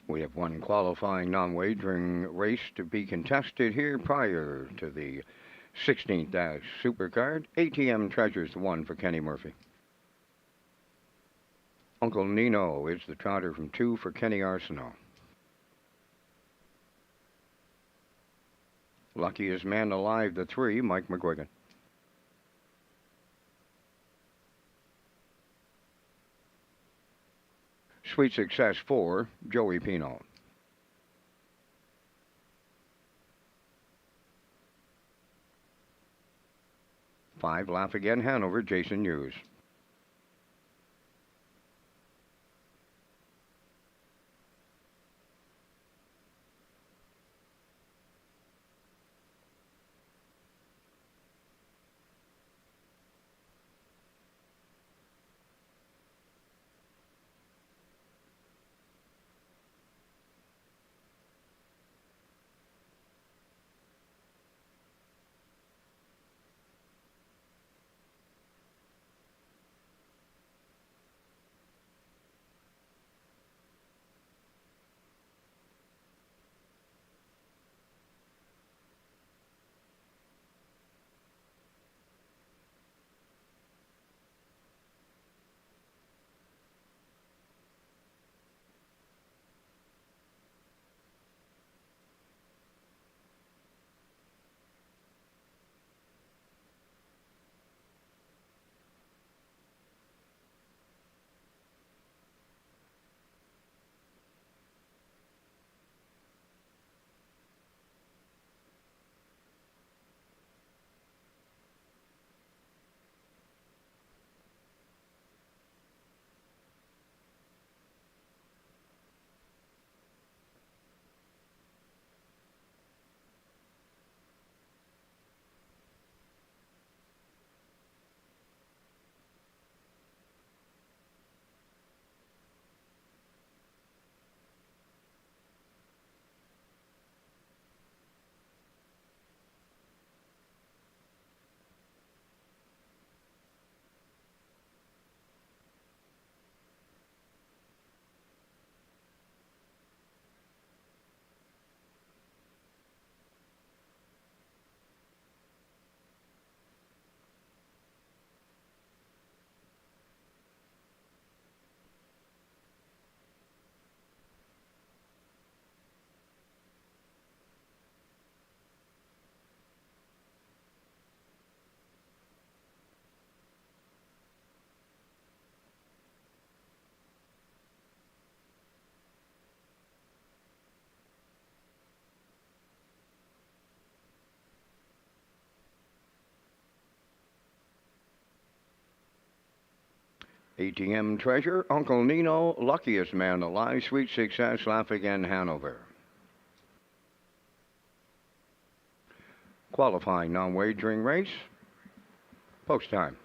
We have one qualifying non-wagering race to be contested here prior to the 16th Supercard. ATM Treasures the one for Kenny Murphy. Uncle Nino is the trotter from 2 for Kenny Arsenault. Luckiest Man Alive the 3, Mike McGuigan. Sweet Success 4, Joey Pino. Five, Laugh Again, Hanover, Jason Hughes. ATM Treasure, Uncle Nino, Luckiest Man Alive, Sweet Success, Laugh Again, Hanover. Qualifying non-wagering race, post time.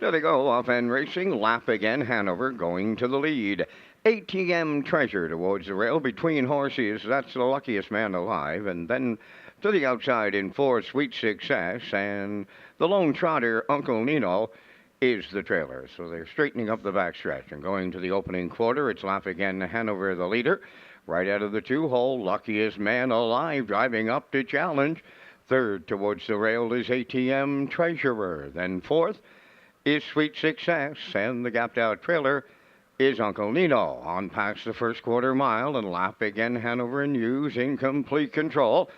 There they go, off-end racing, Laugh Again, Hanover, going to the lead. ATM Treasure towards the rail between horses, that's the Luckiest Man Alive, and then to the outside in 4, Sweet Success, and the lone trotter, Uncle Nino, is the trailer. So they're straightening up the backstretch and going to the opening quarter. It's Laugh Again, Hanover, the leader. Right out of the 2-hole, Luckiest Man Alive driving up to challenge. Third towards the rail is ATM Treasurer. Then fourth is Sweet Success, and the gapped out trailer is Uncle Nino on past the first quarter mile, and Laugh Again, Hanover and Hughes in complete control.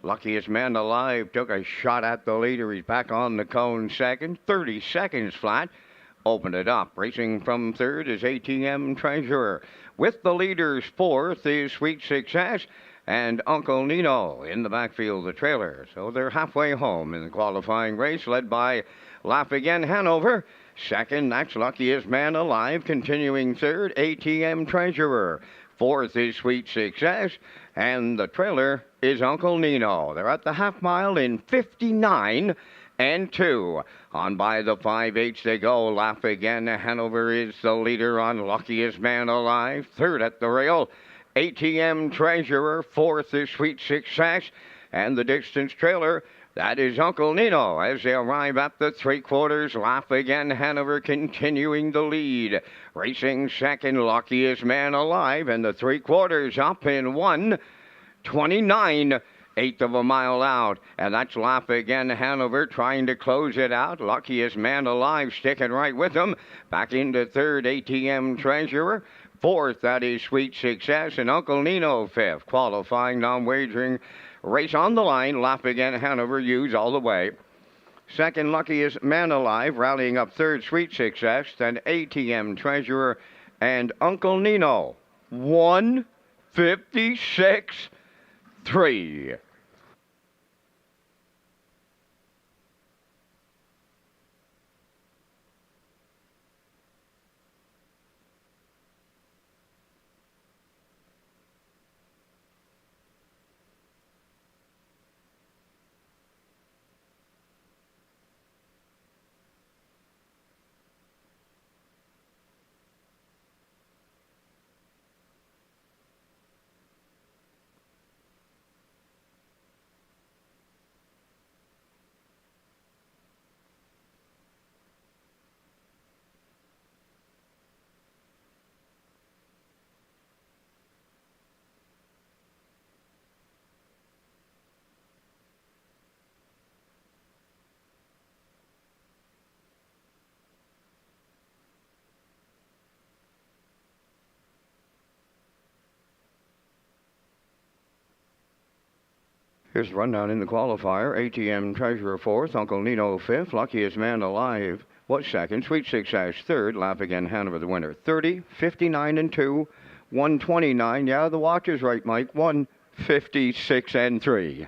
Luckiest Man Alive took a shot at the leader. He's back on the cone second. 30 seconds flat. Opened it up. Racing from third is ATM Treasurer. With the leaders, fourth is Sweet Success. And Uncle Nino in the backfield, the trailer. So they're halfway home in the qualifying race, led by Laugh Again, Hanover. Second, that's Luckiest Man Alive. Continuing third, ATM Treasurer. Fourth is Sweet Success. And the trailer is Uncle Nino. They're at the half mile in 59 and 2. On by the 5/8 they go. Laugh Again. Hanover is the leader on Luckiest Man Alive. Third at the rail, ATM Treasurer. Fourth is Sweet Success. And the distance trailer That is Uncle Nino as they arrive at the three-quarters lap again. Hanover continuing the lead. Racing second, luckiest man alive, and the three-quarters up in 1:29. Eighth of a mile out, and that's lap again. Hanover trying to close it out. Luckiest man alive sticking right with them. Back into third, ATM Treasurer. Fourth, that is Sweet Success, and Uncle Nino fifth. Qualifying non-wagering race on the line. Lap again. Hanover use all the way. Second, luckiest man alive, rallying up third, Sweet Success, then ATM Treasurer and Uncle Nino. 1:56.3. Here's the rundown in the qualifier. ATM Treasurer fourth, Uncle Nino fifth, luckiest man alive was second, Sweet Success third, lap again Hanover the winner. 30, 59 and 2, 129. Yeah, the watch is right, Mike. 1:56 and 3.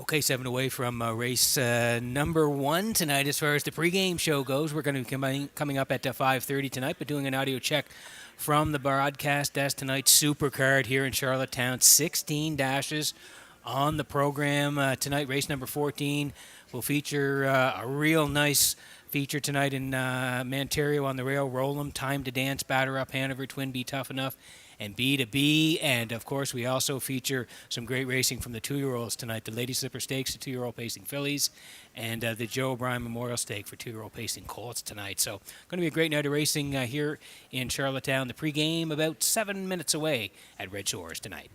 Okay, 7 away from race number 1 tonight. As far as the pregame show goes, we're going to be coming up at 5:30 tonight, but doing an audio check from the broadcast desk tonight. Supercard here in Charlottetown, 16 dashes on the program tonight. Race number 14 will feature a real nice feature tonight in Mantario on the rail. Roll 'em, Time to Dance, Batter Up, Hanover, Twin Be Tough Enough, and B2B. And, of course, we also feature some great racing from the 2-year-olds tonight. The Lady Slipper Stakes, the 2-year-old pacing fillies, and the Joe O'Brien Memorial Stake for 2-year-old pacing colts tonight. So going to be a great night of racing here in Charlottetown. The pregame about 7 minutes away at Red Shores tonight.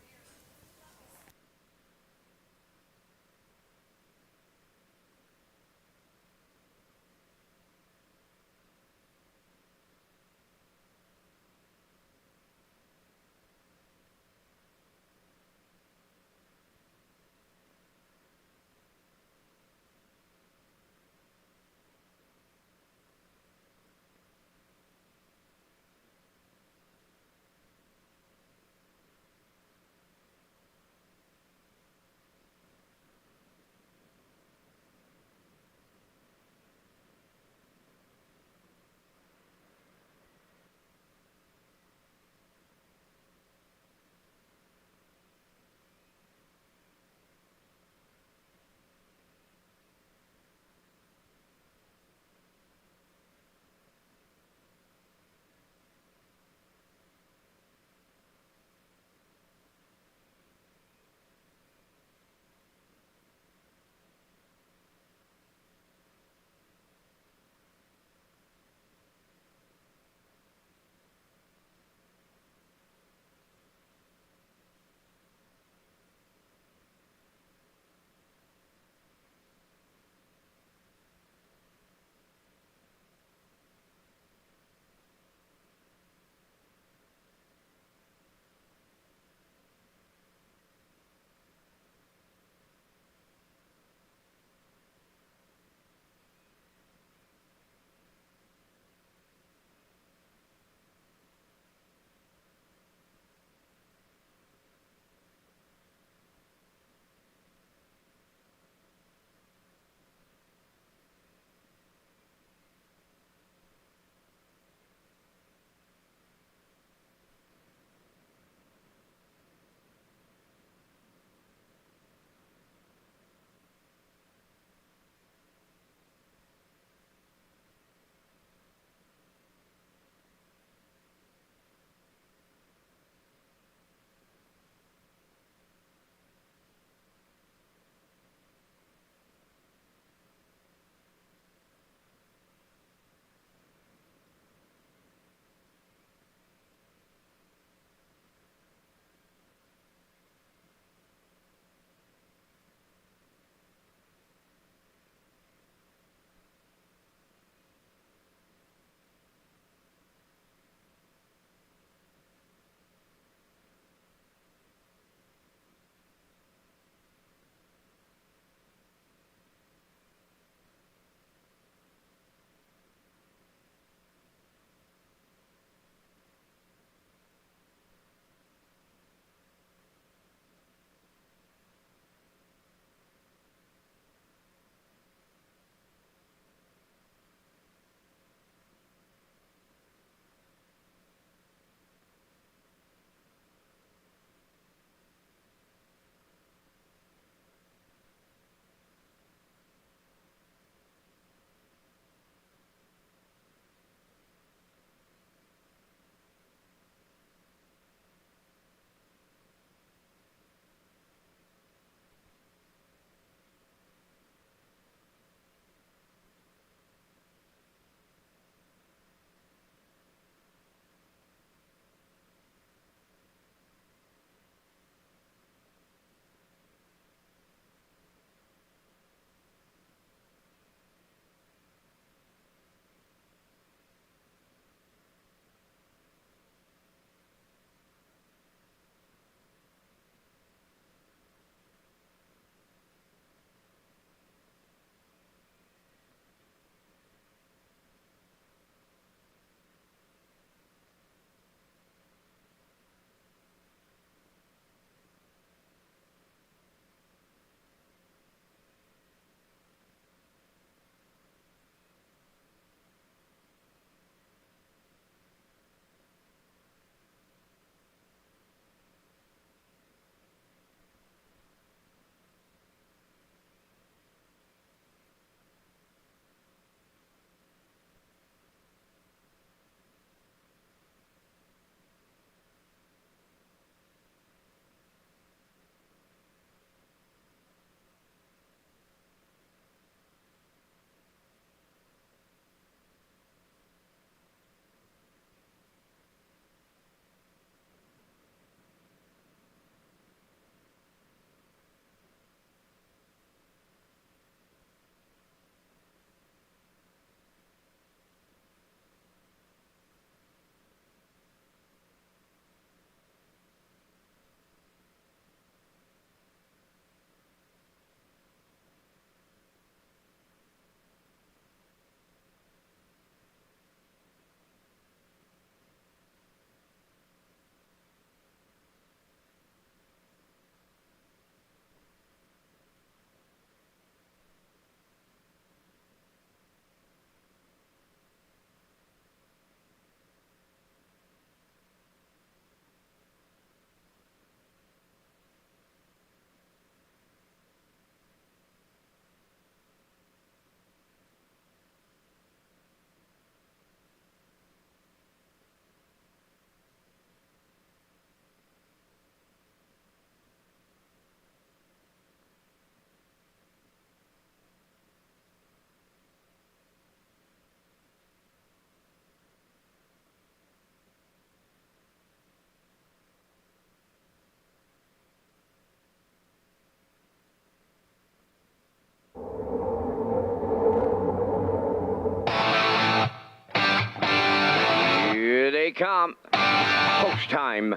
come. Post time.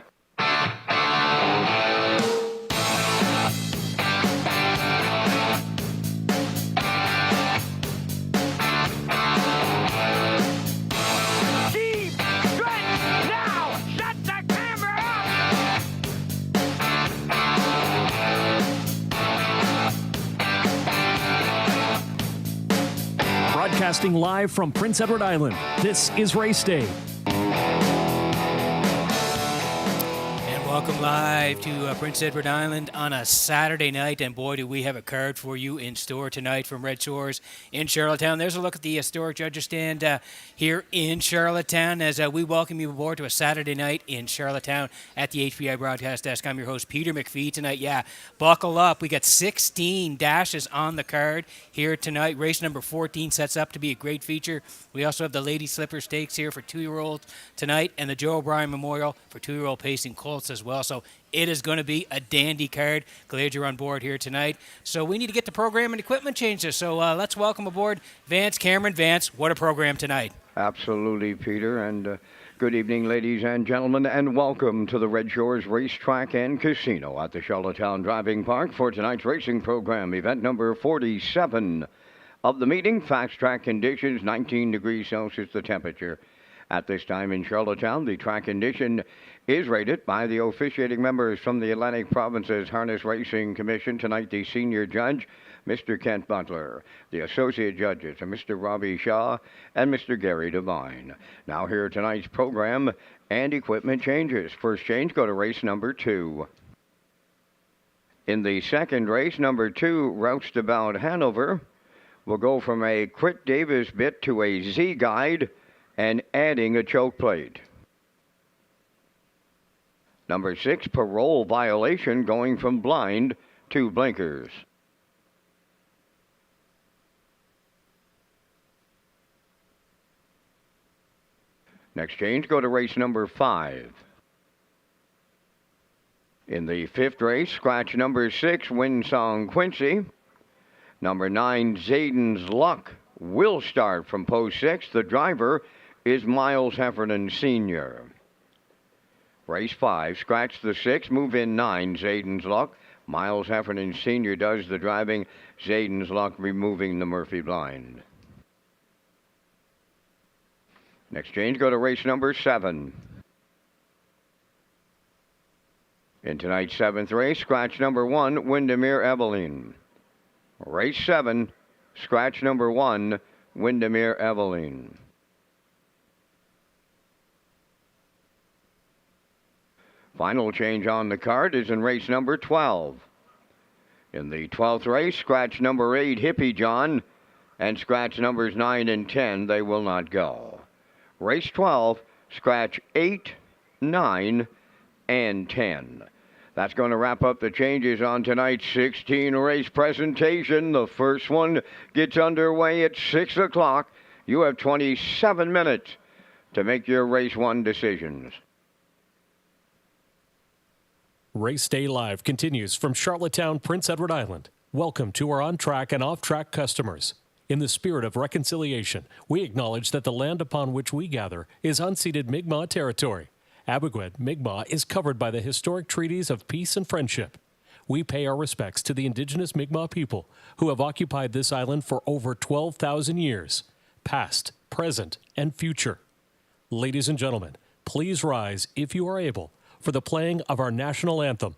Deep stretch now. Shut the camera up. Broadcasting live from Prince Edward Island, this is Race Day. And welcome live to Prince Edward Island on a Saturday night. And boy, do we have a card for you in store tonight from Red Shores in Charlottetown. There's a look at the historic judges stand here in Charlottetown as we welcome you aboard to a Saturday night in Charlottetown at the HPI Broadcast Desk. I'm your host, Peter McPhee, tonight. Yeah, buckle up. We got 16 dashes on the card here tonight. Race number 14 sets up to be a great feature. We also have the Lady Slipper Stakes here for 2-year-olds tonight and the Joe O'Brien Memorial for 2-year-old pacing colts as well. So it is going to be a dandy card. Glad you're on board here tonight. So we need to get the program and equipment changes. So let's welcome aboard Vance Cameron. Vance, what a program tonight. Absolutely, Peter, and good evening, ladies and gentlemen, and welcome to the Redshores Racetrack and Casino at the Charlottetown Driving Park for tonight's racing program, event number 47 of the meeting. Fast track conditions, 19 degrees Celsius the temperature. At this time in Charlottetown, the track condition is rated by the officiating members from the Atlantic Provinces Harness Racing Commission. Tonight, the senior judge, Mr. Kent Butler. The associate judges are Mr. Robbie Shaw and Mr. Gary Devine. Now here tonight's program and equipment changes. First change, go to race number 2. In the second race, number 2, Roustabout Hanover, will go from a Crit Davis bit to a Z guide and adding a choke plate. Number 6, Parole Violation, going from blind to blinkers. Next change, go to race number 5. In the fifth race, scratch number 6, Winsong Quincy. Number 9, Zayden's Luck, will start from post 6. The driver is Miles Heffernan Sr. Race 5, scratch the 6, move in 9, Zayden's Luck. Miles Heffernan Sr. does the driving. Zayden's Luck removing the Murphy blind. Next change, go to race number 7. In tonight's 7th race, scratch number 1, Windermere Eveline. Race 7, scratch number 1, Windermere Eveline. Final change on the card is in race number 12. In the 12th race, scratch number 8, Hippie John, and scratch numbers 9 and 10, they will not go. Race 12, scratch 8, 9, and 10. That's going to wrap up the changes on tonight's 16-race presentation. The first one gets underway at 6 o'clock. You have 27 minutes to make your Race 1 decisions. Race Day Live continues from Charlottetown, Prince Edward Island. Welcome to our on-track and off-track customers. In the spirit of reconciliation, we acknowledge that the land upon which we gather is unceded Mi'kmaq territory. Abogwed, Mi'kmaq is covered by the historic treaties of peace and friendship. We pay our respects to the indigenous Mi'kmaq people who have occupied this island for over 12,000 years, past, present, and future. Ladies and gentlemen, please rise, if you are able, for the playing of our national anthem.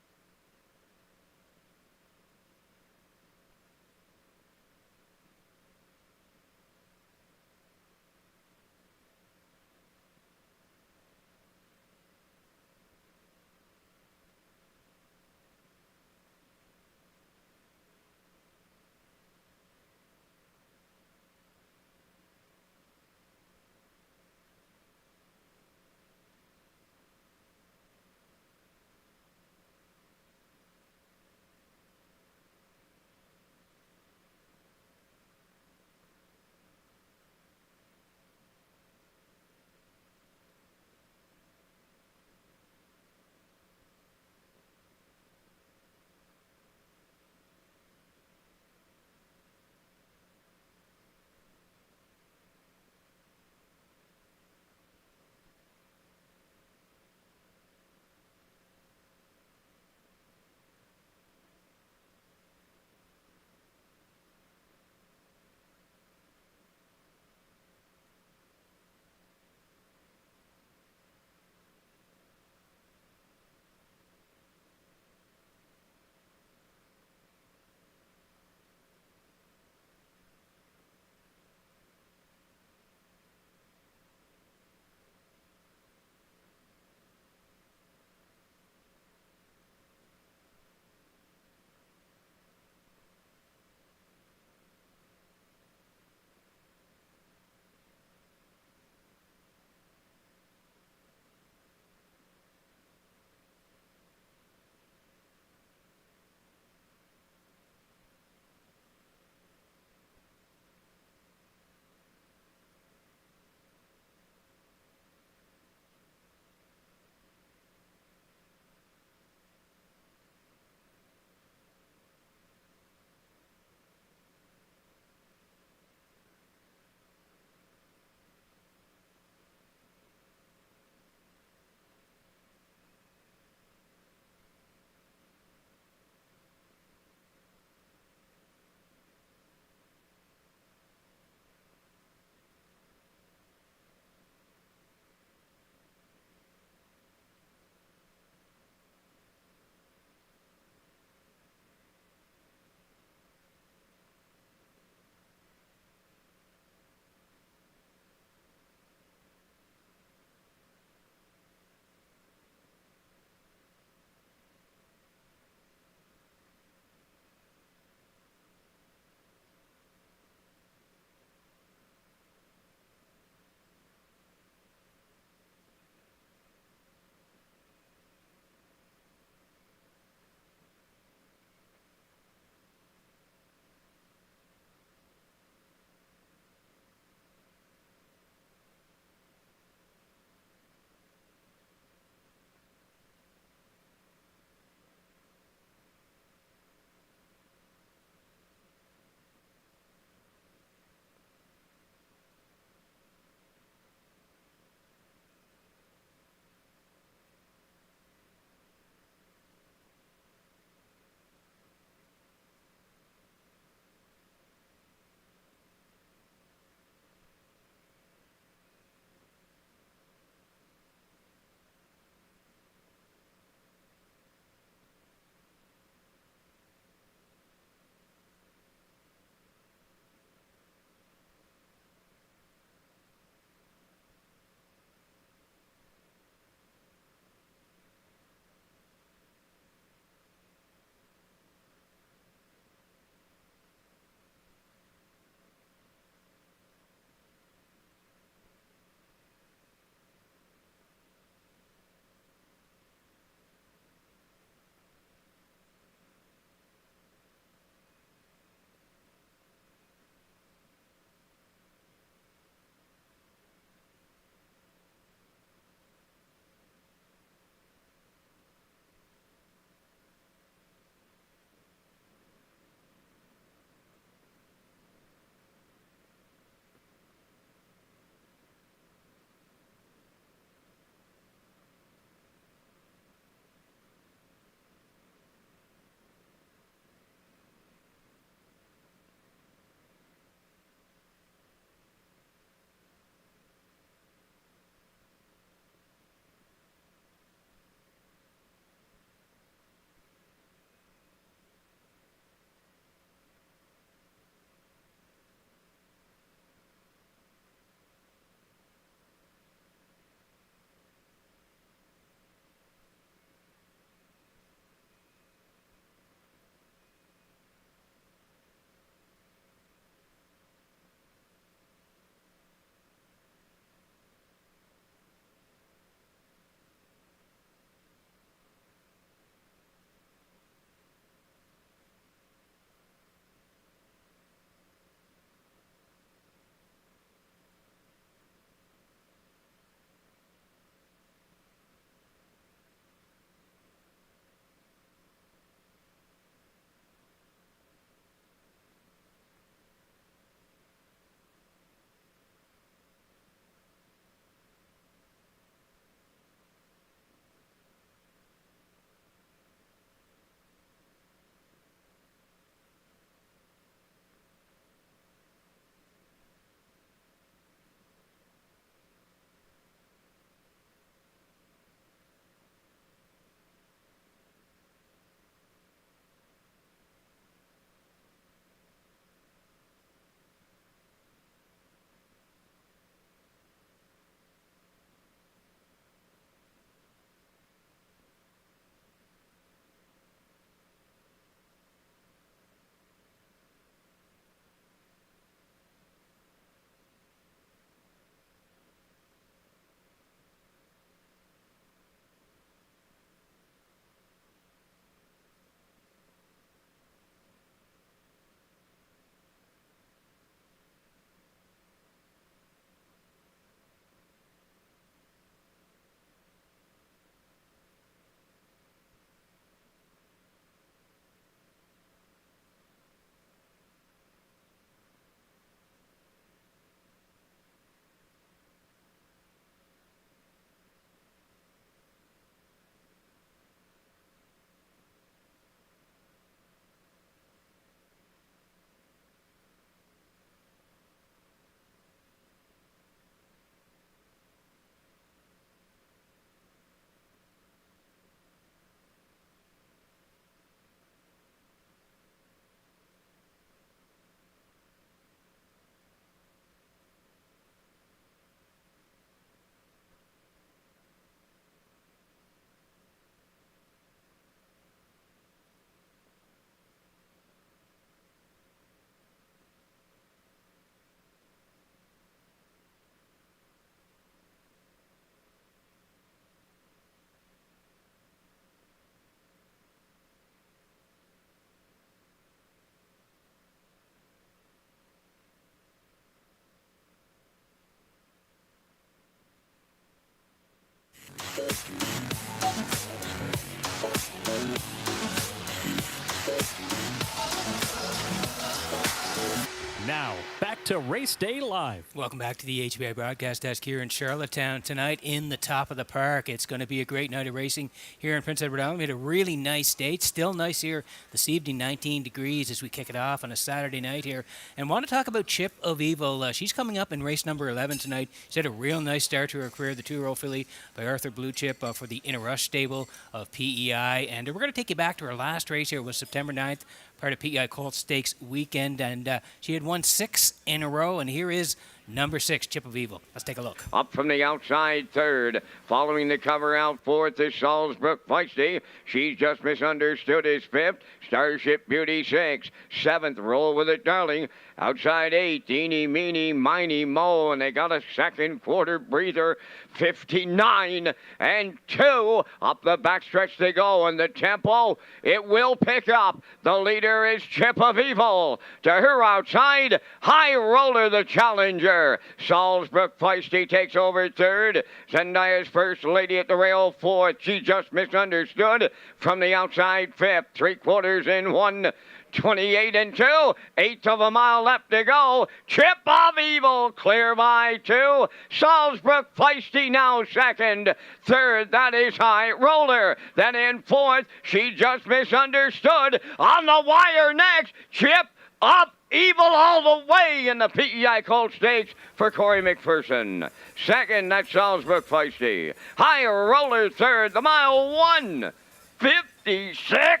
Now, back to Race Day Live. Welcome back to the HBI broadcast desk here in Charlottetown tonight in the top of the park. It's going to be a great night of racing here in Prince Edward Island. We had a really nice day. It's still nice here this evening, 19 degrees as we kick it off on a Saturday night here. And want to talk about Chip of Evil. She's coming up in race number 11 tonight. She's had a real nice start to her career, the 2-year-old filly by Arthur Blue Chip for the In a Rush stable of PEI. And we're going to take you back to her last race here. It was September 9th. Part of PEI Colt Stakes weekend, and she had won 6 in a row, and here is number 6, Chip of Evil. Let's take a look. Up from the outside third, following the cover out fourth is Salzbrook Feisty. She's just misunderstood as fifth. Starship Beauty 6. Seventh, Roll With It Darling. Outside 8, Eeny, Meeny, Miny, Mo, and they got a second quarter breather. 59 and 2. Up the backstretch they go, and the tempo, it will pick up. The leader is Chip of Evil. To her outside, High Roller, the challenger. Salzbrook Feisty takes over third. Zendaya's First Lady at the rail fourth. She just misunderstood. From the outside fifth, 3/4 in 1. 28 and 2, eighth of a mile left to go. Chip of Evil clear by 2. Salzbrook Feisty now second. Third, that is High Roller. Then in fourth, she just misunderstood. On the wire next, Chip of Evil all the way in the PEI Colt Stakes for Corey McPherson. Second, that's Salzbrook Feisty. High Roller third, the mile 1:56.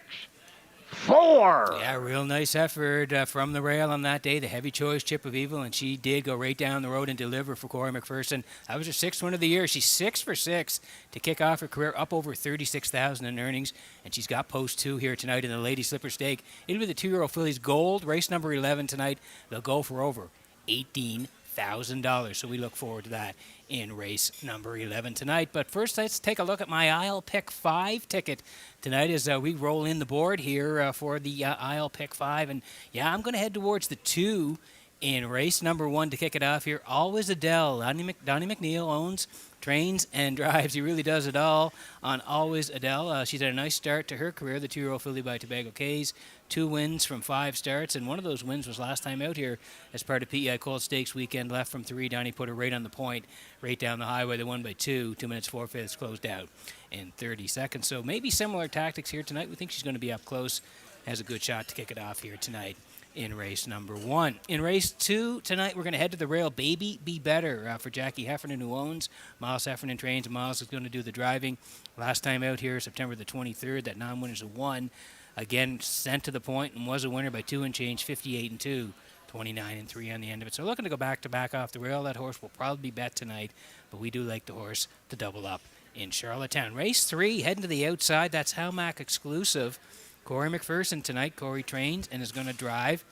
4. Yeah, real nice effort from the rail on that day. The heavy choice, Chip of Evil, and she did go right down the road and deliver for Corey McPherson. That was her 6th win of the year. She's 6 for 6 to kick off her career, up over $36,000 in earnings, and she's got post 2 here tonight in the Lady Slipper Stake. It'll be the 2-year-old fillies Gold, race number 11 tonight. They'll go for over $18,000, so we look forward to that in race number 11 tonight. But first, let's take a look at my I'll Pick 5 ticket tonight as we roll in the board here for the I'll Pick 5. And yeah, I'm going to head towards the 2 in race number 1 to kick it off here. Always Adele. Donnie McNeil owns, trains, and drives. He really does it all on Always Adele. She's had a nice start to her career, the 2-year-old filly by Tobago Cays. 2 wins from 5 starts, and one of those wins was last time out here as part of PEI Colt Stakes weekend. Left from 3, Donnie put her right on the point, right down the highway. They won by 2 minutes 4/5, closed out in 30 seconds. So maybe similar tactics here tonight. We think she's going to be up close. Has a good shot to kick it off here tonight in race number 1. In race 2 tonight, we're going to head to the rail. Baby Be Better for Jackie Heffernan, who owns. Miles Heffernan trains. Miles is going to do the driving. Last time out here, September the 23rd, that non-winner's a 1. Again, sent to the point and was a winner by 2 and change, 58 and 2, 29 and 3 on the end of it. So looking to go back to back off the rail. That horse will probably be bet tonight, but we do like the horse to double up in Charlottetown. Race 3, heading to the outside. That's Halmac exclusive. Corey McPherson tonight. Corey trains and is going to drive.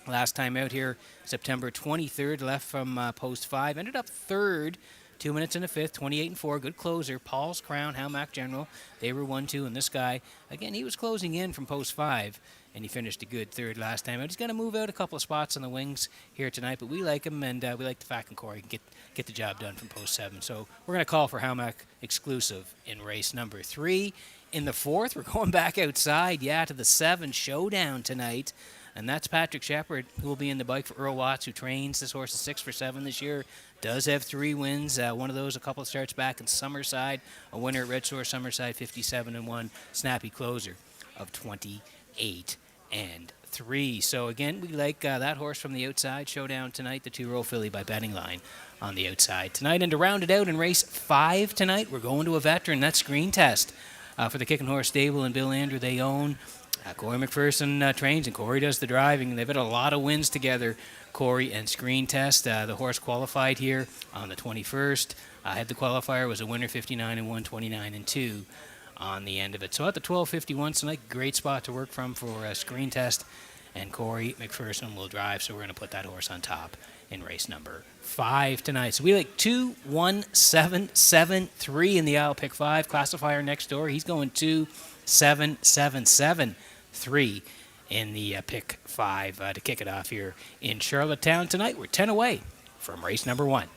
Last time out here, September 23rd, left from post 5. Ended up 3rd. 2 minutes in the 5th, 28 and 4, good closer. Paul's Crown, Halmac General, they were 1-2, and this guy, again, he was closing in from post 5, and he finished a good 3rd last time out. He's going to move out a couple of spots on the wings here tonight, but we like him, and we like the fact that Corey can get the job done from post 7. So we're going to call for Halmac exclusive in race number 3. In the 4th, we're going back outside, to the 7 showdown tonight. And that's Patrick Shepard, who will be in the bike for Earl Watts, who trains. This horse is 6 for 7 this year. Does have 3 wins. One of those a couple of starts back in Summerside. A winner at Redshores, Summerside, 57 and 1. Snappy closer of 28 and 3. So again, we like that horse from the outside. Showdown tonight, the 2-year-old filly by betting line on the outside tonight. And to round it out in race 5 tonight, we're going to a veteran. That's Screen Test for the Kicking Horse Stable and Bill Andrew. They own. Corey McPherson trains, and Corey does the driving. They've had a lot of wins together, Corey and Screen Test. The horse qualified here on the 21st. Had the qualifier, was a winner, 59 and 1, 29 and 2 on the end of it. So at the 12:51 tonight, great spot to work from for Screen Test, and Corey McPherson will drive. So we're going to put that horse on top in race number 5 tonight. So we like 2, 1, 7, 7, 3 in the I'll Pick 5. Classifier next door, he's going 2, 7, 7, 7. 3 in the pick 5 to kick it off here in Charlottetown tonight. We're 10 away from race number 1.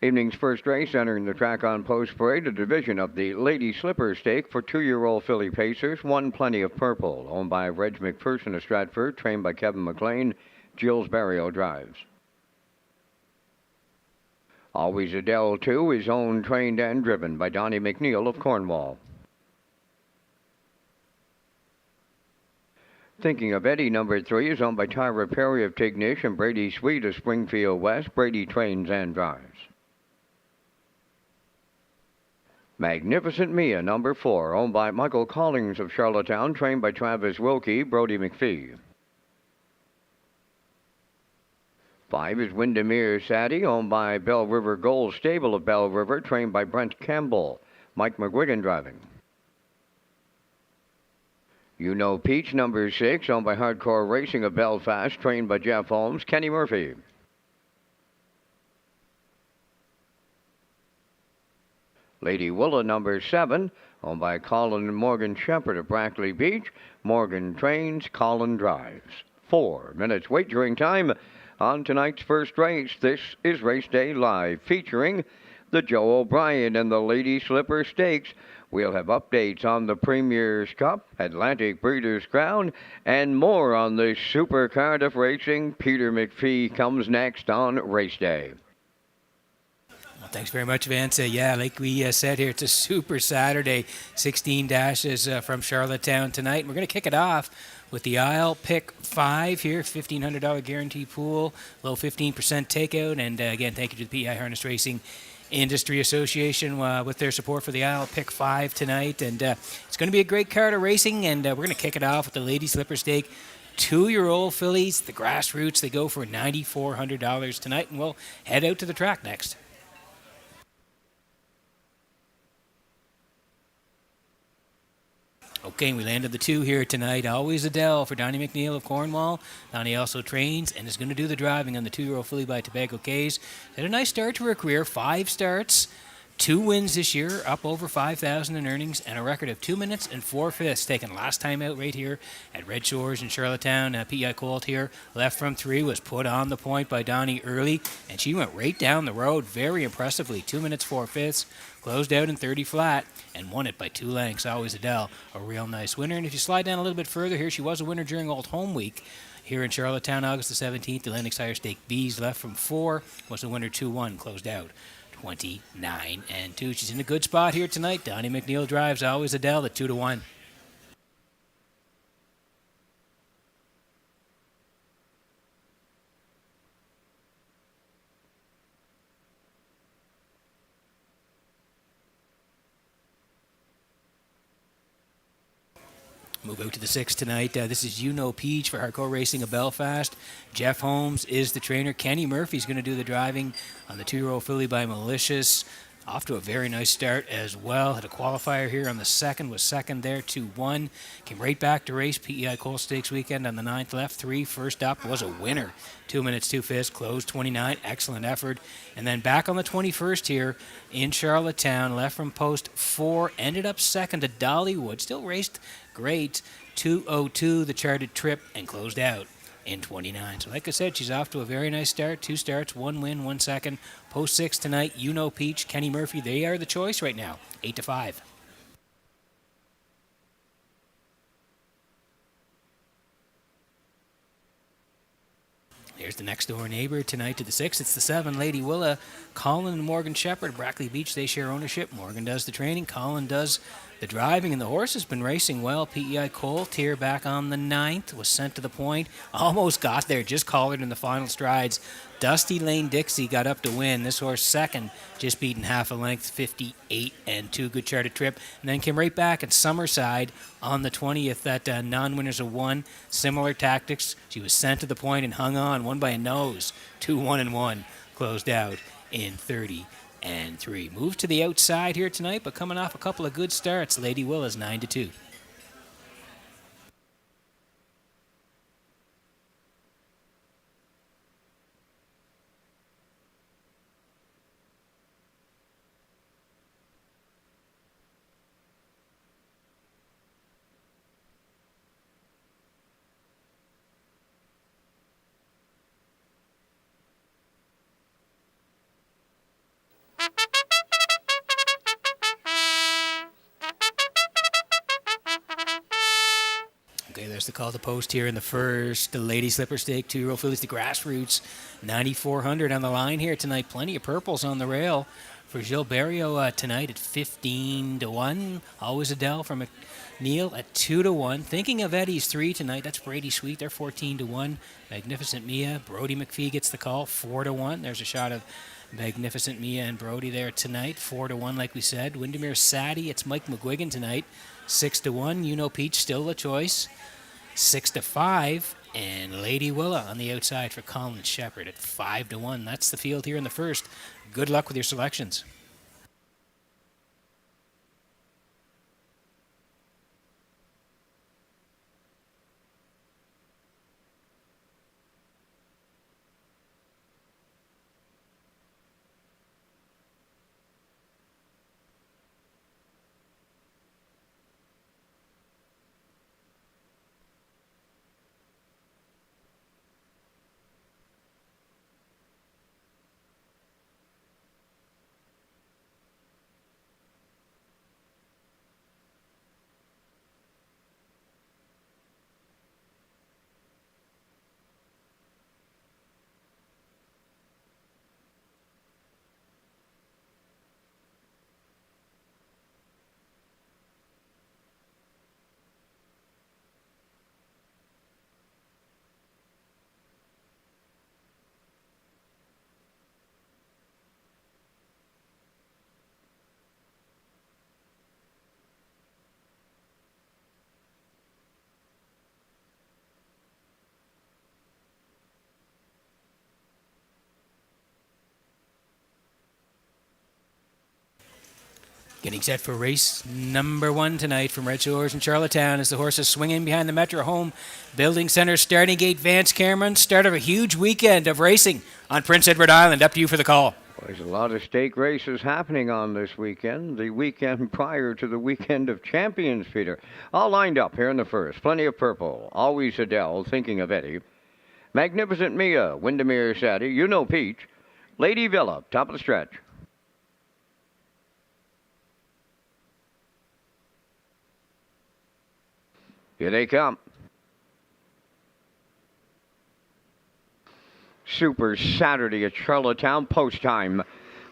Evening's first race entering the track on post parade, a division of the Lady Slipper Stake for 2-year-old filly pacers. One Plenty of Purple, owned by Reg McPherson of Stratford, trained by Kevin McLean. Jill's Barrio drives. Always Adele 2 is owned, trained, and driven by Donnie McNeil of Cornwall. Thinking of Eddie, number 3, is owned by Tyra Perry of Tignish and Brady Sweet of Springfield West. Brady trains and drives. Magnificent Mia, number 4, owned by Michael Collings of Charlottetown, trained by Travis Wilkie, Brody McPhee. 5 is Windermere Sadie, owned by Bell River Gold Stable of Bell River, trained by Brent Campbell, Mike McGuigan driving. You Know Peach, number 6, owned by Hardcore Racing of Belfast, trained by Jeff Holmes, Kenny Murphy. Lady Willa, number 7, owned by Colin and Morgan Shepherd of Brackley Beach. Morgan trains, Colin drives. 4 minutes wagering time on tonight's first race. This is Race Day Live, featuring the Joe O'Brien and the Lady Slipper Stakes. We'll have updates on the Premier's Cup, Atlantic Breeders' Crown, and more on the Super Cardiff Racing. Peter McPhee comes next on Race Day. Well, thanks very much, Vance. Yeah, like we said here, it's a super Saturday. 16 dashes from Charlottetown tonight. We're going to kick it off with the Isle Pick 5 here, $1,500 guarantee pool, low 15% takeout. And again, thank you to the PI Harness Racing Industry Association with their support for the Isle Pick 5 tonight. And it's going to be a great card of racing, and we're going to kick it off with the Lady Slipper Stake. 2-year-old fillies, the grassroots, they go for $9,400 tonight, and we'll head out to the track next. Okay, we landed the 2 here tonight. Always Adele for Donnie McNeil of Cornwall. Donnie also trains and is going to do the driving on the 2-year-old filly by Tobago Cays. Had a nice start to her career, 5 starts, 2 wins this year, up over $5,000 in earnings, and a record of 2 minutes and 4/5, taken last time out right here at Redshores in Charlottetown. PI Colt here, left from 3, was put on the point by Donnie early, and she went right down the road very impressively, 2 minutes 4/5. Closed out in 30 flat and won it by 2 lengths. Always Adele, a real nice winner. And if you slide down a little bit further here, she was a winner during Old Home Week here in Charlottetown, August the 17th. The Atlantic Sire Stake B's left from 4, was a winner 2-1, closed out 29-2. She's in a good spot here tonight. Donnie McNeil drives. Always Adele at 2-1. Move out to the 6 tonight. This is You Know Peach for Hardcore Racing of Belfast. Jeff Holmes is the trainer. Kenny Murphy's going to do the driving on the 2-year-old filly by Malicious. Off to a very nice start as well. Had a qualifier here on the 2nd, was second there, 2-1. Came right back to race PEI Coal Stakes weekend on the 9th, left 3. First up was a winner, 2 minutes 2/5, closed 29. Excellent effort. And then back on the 21st here in Charlottetown, left from post 4, ended up second to Dollywood. Still raced great, 2:02 the charted trip, and closed out in 29. So like I said, she's off to a very nice start. 2 starts, 1 win, 1 second. Post 6 tonight, You Know Peach, Kenny Murphy, they are the choice right now, 8-5. Here's the next door neighbor tonight to the 6. It's the 7, Lady Willa. Colin and Morgan Shepherd, Brackley Beach, they share ownership. Morgan does the training, Colin does the driving, and the horse has been racing well. PEI Colt here back on the 9th, was sent to the point. Almost got there, just collared in the final strides. Dusty Lane Dixie got up to win. This horse second, just beaten half a length, 58-2. Good charted trip. And then came right back at Summerside on the 20th. That non-winners of 1. Similar tactics. She was sent to the point and hung on. Won by a nose. 2-1-1. Closed out in 30-3. Moved to the outside here tonight, but coming off a couple of good starts. Lady Willa's 9-2. Okay, there's the call to post here in the first. The Lady Slipper Stake, 2-year-old fillies, the Grassroots, 9,400 on the line here tonight. Plenty of purples on the rail for Gilles Barrio tonight at 15-1. Always Adele from Neil at 2-1. Thinking of Eddie's 3 tonight. That's Brady Sweet. They're 14-1. Magnificent Mia. Brody McPhee gets the call, 4-1. There's a shot of Magnificent Mia and Brody there tonight, 4-1, like we said. Windermere Sadie. It's Mike McGuigan tonight, 6-1. You Know Peach still a choice, 6-5. And Lady Willa on the outside for Colin Shepherd at 5-1. That's the field here in the first. Good luck with your selections. Getting set for race number 1 tonight from Redshores in Charlottetown as the horses swing in behind the Metro Home Building Center starting gate. Vance Cameron, start of a huge weekend of racing on Prince Edward Island. Up to you for the call. Well, there's a lot of stake races happening on this weekend, the weekend prior to the weekend of champions, Peter. All lined up here in the first. Plenty of purple. Always Adele, Thinking of Eddie. Magnificent Mia, Windermere Sadie, You Know Peach. Lady Villa, top of the stretch. Here they come. Super Saturday at Charlottetown, post time.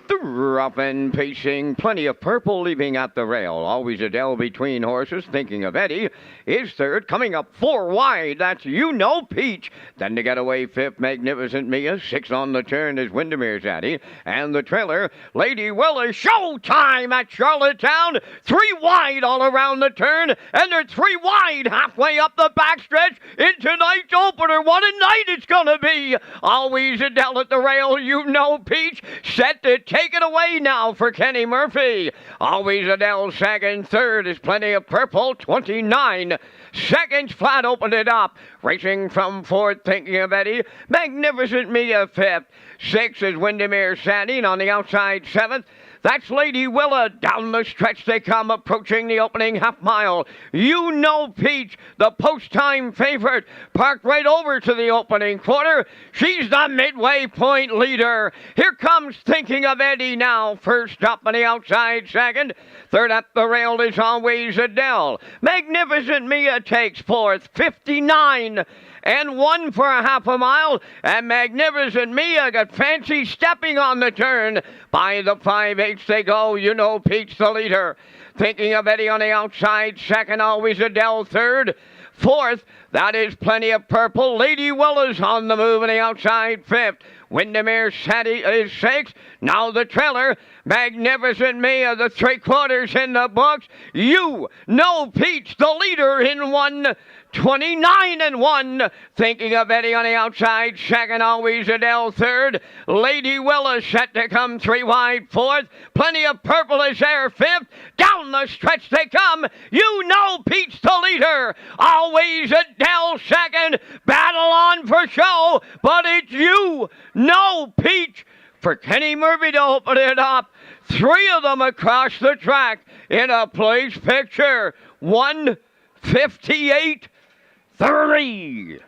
Dropping, pacing, plenty of purple leaving at the rail. Always Adele between horses, Thinking of Eddie is third. Coming up 4 wide, that's You Know Peach. Then to get away fifth, Magnificent Mia. 6 on the turn is Windermere Sadie. And the trailer, Lady Willa. Showtime at Charlottetown. 3 wide all around the turn. And they're 3 wide halfway up the backstretch in tonight's opener. What a night it's going to be. Always Adele at the rail, You Know Peach. Set to take it away now for Kenny Murphy. Always Adele second. Third is Plenty of Purple, 29 seconds flat, opened it up. Racing from fourth, Thinking of Eddie. Magnificent Mia fifth. 6 is Windermere Sadie. And on the outside, 7th. That's Lady Willa. Down the stretch they come, approaching the opening half mile. You Know Peach, the post-time favorite, parked right over to the opening quarter. She's the midway point leader. Here comes Thinking of Eddie now. First up on the outside, second. Third up the rail is Always Adele. Magnificent Mia takes fourth, 59. And 1 for a half a mile. And Magnificent Mia got fancy stepping on the turn. By the 5/8 they go. You Know Peach the leader. Thinking of Eddie on the outside. Second, Always Adele. Third. Fourth, that is Plenty of Purple. Lady Willa's on the move on the outside. Fifth. Windermere Sadie is 6th. Now the trailer. Magnificent Mia, the 3/4 in the books. You Know Peach, the leader in 1:29-1. Thinking of Eddie on the outside. Second, Always Adele. Third. Lady Willa set to come 3 wide. Fourth. Plenty of Purple is there. Fifth. Down the stretch they come. You Know Peach, the leader. Always Adele second. Battle on for show. But it's You Know Peach for Kenny Murphy to open it up. 3 of them across the track in a place picture. 1:58.30.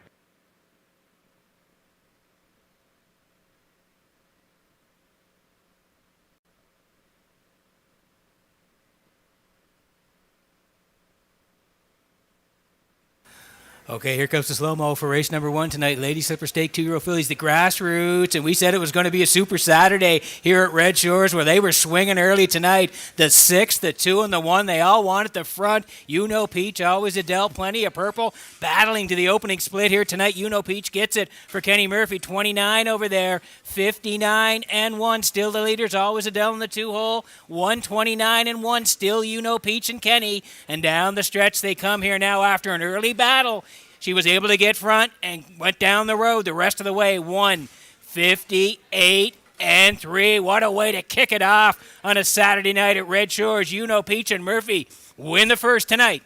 Okay, here comes the slow-mo for race number 1 tonight. Lady Slipper Stake 2-year-old fillies, the Grassroots. And we said it was going to be a super Saturday here at Red Shores where they were swinging early tonight. The 6, the 2, and the 1, they all won at the front. You Know Peach, always Adele, plenty of purple. Battling to the opening split here tonight. You Know Peach gets it for Kenny Murphy. 29 over there, 59 and 1. Still the leaders, always Adele in the 2-hole. 129 and 1. Still You Know Peach and Kenny. And down the stretch they come here now after an early battle. She was able to get front and went down the road the rest of the way. 1:58 and 3. What a way to kick it off on a Saturday night at Red Shores. You Know Peach and Murphy win the first tonight.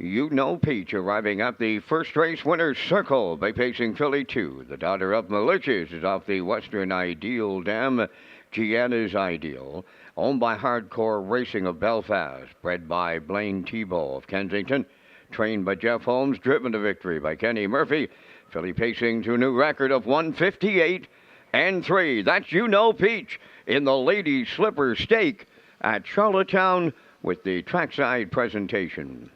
You Know Peach arriving at the first race winner's circle by pacing filly 2. The daughter of Malicious is off the Western Ideal Dam. Gianna's Ideal, owned by Hardcore Racing of Belfast, bred by Blaine Tebow of Kensington, trained by Jeff Holmes, driven to victory by Kenny Murphy. Filly pacing to a new record of 1:58 and 3. That's You Know Peach in the Lady Slipper Stake at Charlottetown with the trackside presentation.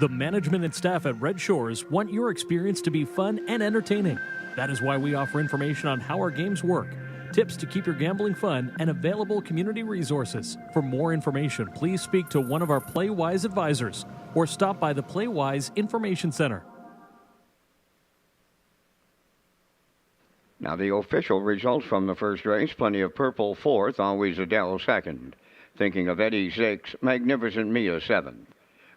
The management and staff at Red Shores want your experience to be fun and entertaining. That is why we offer information on how our games work, tips to keep your gambling fun, and available community resources. For more information, please speak to one of our PlayWise advisors or stop by the PlayWise Information Center. Now the official results from the first race. Plenty of Purple 4th, Always Adele 2nd. Thinking of Eddie 6th, Magnificent Mia 7th.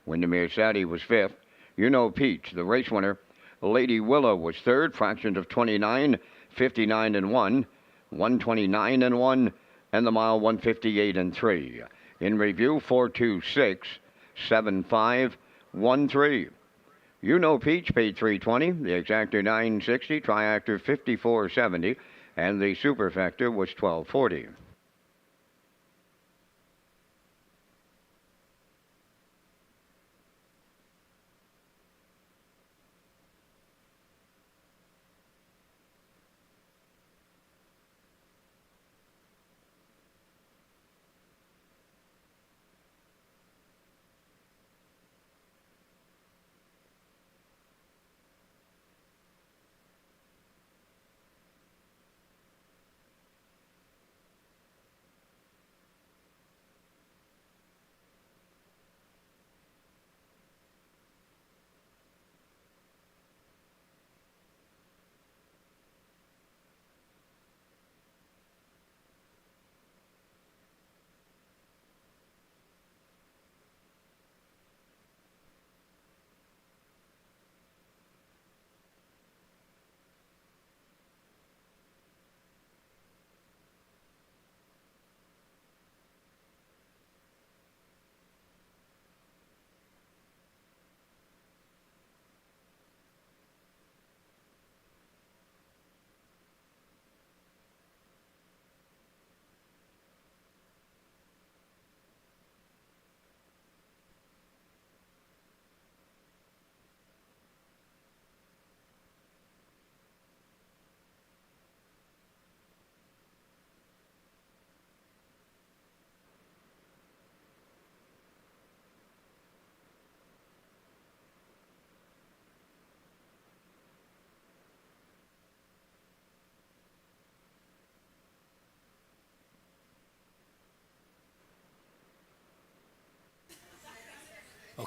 Windermere Sadie was 5th. You Know Peach, the race winner. Lady Willow was 3rd, fractions of 29, 59 and 1, 129 and 1, and the mile 158 and 3. In review, 426, 7513. You Know Peach paid $320, the exactor $960, triactor $54.70, and the superfecta was $12.40.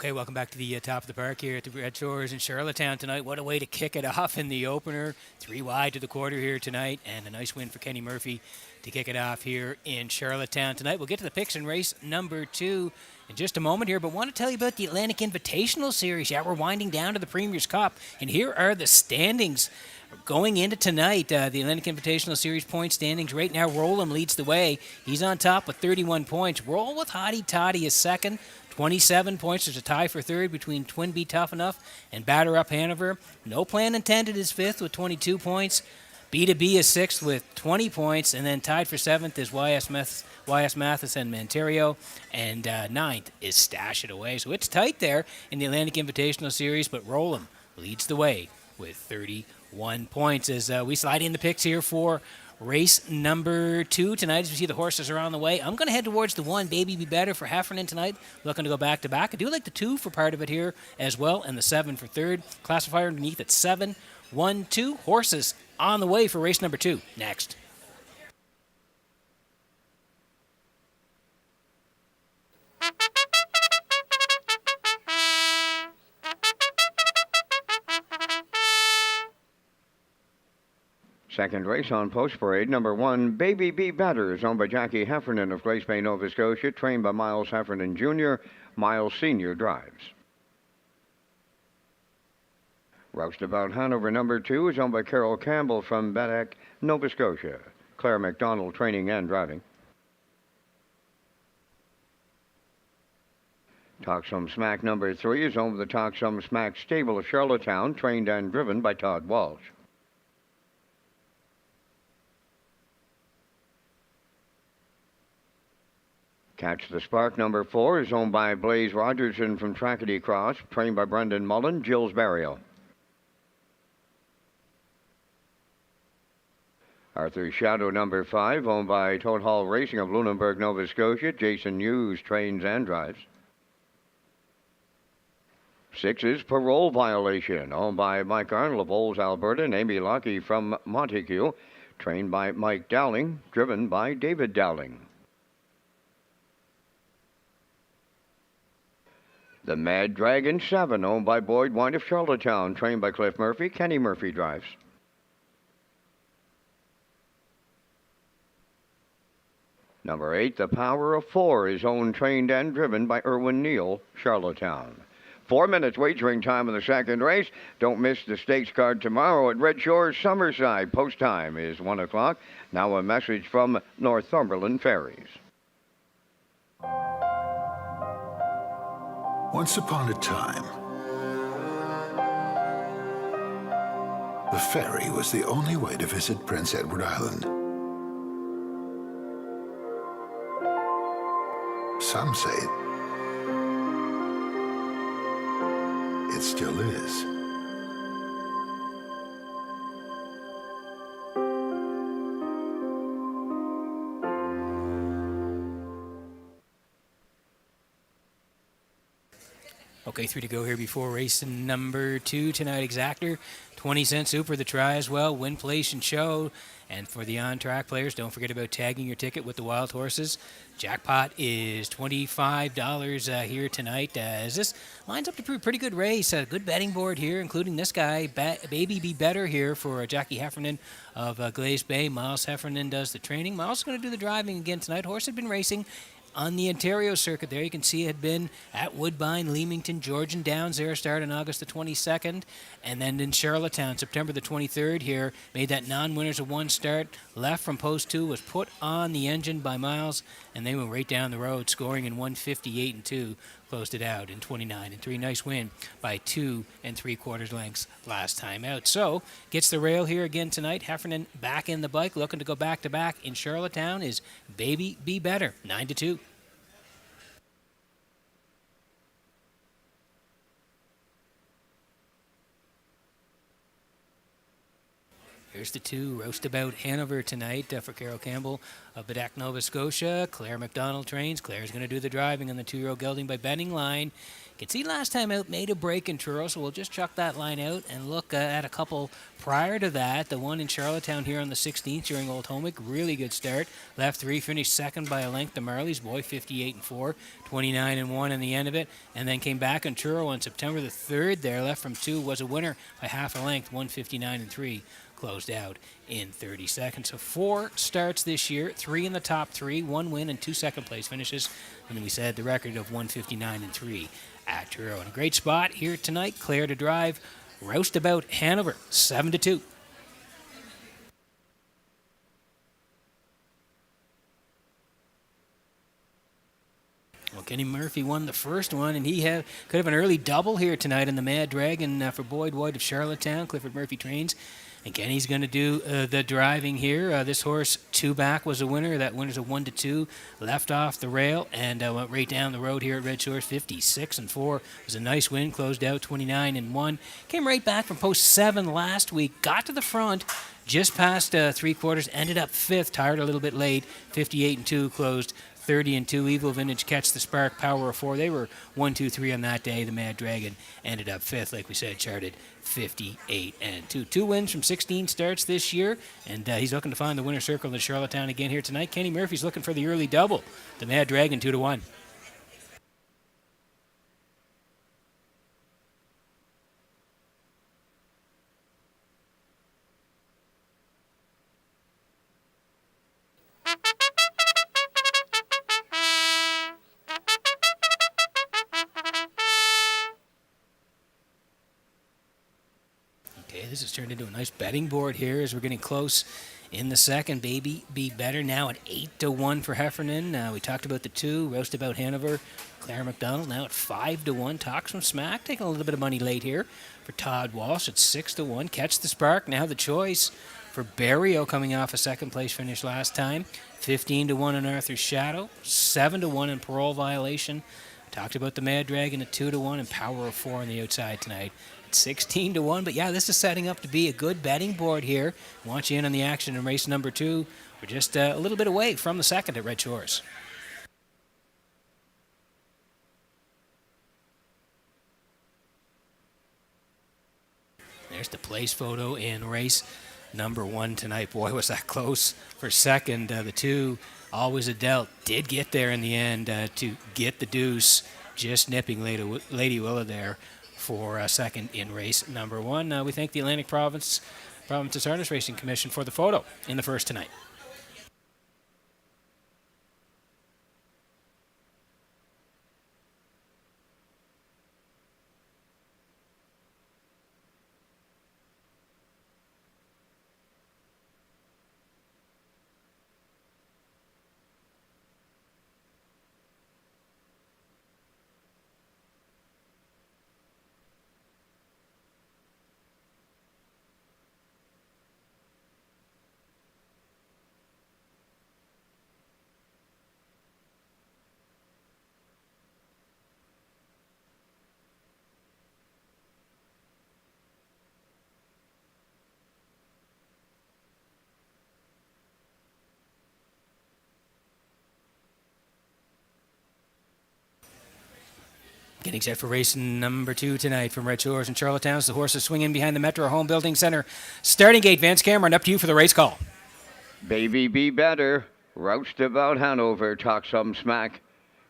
Okay, welcome back to the top of the park here at the Redshores in Charlottetown tonight. What a way to kick it off in the opener. 3 wide to the quarter here tonight, and a nice win for Kenny Murphy to kick it off here in Charlottetown tonight. We'll get to the picks in race number 2 in just a moment here, but want to tell you about the Atlantic Invitational Series. Yeah, we're winding down to the Premier's Cup, and here are the standings going into tonight. The Atlantic Invitational Series point standings right now. Rollham leads the way. He's on top with 31 points. Roll with Hottie Toddy is second. 27 points. There's a tie for third between Twin Be Tough Enough and Batter Up Hanover. No Plan Intended is fifth with 22 points. B2B is sixth with 20 points. And then tied for seventh is YS Mathis and Montario. And ninth is Stash It Away. So it's tight there in the Atlantic Invitational Series, but Rollham leads the way with 31 points as we slide in the picks here for race number 2 tonight. As we see the horses are on the way, I'm going to head towards the 1, Baby Be Better for Heffernan tonight. Looking to go back to back. I do like the 2 for part of it here as well, and the 7 for third. Classifier underneath at 7, 1, 2. Horses on the way for race number 2. Next. Second race on Post Parade, number 1, Baby Be Better, is owned by Jackie Heffernan of Glace Bay, Nova Scotia, trained by Miles Heffernan Jr., Miles Sr. drives. Roustabout Hanover, number 2, is owned by Carol Campbell from Baddeck, Nova Scotia, Claire McDonald training and driving. Talk Some Smack, number 3, is owned by the Talk Some Smack stable of Charlottetown, trained and driven by Todd Walsh. Catch the Spark, number 4, is owned by Blaze Rogerson from Trackety Cross, trained by Brendan Mullen, Jill's Burial. Arthur's Shadow, number 5, owned by Toad Hall Racing of Lunenburg, Nova Scotia, Jason Hughes trains and drives. 6 is Parole Violation, owned by Mike Arnold of Olds, Alberta, and Amy Lucky from Montague, trained by Mike Dowling, driven by David Dowling. The Mad Dragon 7, owned by Boyd White of Charlottetown, trained by Cliff Murphy, Kenny Murphy drives. Number 8, The Power of 4, is owned, trained, and driven by Erwin Neal, Charlottetown. 4 minutes wagering time in the second race. Don't miss the stakes card tomorrow at Red Shores, Summerside. Post time is 1 o'clock. Now a message from Northumberland Ferries. Once upon a time, the ferry was the only way to visit Prince Edward Island. Some say it still is. Okay, 3 to go here before race number 2 tonight. Exactor, 20-cent super, the try as well. Win, place, and show. And for the on-track players, don't forget about tagging your ticket with the wild horses. Jackpot is $25 here tonight. As this lines up to be a pretty good race. A good betting board here, including this guy, Baby Be Better here for Jackie Heffernan of Glaze Bay. Miles Heffernan does the training. Miles is going to do the driving again tonight. Horse had been racing on the Ontario circuit there. You can see it had been at Woodbine, Leamington, Georgian Downs there, started on August the 22nd, and then in Charlottetown, September the 23rd here, made that non-winners of 1 start, left from post 2, was put on the engine by Miles, and they went right down the road, scoring in 158 and 2, closed it out in 29 and 3. Nice win by 2 3/4 lengths last time out. So, gets the rail here again tonight. Heffernan back in the bike, looking to go back-to-back in Charlottetown is Baby Be Better, 9-2. Here's the 2, Roustabout Hanover tonight for Carol Campbell of Bedeck, Nova Scotia. Claire McDonald trains. Claire's going to do the driving on the 2-year-old gelding by Bending Line. You can see last time out made a break in Truro, so we'll just chuck that line out and look at a couple prior to that. The one in Charlottetown here on the 16th during Old Homick, really good start. Left 3, finished second by a length. The Marley's boy, 58-4, 29-1 in the end of it, and then came back in Truro on September the 3rd there. Left from 2, was a winner by half a length, 159-3. Closed out in 30 seconds. So 4 starts this year, 3 in the top 3, 1 win and 2 second place finishes. And then we said the record of 159-3 at Truro. And a great spot here tonight. Claire to drive. Roustabout Hanover, 7-2. Well, Kenny Murphy won the first one, and he could have an early double here tonight in the Mad Dragon for Boyd White of Charlottetown. Clifford Murphy trains. And Kenny's going to do the driving here. This horse, 2 back, was a winner. That winner's a 1-2. Left off the rail and went right down the road here at Redshores. 56-4. It was a nice win. Closed out 29-1. Came right back from post 7 last week. Got to the front. Just past 3/4. Ended up 5th. Tired a little bit late. 58-2. Closed 30-2. Eagle Vintage, Catch the Spark, Power of 4. They were 1-2-3 on that day. The Mad Dragon ended up 5th, like we said, charted 58-2. 2 wins from 16 starts this year, and he's looking to find the winner circle in Charlottetown again here tonight. Kenny Murphy's looking for the early double. The Mad Dragon 2-1. This has turned into a nice betting board here as we're getting close in the second. Baby Be Better now at 8-1 for Heffernan. We talked about the 2, Roustabout Hanover, Claire McDonald now at 5-1. Talks from Smack taking a little bit of money late here for Todd Walsh at 6-1. Catch the Spark now the choice for Barrio coming off a second place finish last time. 15-1 on Arthur's Shadow, 7-1 in Parole Violation. Talked about the Mad Dragon at 2-1 and Power of 4 on the outside tonight. 16-1, but yeah, this is setting up to be a good betting board here. Want you in on the action in race number 2. We're just a little bit away from the second at Red Shores. There's the place photo in race number 1 tonight. Boy, was that close for second. The 2, Always a Delt, did get there in the end to get the deuce, just nipping Lady Willa there for second in race number 1. We thank the Atlantic Province's Harness Racing Commission for the photo in the first tonight. Getting set for race number 2 tonight from Red Shores and Charlottetown as the horses swing in behind the Metro Home Building Center. Starting gate, Vance Cameron, up to you for the race call. Baby Be Better, Roustabout Hanover, Talk Some Smack,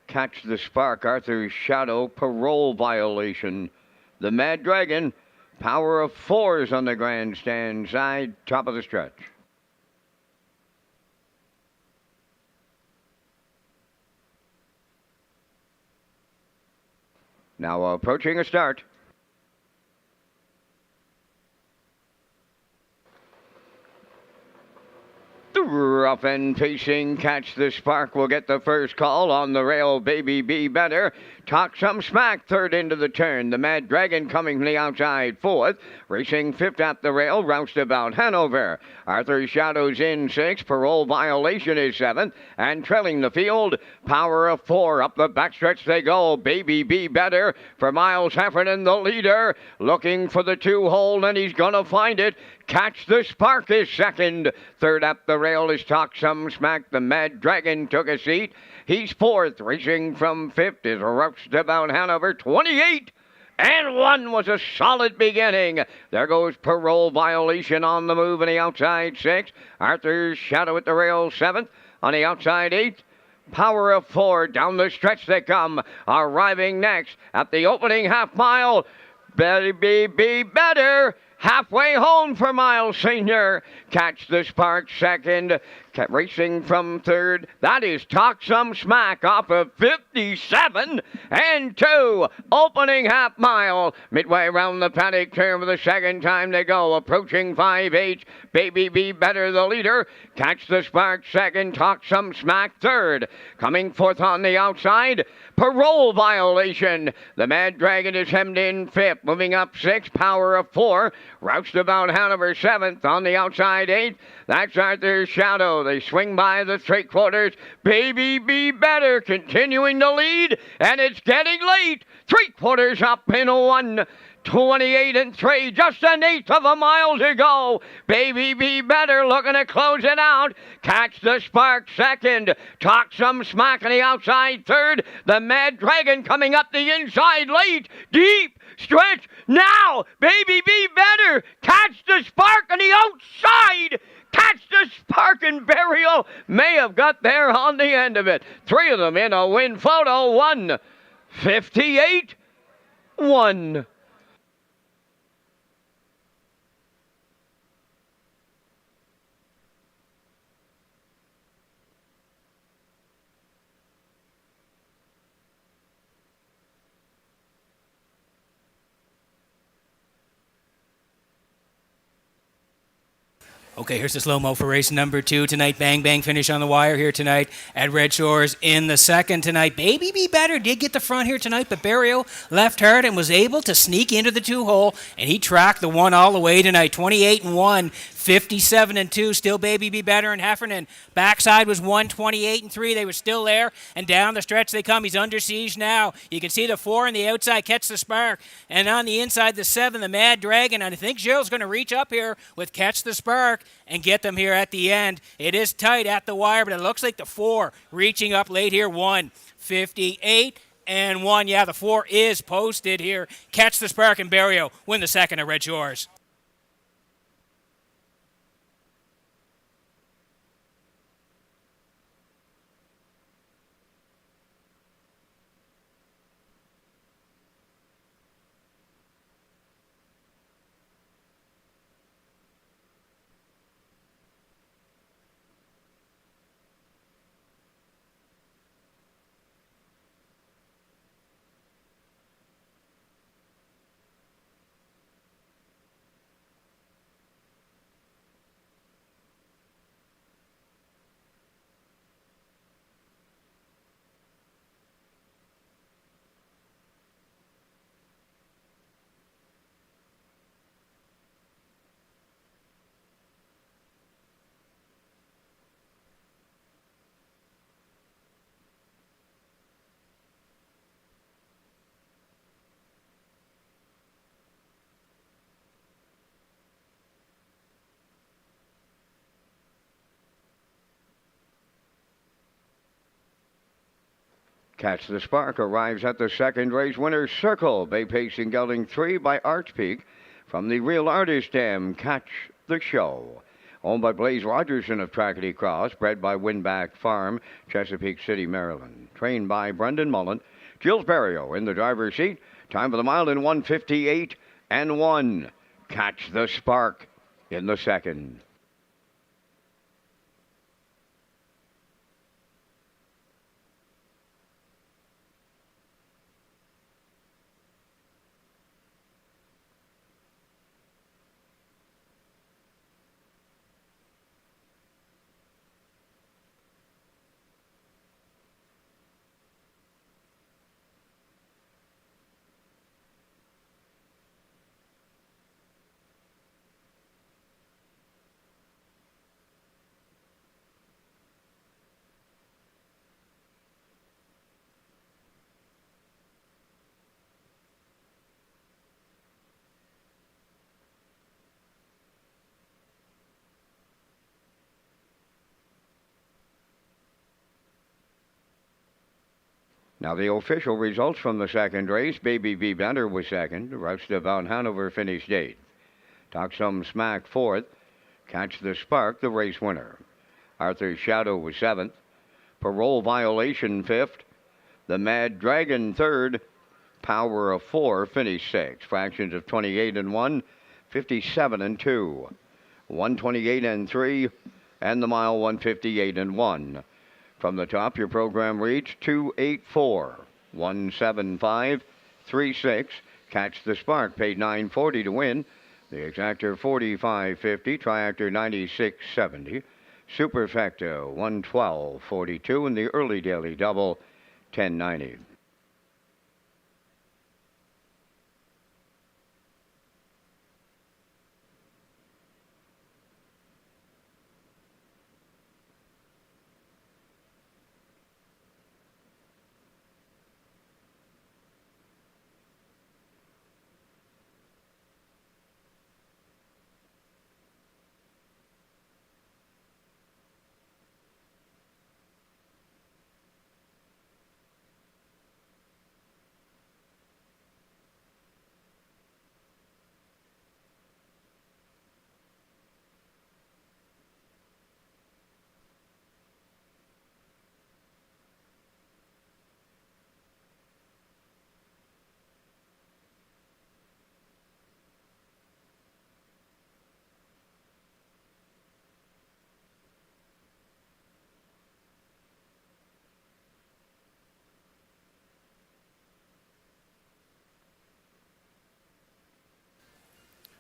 Catch the Spark, Arthur's Shadow, Parole Violation, the Mad Dragon, Power of 4s on the grandstand side, top of the stretch. Now approaching a start. Rough and pacing, Catch the Spark will get the first call on the rail. Baby Be Better Talk Some Smack third into the turn. The Mad Dragon coming from the outside fourth. Racing fifth at the rail. Roustabout Hanover. Arthur's Shadow's in sixth. Parole Violation is seventh. And trailing the field, Power of Four. Up the backstretch they go. Baby Be Better for Miles Heffernan, the leader. Looking for the two-hole, and he's going to find it. Catch the Spark is second. Third up the rail is Talk Some Smack. The Mad Dragon took a seat. He's fourth. Racing from fifth is Roustabout Hanover. 28 and 1 was a solid beginning. There goes Parole Violation on the move on the outside sixth. Arthur's Shadow at the rail seventh. On the outside eighth. Power of Four. Down the stretch they come. Arriving next at the opening half mile. Baby Be Better. Halfway home for Miles Sr. Catch the Spark second. Racing from third. That is Talk Some Smack off of 57 and 2. Opening half mile. Midway around the paddock turn for the second time they go. Approaching 5-8. Baby Be Better the leader. Catch the Spark second. Talk Some Smack third. Coming fourth on the outside. Parole Violation. The Mad Dragon is hemmed in fifth. Moving up sixth. Power of Four. Roustabout Hanover seventh. On the outside eighth. That's Arthur's Shadow. They swing by the three-quarters. Baby Be Better continuing to lead. And it's getting late. Three-quarters up in 1:28 and 3. Just an eighth of a mile to go. Baby Be Better looking to close it out. Catch the Spark second. Talk Some Smack on the outside third. The Mad Dragon coming up the inside late. Deep stretch now. Baby Be Better. Catch the Spark on the outside. Catch the Spark, and Burial may have got there on the end of it. Three of them in a win photo. 1:58.1. Okay, here's the slow-mo for race number 2 tonight. Bang, bang, finish on the wire here tonight at Redshores in the second tonight. Baby Be Better did get the front here tonight, but Barrio left hard and was able to sneak into the two-hole, and he tracked the one all the way tonight. 28 and 1, 57 and 2. Still Baby Be Better and Heffernan. Backside was 128 and 3. They were still there, and down the stretch they come. He's under siege now. You can see the 4 on the outside catch the Spark, and on the inside the 7, the Mad Dragon. And I think Gilles going to reach up here with Catch the Spark and get them here at the end. It is tight at the wire, but it looks like the 4 reaching up late here. 1:58 and 1. Yeah, the 4 is posted here. Catch the Spark and Barrio win the second at Red Shores. Catch the Spark arrives at the second race winner's circle. Bay Pacing gelding 3 by Arch Peak. From the Real Artist Dam, Catch the Show. Owned by Blaze Rogerson of Trackety Cross. Bred by Winback Farm, Chesapeake City, Maryland. Trained by Brendan Mullen. Gilles Barrio in the driver's seat. Time for the mile in 1:58 and 1. Catch the Spark in the second. Now the official results from the second race, Baby V. Bender was second, Rest of Van Hanover finished eighth. Talk Some Smack fourth, Catch the Spark, the race winner. Arthur's Shadow was seventh, Parole Violation fifth, The Mad Dragon third, Power of Four finished sixth, Fractions of 28 and 1, 57 and 2, 128 and 3, and the mile 158 and 1. From the top, your program reads 284 175 36. Catch the Spark paid $9.40 to win. The Exactor $45.50, Triactor $96.70, Superfecta $112.42, and the Early Daily Double $10.90.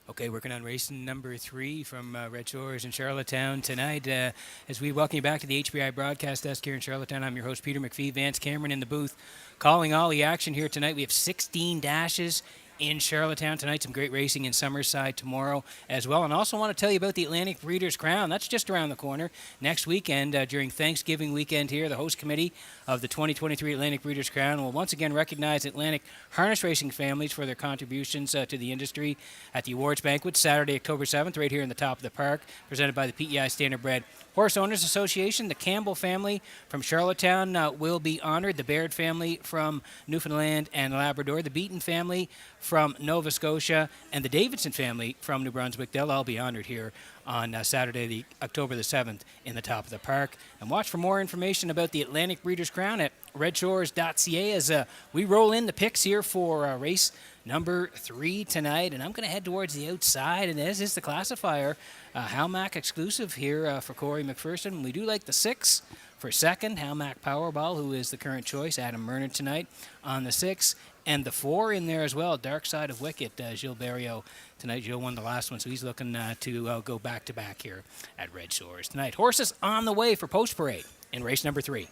Okay, working on race number 3 from Redshores in Charlottetown tonight. As we welcome you back to the HBI broadcast desk here in Charlottetown, I'm your host, Peter McPhee. Vance Cameron in the booth, calling all the action here tonight. We have 16 dashes in Charlottetown tonight. Some great racing in Summerside tomorrow as well. And I also want to tell you about the Atlantic Breeders' Crown. That's just around the corner. Next weekend, during Thanksgiving weekend here, the host committee of the 2023 Atlantic Breeders' Crown will once again recognize Atlantic harness racing families for their contributions to the industry at the awards banquet Saturday, October 7th, right here in the top of the park, presented by the PEI Standardbred Horse Owners Association. The Campbell family from Charlottetown will be honored. The Baird family from Newfoundland and Labrador. The Beaton family from Nova Scotia, and the Davidson family from New Brunswick. They'll all be honored here on Saturday, October the 7th, in the top of the park. And watch for more information about the Atlantic Breeders' Crown at Redshores.ca as we roll in the picks here for race number 3 tonight. And I'm going to head towards the outside, and as is the classifier, Halmac exclusive here for Corey McPherson. We do like the 6 for second, Halmac Powerball, who is the current choice. Adam Murner tonight on the 6. And the 4 in there as well, Dark Side of Wicked, Gilles Barrio tonight. Gilles won the last one, so he's looking to go back-to-back here at Red Shores tonight. Horses on the way for Post Parade in race number 3.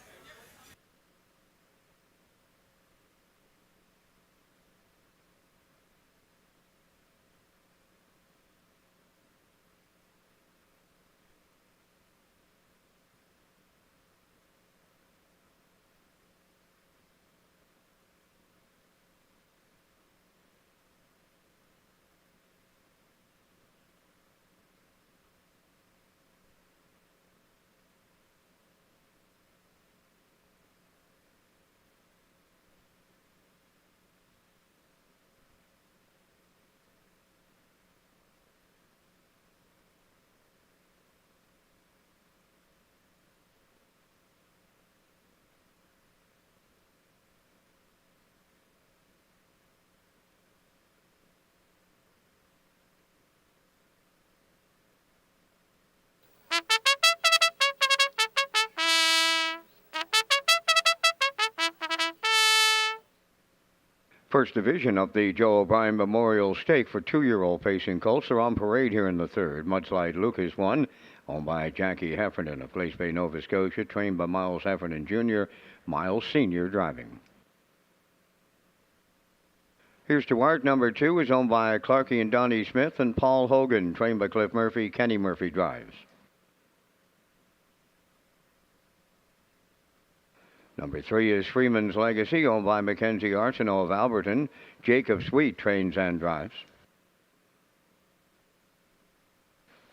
First division of the Joe O'Brien Memorial Stake for 2-year-old pacing colts are on parade here in the 3rd. Mudslide Lucas won, owned by Jackie Heffernan of Glace Bay, Nova Scotia, trained by Miles Heffernan Jr., Miles Sr. driving. Here's to Art. Number 2 is owned by Clarkie and Donnie Smith, and Paul Hogan, trained by Cliff Murphy. Kenny Murphy drives. Number 3 is Freeman's Legacy, owned by Mackenzie Arsenault of Alberton. Jacob Sweet trains and drives.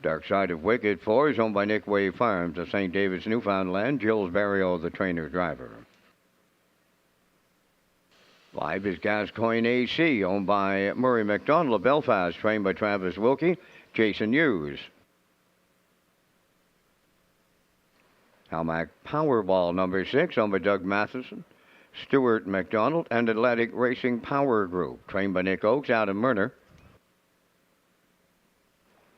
Dark Side of Wicked 4 is owned by Nick Way Farms of St. David's, Newfoundland. Gilles Barrio, the trainer driver. 5 is Gascoigne AC, owned by Murray McDonald of Belfast, trained by Travis Wilkie, Jason Hughes. Hallmark Powerball number 6, owned by Doug Matheson, Stuart McDonald, and Atlantic Racing Power Group, trained by Nick Oakes, Adam Murner.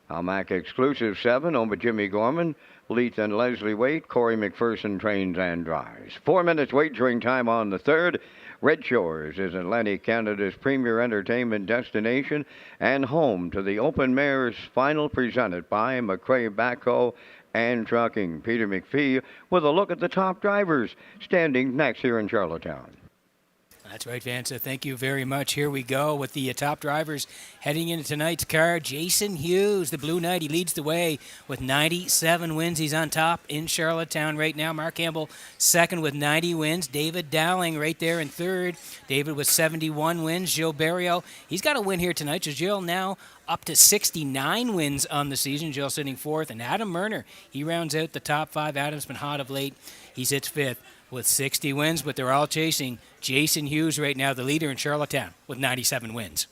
Hallmark Exclusive 7, owned by Jimmy Gorman, Leith and Leslie Waite, Corey McPherson trains and drives. 4 minutes wagering time on the 3rd. Redshores is Atlantic Canada's premier entertainment destination and home to the Open Mares Final presented by McRae Backhoe and Trucking. Peter McPhee with a look at the top drivers standing next here in Charlottetown. That's right, Vance. Thank you very much. Here we go with the top drivers heading into tonight's car. Jason Hughes, the Blue Knight, he leads the way with 97 wins. He's on top in Charlottetown right now. Mark Campbell second with 90 wins. David Dowling right there in third. David with 71 wins. Gilles Barrio, he's got a win here tonight. So Gilles now up to 69 wins on the season. Gilles sitting fourth. And Adam Murner, he rounds out the top 5. Adam's been hot of late. He sits fifth with 60 wins, but they're all chasing Jason Hughes right now, the leader in Charlottetown, with 97 wins.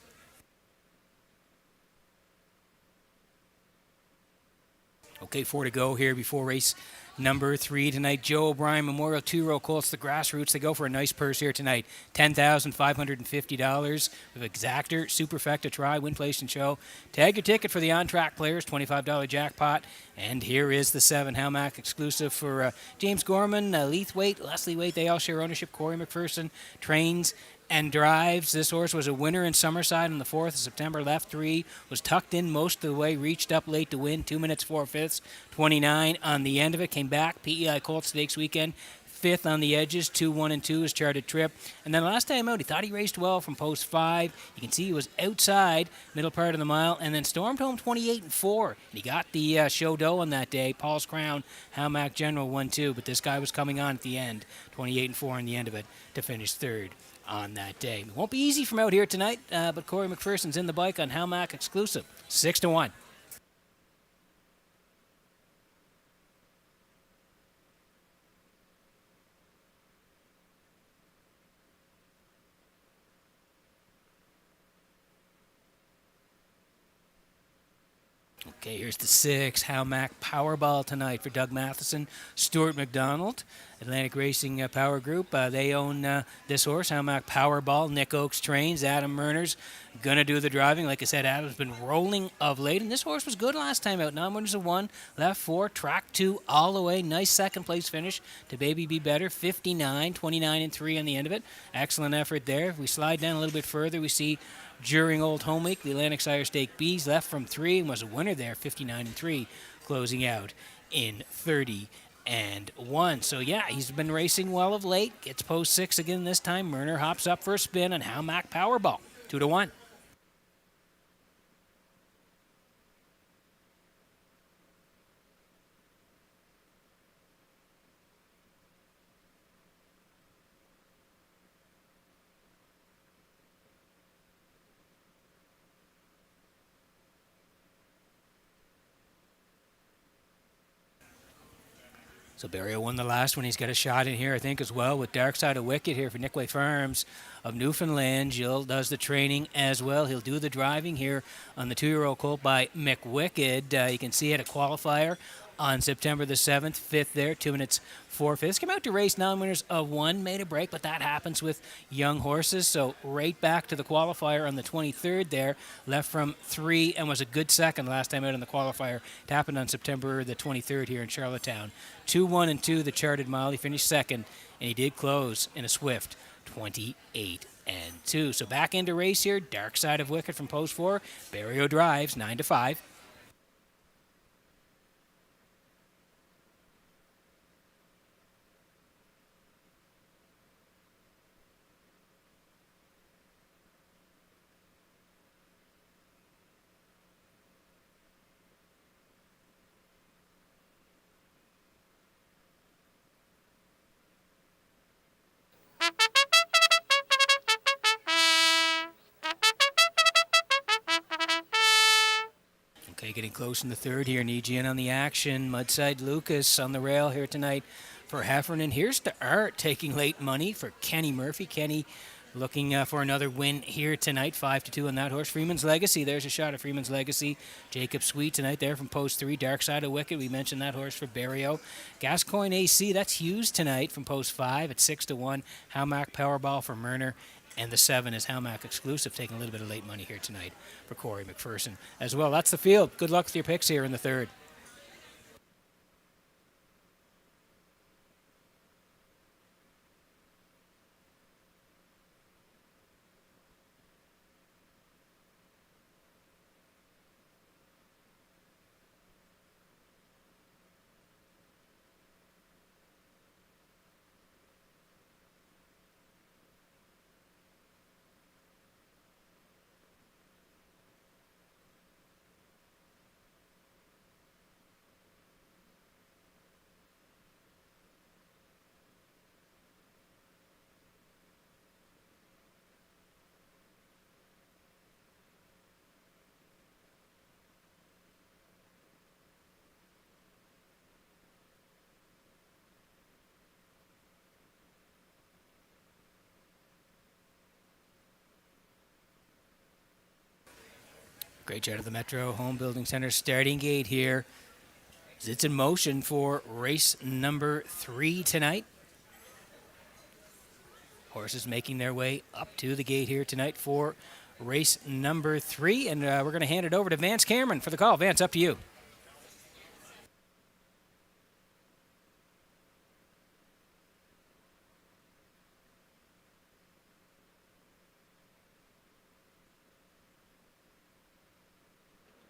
Okay, 4 to go here before race number 3 tonight. Joe O'Brien Memorial 2-row Colts, the Grassroots. They go for a nice purse here tonight. $10,550 with Exactor, Superfecta, Try, Win, Place, and Show. Tag your ticket for the on-track players, $25 jackpot. And here is the 7 Hallmark exclusive for James Gorman, Leith Waite, Leslie Waite. They all share ownership. Corey McPherson trains and drives. This horse was a winner in Summerside on the 4th of September. Left 3, was tucked in most of the way, reached up late to win. 2 minutes 4/5, 29 on the end of it. Came back. PEI Colts Stakes weekend. 5th on the edges, 2, 1, and 2 is charted trip. And then last time out, he thought he raced well from post 5. You can see he was outside, middle part of the mile, and then stormed home 28 and 4. And he got the show dough on that day. Paul's Crown, Hallmark General 1-2, but this guy was coming on at the end, 28 and 4 on the end of it to finish 3rd on that day. It won't be easy from out here tonight, but Corey McPherson's in the bike on Hallmark exclusive, 6-1. Okay, here's the 6 Hallmark Powerball tonight for Doug Matheson, Stuart McDonald, Atlantic Racing Power Group. They own this horse, Hallmark Powerball. Nick Oakes trains. Adam Murner's going to do the driving. Like I said, Adam's been rolling of late, and this horse was good last time out. 9 winners of 1, left 4, track 2 all the way. Nice second place finish to Baby Be Better, 59, 29 and 3 on the end of it. Excellent effort there. If we slide down a little bit further, we see during Old Home Week, the Atlantic Sire Stake B's left from 3 and was a winner there, 59 and 3, closing out in 30 and 1. So yeah, he's been racing well of late. Gets post 6 again this time. Murner hops up for a spin on Hallmark Powerball, 2-1. So Barrio won the last one. He's got a shot in here, I think, as well, with Dark Side of Wicked here for Nickway Farms of Newfoundland. Jill does the training as well. He'll do the driving here on the 2-year-old colt by McWicked. You can see at a qualifier on September the 7th, 5th there, 2 minutes 4/5. Came out to race 9 winners of 1, made a break, but that happens with young horses. So right back to the qualifier on the 23rd there, left from 3 and was a good second last time out in the qualifier. It happened on September the 23rd here in Charlottetown. 2, 1, and 2, the charted mile. He finished second, and he did close in a swift 28 and 2. So back into race here. Dark Side of Wicked from post 4. Barrio drives 9-5. Okay, getting close in the 3rd here. Negian on the action. Mudside Lucas on the rail here tonight for Heffernan. Here's the Art taking late money for Kenny Murphy. Kenny looking for another win here tonight. 5-2 on that horse. Freeman's Legacy. There's a shot at Freeman's Legacy. Jacob Sweet tonight there from post 3. Dark Side of Wicked. We mentioned that horse for Barrio. Gascoigne AC. That's Hughes tonight from post 5 at 6-1. Howmack Powerball for Murner. And the 7 is Howmack Exclusive, taking a little bit of late money here tonight for Corey McPherson as well. That's the field. Good luck with your picks here in the third. Great jet of the Metro Home Building Center starting gate here. It's in motion for race number 3 tonight. Horses making their way up to the gate here tonight for race number 3. And we're going to hand it over to Vance Cameron for the call. Vance, up to you.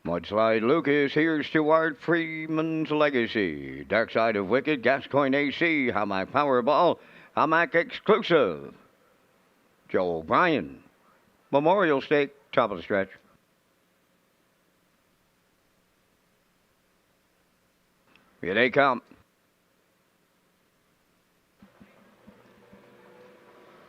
Mudslide Lucas, here's Stuart Freeman's Legacy. Dark Side of Wicked, Gascoigne AC, Howmack Powerball, Howmack Exclusive. Joe O'Brien, Memorial Stake, top of the stretch. Here they come.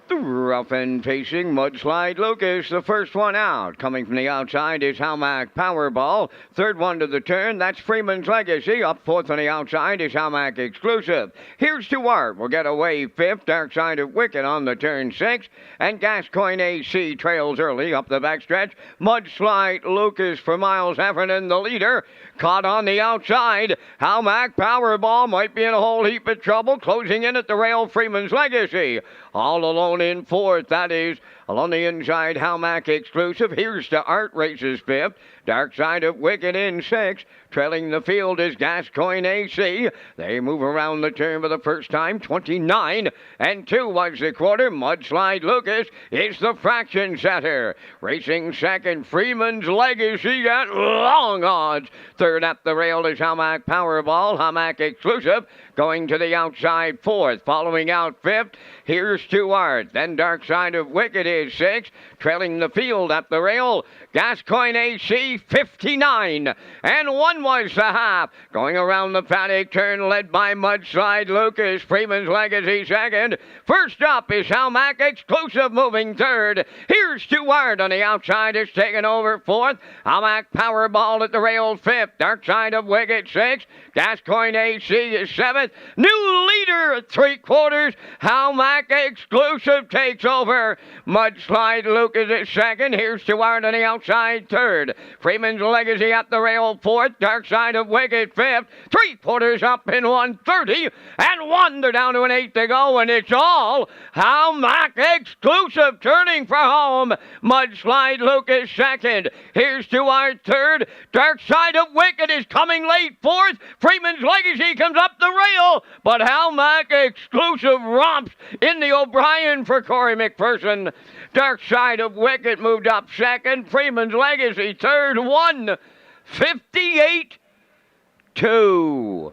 The rough and pacing Mudslide Lucas, the first one out. Coming from the outside is Howmack Powerball. Third one to the turn, that's Freeman's Legacy. Up fourth on the outside is Howmack Exclusive. Here's Stuart, will get away fifth. Dark Side of Wicked on the turn 6. And Gascoigne AC trails early up the backstretch. Mudslide Lucas for Miles Heffernan, the leader. Caught on the outside. Howmack Powerball might be in a whole heap of trouble. Closing in at the rail, Freeman's Legacy. All alone in fourth, that is along the inside, Howmack Exclusive. Here's to Art races fifth. Dark Side of Wicked in 6. Trailing the field is Gascoigne AC. They move around the turn for the first time. 29 and 2 was the quarter. Mudslide Lucas is the fraction setter. Racing second, Freeman's Legacy at long odds. Third at the rail is Howmack Powerball. Howmack Exclusive going to the outside fourth. Following out fifth, here's Stuart. Then Dark Side of Wicked is 6. Trailing the field at the rail, Gascoigne AC 59 and 1 was the half. Going around the paddock turn led by Mudslide Lucas. Freeman's Legacy second. First up is Howmack Exclusive moving third. Here's Stuart on the outside. It's taken over fourth. Howmack Powerball at the rail fifth. Dark Side of Wicked 6. Gascoigne AC is 7th. New leader at 3/4. Howmack Exclusive takes over. Mudslide Lucas is second. Here's Stuart on the outside third. Freeman's Legacy at the rail fourth. Dark Side of Wicked fifth. 3/4 up in 130 and 1. They're down to an 8 to go, and it's all Howmack Exclusive turning for home. Mudslide Lucas second. Here's Stuart third. Dark Side of Wicked is coming late fourth. Freeman's Legacy comes up the rail, but Howmack Exclusive romps in the O'Brien for Corey McPherson. Dark Side of Wicked moved up second. Freeman's Legacy third. 1:58-2.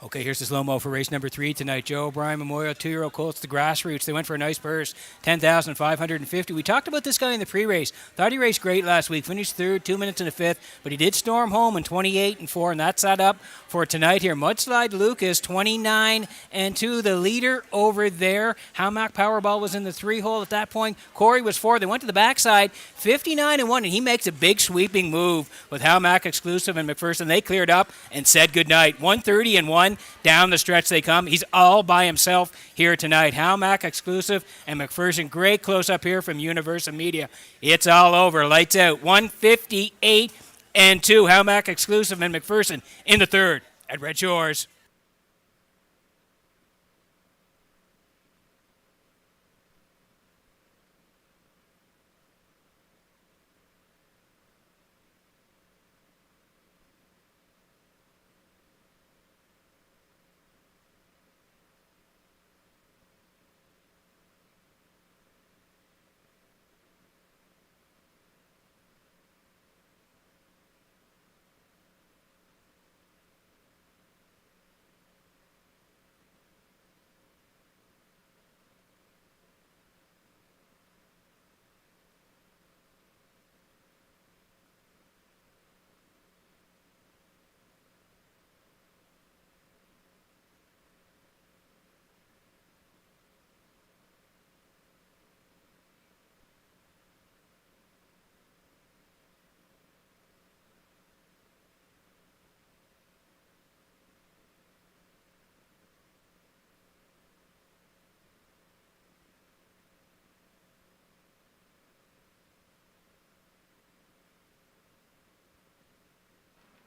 Okay, here's the slow-mo for race number 3 tonight. Joe O'Brien Memorial 2-year-old colts, the Grassroots. They went for a nice purse, $10,550. We talked about this guy in the pre-race. Thought he raced great last week. Finished third, 2 minutes in the fifth, but he did storm home in 28-4, and that's set up for tonight here. Mudslide Lucas, 29-2, the leader over there. Howmack Powerball was in the 3-hole at that point. Corey was 4. They went to the backside, 59-1, and he makes a big sweeping move with Howmack Exclusive and McPherson. They cleared up and said goodnight. 130-1. Down the stretch they come. He's all by himself here tonight. Howmack Exclusive and McPherson. Great close-up here from Universal Media. It's all over. Lights out. 158-2. Howmack Exclusive and McPherson in the third at Red Shores.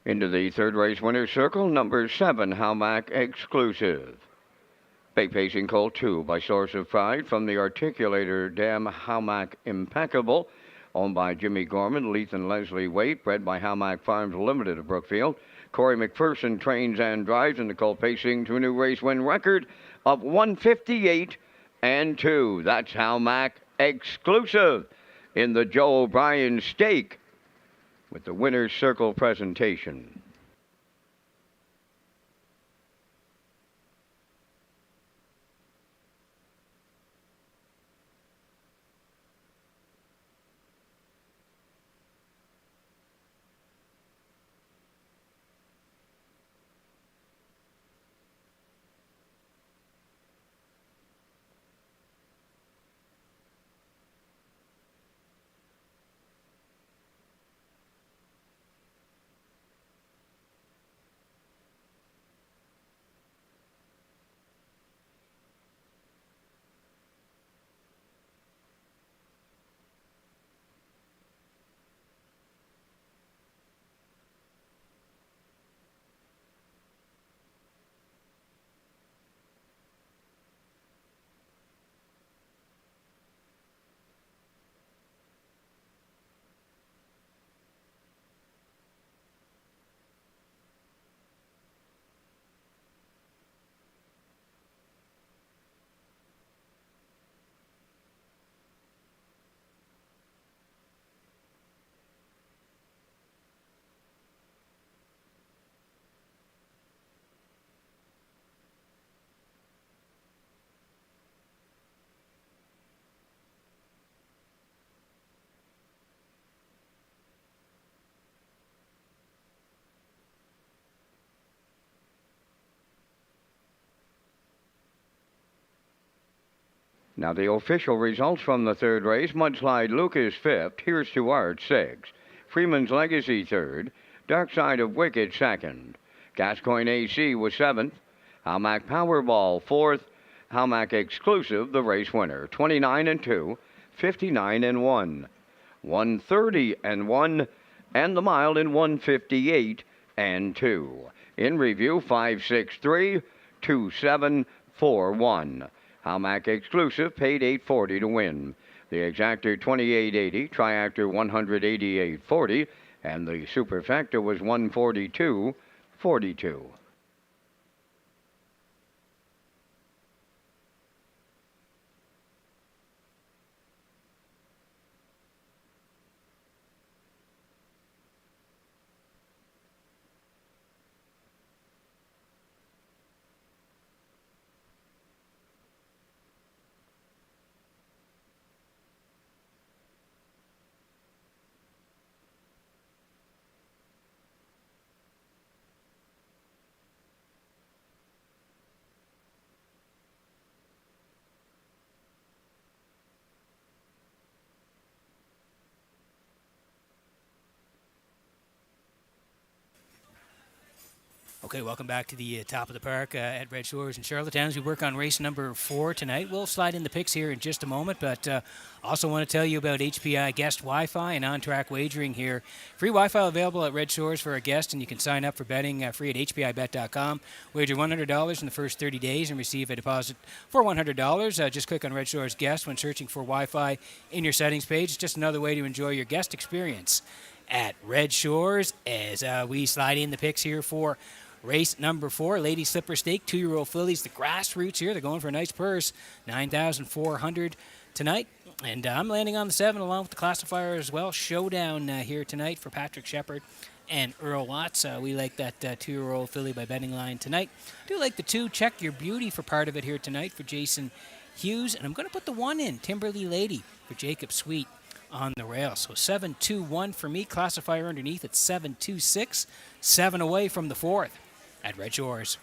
Into the third race winner's circle, number 7, Howmack Exclusive. Bay Pacing Colt 2 by Source of Pride from the Articulator Dam Howmack Impeccable, owned by Jimmy Gorman, Leith and Leslie Waite, bred by Howmack Farms Limited of Brookfield. Corey McPherson trains and drives in the Colt Pacing to a new race win record of 158-2. That's Howmack Exclusive in the Joe O'Brien Stake with the winner's circle presentation. Now the official results from the third race: Mudslide Lucas 5th, Here's to Art 6th, Freeman's Legacy 3rd, Dark Side of Wicked 2nd, Gascoigne AC was 7th, Howmack Powerball 4th, Howmack Exclusive the race winner, 29-2, 59-1, 130-1, and the mile in 158-2. In review, 563, 2741. Howmack Exclusive paid $840 to win. The Exactor $28.80, Triactor $188.40, and the Superfecta was $142.42. Okay, welcome back to the top of the park at Red Shores in Charlottetown as we work on race number 4 tonight. We'll slide in the picks here in just a moment, but also want to tell you about HPI Guest Wi-Fi and on-track wagering here. Free Wi-Fi available at Red Shores for a guest, and you can sign up for betting free at hpibet.com. Wager $100 in the first 30 days and receive a deposit for $100. Just click on Red Shores Guest when searching for Wi-Fi in your settings page. It's just another way to enjoy your guest experience at Red Shores as we slide in the picks here for race number 4, Lady Slipper Stake, 2-year-old fillies, the grassroots here. They're going for a nice purse, $9,400 tonight. And I'm landing on the 7 along with the classifier as well. Showdown here tonight for Patrick Shepard and Earl Watts. We like that 2-year-old filly by betting line tonight. I do like the 2, Check Your Beauty, for part of it here tonight for Jason Hughes. And I'm going to put the 1 in, Timberly Lady, for Jacob Sweet on the rail. So 7-2-1 for me. Classifier underneath at 7-2-6. 7 away from the 4th at Red Shores.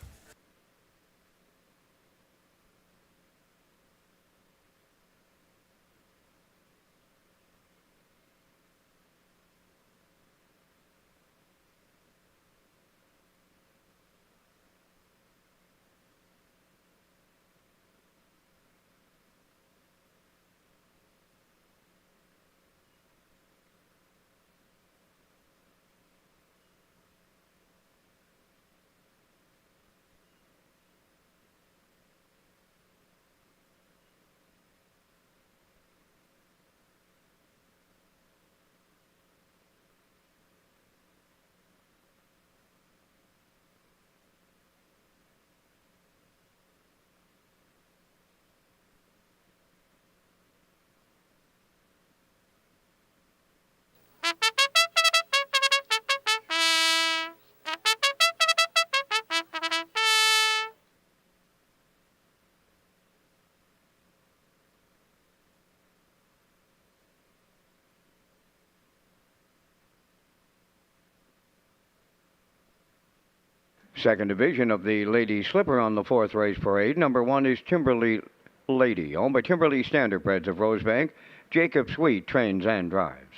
Second division of the Lady Slipper on the 4th race parade. Number 1 is Timberly Lady, owned by Timberly Standardbreds of Rosebank. Jacob Sweet trains and drives.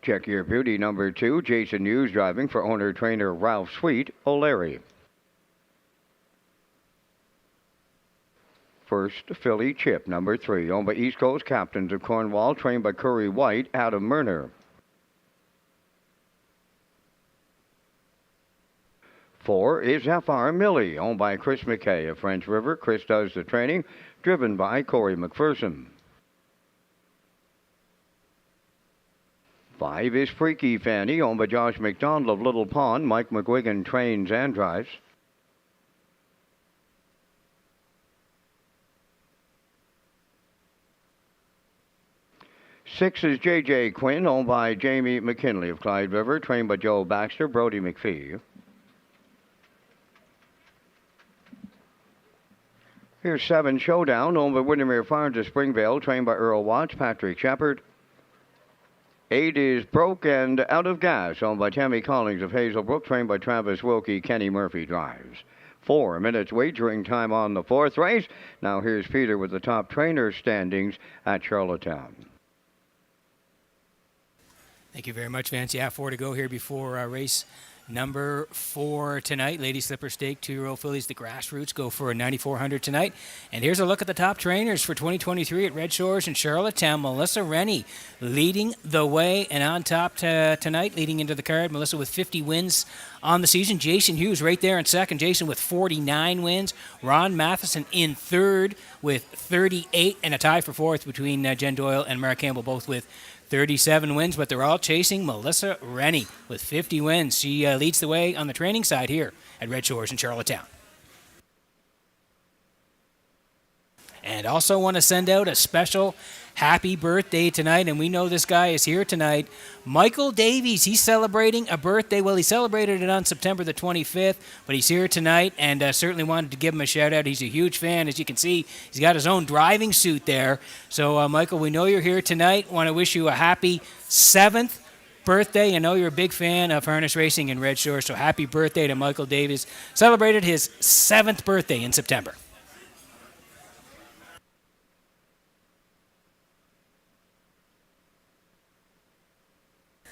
Check Your Beauty, number 2, Jason Hughes driving for owner-trainer Ralph Sweet, O'Leary. First, Philly Chip, number 3, owned by East Coast Captains of Cornwall, trained by Curry White, Adam Murner. 4 is FR Millie, owned by Chris McKay of French River. Chris does the training, driven by Corey McPherson. 5 is Freaky Fanny, owned by Josh McDonald of Little Pond. Mike McGuigan trains and drives. 6 is J.J. Quinn, owned by Jamie McKinley of Clyde River, trained by Joe Baxter, Brody McPhee. Here's 7 Showdown, owned by Windermere Farms of Springvale, trained by Earl Watts, Patrick Shepard. 8 is Broke and Out of Gas, owned by Tammy Collins of Hazelbrook, trained by Travis Wilkie. Kenny Murphy drives. 4 minutes wagering time on the 4th race. Now here's Peter with the top trainer standings at Charlottetown. Thank you very much, Vance. Yeah, 4 to go here before race number 4 tonight. Lady Slipper Stake, 2-year-old fillies, the grassroots, go for a 9,400 tonight. And here's a look at the top trainers for 2023 at Red Shores in Charlottetown. Melissa Rennie leading the way and on top tonight, leading into the card. Melissa with 50 wins on the season. Jason Hughes right there in second. Jason with 49 wins. Ron Matheson in third with 38, and a tie for fourth between Jen Doyle and Mara Campbell, both with 37 wins, but they're all chasing Melissa Rennie with 50 wins. She leads the way on the training side here at Red Shores in Charlottetown. And also want to send out a special happy birthday tonight, and we know this guy is here tonight. Michael Davies, he's celebrating a birthday. Well, he celebrated it on September the 25th, but he's here tonight, and certainly wanted to give him a shout-out. He's a huge fan. As you can see, he's got his own driving suit there. So, Michael, we know you're here tonight. Want to wish you a happy 7th birthday. I know you're a big fan of harness racing in Red Shore, so happy birthday to Michael Davies. Celebrated his 7th birthday in September.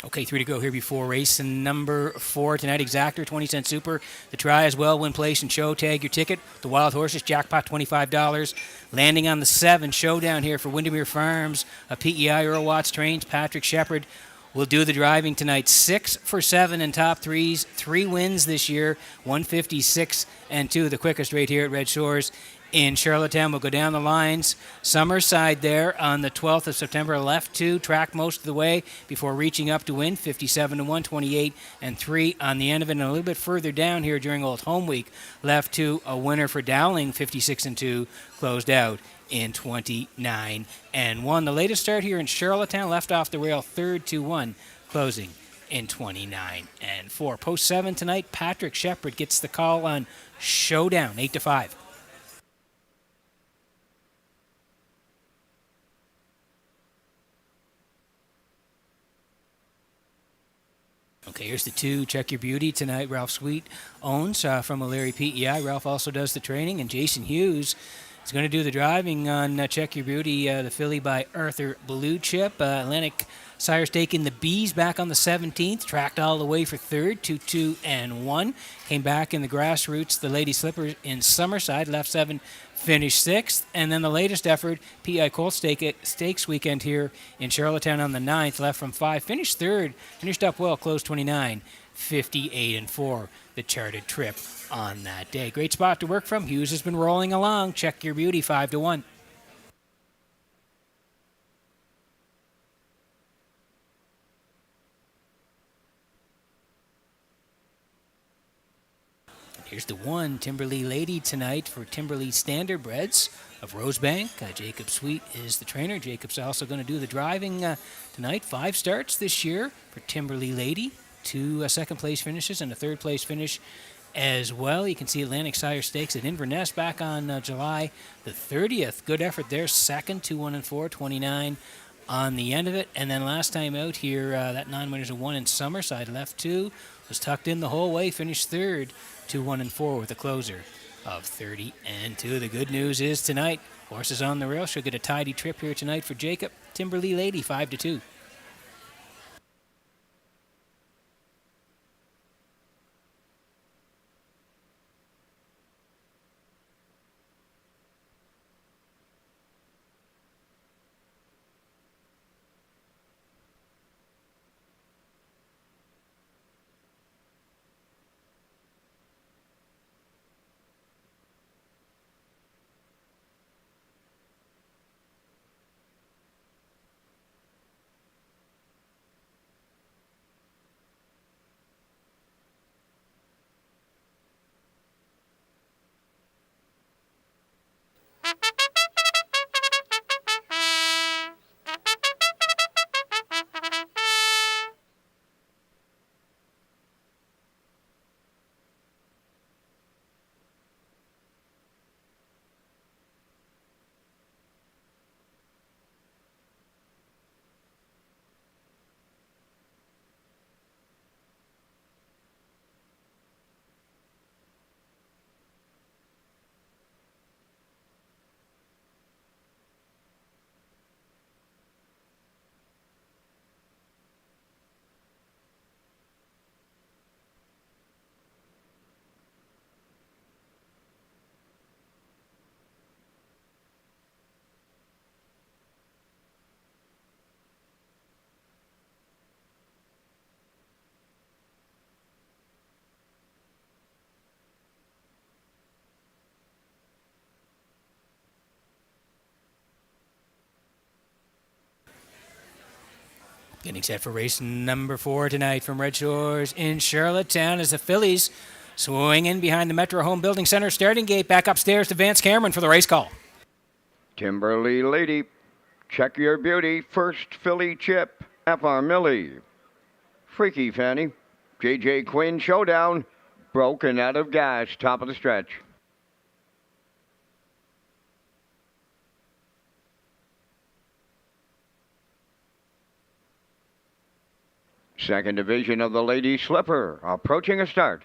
Okay, 3 to go here before race number 4 tonight. Exactor, 20-cent super. The try as well, win, place, and show. Tag your ticket. The Wild Horses, jackpot $25. Landing on the 7, showdown here for Windermere Farms. A PEI Earl Watts trains. Patrick Shepard will do the driving tonight. 6 for 7 in top threes. 3 wins this year. 156 and 2, the quickest rate here at Red Shores in Charlottetown. We'll go down the lines. Summerside there on the 12th of September, left 2, track most of the way before reaching up to win, 57 to 1, 28 and 3 on the end of it. And a little bit further down here during Old Home Week, left 2, a winner for Dowling, 56 and 2, closed out in 29 and 1. The latest start here in Charlottetown, left off the rail, 3rd to 1, closing in 29 and 4. Post 7 tonight, Patrick Shepard gets the call on Showdown, 8 to 5. Okay, here's the 2, Check Your Beauty tonight. Ralph Sweet owns from O'Leary PEI. Ralph also does the training, and Jason Hughes is going to do the driving on Check Your Beauty, the filly by Arthur Blue Chip. Atlantic Sire Stake in the Bees back on the 17th, tracked all the way for 3rd, 2 and 1. Came back in the grassroots, the Lady Slippers in Summerside, left 7, finished 6th. And then the latest effort, PI Colt Stakes weekend here in Charlottetown on the 9th, left from 5, finished 3rd, finished up well, closed 29, 58 and 4, the charted trip on that day. Great spot to work from. Hughes has been rolling along. Check Your Beauty, 5 to 1. Here's the 1, Timberley Lady tonight for Timberley Standardbreds of Rosebank. Jacob Sweet is the trainer. Jacob's also going to do the driving tonight. 5 starts this year for Timberley Lady. 2 second-place finishes and a third-place finish as well. You can see Atlantic Sire Stakes at Inverness back on July the 30th. Good effort there. 2nd, 2, 1 and 4, 29 on the end of it. And then last time out here, that non-winner's a 1 in Summerside. Left 2, was tucked in the whole way, finished 3rd. 2, 1 and 4 with a closer of 30 and 2. The good news is tonight, horses on the rail. She'll get a tidy trip here tonight for Jacob. Timberley Lady, 5 to 2. Getting set for race number 4 tonight from Red Shores in Charlottetown as the fillies swing in behind the Metro Home Building Center starting gate. Back upstairs to Vance Cameron for the race call. Timberley Lady, Check Your Beauty, First Filly Chip, FR Millie. Freaky Fanny, JJ Quinn Showdown, Broken Out of Gas, top of the stretch. Second division of the Lady Slipper, approaching a start.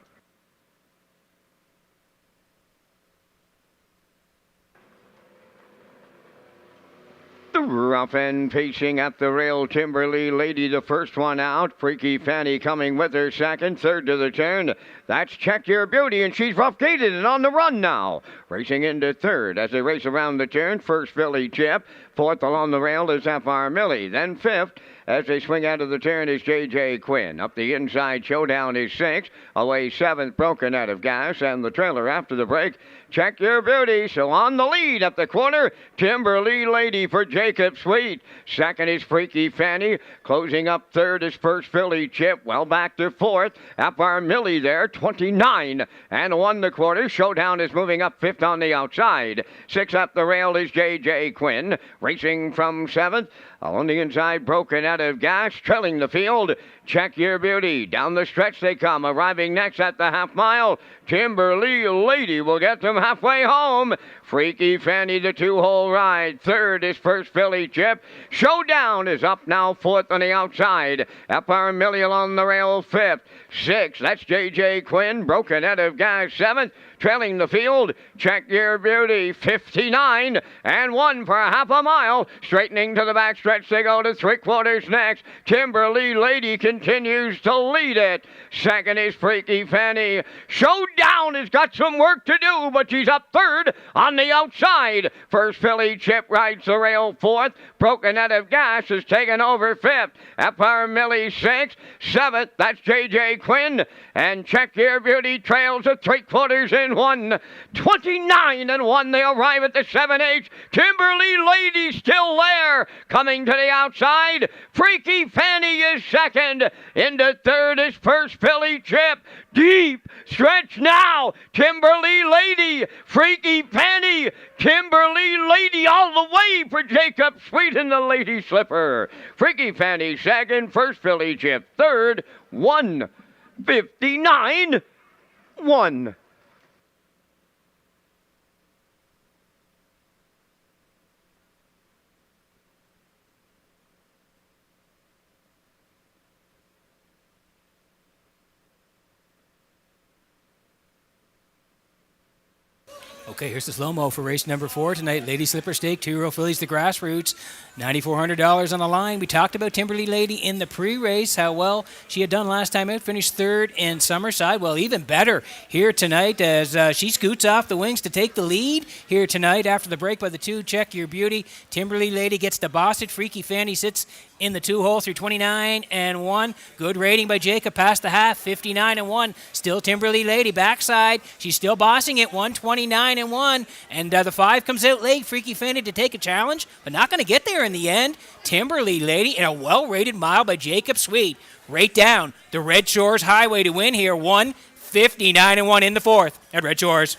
The Off and pacing at the rail, Timberly Lady, the first one out. Freaky Fanny coming with her second. Third to the turn. That's Check Your Beauty, and she's rough-gated and on the run now. Racing into third as they race around the turn. First, Philly Chip. Fourth along the rail is F.R. Millie. Then fifth, as they swing out of the turn, is J.J. Quinn. Up the inside, Showdown is sixth. Away seventh, Broken Out of Gas. And the trailer after the break, Check Your Beauty. So on the lead at the corner, Timberly Lady for Jacob Sweet. Second is Freaky Fanny. Closing up third is First Philly Chip. Well back to fourth. F.R. Millie there, 29 and 1/4. Showdown is moving up fifth on the outside. Six up the rail is J.J. Quinn. Racing from seventh. On the inside, Broken Out of Gas, trailing the field. Check Your Beauty. Down the stretch they come, arriving next at the half mile. Timberly Lady will get them halfway home. Freaky Fanny, the two-hole ride. Third is First Philly Chip. Showdown is up now, fourth on the outside. F.R. Millie along the rail, fifth. Sixth, that's J.J. Quinn. Broken Out of Gas, seventh. Trailing the field, Check Your Beauty, 59 and 1 for half a mile. Straightening to the backstretch, they go to three-quarters next. Timberly Lady continues to lead it. Second is Freaky Fanny. Showdown has got some work to do, but she's up third on the outside. First Philly Chip rides the rail, fourth. Broken Out of Gas is taken over fifth. F.R. Millie sixth. Seventh, that's J.J. Quinn. And Check Your Beauty trails at three-quarters in 1. 29 and 1. They arrive at the 7H. Timberly Lady still there. Coming to the outside. Freaky Fanny is second. Into third is First Philly Chip. Deep stretch now. Timberly Lady. Freaky Fanny. Timberly Lady all the way for Jacob Sweet and the Lady Slipper. Freaky Fanny second. First Philly Chip third. 1:59. 1. Okay, here's the slow-mo for race number 4 tonight. Lady Slipper Stake, 2-year-old fillies, the Grassroots. $9,400 on the line. We talked about Timberly Lady in the pre-race, how well she had done last time out. Finished third in Summerside. Well, even better here tonight as she scoots off the wings to take the lead here tonight after the break by the 2. Check Your Beauty. Timberly Lady gets to boss it. Freaky Fanny sits in the 2-hole through 29 and 1. Good rating by Jacob past the half, 59 and 1. Still Timberly Lady backside. She's still bossing it, 129 and 1. And the 5 comes out late. Freaky Fanny to take a challenge, but not going to get there in the end. Timberly Lady in a well-rated mile by Jacob Sweet. Right down the Red Shores Highway to win here, 159 and 1 in the 4th at Red Shores.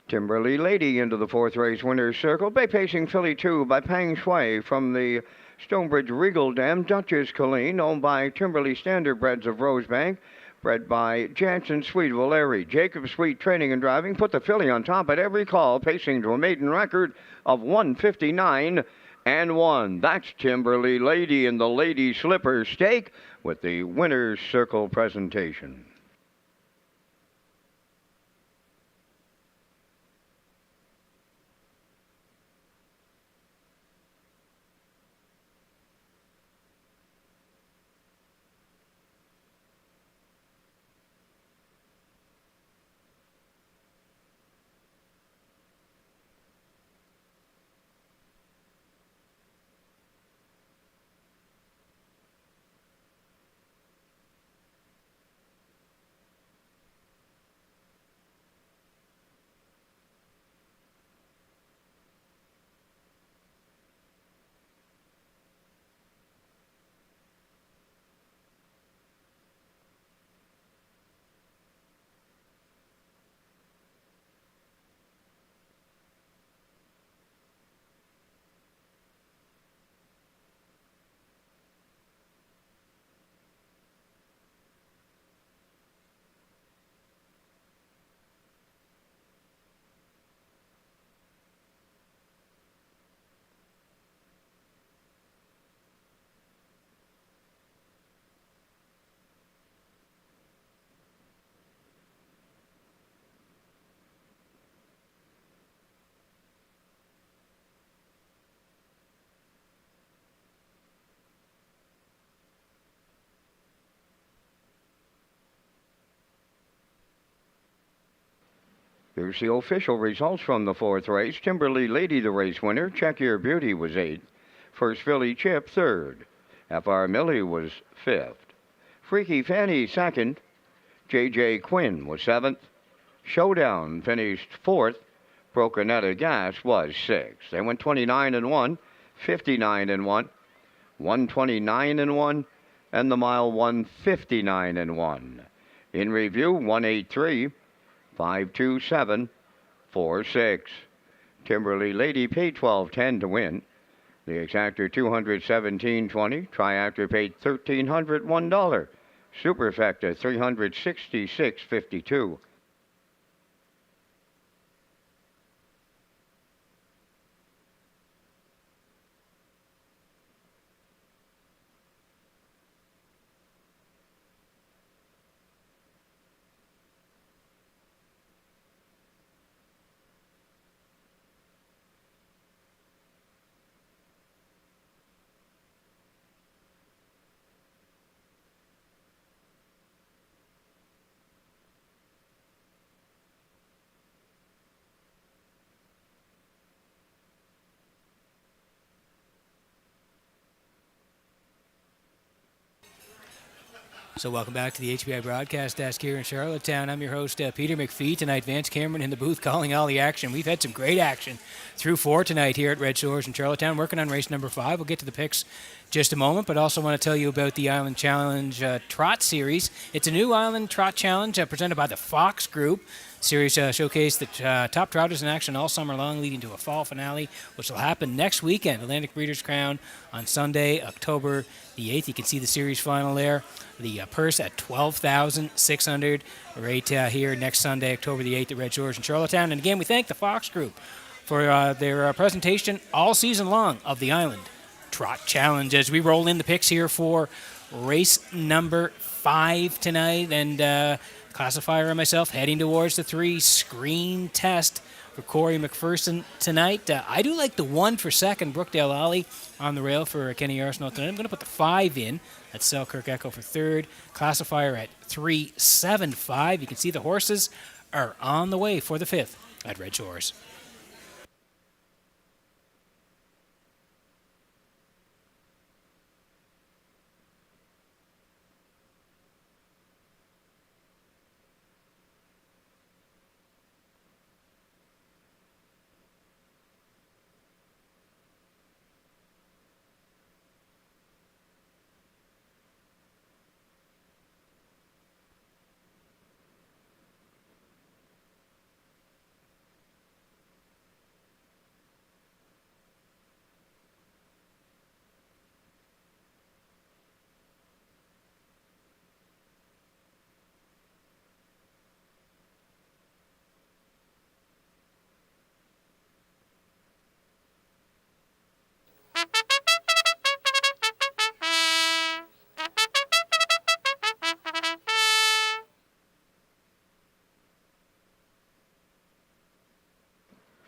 Timberly Lady into the 4th race winner's circle. Bay pacing filly 2 by Pang Shui from the Stonebridge Regal Dam. Duchess Colleen, owned by Timberly Standardbreds of Rosebank. Bred by Jansen Sweet Valeri. Jacob Sweet training and driving. Put the filly on top at every call, pacing to a maiden record of 159 and 1. That's Timberly Lady in the Lady Slipper Stake with the winner's circle presentation. Here's the official results from the fourth race. Timberly Lady, the race winner. Check Your Beauty was 8th. First Philly Chip, 3rd. F.R. Millie was 5th. Freaky Fanny, 2nd. J.J. Quinn was 7th. Showdown finished 4th. Brocanetta Gas was 6th. They went 29-1, 59-1, 129-1, and the mile 159-1. In review, 183, 527, 46. Timberly Lady paid $12.10 to win. The exactor $217.20. Triactor paid $1,301. Superfecta $366.52. So welcome back to the HBI broadcast desk here in Charlottetown. I'm your host, Peter McPhee. Tonight, Vance Cameron in the booth calling all the action. We've had some great action through 4 tonight here at Redshores in Charlottetown, working on race number 5. We'll get to the picks just a moment, but also want to tell you about the Island Challenge Trot Series. It's a new Island Trot Challenge presented by the Fox Group. Series showcase the top trotters in action all summer long, leading to a fall finale, which will happen next weekend. Atlantic Breeders' Crown on Sunday, October the 8th. You can see the series final there. The purse at $12,600 right here next Sunday, October the 8th at Red Shores in Charlottetown. And again, we thank the Fox Group for their presentation all season long of the Island Trot Challenge as we roll in the picks here for race number 5 tonight. And classifier and myself heading towards the 3 screen test for Corey McPherson tonight. I do like the 1 for second, Brookdale Ollie on the rail for Kenny Arsenal tonight. I'm going to put the 5 in. That's Selkirk Echo for third. Classifier at 3.75. You can see the horses are on the way for the 5th at Red Shores.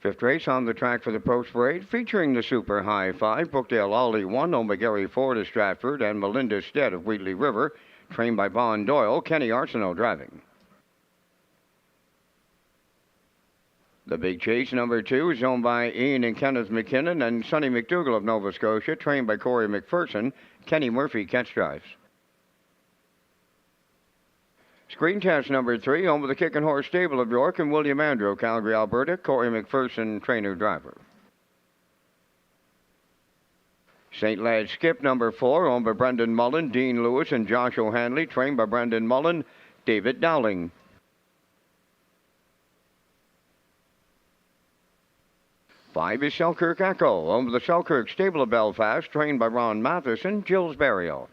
Fifth race on the track for the Post Parade, featuring the Super High 5. Brookdale Ollie 1, O'Mcgarry Ford of Stratford, and Melinda Stead of Wheatley River, trained by Bon Doyle. Kenny Arsenault driving. The Big Chase, number 2, is owned by Ian and Kenneth McKinnon and Sonny McDougall of Nova Scotia, trained by Corey McPherson. Kenny Murphy catch drives. Screen test number 3, home of the Kickin' Horse Stable of York and William Andrew, Calgary, Alberta. Corey McPherson, trainer driver. St. Lad's Skip number 4, owned by Brendan Mullen, Dean Lewis, and Josh O'Hanley, trained by Brendan Mullen, David Dowling. Five is Selkirk Echo, owned by the Selkirk Stable of Belfast, trained by Ron Matheson, Gilles Burial.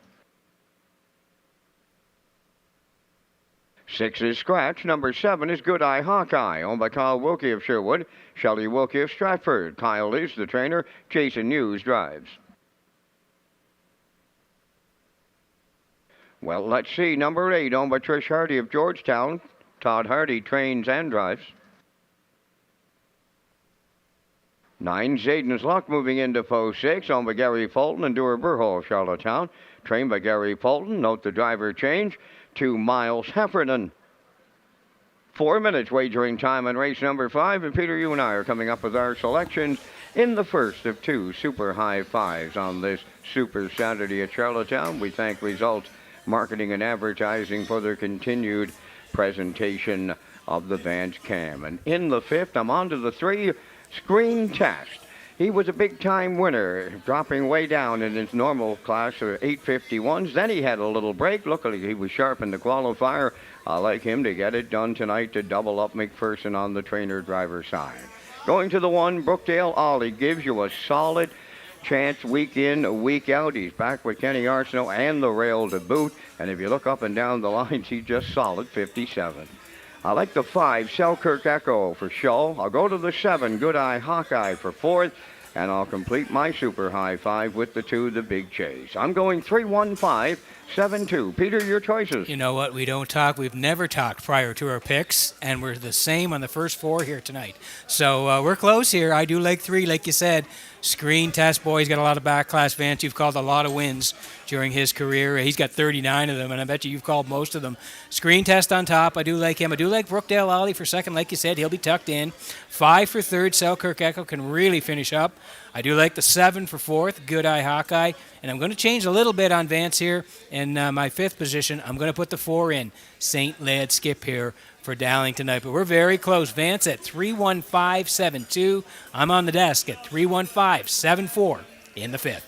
6 is Scratch. Number 7 is Good Eye Hawkeye, owned by Kyle Wilkie of Sherwood, Shelley Wilkie of Stratford. Kyle is the trainer. Jason Hughes drives. Well, let's see. Number 8, owned by Trish Hardy of Georgetown. Todd Hardy trains and drives. 9, Zayden's Luck, moving into post 6, owned by Gary Fulton and Dewar Burhall of Charlottetown. Trained by Gary Fulton. Note the driver change to Miles Heffernan. 4 minutes wagering time on race number 5, and Peter, you and I are coming up with our selections in the first of 2 super high fives on this Super Saturday at Charlottetown. We thank Results Marketing and Advertising for their continued presentation of the Vance Cam. And in the 5th, I'm on to the 3, Screen Test. He was a big-time winner, dropping way down in his normal class of 851s. Then he had a little break. Luckily, he was sharp in the qualifier. I like him to get it done tonight to double up McPherson on the trainer-driver side. Going to the 1, Brookdale Ollie gives you a solid chance week in, week out. He's back with Kenny Arsenault and the rail to boot. And if you look up and down the lines, he's just solid 57. I like the 5, Selkirk Echo for show. I'll go to the 7, Good Eye Hawkeye for 4th. And I'll complete my super high 5 with the 2, the Big Chase. I'm going 3-1-5-7-2. Peter, your choices. You know what? We don't talk. We've never talked prior to our picks, and we're the same on the first 4 here tonight. So we're close here. I do like 3, like you said. Screen Test, boy, he's got a lot of back class. Vance, you've called a lot of wins during his career. He's got 39 of them, and I bet you've called most of them. Screen Test on top. I do like him. I do like Brookdale Ollie for 2nd. Like you said, he'll be tucked in. 5 for 3rd. Selkirk Echo can really finish up. I do like the 7 for 4th, Good Eye Hawkeye. And I'm going to change a little bit on Vance here. In my 5th position, I'm going to put the 4 in. St. Led Skip here for Dowling tonight. But we're very close. Vance at 3-1-5-7-2. I'm on the desk at 3-1-5-7-4 in the 5th.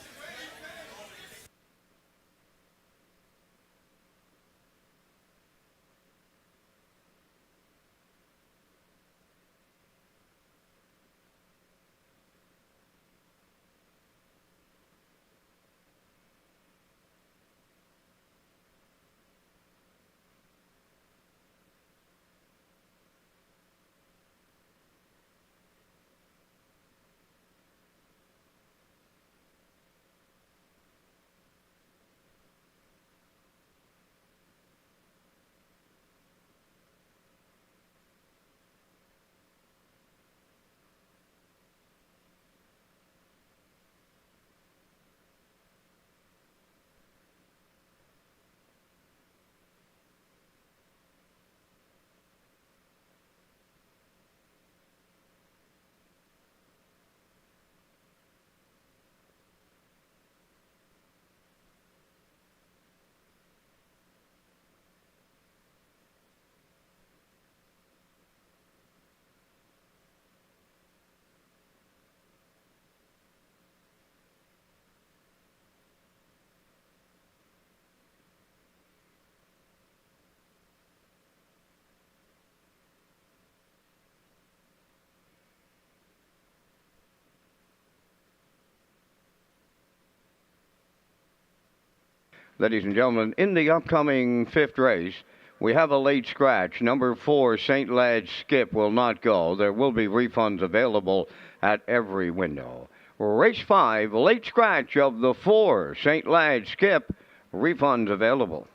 Ladies and gentlemen, in the upcoming 5th race, we have a late scratch. Number 4, St. Lad's Skip will not go. There will be refunds available at every window. Race 5, late scratch of the 4, St. Lad's Skip, refunds available.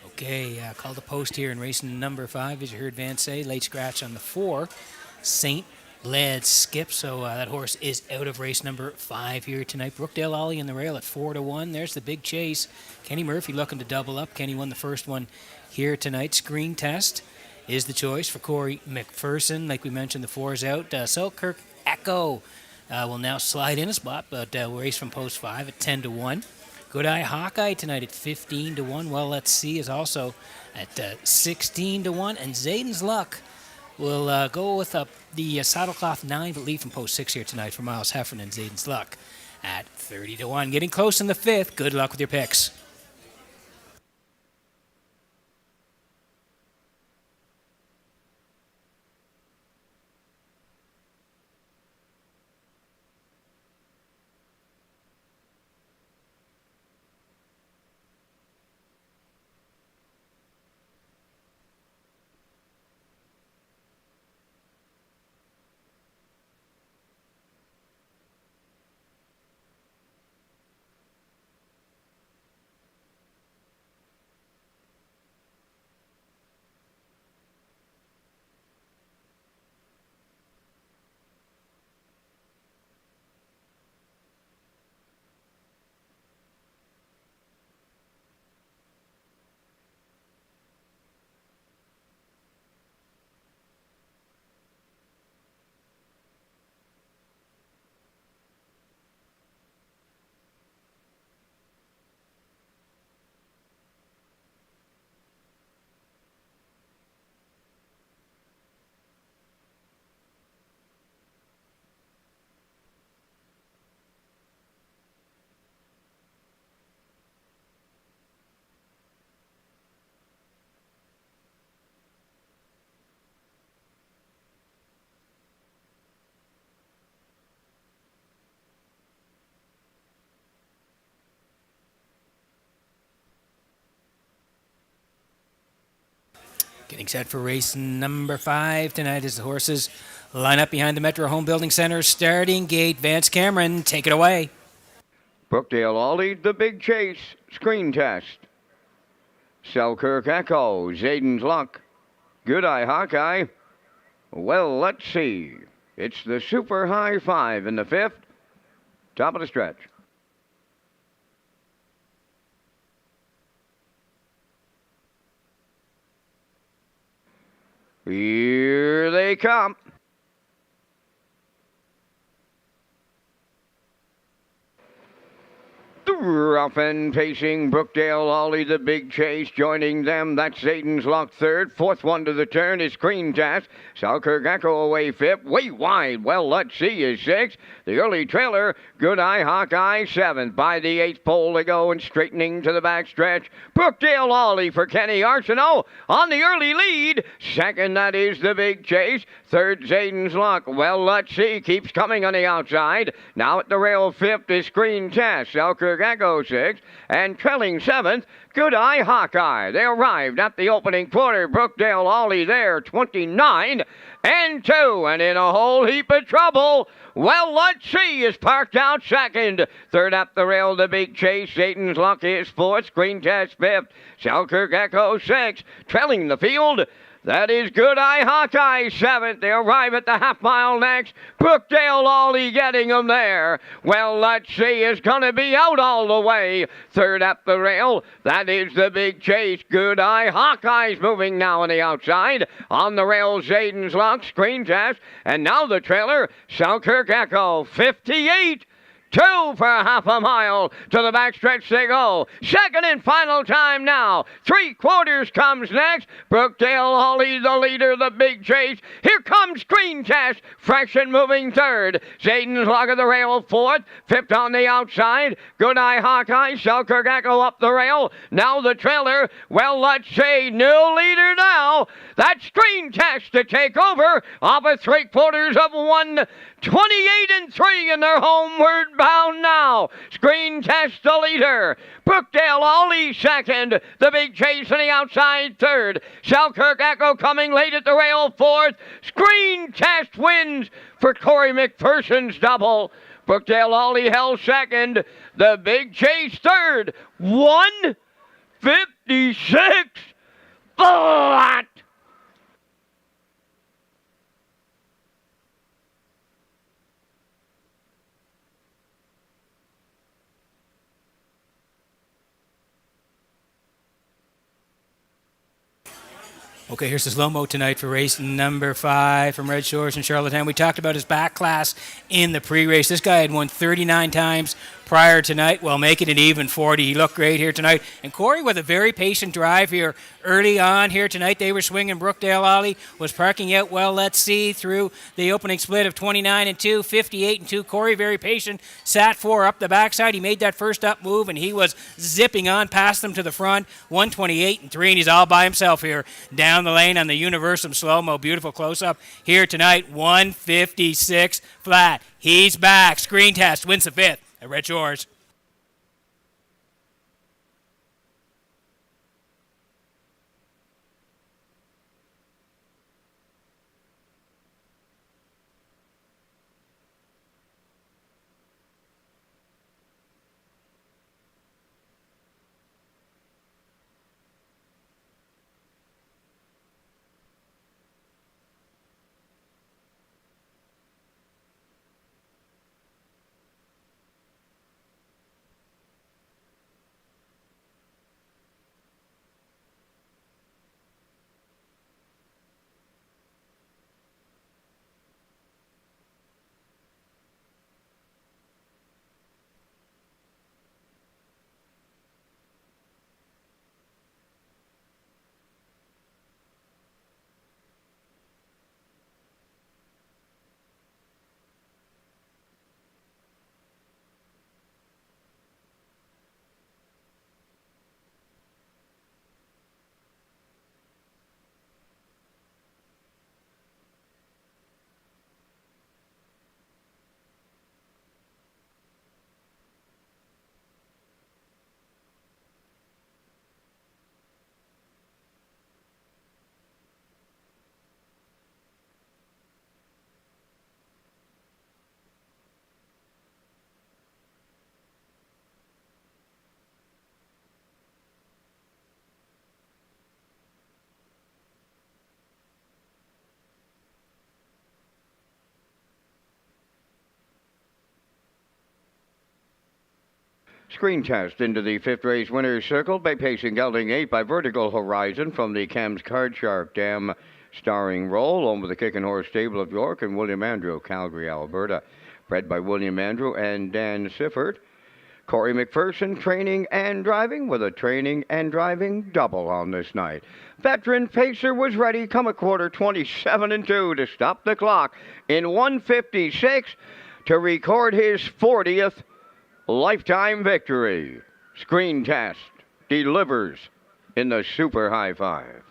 Okay, call the post here in race number 5, as you heard Vance say. Late scratch on the 4, St. Led Skip. So that horse is out of race number 5 here tonight. Brookdale Ollie in the rail at 4-1. There's the Big Chase. Kenny Murphy looking to double up. Kenny won the first one here tonight. Screen Test is the choice for Corey McPherson. Like we mentioned, the 4 is out. Selkirk Echo will now slide in a spot, but we'll race from post 5 at 10-1. Good Eye Hawkeye tonight at 15-1. Well, Let's See is also at 16-1. And Zayden's Luck will go with the Saddlecloth 9, but lead from post 6 here tonight for Miles Heffernan and Zayden's Luck at 30-1. Getting close in the 5th. Good luck with your picks. Getting set for race number 5 tonight as the horses line up behind the Metro Home Building Center starting gate. Vance Cameron, take it away. Brookdale Ollie, the big chase, screen test. Selkirk Echo, Zayden's Luck. Good Eye Hawkeye. Well, let's see. It's the Super High 5 in the 5th. Top of the stretch. Here they come. Rough and pacing, Brookdale Ollie, the big chase, joining them. That's Zayden's Luck third. Fourth one to the turn is Screen Test. Selkirk Echo away fifth. Way wide. Well, let's see is sixth. The early trailer, Good Eye Hawkeye seventh. By the 8th pole they go and straightening to the backstretch. Brookdale Ollie for Kenny Arsenault on the early lead. Second, that is the big chase. Third, Zayden's Luck. Well, let's see. Keeps coming on the outside. Now at the rail, fifth is Screen Test. Selkirk Echo sixth. And trailing seventh, Good Eye Hawkeye. They arrived at the opening quarter. Brookdale Ollie there, 29 and 2. And in a whole heap of trouble. Well, let's see, is parked out second. Third up the rail, the big chase. Zayden's Luck is fourth. Screen Test fifth. Selkirk Echo sixth. Trailing the field, that is Good Eye Hawkeye, seventh. They arrive at the half mile next. Brookdale Ollie getting them there. Well, let's see, is going to be out all the way. Third up the rail, that is the big chase. Good Eye Hawkeye's moving now on the outside. On the rail, Zayden's Luck, Screen Test. And now the trailer, Selkirk Echo, 58. 2 for half a mile. To the backstretch they go. Second and final time now. 3/4 comes next. Brookdale Ollie, the leader, the big chase. Here comes Screen Test, fresh and moving third. Zayden's Luck of the rail fourth. Fifth on the outside. Good Eye Hawkeye, Selkirk Echo up the rail. Now the trailer. Well, let's see. New leader now. That's Screen Test to take over. Off at 3/4 of 1:28 and 3, and they're homeward bound now. Screen Test the leader. Brookdale Ollie second. The big chase on the outside third. Selkirk Echo coming late at the rail fourth. Screen Test wins for Corey McPherson's double. Brookdale Ollie held second. The big chase third. 1:56 flat. Okay, here's the slow-mo tonight for race number 5 from Red Shores in Charlottetown. We talked about his back class in the pre-race. This guy had won 39 times prior tonight. Well, make it an even 40. He looked great here tonight. And Corey with a very patient drive here early on here tonight. They were swinging. Brookdale Ollie was parking out, well, let's see, through the opening split of 29 and 2, 58 and 2. Corey very patient, sat 4 up the backside. He made that first up move, and he was zipping on past them to the front. 1:28 and 3, and he's all by himself here down the lane on the Universum slow-mo. Beautiful close-up here tonight. 1:56 flat. He's back. Screen Test wins the 5th at Red Shores. Screen test into the fifth race winner's circle by pacing gelding 8 by Vertical Horizon from the Cam's Card Shark Dam starring role, home with the Kicking Horse Stable of York and William Andrew, Calgary, Alberta. Bred by William Andrew and Dan Sifford. Corey McPherson training and driving with a training and driving double on this night. Veteran Pacer was ready come a quarter 27-2 to stop the clock in 1:56 to record his 40th lifetime victory. Screen test delivers in the Super High Five.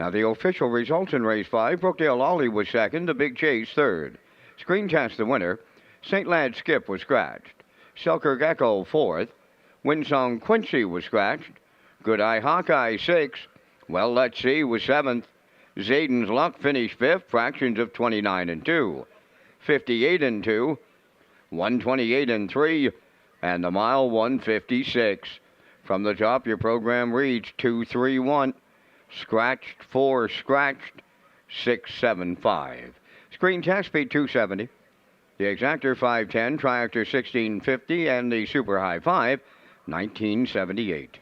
Now the official results in race 5, Brookdale Ollie was second, the Big Chase third. Screen test the winner, St. Lad Skip was scratched. Selkirk Echo fourth. Winsong Quincy was scratched. Good Eye Hawkeye 6th. Well Let's See was 7th. Zayden's Luck finished 5th, fractions of 29-2. 58-2. 128-3. And the mile 156. From the top, your program reads 231. Scratched 4, scratched 675. Screen test speed 270. The Exactor 510, Triactor 1650, and the Super High 5 1978.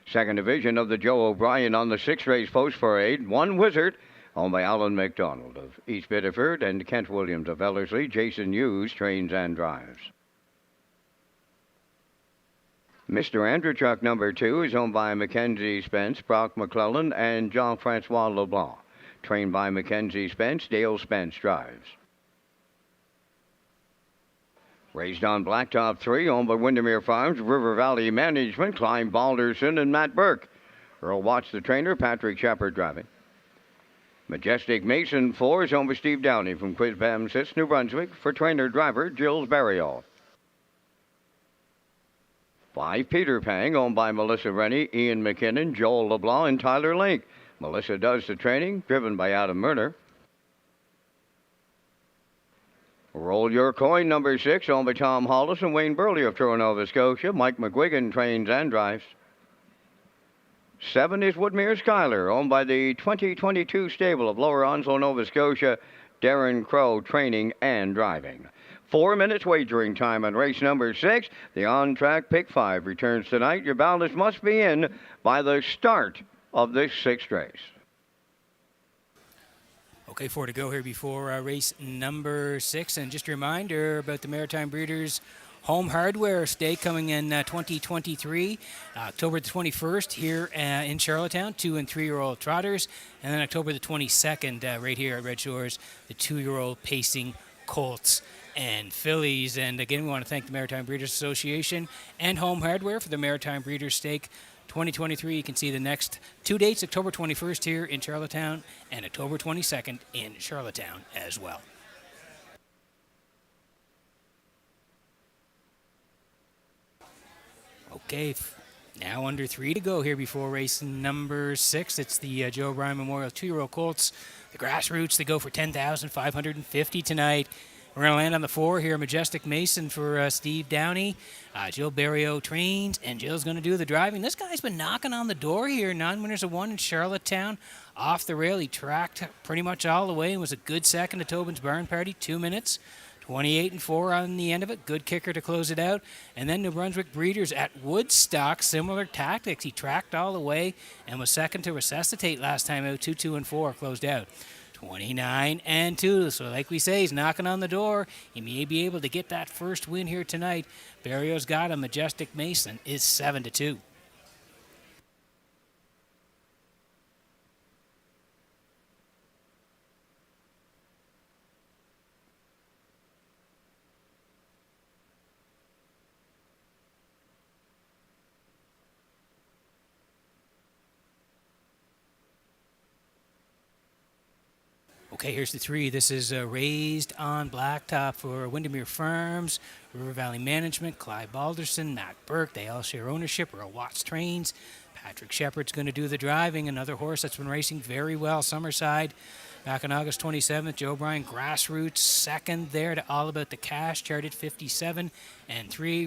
Second division of the Joe O'Brien on the 6th race post parade. One Wizard, owned by Alan McDonald of East Biddeford and Kent Williams of Ellerslie. Jason Hughes trains and drives. Mr. Andrewchuk number 2 is owned by Mackenzie Spence, Brock McClellan, and Jean-Francois LeBlanc. Trained by Mackenzie Spence, Dale Spence drives. Raised on Blacktop 3, owned by Windermere Farms, River Valley Management, Clyde Balderson and Matt Burke. Earl Watts, the trainer, Patrick Shepard driving. Majestic Mason 4 is owned by Steve Downey from Quizbam-Sitz, New Brunswick, for trainer-driver Gilles Barriol. 5 Peter Pang, owned by Melissa Rennie, Ian McKinnon, Joel LeBlanc, and Tyler Link. Melissa does the training, driven by Adam Murner. Roll Your Coin number 6, owned by Tom Hollis and Wayne Burley of Truro, Nova Scotia. Mike McGuigan trains and drives. 7 is Woodmere Skyler, owned by the 2022 stable of Lower Onslow, Nova Scotia. Darren Crow training and driving. 4 minutes wagering time on race number 6. The on-track pick 5 returns tonight. Your ballot must be in by the start of this 6th race. Okay, 4 to go here before race number 6. And just a reminder about the Maritime Breeders' Home Hardware Stake coming in 2023, October the 21st here in Charlottetown, 2- and 3-year-old trotters. And then October the 22nd right here at Red Shores, the 2-year-old pacing colts and fillies. And again, we want to thank the Maritime Breeders Association and Home Hardware for the Maritime Breeders Stake 2023. You can see the next 2 dates, October 21st here in Charlottetown and October 22nd in Charlottetown as well. Okay, now under 3 to go here before race number 6. It's the Joe O'Brien Memorial 2-year-old colts. The Grassroots, they go for $10,550 tonight. We're going to land on the 4 here, Majestic Mason for Steve Downey. Jill Barrio trains, and Jill's going to do the driving. This guy's been knocking on the door here. 9 winners of 1 in Charlottetown. Off the rail, he tracked pretty much all the way and was a good second to Tobin's Barn Party, 2 minutes. 28-4 on the end of it. Good kicker to close it out. And then New Brunswick Breeders at Woodstock. Similar tactics. He tracked all the way and was second to Resuscitate last time out. 2-2-4 closed out. 29-2. So like we say, he's knocking on the door. He may be able to get that first win here tonight. Barrio's got a Majestic Mason is 7-2. Okay, here's the 3. This is Raised on Blacktop for Windermere Farms, River Valley Management, Clyde Balderson, Matt Burke. They all share ownership. Earl Watts trains. Patrick Shepard's going to do the driving. Another horse that's been racing very well, Summerside. Back on August 27th, Joe O'Brien Grassroots second there to All About the Cash, charted 57-3.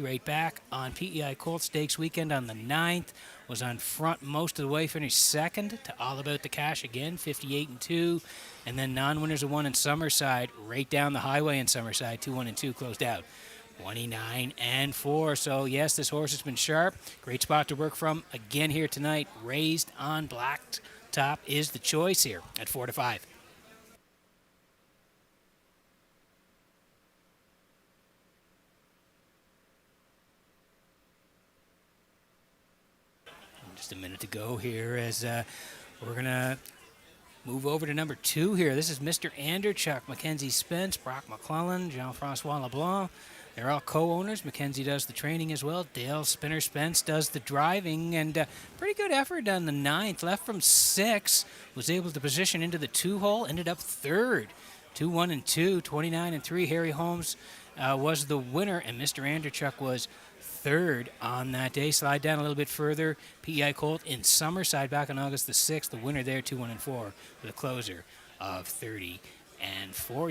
Right back on PEI Colt Stakes weekend on the 9th. Was on front most of the way, finished second to All About the Cash again, 58-2. And then non-winners of 1 in Summerside, right down the highway in Summerside, 2-1-2 closed out. 29-4. So yes, this horse has been sharp. Great spot to work from again here tonight. Raised on Blacktop is the choice here at 4-5. Just a minute to go here as we're going to move over to number 2 here. This is Mr. Anderchuk, Mackenzie Spence, Brock McClellan, Jean-Francois LeBlanc. They're all co-owners. Mackenzie does the training as well. Dale Spinner Spence does the driving. And pretty good effort on the 9th. Left from 6. Was able to position into the 2-hole. Ended up 3rd. 2-1-2, 29-3. Harry Holmes was the winner. And Mr. Anderchuk was 3rd on that day. Slide down a little bit further. PEI Colt in Summerside back on August the 6th. The winner there, 2-1-4, with a closer of 30-4.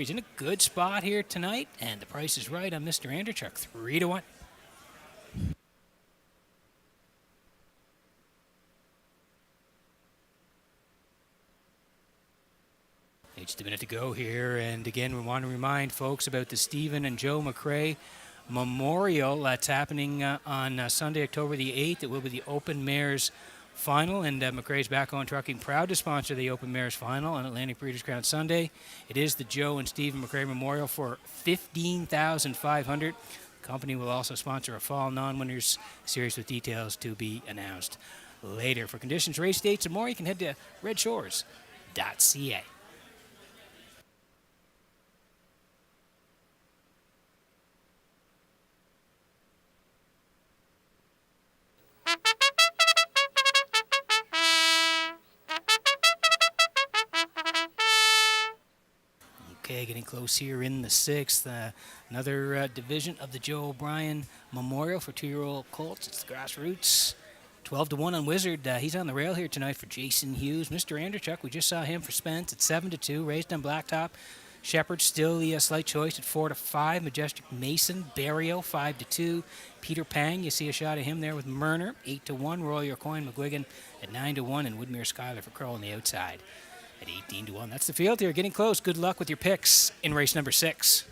He's in a good spot here tonight, and the price is right on Mr. Anderchuk, 3-1. Just a minute to go here, and again, we want to remind folks about the Stephen and Joe McRae Memorial that's happening on Sunday, October the 8th. It will be the Open Mares final, and McRae's Back on Trucking, proud to sponsor the Open Mares Final on Atlantic Breeders' Crown Sunday. It is the Joe and Stephen McRae Memorial for $15,500. The company will also sponsor a fall non-winners series with details to be announced later. For conditions, race dates, and more, you can head to Redshores.ca. Okay, getting close here in the sixth. Another division of the Joe O'Brien Memorial for 2-year-old colts. It's the Grassroots. 12-1 on Wizard. He's on the rail here tonight for Jason Hughes. Mr. Anderchuk, we just saw him for Spence at 7-2, raised on Blacktop. Shepherd still the slight choice at 4-5. Majestic Mason, Barrio 5-2. Peter Pang, you see a shot of him there with Murner 8-1. Roll Your Coin, McGuigan at 9-1, and Woodmere Schuyler for Curl on the outside at 18-1. That's the field here. Getting close. Good luck with your picks in race number 6.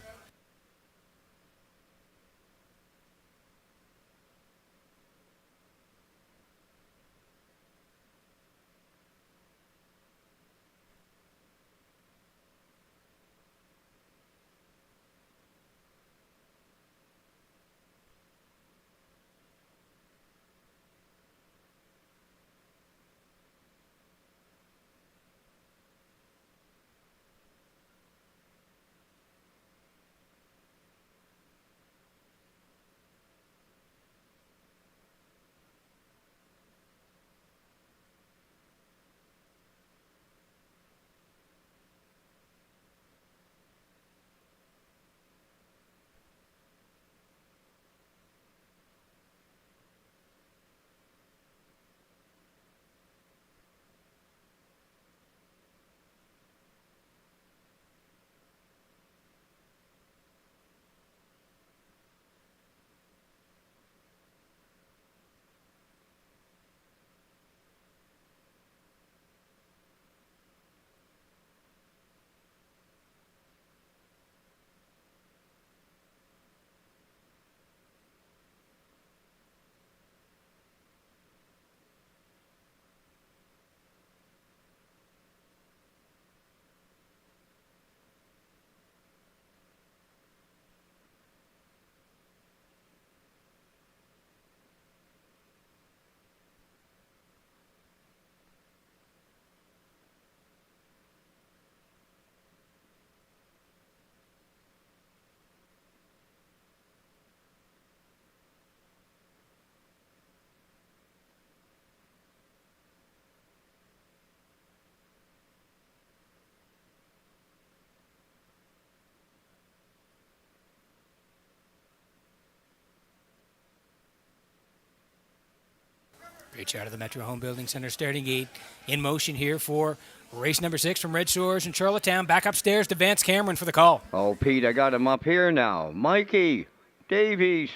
Great shot of the Metro Home Building Center starting gate in motion here for race number 6 from Red Shores in Charlottetown. Back upstairs to Vance Cameron for the call. Oh, Pete, I got him up here now. Mikey Davies,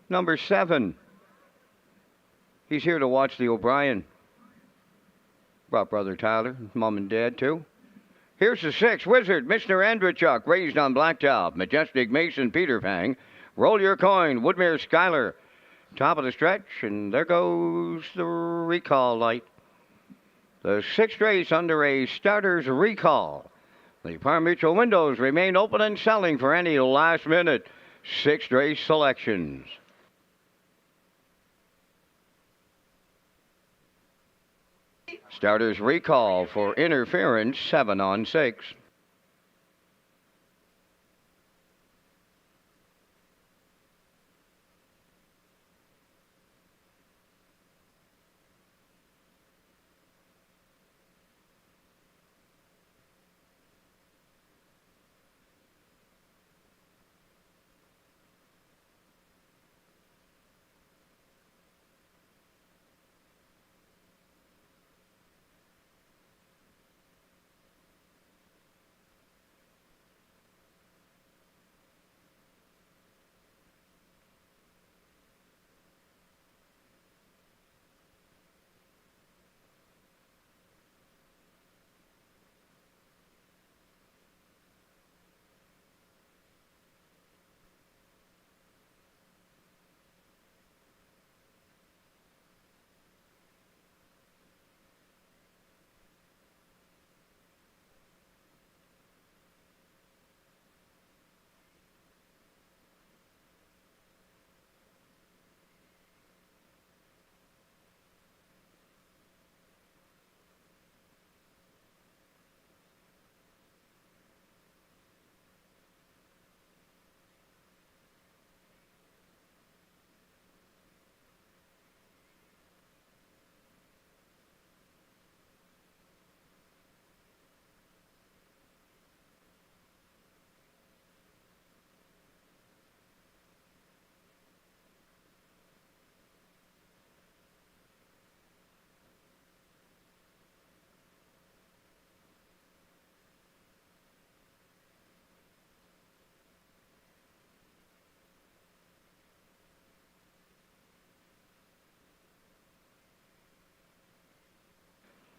number 7. He's here to watch the O'Brien. Brought Brother Tyler, Mom and Dad, too. Here's the 6, Wizard, Mr. Andrechuk, raised on Blacktop. Majestic Mason, Peter Pang. Roll Your Coin, Woodmere Schuyler. Top of the stretch, and there goes the recall light. The 6th race under a starter's recall. The pari-mutuel windows remain open and selling for any last-minute 6th race selections. Starter's recall for interference, 7 on 6.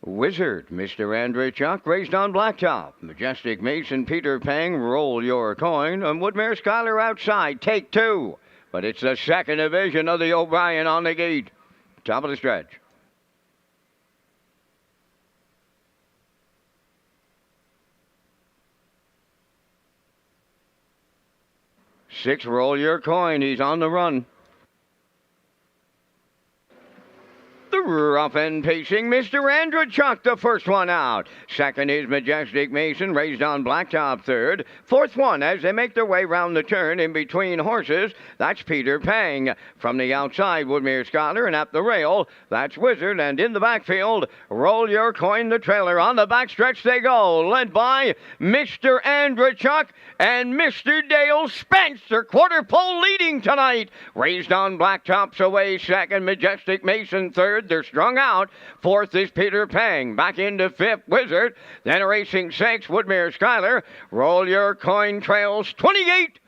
Wizard, Mr. Andreychuk, raced on Blacktop. Majestic Mason, Peter Pang, roll your coin. And Woodmere Schuyler outside, take two. But it's the second division of the O'Brien on the gate. Top of the stretch. Six, roll your coin. He's on the run. The rough and pacing Mr. Andreychuk, the first one out. Second is Majestic Mason, raised on Blacktop third. Fourth one as they make their way round the turn in between horses. That's Peter Pang. From the outside, Woodmere Schuyler, and at the rail, that's Wizard. And in the backfield, roll your coin, the trailer. On the backstretch they go, led by Mr. Andreychuk and Mr. Dale Spencer. Quarter pole leading tonight. Raised on Blacktop's away second, Majestic Mason third. They're strung out. Fourth is Peter Pang. Back into fifth, Wizard. Then racing sixth, Woodmere Schuyler. Roll your coin, trails 28.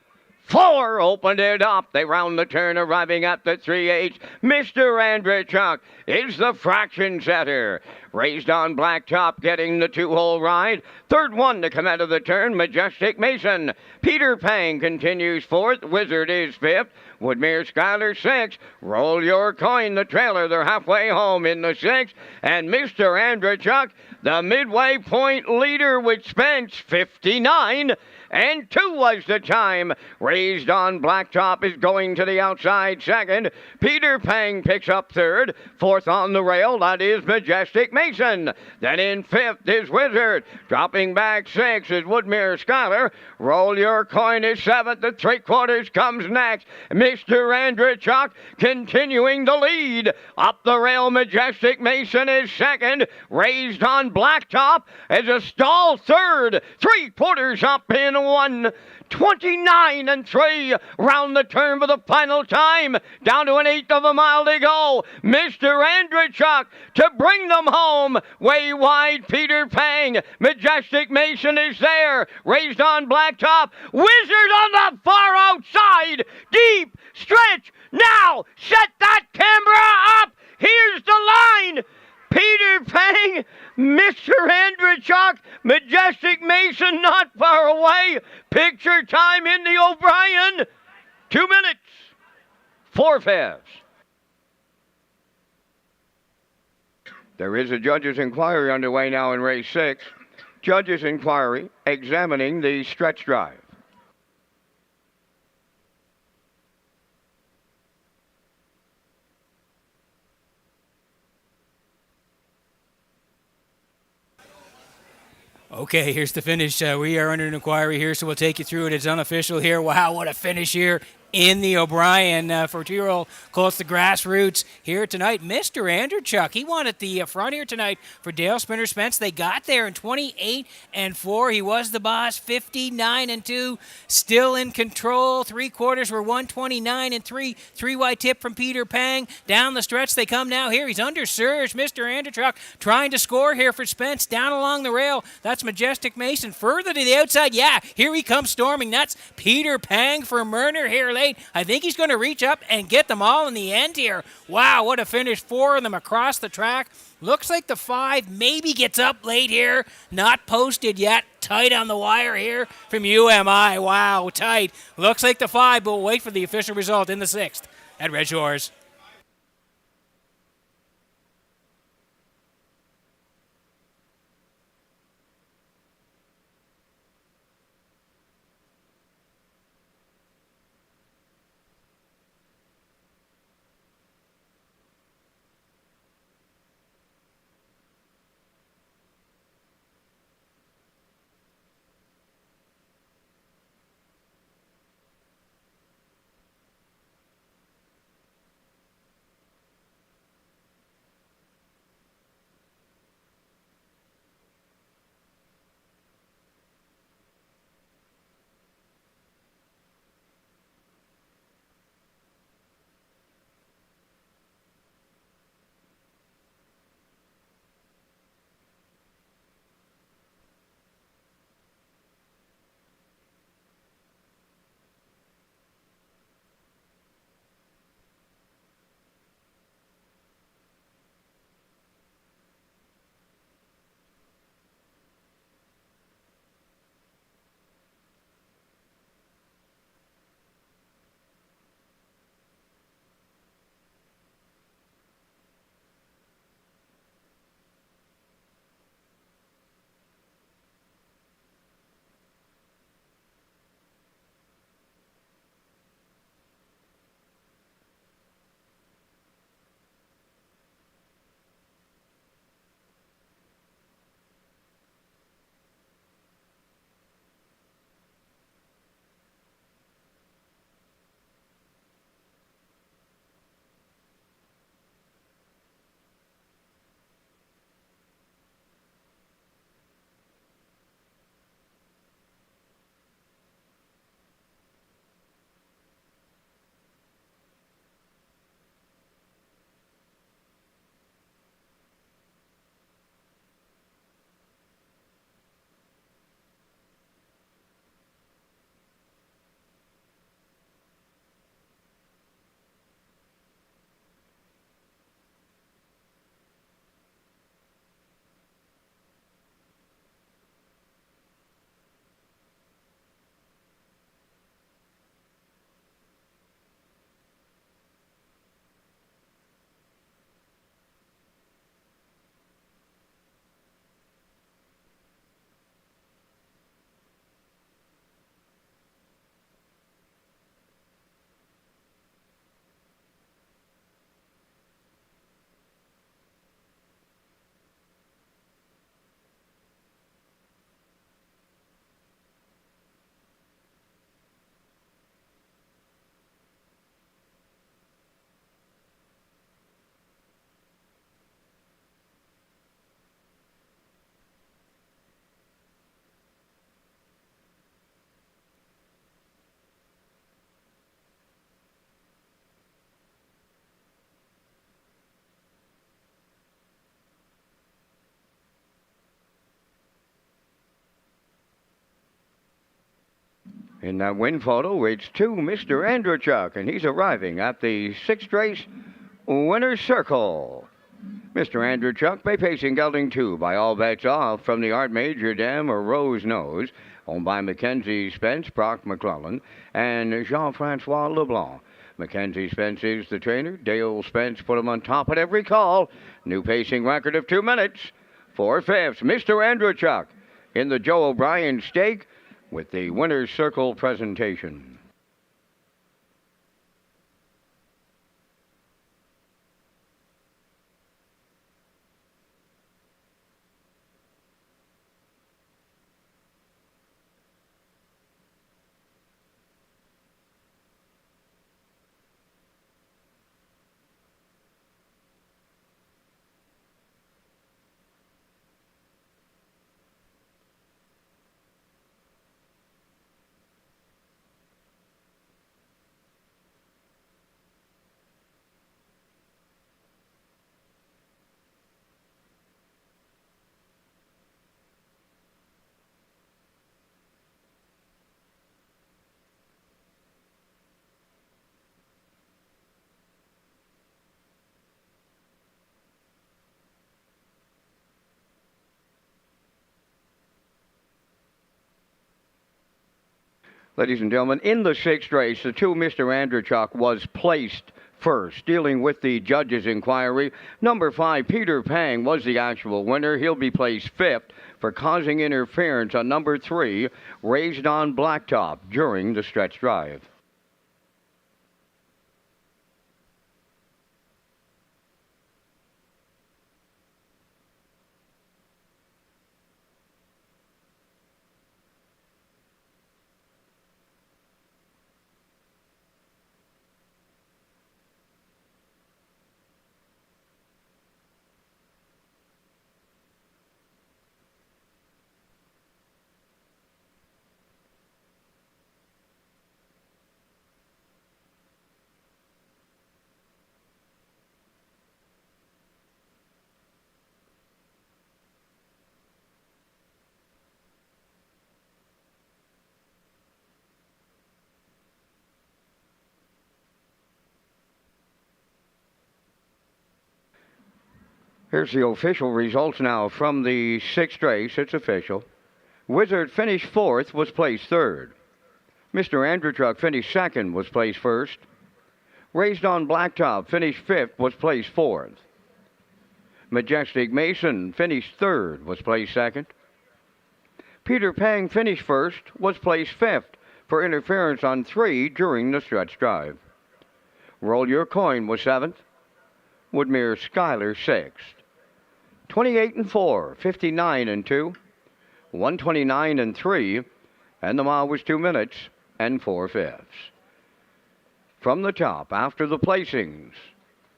Four opened it up. They round the turn, arriving at the 3/8. Mr. Andreychuk is the fraction setter. Raised on Blacktop, getting the two-hole ride. Third one to come out of the turn, Majestic Mason. Peter Pang continues fourth. Wizard is fifth. Woodmere Schuyler sixth. Roll your coin, the trailer. They're halfway home in the sixth. And Mr. Andreychuk, the midway point leader with Spence, 59. And 2 was the time. Raised on Blacktop is going to the outside second. Peter Pang picks up third. Fourth on the rail, that is Majestic Mason. Then in fifth is Wizard. Dropping back sixth is Woodmere Schuyler. Roll your coin is seventh. The 3/4 comes next. Mr. Andreychuk continuing the lead. Up the rail, Majestic Mason is second. Raised on Blacktop as a stall third. 3/4 up in 1:29 and 3 round the turn for the final time. Down to an eighth of a mile to go. Mr. Andreychuk to bring them home. Way wide, Peter Pang. Majestic Mason is there. Raised on Blacktop. Wizard on the far outside. Deep stretch. Now set that camera up. Here's the line. Peter Pang, Mr. Andreychuk, Majestic Mason not far away. Picture time in the O'Brien. 2 minutes, 4/5. There is a judge's inquiry underway now in race 6. Judge's inquiry examining the stretch drive. Okay, here's the finish. We are under an inquiry here, so we'll take you through it. It's unofficial here. Wow, what a finish here in the O'Brien for 2-year-old Colts, the Grassroots here tonight. Mr. Andreychuk, he wanted the front here tonight for Dale Spinner Spence. They got there in 28-4. He was the boss, 59-2, still in control. 3/4 were 129-3. 3-wide tip from Peter Pang. Down the stretch they come now here. He's under surge. Mr. Andreychuk trying to score here for Spence. Down along the rail. That's Majestic Mason. Further to the outside. Yeah, here he comes storming. That's Peter Pang for Murner here late. I think he's going to reach up and get them all in the end here. Wow, what a finish. 4 of them across the track. Looks like the 5 maybe gets up late here. Not posted yet. Tight on the wire here from UMI. Wow, tight. Looks like the 5, but we'll wait for the official result in the 6th at Redshores. In that win photo, it's 2 Mr. Andrechuk, and he's arriving at the 6th race winner's circle. Mr. Andrechuk by pacing gelding 2 by all bets off from the Art Major Dam or Rose Nose, owned by Mackenzie Spence, Brock McClellan, and Jean-Francois Leblanc. Mackenzie Spence is the trainer. Dale Spence put him on top at every call. New pacing record of 2 minutes. 4/5, Mr. Andrechuk in the Joe O'Brien stake with the winner's circle presentation. Ladies and gentlemen, in the 6th race, the 2 Mr. Andrechuk was placed first. Dealing with the judge's inquiry, number 5, Peter Pang, was the actual winner. He'll be placed 5th for causing interference on number 3, Raised on Blacktop, during the stretch drive. Here's the official results now from the 6th race. It's official. Wizard finished 4th, was placed 3rd. Mr. Andrechuk finished 2nd, was placed 1st. Raised on Blacktop finished 5th, was placed 4th. Majestic Mason finished 3rd, was placed 2nd. Peter Pang finished 1st, was placed 5th for interference on 3 during the stretch drive. Roll Your Coin was 7th. Woodmere Schuyler 6th. 28-4, 59-2, 129-3, and the mile was 2 minutes and 4/5. From the top, after the placings,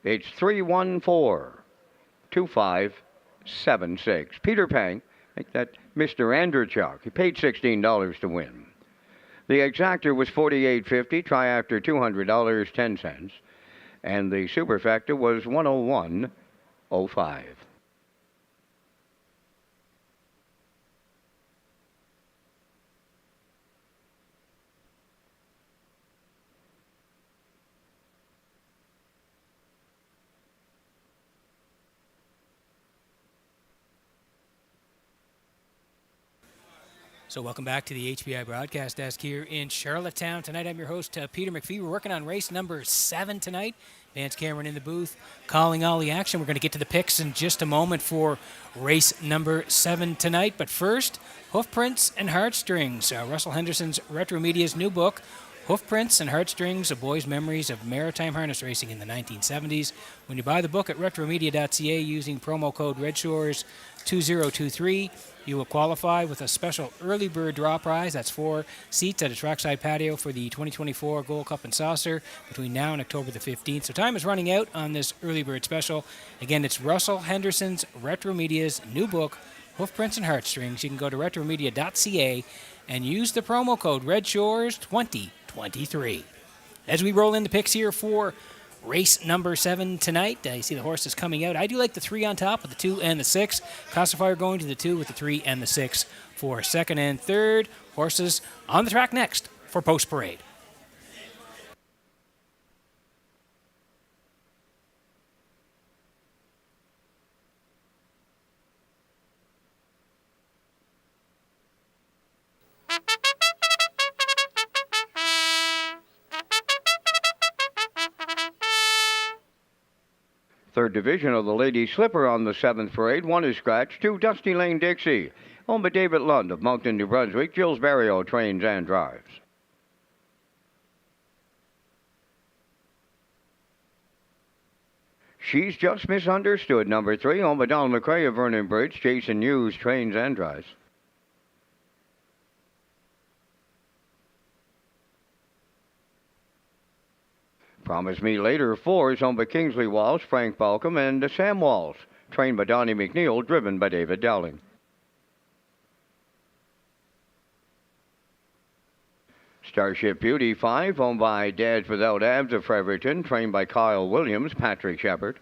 it's 3-1-4, 2-5-7-6. Peter Pang, make that Mr. Andrechuk. He paid $16 to win. The exactor was $48.50, triactor $200, 10 cents, and the superfecta was $101.05. So welcome back to the HBI broadcast desk here in Charlottetown. Tonight I'm your host, Peter McPhee. We're working on race number 7 tonight. Vance Cameron in the booth, calling all the action. We're going to get to the picks in just a moment for race number 7 tonight. But first, Hoofprints and Heartstrings, Russell Henderson's Retro Media's new book, Hoofprints and Heartstrings, A Boy's Memories of Maritime Harness Racing in the 1970s. When you buy the book at retromedia.ca using promo code RedShores2023, you will qualify with a special early bird draw prize. That's 4 seats at a trackside patio for the 2024 Gold Cup and Saucer between now and October the 15th. So time is running out on this early bird special. Again, it's Russell Henderson's Retro Media's new book, Hoofprints and Heartstrings. You can go to retromedia.ca and use the promo code RedShores2023. As we roll in the picks here for race number 7 tonight, you see the horses coming out. I do like the 3 on top with the 2 and the 6. Classifier going to the 2 with the 3 and the 6 for 2nd and 3rd. Horses on the track next for Post Parade. Third division of the Lady Slipper on the 7th parade. 1 is scratched. 2, Dusty Lane Dixie. Owned by David Lund of Moncton, New Brunswick. Jules Barrio trains and drives. She's Just Misunderstood, number 3. Owned by Donald McRae of Vernon Bridge. Jason Hughes trains and drives. Promise Me Later 4 is owned by Kingsley Walsh, Frank Balcom, and Sam Walsh. Trained by Donnie McNeil, driven by David Dowling. Starship Beauty 5, owned by Dads Without Abs of Fredericton, trained by Kyle Williams, Patrick Shepard.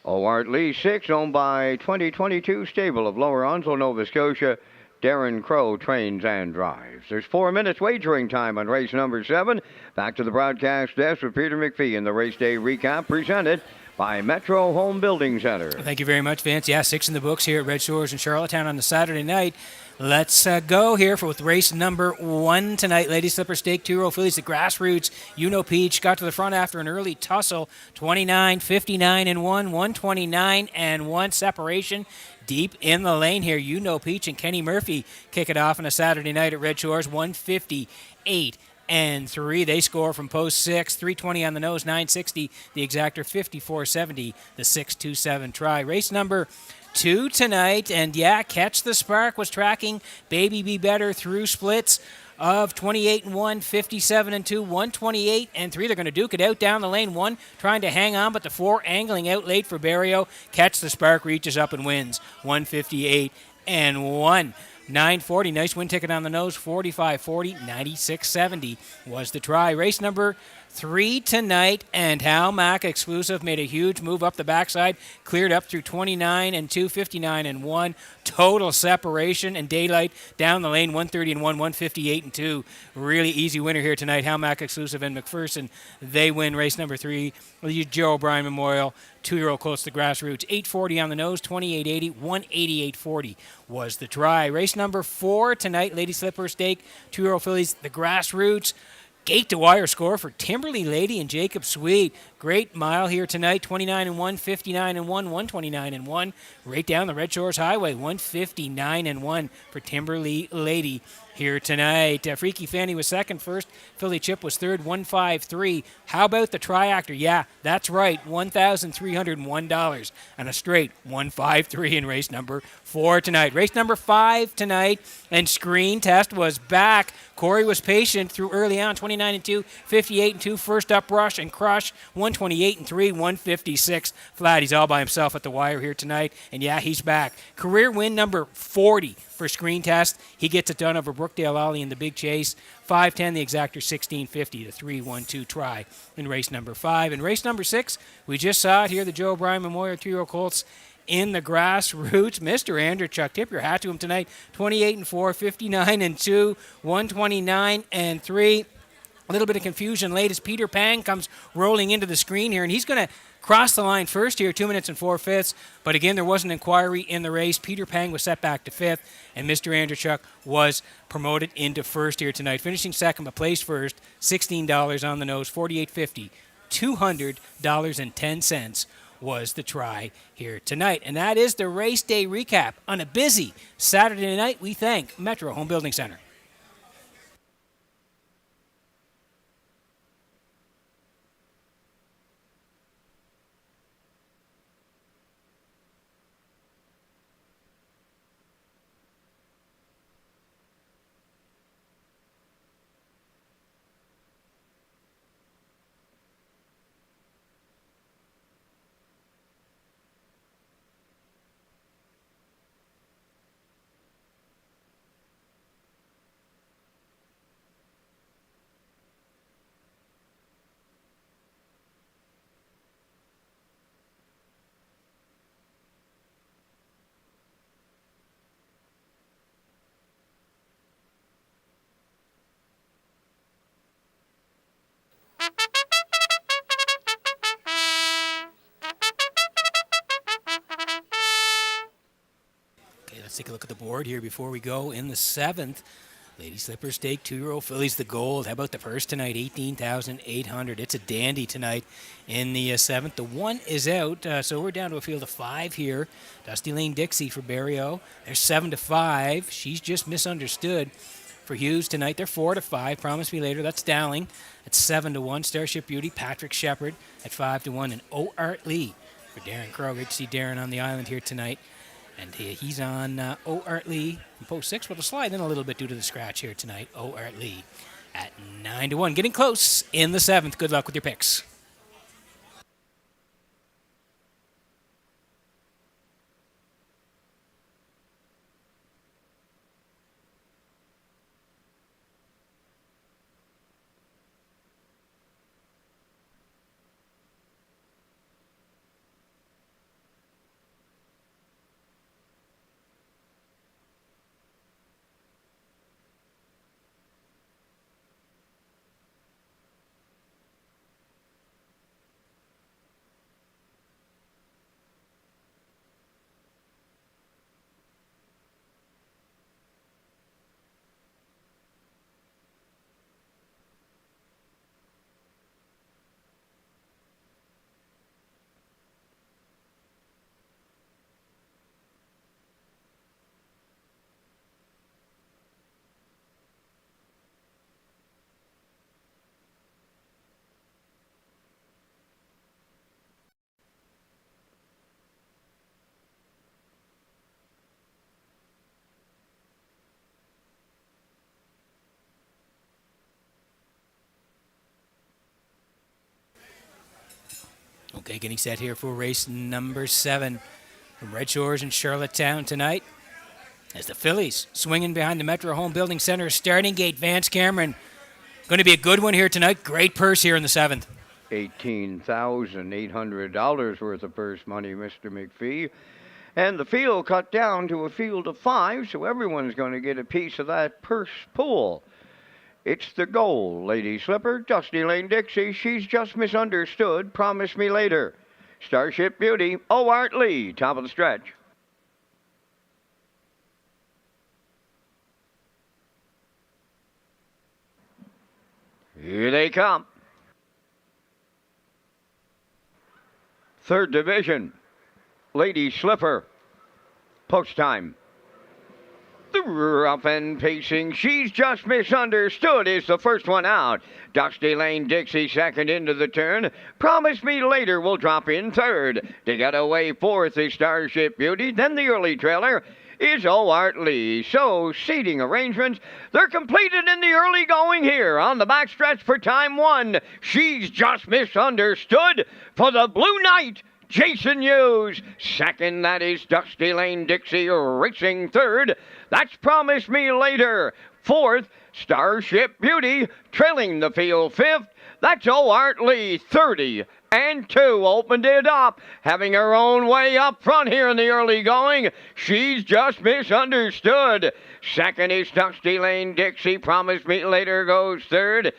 Owart Lee 6, owned by 2022 Stable of Lower Onslow, Nova Scotia, Darren Crow trains and drives. There's 4 minutes wagering time on race number 7. Back to the broadcast desk with Peter McPhee in the race day recap presented by Metro Home Building Center. Thank you very much, Vince. Yeah, 6 in the books here at Red Shores in Charlottetown on the Saturday night. Let's go here with race number 1 tonight. Lady Slipper Stake 2-year-old fillies. The Grassroots, Peach, got to the front after an early tussle. 29, 59 and 1, 129 and 1 separation. Deep in the lane here, Peach and Kenny Murphy kick it off on a Saturday night at Red Shores. 158 and 3. They score from post 6. 320 on the nose, 960. The exactor 5470. The 627 try. Race number 2 tonight, and yeah, Catch the Spark was tracking Baby Be Better through splits of 28 and 1, 57 and 2, 128 and 3. They're going to duke it out down the lane. 1 trying to hang on, but the 4 angling out late for Barrio. Catch the Spark reaches up and wins 158 and 1. 940, nice win ticket on the nose. 4540, 9670 was the try. Race number 3 tonight, and Hal Mack exclusive made a huge move up the backside, cleared up through 29 and 2, 59 and 1. Total separation and daylight down the lane, 130 and 1, 158 and 2. Really easy winner here tonight. Hal Mack exclusive and McPherson, they win race number 3. The Joe O'Brien Memorial, 2-year-old close to the Grassroots. 840 on the nose, 2880, 188.40 was the try. Race number 4 tonight, Lady Slipper Stake, 2-year-old fillies, the Grassroots. Gate to wire score for Timberly Lady and Jacob Sweet. Great mile here tonight, 29 and 1, 59 and 1, 129 and 1. Right down the Red Shores Highway, 159 and 1 for Timberly Lady here tonight. Freaky Fanny was second. First, Philly Chip was third, 153. How about the Triactor? Yeah, that's right, $1,301 and a straight 153 in race number 4 tonight. Race number 5 tonight, and Screen Test was back. Corey was patient through early on, 29 and 2, 58 and 2. First up rush and crush, 128 and 3, 156 flat. He's all by himself at the wire here tonight, and yeah, he's back. Career win number 40 for Screen Test. He gets it done over Brookdale Ollie in the big chase. 510, the exactor 1650, the 3-1-2 try in race number 5. In race number 6, we just saw it here, the Joe O'Brien Memorial 2-year-old colts in the Grassroots. Mr. Anderchuk, tip your hat to him tonight. 28 and 4, 59 and 2, 129 and 3. A little bit of confusion late as Peter Pang comes rolling into the screen here, and he's going to cross the line first here, 2 minutes and 4/5. But again, there was an inquiry in the race. Peter Pang was set back to 5th, and Mr. Anderchuk was promoted into first here tonight. Finishing second, but placed first, $16 on the nose, $48.50, $200.10 was the try here tonight. And that is the race day recap on a busy Saturday night. We thank Metro Home Building Center. Let's take a look at the board here before we go. In the 7th, Lady Slipper Stake, 2-year-old fillies, the gold. How about the purse tonight? 18,800. It's a dandy tonight in the 7th. The 1 is out, so we're down to a field of 5 here. Dusty Lane Dixie for Barrio. They're 7-5. She's just misunderstood for Hughes tonight. They're 4-5. Promise Me Later. That's Dowling at 7-1. Starship Beauty, Patrick Shepard at 5-1. And O. Art Lee for Darren Crow. Great to see Darren on the island here tonight. And he's on O. Art Lee in post 6, but will slide in a little bit due to the scratch here tonight. O. Art Lee at 9-1. Getting close in the 7th. Good luck with your picks. Okay, getting set here for race number 7 from Redshores and Charlottetown tonight. As the fillies swinging behind the Metro Home Building Center starting gate, Vance Cameron. Going to be a good one here tonight. Great purse here in the 7th. $18,800 worth of purse money, Mr. McPhee. And the field cut down to a field of 5, so everyone's going to get a piece of that purse pool. It's the goal, Lady Slipper, Dusty Lane Dixie, She's Just Misunderstood, Promise Me Later. Starship Beauty, O. Art Lee, top of the stretch. Here they come. 3rd division, Lady Slipper, post time. The rough and pacing, She's Just Misunderstood is the first one out. Dusty Lane Dixie second into the turn. Promise Me Later will drop in 3rd. To get away 4th is Starship Beauty. Then the early trailer is O. Art Lee. So, seating arrangements, they're completed in the early going here. On the backstretch for time 1, She's Just Misunderstood for the Blue Knight, Jason Hughes. Second, that is Dusty Lane Dixie racing 3rd. That's Promise Me Later. 4th, Starship Beauty trailing the field 5th. That's O. Art Lee. 30 and 2 opened it up, having her own way up front here in the early going. She's Just Misunderstood. Second is Dusty Lane Dixie. Promise Me Later goes 3rd.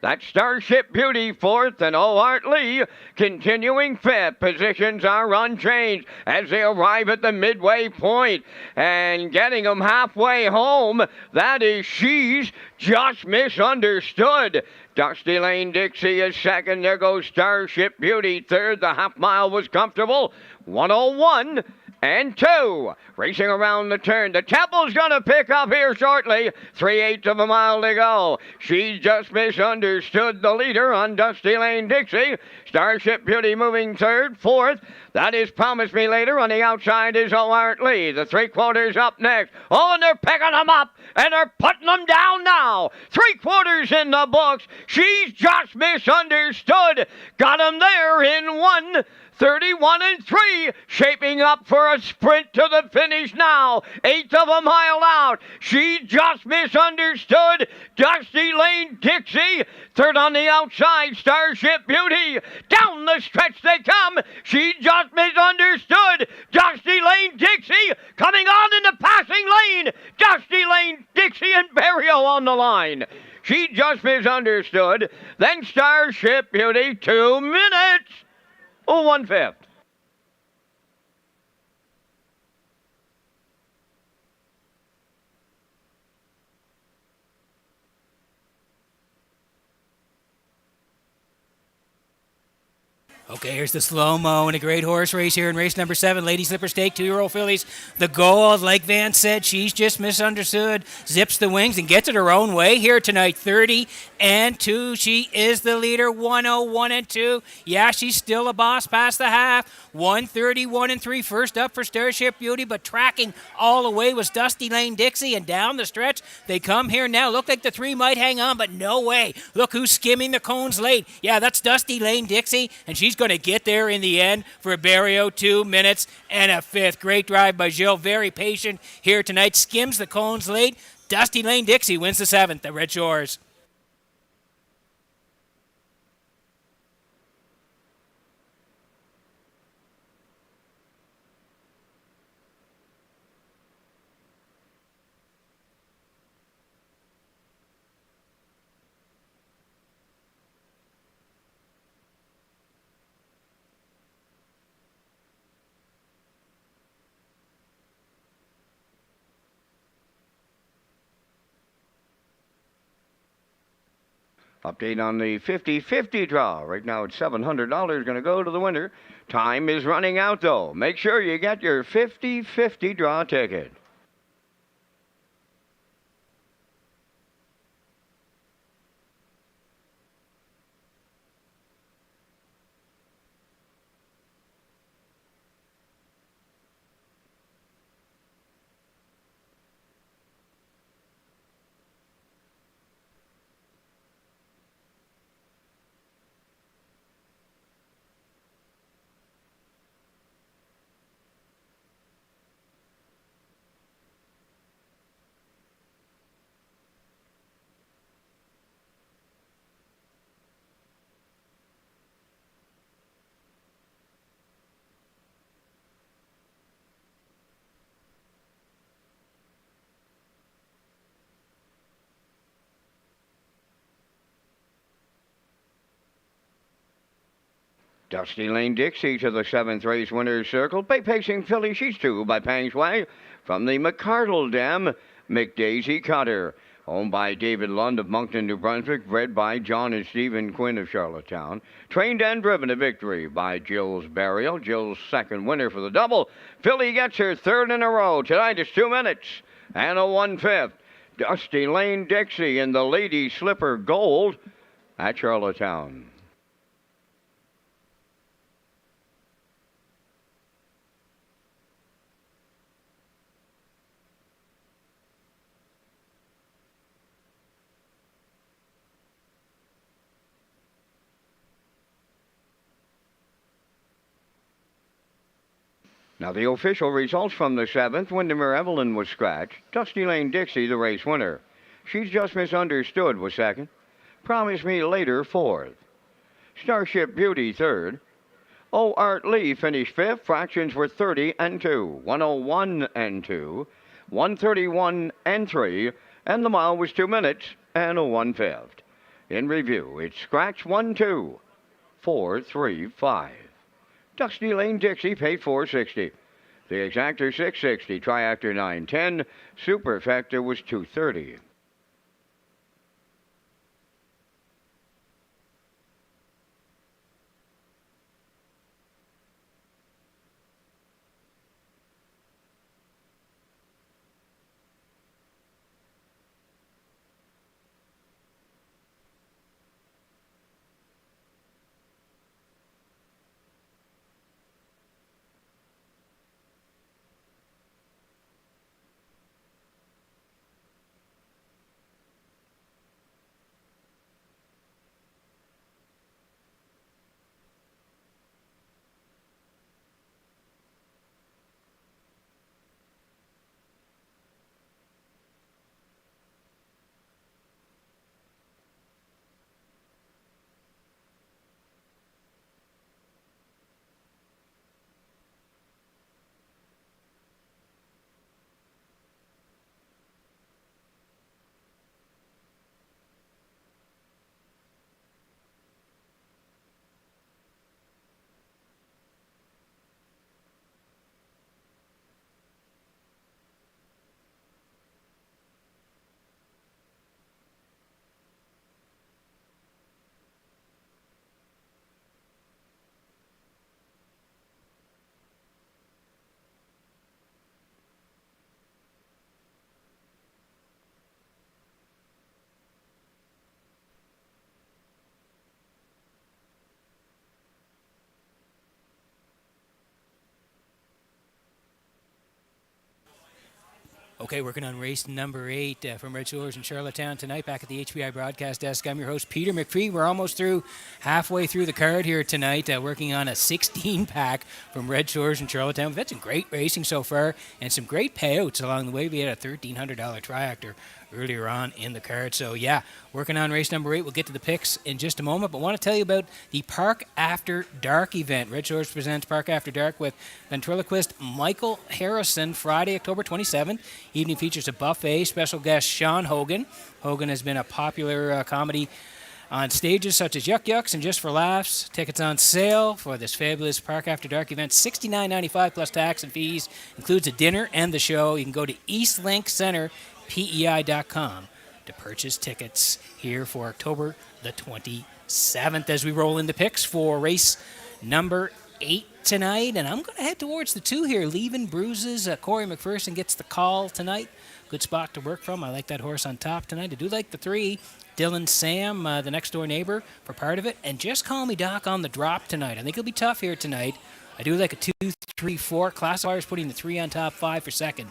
That's Starship Beauty 4th and O. Art Lee continuing 5th. Positions are unchanged as they arrive at the midway point. And getting them halfway home, that is She's Just Misunderstood. Dusty Lane Dixie is 2nd. There goes Starship Beauty 3rd. The half mile was comfortable. 101 and 2. Racing around the turn. The Temple's going to pick up here shortly. 3/8 of a mile to go. She's Just Misunderstood, the leader on Dusty Lane Dixie. Starship Beauty moving 3rd. 4th, that is Promise Me Later. On the outside is O. Art Lee. The 3/4 up next. Oh, and they're picking them up, and they're putting them down now. 3/4 in the books. She's Just Misunderstood. Got them there in 1:31 and 3, shaping up for a sprint to the finish now. 1/8 of a mile out. She Just Misunderstood. Dusty Lane Dixie. 3rd on the outside, Starship Beauty. Down the stretch they come. She Just Misunderstood. Dusty Lane Dixie coming on in the passing lane. Dusty Lane Dixie and Barrio on the line. She Just Misunderstood. Then Starship Beauty, 2 minutes. 1/5. Okay, here's the slow-mo in a great horse race here in race number 7. Lady Slipper Stake, 2-year-old fillies. The gold, like Van said, she's just misunderstood. Zips the wings and gets it her own way here tonight. 30-2. She is the leader. 101-2. Yeah, she's still a boss past the half. 131-3. First up for Starship Beauty, but tracking all the way was Dusty Lane Dixie, and down the stretch they come here now. Look like the 3 might hang on, but no way. Look who's skimming the cones late. Yeah, that's Dusty Lane Dixie, and she's going to get there in the end for a Barrio. 2 minutes and a fifth. Great drive by Gilles. Very patient here tonight. Skims the cones late. Dusty Lane Dixie wins the 7th at Red Shores. Update on the 50-50 draw. Right now it's $700 going to go to the winner. Time is running out, though. Make sure you get your 50-50 draw ticket. Dusty Lane Dixie to the 7th race winner's circle. Pacing filly, she's 2 by Pang Shui. From the McCardle Dam, McDaisy Cutter. Owned by David Lund of Moncton, New Brunswick. Bred by John and Stephen Quinn of Charlottetown. Trained and driven to victory by Jill's Burial. Jill's 2nd winner for the double. Filly gets her 3rd in a row. Tonight is 2 minutes and a 1/5. Dusty Lane Dixie in the Lady Slipper Gold at Charlottetown. Now the official results from the 7th. Windermere Evelyn was scratched. Dusty Lane Dixie, the race winner. She's Just Misunderstood was 2nd. Promise Me Later, 4th. Starship Beauty, 3rd. Oh Art Lee finished 5th. Fractions were 30-2, 101-2, 131-3, and the mile was 2 minutes and a 1/5. In review, it's scratch 1, 2, 4, 3, 5. Dusty Lane Dixie paid $460. The exactor $660. Triactor $910. Superfecta was $230. Okay, working on race number 8 from Redshores in Charlottetown tonight, back at the HPI broadcast desk. I'm your host, Peter McPhee. We're almost halfway through the card here tonight, working on a 16-pack from Redshores in Charlottetown. We've had some great racing so far and some great payouts along the way. We had a $1,300 triactor earlier on in the card. So, yeah, working on race number 8. We'll get to the picks in just a moment, but I want to tell you about the Park After Dark event. Redshores presents Park After Dark with ventriloquist Michael Harrison, Friday, October 27th. Evening features a buffet, special guest Sean Hogan. Hogan has been a popular comedy on stages such as Yuck Yucks and Just for Laughs. Tickets on sale for this fabulous Park After Dark event, $69.95 plus tax and fees. Includes a dinner and the show. You can go to eastlinkcenterpei.com to purchase tickets here for October the 27th as we roll into picks for race number 8 tonight. And I'm going to head towards the 2 here, Leaving Bruises. Corey McPherson gets the call tonight. Good spot to work from. I like that horse on top tonight. I do like the 3, Dylan Sam, the next door neighbor, for part of it. And Just Call Me Doc on the drop tonight. I think it'll be tough here tonight. I do like a 2, 3, 4. Classifiers putting the 3 on top, 5 for second,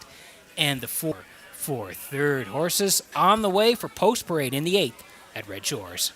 and the 4 for third. Horses on the way for Post Parade in the 8th at Red Shores.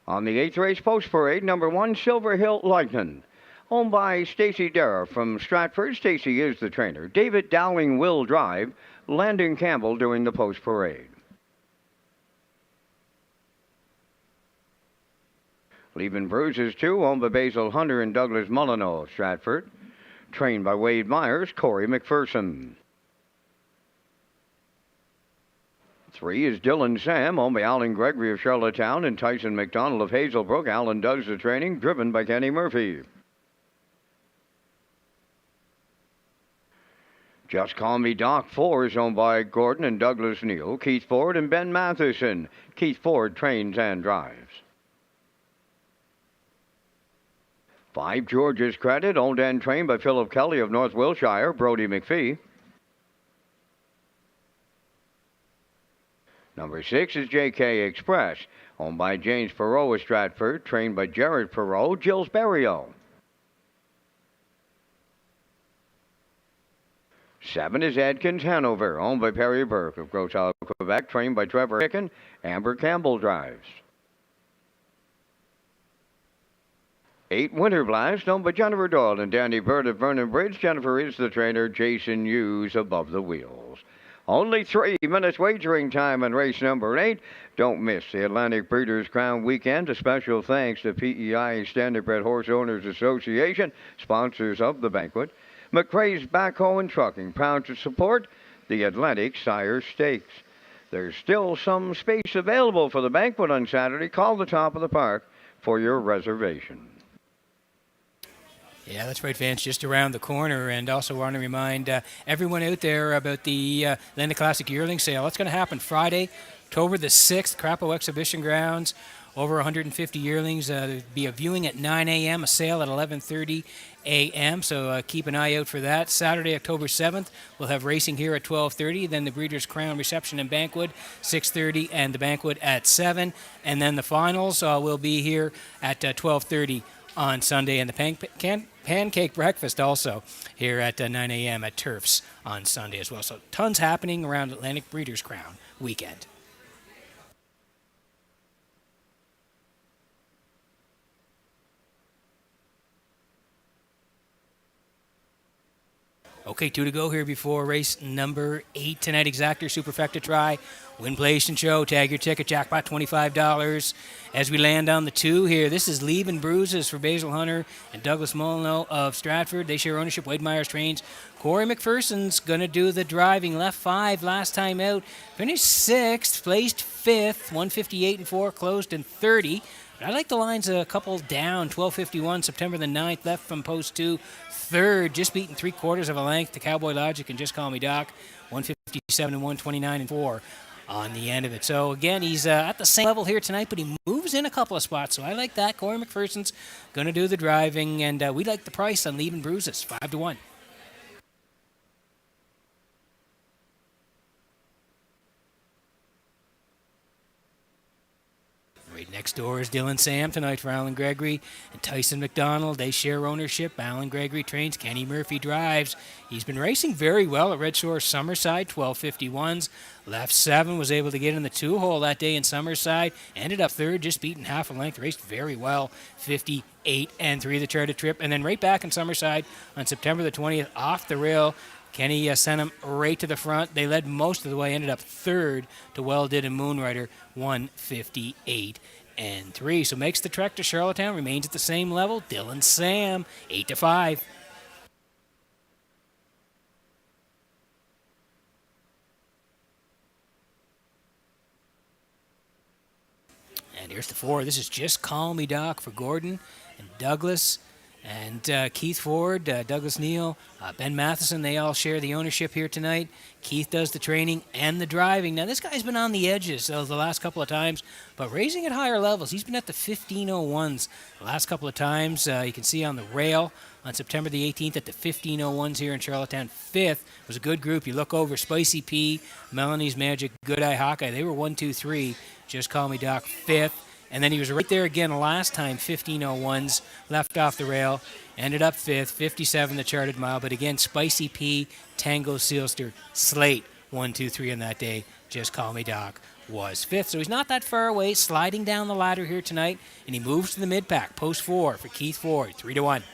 On the 8th race Post Parade, number 1, Silver Hill Lightning. Owned by Stacy Dara from Stratford. Stacy is the trainer. David Dowling will drive. Landon Campbell doing the Post Parade. Leaving Bruises 2, owned by Basil Hunter and Douglas Molyneux, Stratford. Trained by Wade Myers, Corey McPherson. 3 is Dylan Sam, owned by Alan Gregory of Charlottetown and Tyson McDonald of Hazelbrook. Alan does the training, driven by Kenny Murphy. Just Call Me Doc 4 is owned by Gordon and Douglas Neal, Keith Ford and Ben Matheson. Keith Ford trains and drives. 5, George's Credit, owned and trained by Philip Kelly of North Wiltshire, Brody McPhee. Number 6 is J.K. Express, owned by James Perot of Stratford, trained by Jared Perot, Gilles Berriot. 7 is Adkins Hanover, owned by Perry Burke of Gros Isle, Quebec, trained by Trevor Hicken. Amber Campbell drives. 8, Winter Blast, owned by Jennifer Doyle and Danny Bird of Vernon Bridge. Jennifer is the trainer. Jason Hughes above the wheels. Only 3 minutes wagering time in race number 8. Don't miss the Atlantic Breeders' Crown Weekend. A special thanks to PEI Standardbred Horse Owners Association, sponsors of the banquet. McRae's Backhoe and Trucking, proud to support the Atlantic Sire Stakes. There's still some space available for the banquet on Saturday. Call the top of the park for your reservation. Yeah, that's right, fans. Just around the corner. And also want to remind everyone out there about the Atlantic Classic Yearling Sale. That's going to happen Friday, October the 6th, Crapo Exhibition Grounds. Over 150 yearlings. There'll be a viewing at 9 a.m., a sale at 11:30 a.m., so keep an eye out for that. Saturday, October 7th, we'll have racing here at 12:30, then the Breeders' Crown Reception and Banquet, 6:30, and the banquet at 7. And then the finals will be here at 12:30 on Sunday, and the pancake breakfast also here at 9 a.m. at Turfs on Sunday as well. So tons happening around Atlantic Breeders' Crown weekend. Okay, 2 to go here before race number 8 tonight. Exactor, Superfecta try. Win, place, and show. Tag your ticket. Jackpot $25. As we land on the 2 here, this is Leaving Bruises for Basil Hunter and Douglas Molyneux of Stratford. They share ownership. Wade Myers trains. Corey McPherson's going to do the driving. Left 5 last time out. Finished 6th. Placed 5th. 158 and 4. Closed in 30. I like the lines a couple down. 12:51, September the 9th, left from post 2. Third, just beating 3/4 of a length to Cowboy Logic and Just Call Me Doc. 157 and 129 and 4 on the end of it. So again, he's at the same level here tonight, but he moves in a couple of spots. So I like that. Corey McPherson's going to do the driving, and we like the price on Leaving Bruises, 5 to 1. Right next door is Dylan Sam tonight for Alan Gregory and Tyson McDonald. They share ownership. Alan Gregory trains. Kenny Murphy drives. He's been racing very well at Redshores Summerside, 12:51s. Left 7, was able to get in the 2-hole that day in Summerside. Ended up 3rd, just beaten half a length. Raced very well, 58 and 3 the charted trip. And then right back in Summerside on September the 20th, off the rail. Kenny sent him right to the front. They led most of the way, ended up 3rd to Well Did and Moonrider, 158 and 3. So makes the trek to Charlottetown, remains at the same level. Dylan Sam, 8 to 5. And here's the 4. This is Just Call Me Doc for Gordon and Douglas. And Keith Ford, Douglas Neal, Ben Matheson, they all share the ownership here tonight. Keith does the training and the driving. Now, this guy's been on the edges the last couple of times, but racing at higher levels. He's been at the 1501s the last couple of times. You can see on the rail on September the 18th at the 1501s here in Charlottetown. 5th was a good group. You look over, Spicy P, Melanie's Magic, Good Eye Hawkeye. They were 1, 2, 3. Just Call Me Doc, 5th. And then he was right there again last time, 1501s, left off the rail, ended up 5th, 57 the charted mile. But again, Spicy P, Tango Sealster, Slate, 1, 2, 3 on that day. Just Call Me Doc was 5th. So he's not that far away, sliding down the ladder here tonight. And he moves to the mid-pack, post 4 for Keith Ford, 3 to 1.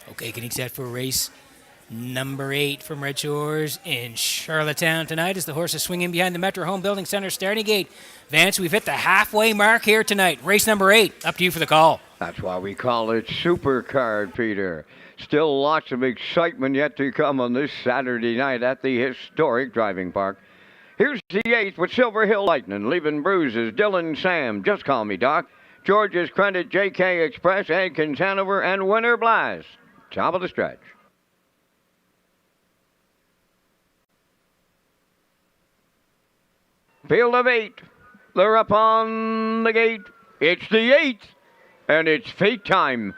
Okay, getting set for race number 8 from Red Shores in Charlottetown tonight as the horses swing in behind the Metro Home Building Center starting gate. Vance, we've hit the halfway mark here tonight. Race number 8, up to you for the call. That's why we call it Supercard, Peter. Still lots of excitement yet to come on this Saturday night at the historic driving park. Here's the 8th with Silver Hill Lightning, Leaving Bruises, Dylan Sam, Just Call Me Doc, George's Credit, JK Express, Adkins Hanover, and Winter Blast. Top of the stretch. Field of 8. They're up on the gate. It's the 8th, and it's fate time.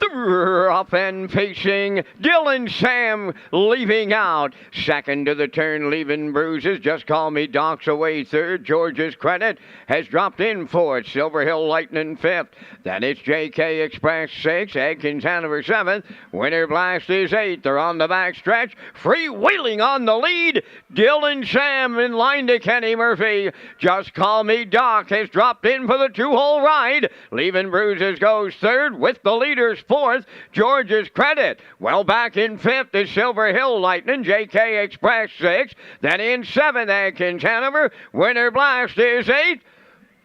Up and pacing, Dylan Sam leaving out. Second to the turn, Leaving Bruises. Just Call Me Doc's away third. George's Credit has dropped in fourth. Silver Hill Lightning fifth. Then it's JK Express 6. Adkins Hanover 7th. Winter Blast is 8th. They're on the back stretch. Freewheeling on the lead. Dylan Sam in line to Kenny Murphy. Just Call Me Doc has dropped in for the 2-hole ride. Leaving Bruises goes third with the leaders 4 fourth, George's Credit. Well back in fifth is Silver Hill Lightning, JK Express sixth. Then in seventh, Atkins Hanover. Winter Blast is eighth.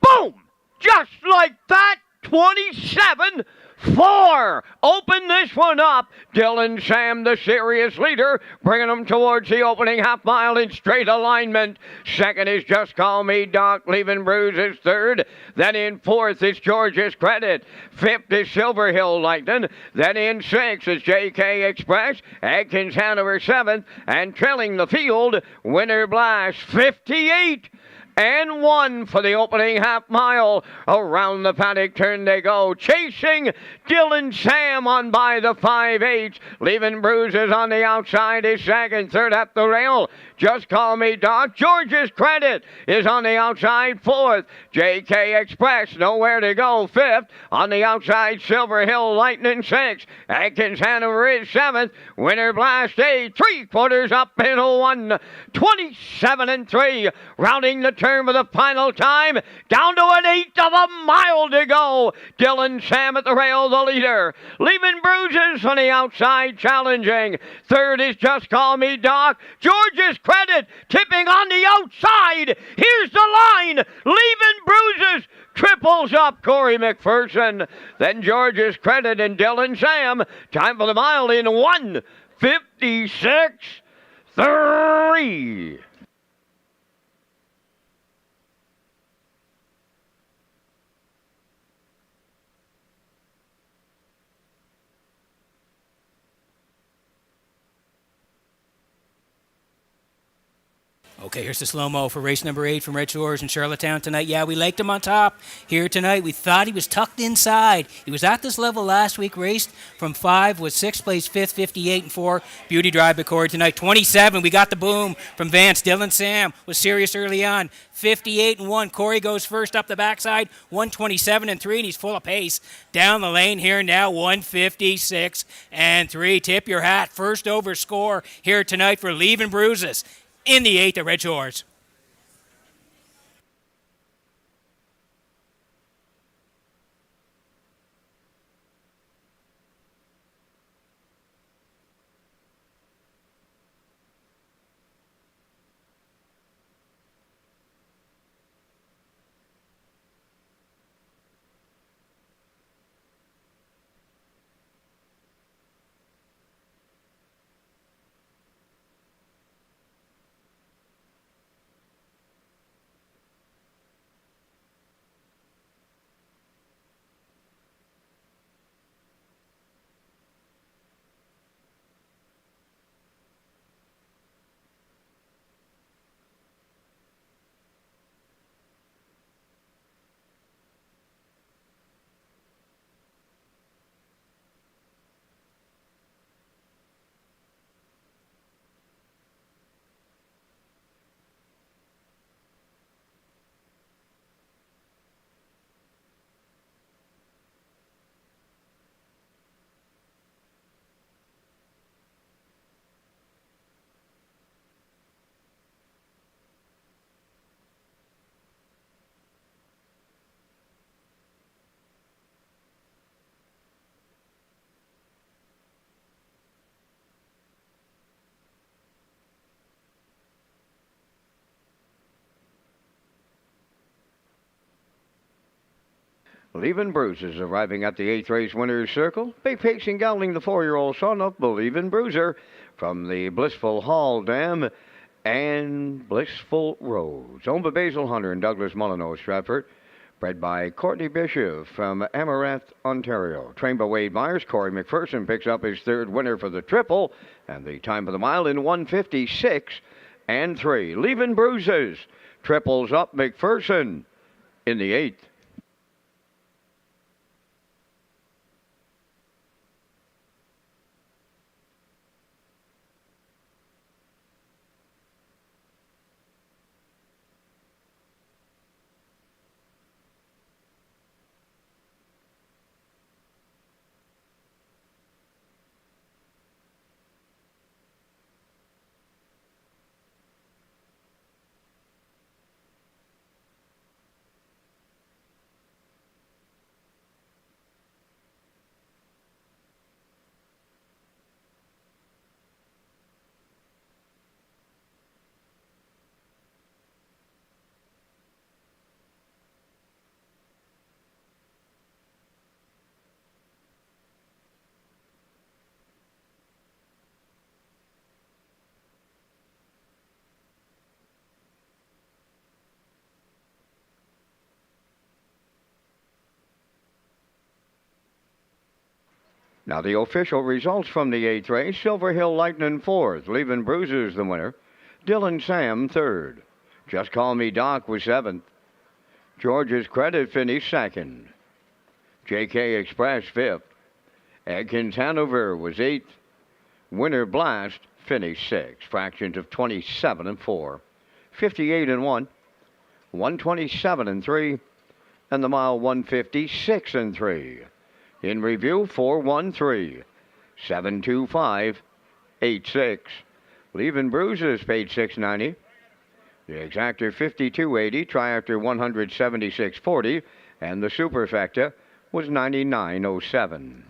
Boom! Just like that, 27-4. Open this one up. Dylan Sam, the serious leader, bringing them towards the opening half mile in straight alignment. Second is Just Call Me Doc. Leaving Bruises third. Then in fourth is George's Credit. Fifth is Silver Hill Lightning. Then in sixth is JK Express. Atkins Hanover seventh. And trailing the field, Winter Blast 58. And one for the opening half mile. Around the paddock turn they go. Chasing Dylan Sam on by the 5/8. Leaving Bruises on the outside is second. Third at the rail. Just Call Me Doc. George's Credit is on the outside. Fourth. JK Express nowhere to go. Fifth. On the outside, Silver Hill Lightning sixth. Atkins Hanover is seventh. Winter Blast 8. 3/4 up in a 1. 27-3. Rounding the turn for the final time. Down to an eighth of a mile to go. Dylan Sam at the rail, the leader. Leaving Bruises on the outside, challenging. Third is Just Call Me Doc. George's Credit tipping on the outside. Here's the line. Leaving Bruises. Triples up Corey McPherson. Then George's Credit and Dylan Sam. Time for the mile in 1:56.3. Okay, here's the slow-mo for race number 8 from Red Shores in Charlottetown tonight. Yeah, we liked him on top here tonight. We thought he was tucked inside. He was at this level last week, raced from 5, was 6th place, 5th, 58-4. Beauty Drive by Corey tonight. 27, we got the boom from Vance. Dylan Sam was serious early on. 58-1. Corey goes first up the backside, 127-3, and he's full of pace. Down the lane here now, 156-3. Tip your hat. First over score here tonight for Leaving Bruises in the 8th at Red Shores. Leaving Bruises arriving at the 8th race winner's circle. Big pacing gelding, the 4-year-old son of Believin' Bruiser from the Blissful Hall Dam and Blissful Rose. Owned by Basil Hunter and Douglas Molyneux, Stratford. Bred by Courtney Bishop from Amaranth, Ontario. Trained by Wade Myers, Corey McPherson picks up his third winner for the triple. And the time for the mile in 1:56.3. Leaving Bruises. Triples up McPherson in the 8th. Now the official results from the 8th race, Silver Hill Lightning 4th, Leaving Bruises the winner. Dylan Sam 3rd. Just Call Me Doc was 7th. George's Credit finished 2nd. JK Express 5th. Adkins Hanover was 8th. Winter Blast finished 6th. Fractions of 27 and 4. 58 and 1. 127 and 3. And the mile 156 and 3. In review, 413, 725, 86. Leaving Bruises paid $6.90. The Exactor 52.80, Triactor 176.40, and the Superfecta was $99.07.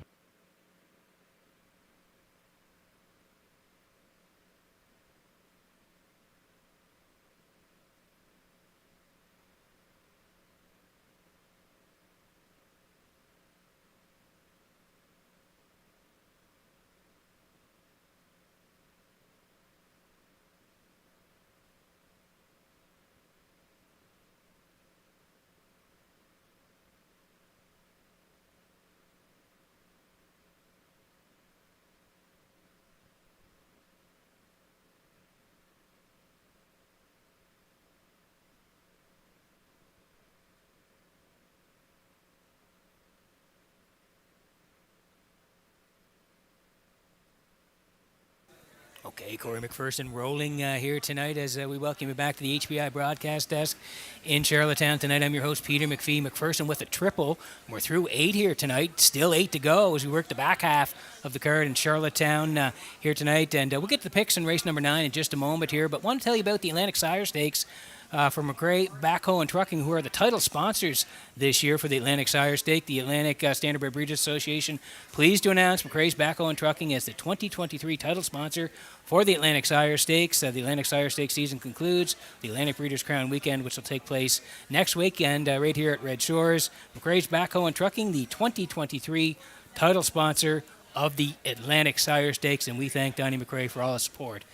Okay, Corey McPherson rolling here tonight as we welcome you back to the HBI broadcast desk in Charlottetown tonight. I'm your host, Peter McPhee. McPherson with a triple. We're through 8 here tonight. Still 8 to go as we work the back half of the card in Charlottetown here tonight. And we'll get to the picks in race number 9 in just a moment here. But want to tell you about the Atlantic Sire Stakes for McRae Backhoe and Trucking, who are the title sponsors this year for the Atlantic Sire Stake. The Atlantic Standardbred Breeders Association pleased to announce McRae's Backhoe and Trucking as the 2023 title sponsor for the Atlantic Sire Stakes. The Atlantic Sire Stakes season concludes the Atlantic Breeders' Crown Weekend, which will take place next weekend right here at Red Shores. McRae's Backhoe and Trucking, the 2023 title sponsor of the Atlantic Sire Stakes, and we thank Donnie McRae for all his support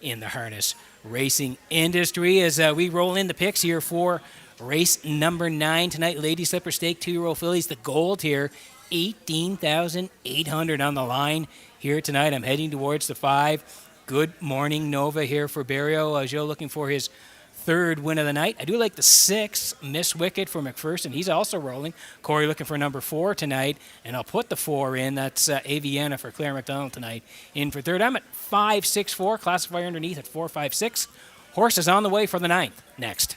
in the harness racing industry as we roll in the picks here for race number 9 tonight. Lady Slipper Stake, 2-year-old fillies, the gold here, 18,800 on the line here tonight. I'm heading towards the 5. Good Morning Nova here for Barrio. Joe looking for his 3rd win of the night. I do like the 6, Miss Wicket for McPherson. He's also rolling. Corey looking for number 4 tonight, and I'll put the 4 in. That's Aviana for Claire McDonald tonight in for 3rd. I'm at 5-6-4, classifier underneath at 4-5-6. Horse is on the way for the 9th. Next.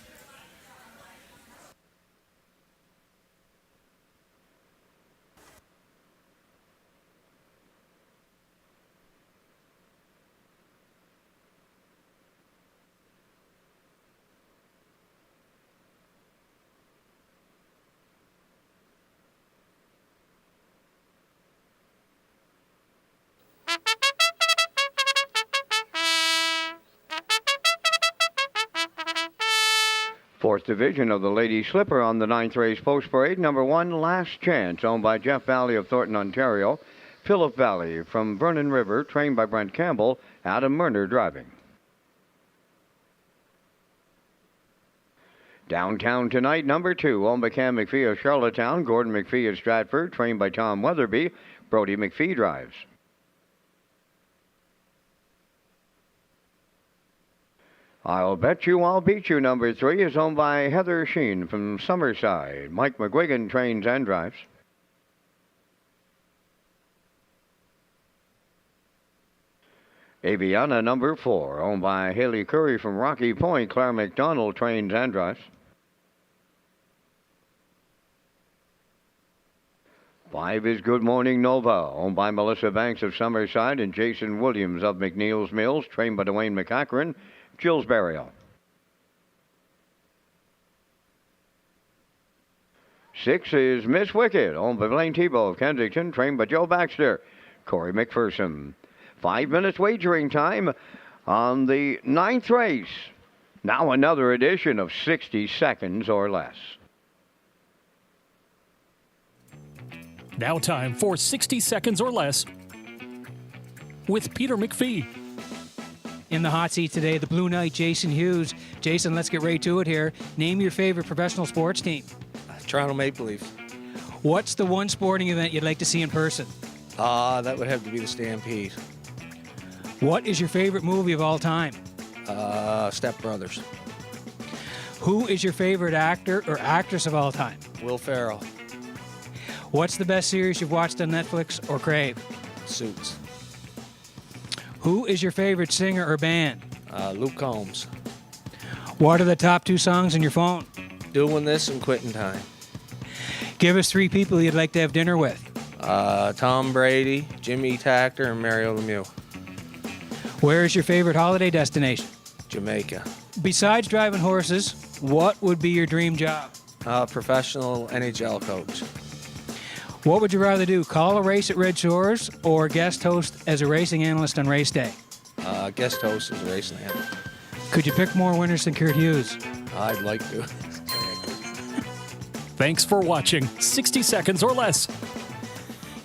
Fourth division of the Lady Slipper on the 9th race post parade. Number 1, Last Chance, owned by Jeff Valley of Thornton, Ontario. Philip Valley from Vernon River, trained by Brent Campbell. Adam Murner driving. Downtown tonight, number 2, owned by Cam McPhee of Charlottetown. Gordon McPhee of Stratford, trained by Tom Weatherby. Brody McPhee drives. I'll Bet You I'll Beat You, number 3, is owned by Heather Sheen from Summerside. Mike McGuigan trains and drives. Aviana, number 4, owned by Haley Curry from Rocky Point. Claire McDonald trains and drives. 5 is Good Morning Nova, owned by Melissa Banks of Summerside and Jason Williams of McNeil's Mills, trained by Dwayne McCachran. Jill's Burial. 6 is Miss Wicket, owned by Blaine Tebow of Kensington, trained by Joe Baxter. Corey McPherson. 5 minutes wagering time on the 9th race. Now another edition of 60 seconds or less. Now time for 60 seconds or less with Peter McPhee. In the hot seat today, the Blue Knight, Jason Hughes. Jason, let's get right to it here. Name your favorite professional sports team. Toronto Maple Leafs. What's the one sporting event you'd like to see in person? That would have to be the Stampede. What is your favorite movie of all time? Step Brothers. Who is your favorite actor or actress of all time? Will Ferrell. What's the best series you've watched on Netflix or Crave? Suits. Who is your favorite singer or band? Luke Combs. What are the top 2 songs on your phone? Doing This and Quitting Time. Give us 3 people you'd like to have dinner with. Tom Brady, Jimmy Takter, and Mario Lemieux. Where is your favorite holiday destination? Jamaica. Besides driving horses, what would be your dream job? Professional NHL coach. What would you rather do, call a race at Red Shores or guest host as a racing analyst on race day? Guest host is Raceland. Could you pick more winners than Kurt Hughes? I'd like to. Thanks for watching 60 Seconds or Less.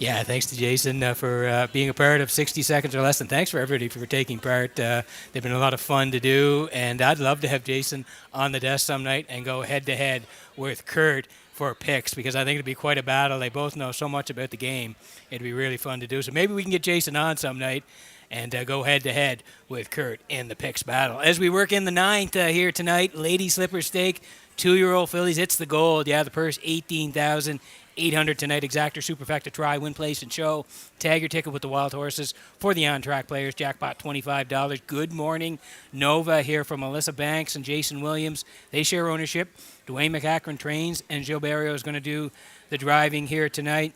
Yeah, thanks to Jason for being a part of 60 Seconds or Less, and thanks for everybody for taking part. They've been a lot of fun to do, and I'd love to have Jason on the desk some night and go head-to-head with Kurt for picks, because I think it'd be quite a battle. They both know so much about the game. It'd be really fun to do. So maybe we can get Jason on some night and go head-to-head with Kurt in the picks battle. As we work in the 9th here tonight, Lady Slipper Stake, 2-year-old fillies. It's the gold. Yeah, the purse, $18,800 tonight. Exactor, Superfecta, Try, Win, Place, and Show. Tag your ticket with the Wild Horses for the on-track players. Jackpot, $25. Good morning, Nova here from Melissa Banks and Jason Williams. They share ownership. Dwayne McAkron trains, and Joe Barrio is going to do the driving here tonight.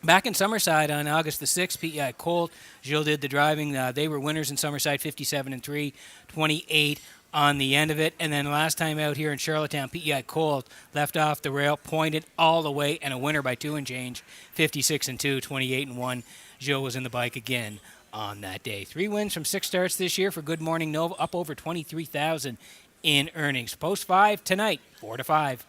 Back in Summerside on August the 6th, PEI Colt, Gilles did the driving. They were winners in Summerside, 57-3, 28 on the end of it. And then last time out here in Charlottetown, PEI Colt left off the rail, pointed all the way, and a winner by 2 and change, 56-2, 28-1. Gilles was in the bike again on that day. 3 wins from 6 starts this year for Good Morning Nova, up over $23,000 in earnings. Post 5 tonight, 4 to 5.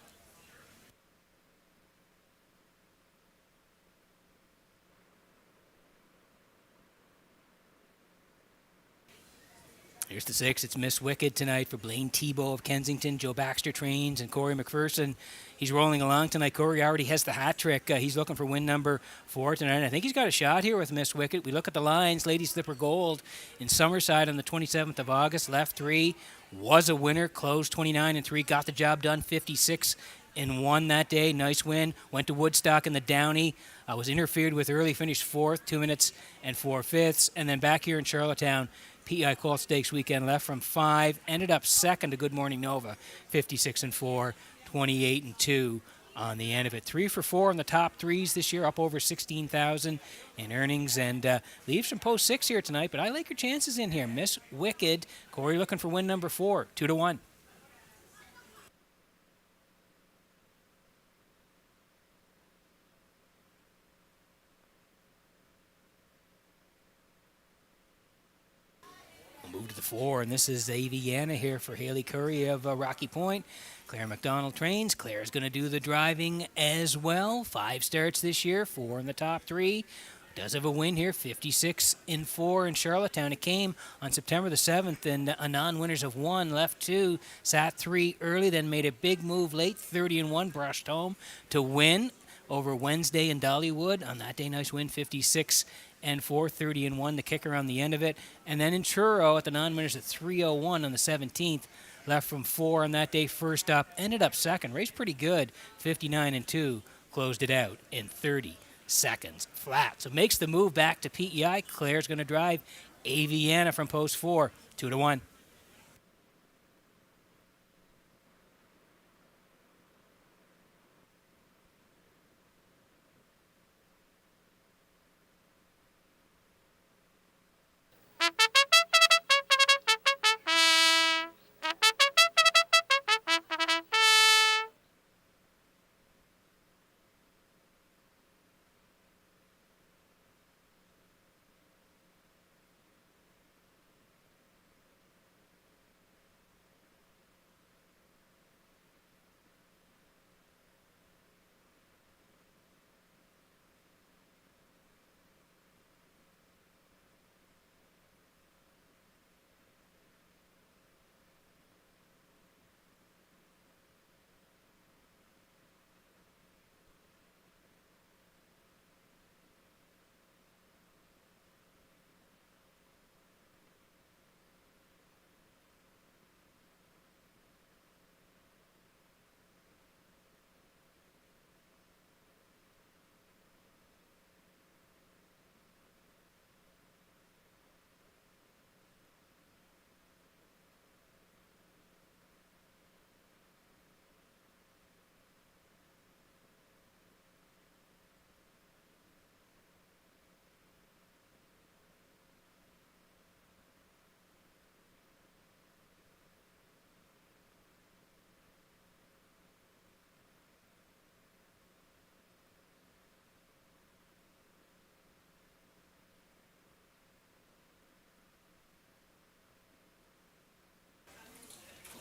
Here's the 6. It's Miss Wicked tonight for Blaine Tebow of Kensington. Joe Baxter trains, and Corey McPherson. He's rolling along tonight. Corey already has the hat trick. He's looking for win number 4 tonight. I think he's got a shot here with Miss Wicked. We look at the lines. Lady Slipper Gold in Summerside on the 27th of August. Left 3. Was a winner. Closed 29-3. Got the job done 56-1 that day. Nice win. Went to Woodstock in the Downey. Was interfered with early. Finished 4th. 2 minutes and 4/5. And then back here in Charlottetown, PEI Colt Stakes weekend, left from 5, ended up 2nd to Good Morning Nova, 56-4, 28-2 on the end of it. 3 for 4 in the top 3s this year, up over 16,000 in earnings, and leaves from post 6 here tonight. But I like your chances in here. Miss Wicked, Corey looking for win number 4, 2-1. Move to the 4, and this is Aviana here for Haley Curry of Rocky Point. Claire McDonald trains. Claire's going to do the driving as well. 5 starts this year, 4 in the top 3. Does have a win here, 56-4 in Charlottetown. It came on September the 7th, and a non-winners of 1, left 2, sat 3 early, then made a big move late, 30-1, brushed home to win over Wednesday in Dollywood. On that day, nice win, 56-4, 30-1, the kicker on the end of it. And then in Truro at the non-winners at 3:01 on the 17th, left from 4 on that day, first up, ended up 2nd, raced pretty good, 59-2, closed it out in 30 seconds flat. So makes the move back to PEI. Claire's going to drive Aviana from post 4, 2-1.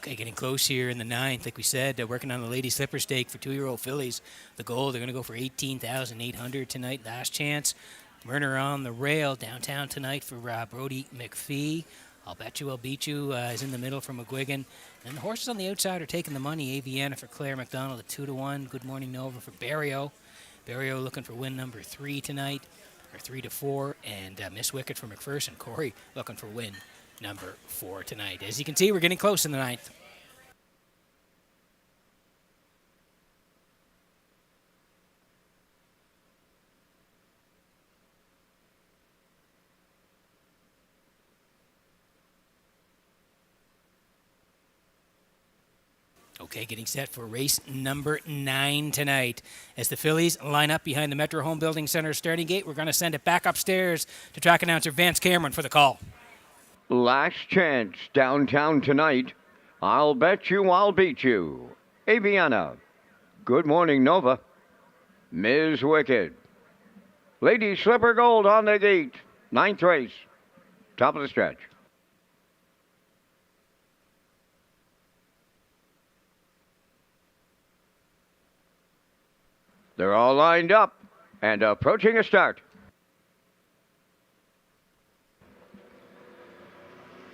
Okay, getting close here in the ninth. Like we said, they're working on the Lady Slipper Stake for 2-year-old fillies. The goal, they're going to go for 18,800 tonight. Last chance. Murder on the rail downtown tonight for Brody McPhee. I'll Bet You I'll Beat You is in the middle for McGuigan. And the horses on the outside are taking the money. Aviana for Claire McDonald at 2-1. Good Morning Nova for Barrio. Barrio looking for win number 3 tonight, or 3-4. And Miss Wicket for McPherson. Corey looking for win number 4 tonight. As you can see, we're getting close in the ninth. Okay, getting set for race number 9 tonight. As the fillies line up behind the Metro Home Building Center starting gate, we're going to send it back upstairs to track announcer Vance Cameron for the call. Last chance downtown tonight. I'll Bet You I'll Beat You. Aviana. Good Morning Nova. Ms. Wicked. Lady Slipper Gold on the gate. 9th race. Top of the stretch. They're all lined up and approaching a start.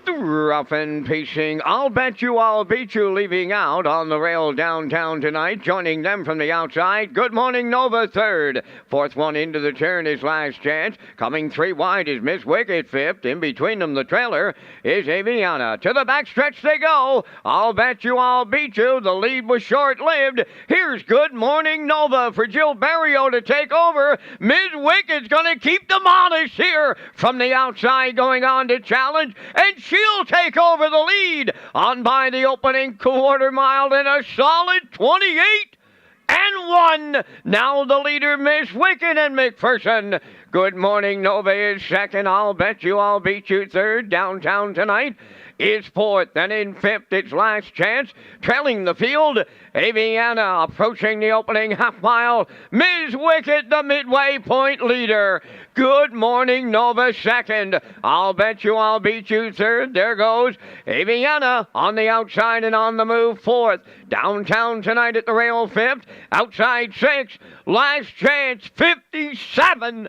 Rough and pacing, I'll Bet You I'll Beat You leaving out on the rail downtown tonight. Joining them from the outside, Good Morning Nova third. Fourth one into the turn is Last Chance. Coming 3 wide is Miss Wicked fifth. In between them the trailer is Aviana. To the backstretch they go. I'll Bet You I'll Beat You. The lead was short-lived. Here's Good Morning Nova for Jill Barrio to take over. Miss Wicked's going to keep them honest here from the outside going on to challenge. And she'll take over the lead on by the opening quarter mile in a solid 28-1. Now the leader, Miss Wicked and McPherson. Good Morning Nova is second. I'll Bet You I'll Beat You third. Downtown tonight is fourth. Then in fifth, it's Last Chance. Trailing the field, Aviana approaching the opening half mile. Ms. Wicked, the midway point leader. Good Morning Nova second. I'll Bet You I'll Beat You third. There goes Aviana on the outside and on the move fourth. Downtown tonight at the rail fifth. Outside sixth. Last Chance 57-1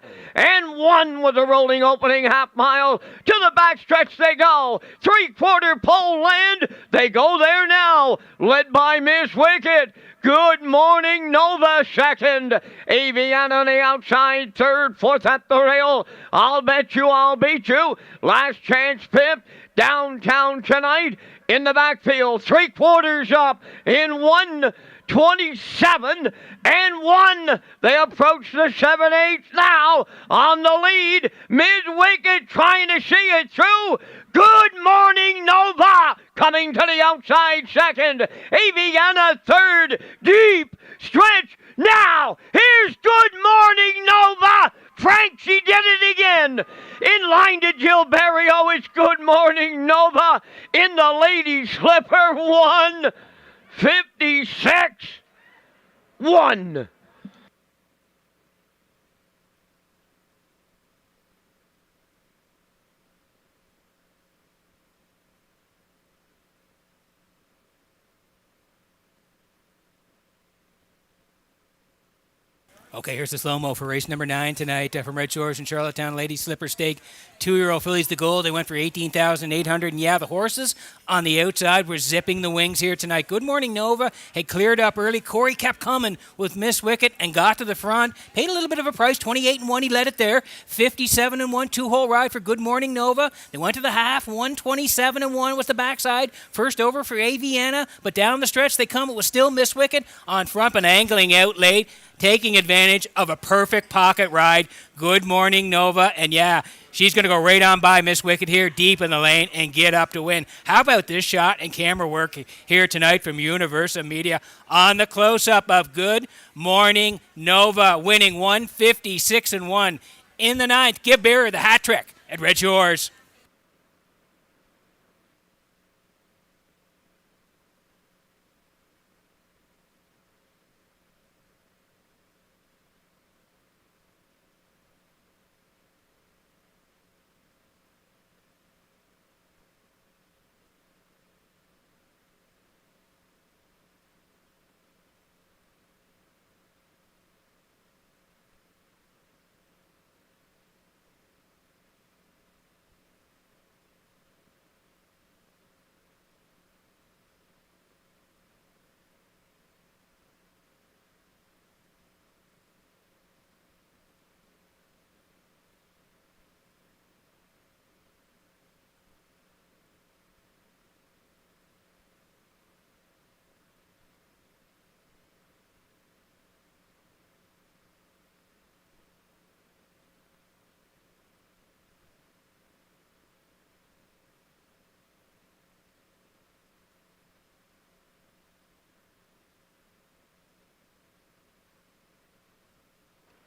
with a rolling opening half mile. To the backstretch they go. 3/4 pole land. They go there now. Led by Miss Wicked. Good Morning Nova second. Aviana on the outside third. Fourth at the rail. I'll Bet You I'll Beat You. Last Chance fifth. Downtown tonight in the backfield. 3/4 up in 1:27-1. They approach the 7/8 now on the lead. Ms. Wicked trying to see it through. Good Morning Nova coming to the outside second. Aviana third. Deep stretch now. Here's Good Morning Nova. Frank, she did it again. In line to Jill Barrio, it's Good Morning Nova. In the Lady Slipper, 1:56-1. Okay, here's the slow-mo for race number 9 tonight from Red Shores and Charlottetown Lady Slipper Stake. 2-year-old fillies the goal. They went for 18,800. And yeah, the horses on the outside were zipping the wings here tonight. Good Morning Nova had cleared up early. Corey kept coming with Miss Wicket and got to the front. Paid a little bit of a price, 28-1. He led it there. 57-1, 2-hole ride for Good Morning Nova. They went to the half. 127-1 was the backside. First over for Aviana, but down the stretch they come. It was still Miss Wicket on front, but angling out late, taking advantage of a perfect pocket ride. Good Morning Nova, and yeah, she's going to go right on by Miss Wicked here, deep in the lane, and get up to win. How about this shot and camera work here tonight from Universal Media on the close-up of Good Morning Nova, winning 156-1 in the ninth. Give Barry the hat trick at Red Shores.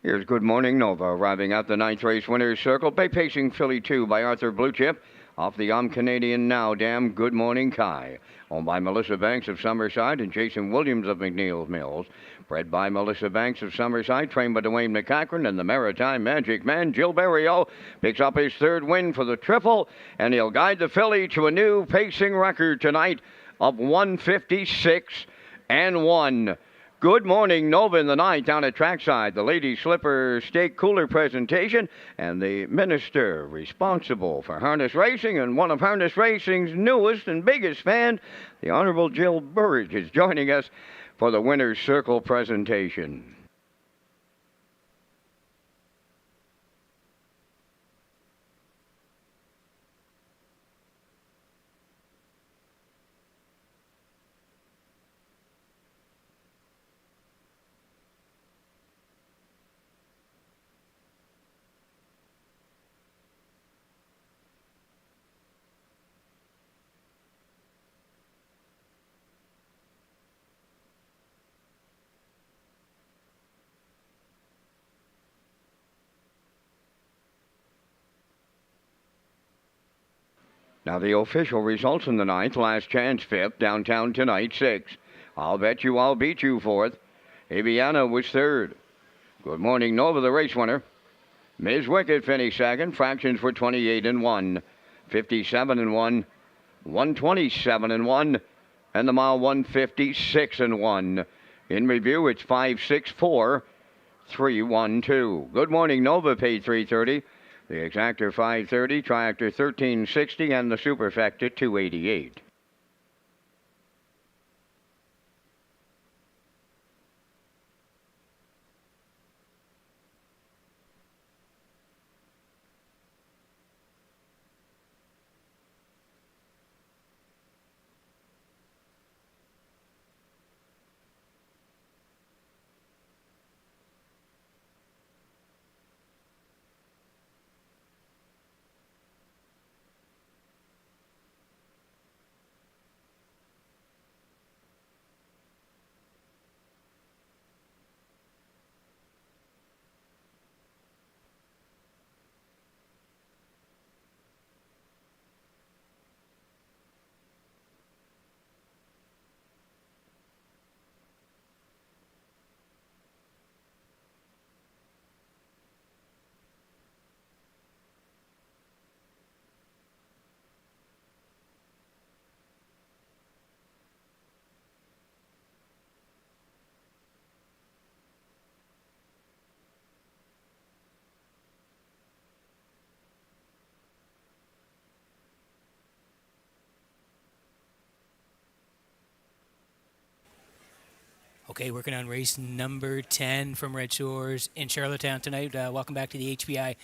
Here's Good Morning Nova, arriving at the ninth race winner's circle. Bay Pacing Filly 2 by Arthur Blue Chip. Off the Canadian Now Dam, Good Morning Kai. Owned by Melissa Banks of Summerside and Jason Williams of McNeil Mills. Bred by Melissa Banks of Summerside, trained by Dwayne McCachran, and the Maritime Magic Man, Gil Berrio, picks up his third win for the triple, and he'll guide the filly to a new pacing record tonight of 156 and 1. Good Morning Nova in the ninth down at trackside. The Lady Slipper Steak Cooler presentation, and the minister responsible for harness racing and one of harness racing's newest and biggest fans, the Honorable Jill Burridge, is joining us for the Winner's Circle presentation. Now the official results in the ninth, Last Chance fifth, Downtown Tonight sixth. I'll Bet You I'll Beat You fourth. Aviana was third. Good Morning Nova, the race winner. Ms. Wicked finished second. Fractions were 28 and 1, 57 and 1, 127 and 1, and the mile 156 and 1. In review, it's 564 312. Good Morning Nova paid $330. The exactor $530, triactor $1360, and the superfecta $288. Okay, working on race number 10 from Red Shores in Charlottetown tonight. Welcome back to the HBI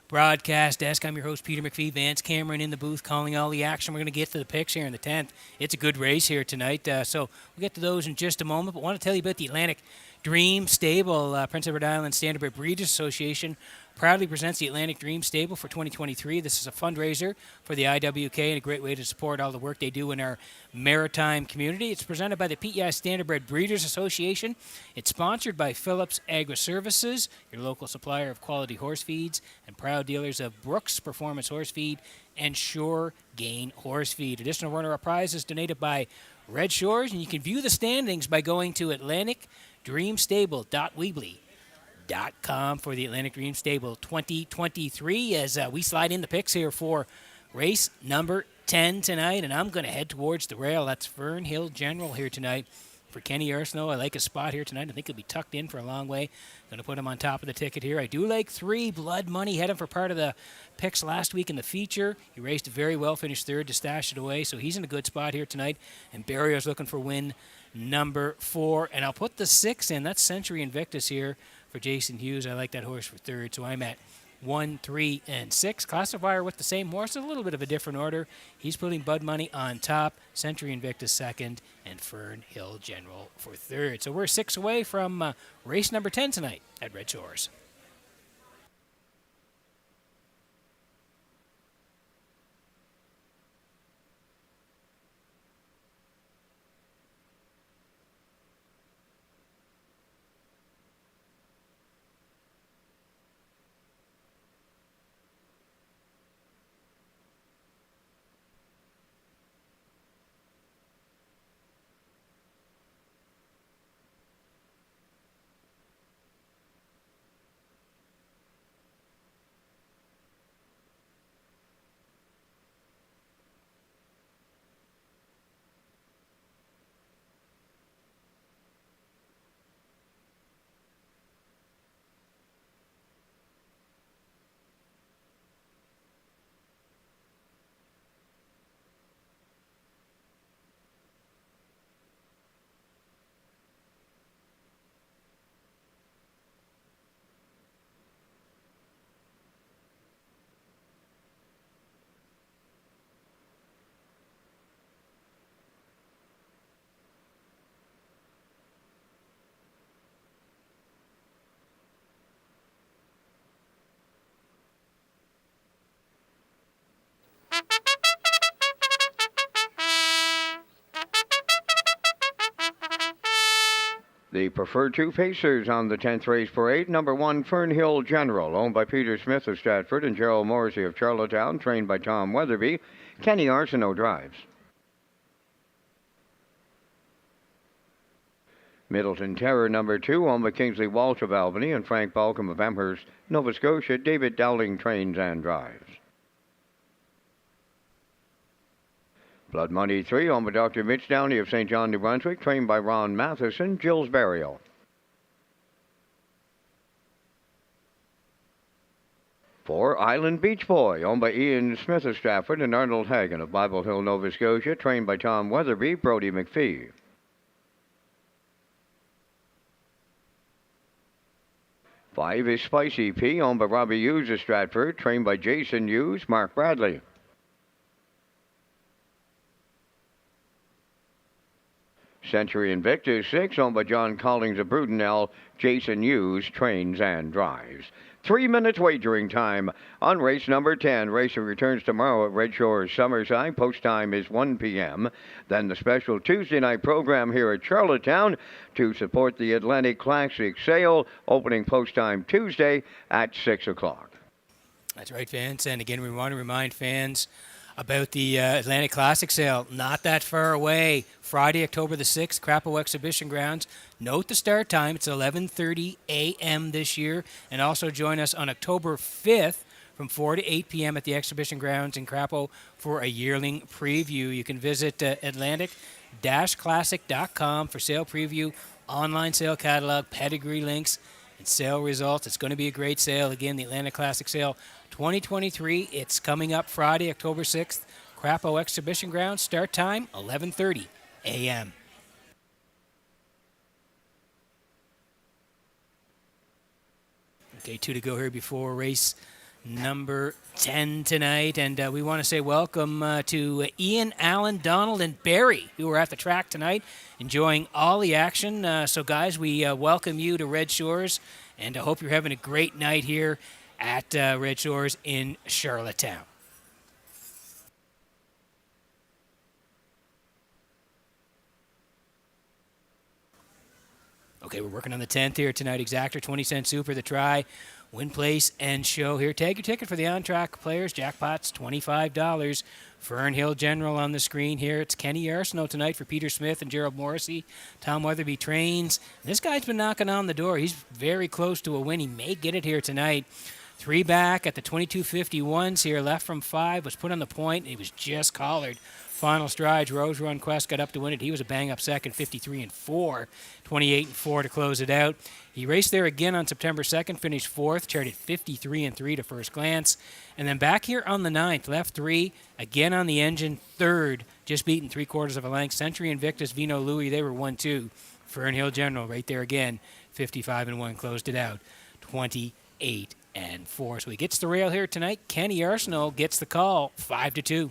broadcast desk. I'm your host, Peter McPhee. Vance Cameron in the booth calling all the action. We're going to get to the picks here in the 10th. It's a good race here tonight, so we'll get to those in just a moment. But I want to tell you about the Atlantic Dream Stable. Prince Edward Island Standardbred Breeders Association proudly presents the Atlantic Dream Stable for 2023. This is a fundraiser for the IWK and a great way to support all the work they do in our maritime community. It's presented by the PEI Standardbred Breeders Association. It's sponsored by Phillips Agri Services, your local supplier of quality horse feeds, and proud dealers of Brooks Performance Horse Feed and Shore Gain Horse Feed. Additional runner-up prizes donated by Red Shores, and you can view the standings by going to AtlanticDreamStable.weebly.com for the Atlantic Dream Stable 2023 as we slide in the picks here for race number 10 tonight, and I'm going to head towards the rail. That's Fern Hill General here tonight for Kenny Arsenault. I like his spot here tonight. I think he'll be tucked in for a long way. Going to put him on top of the ticket here. I do like 3 Blood Money. Had him for part of the picks last week in the feature. He raced very well, finished third to stash it away, so he's in a good spot here tonight. And Barrio's looking for win number 4. And I'll put the 6 in. That's Century Invictus here for Jason Hughes. I like that horse for third, so I'm at 1, 3, and 6. Classifier with the same horse, a little bit of a different order. He's putting Bud Money on top, Century Invictus second, and Fern Hill General for third. So we're 6 away from race number 10 tonight at Red Shores. The preferred two pacers on the 10th race parade. Number 1, Fernhill General, owned by Peter Smith of Stratford and Gerald Morrissey of Charlottetown, trained by Tom Weatherby. Kenny Arsenault drives. Middleton Terror, number 2, owned by Kingsley Walsh of Albany and Frank Balcom of Amherst, Nova Scotia. David Dowling trains and drives. Blood Money 3, owned by Dr. Mitch Downey of St. John, New Brunswick, trained by Ron Matheson, Jill's Burial. For Island Beach Boy, owned by Ian Smith of Stratford and Arnold Hagan of Bible Hill, Nova Scotia, trained by Tom Weatherby, Brody McPhee. Five is Spicy P, owned by Robbie Hughes of Stratford, trained by Jason Hughes, Mark Bradley. Century Invictus 6, owned by John Collings of Brudenell, Jason Hughes trains and drives. 3 minutes wagering time on race number 10. Racing returns tomorrow at Redshores, Summerside. Post time is 1 p.m. Then the special Tuesday night program here at Charlottetown to support the Atlantic Classic sale, opening post time Tuesday at 6 o'clock. That's right, fans. And again, we want to remind fans about the Atlantic Classic sale. Not that far away. Friday, October the 6th, Crapo Exhibition Grounds. Note the start time. It's 11:30 a.m. this year. And also join us on October 5th from 4 to 8 p.m. at the Exhibition Grounds in Crapo for a yearling preview. You can visit Atlantic-Classic.com for sale preview, online sale catalog, pedigree links, and sale results. It's going to be a great sale. Again, the Atlantic Classic sale 2023. It's coming up Friday, October 6th. Crapo Exhibition Grounds. Start time, 11:30 a.m. Okay, 2 to go here before race number 10 tonight. And we want to say welcome to Ian, Allen, Donald, and Barry, who are at the track tonight, enjoying all the action. So, guys, we welcome you to Red Shores, and I hope you're having a great night here at Red Shores in Charlottetown. Okay, we're working on the 10th here tonight. Exactor, 20-cent super, the try, win, place, and show here. Tag your ticket for the on-track players. Jackpot's $25. Fernhill General on the screen here. It's Kenny Arsenault tonight for Peter Smith and Gerald Morrissey. Tom Weatherby trains. This guy's been knocking on the door. He's very close to a win. He may get it here tonight. 3 back at the 22.51s here. Left from 5, was put on the point, and he was just collared. Final strides, Rose Run Quest got up to win it. He was a bang-up second, 53-4, 28-4 to close it out. He raced there again on September 2nd, finished 4th, charted 53-3 to first glance. And then back here on the 9th, left 3, again on the engine, 3rd, just beaten 3/4 of a length. Century Invictus, Vino Louis, they were 1-2. Fernhill General right there again, 55-1, closed it out, 28-4. So he gets the rail here tonight. Kenny Arsenault gets the call, 5-2.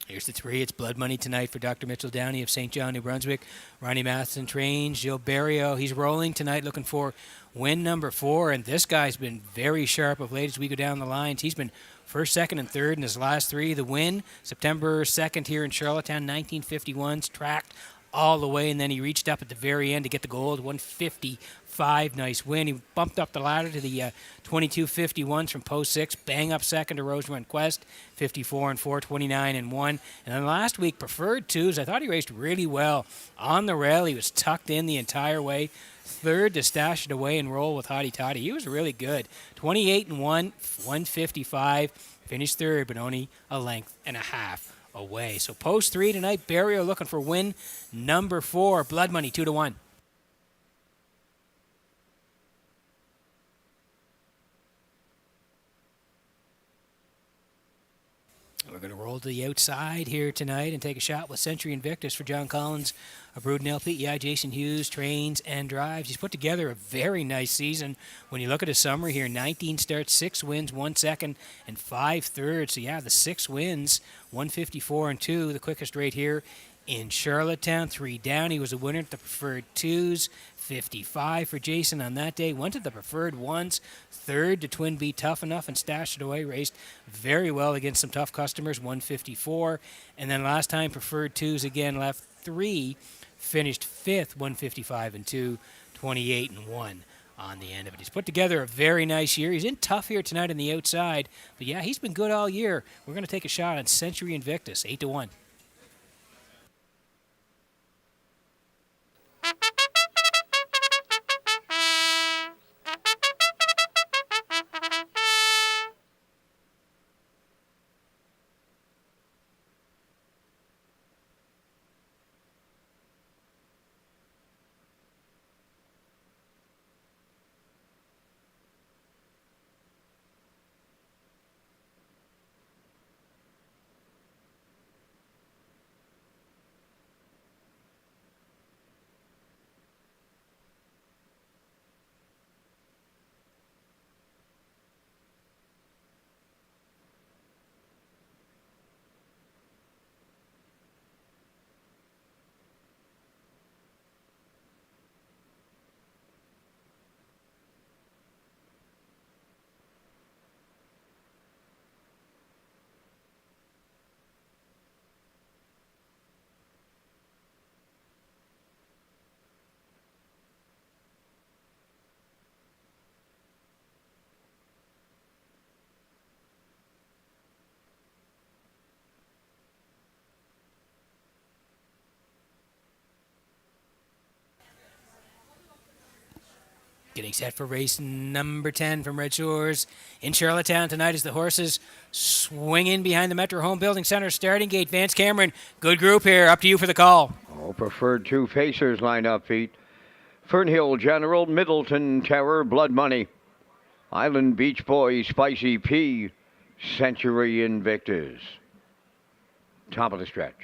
Here's the 3. It's Blood Money tonight for Dr. Mitchell Downey of St. John, New Brunswick. Ronnie Matheson trains. Jill Barrio, he's rolling tonight, looking for win number 4. And this guy's been very sharp of late as we go down the lines. He's been 1st, 2nd, and 3rd in his last 3. The win, September 2nd here in Charlottetown, 1951s, tracked all the way, and then he reached up at the very end to get the gold, 155. Nice win. He bumped up the ladder to the 22.51s from post 6, bang up second to Rose Run Quest, 54-4, 29-1. And then last week, preferred 2s. I thought he raced really well on the rail. He was tucked in the entire way. 3rd to stash it away and roll with Hottie Toddy. He was really good. 28-1, 155. Finished 3rd, but only a length and a half away. So post 3 tonight. Barrio looking for win number 4. Blood Money 2-1. We're going to roll to the outside here tonight and take a shot with Century Invictus for John Collins of Brudenell PEI. Jason Hughes trains and drives. He's put together a very nice season. When you look at his summary here, 19 starts, 6 wins, 1 second, and 5 thirds. So, yeah, the 6 wins, 154-2. The quickest rate here in Charlottetown. 3 down. He was a winner at the preferred twos. 55 for Jason on that day. Went to the preferred ones. Third to Twin B Tough Enough and stashed it away. Raced very well against some tough customers. 154. And then last time preferred twos again. Left 3. Finished 5th. 155 and 2. 28 and 1 on the end of it. He's put together a very nice year. He's in tough here tonight on the outside. But yeah, he's been good all year. We're going to take a shot on Century Invictus. 8 to 1. Getting set for race number 10 from Red Shores in Charlottetown tonight as the horses swing in behind the Metro Home Building Center starting gate. Vance Cameron, good group here. Up to you for the call. Oh, preferred 2 Pacers line up, Pete. Fernhill General, Middleton Terror, Blood Money. Island Beach Boys, Spicy P, Century Invictus. Top of the stretch.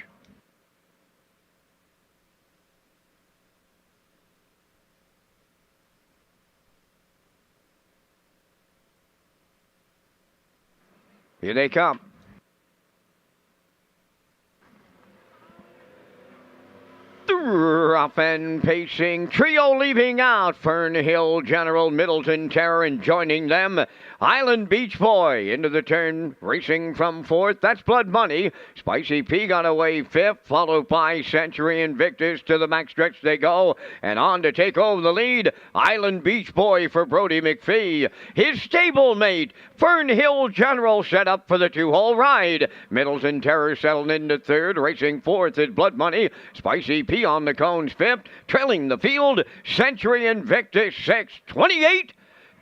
Here they come. Rough and pacing trio leaving out. Fernhill General, Middleton Terror, and joining them, Island Beach Boy into the turn, racing from 4th. That's Blood Money. Spicy P got away 5th, followed by Century Invictus. To the back stretch they go, and on to take over the lead, Island Beach Boy for Brody McPhee. His stablemate, Fernhill General, set up for the 2-hole ride. Middleton Terror settled into 3rd, racing 4th is Blood Money. Spicy P on the cones 5th, trailing the field, Century Invictus 6th. 28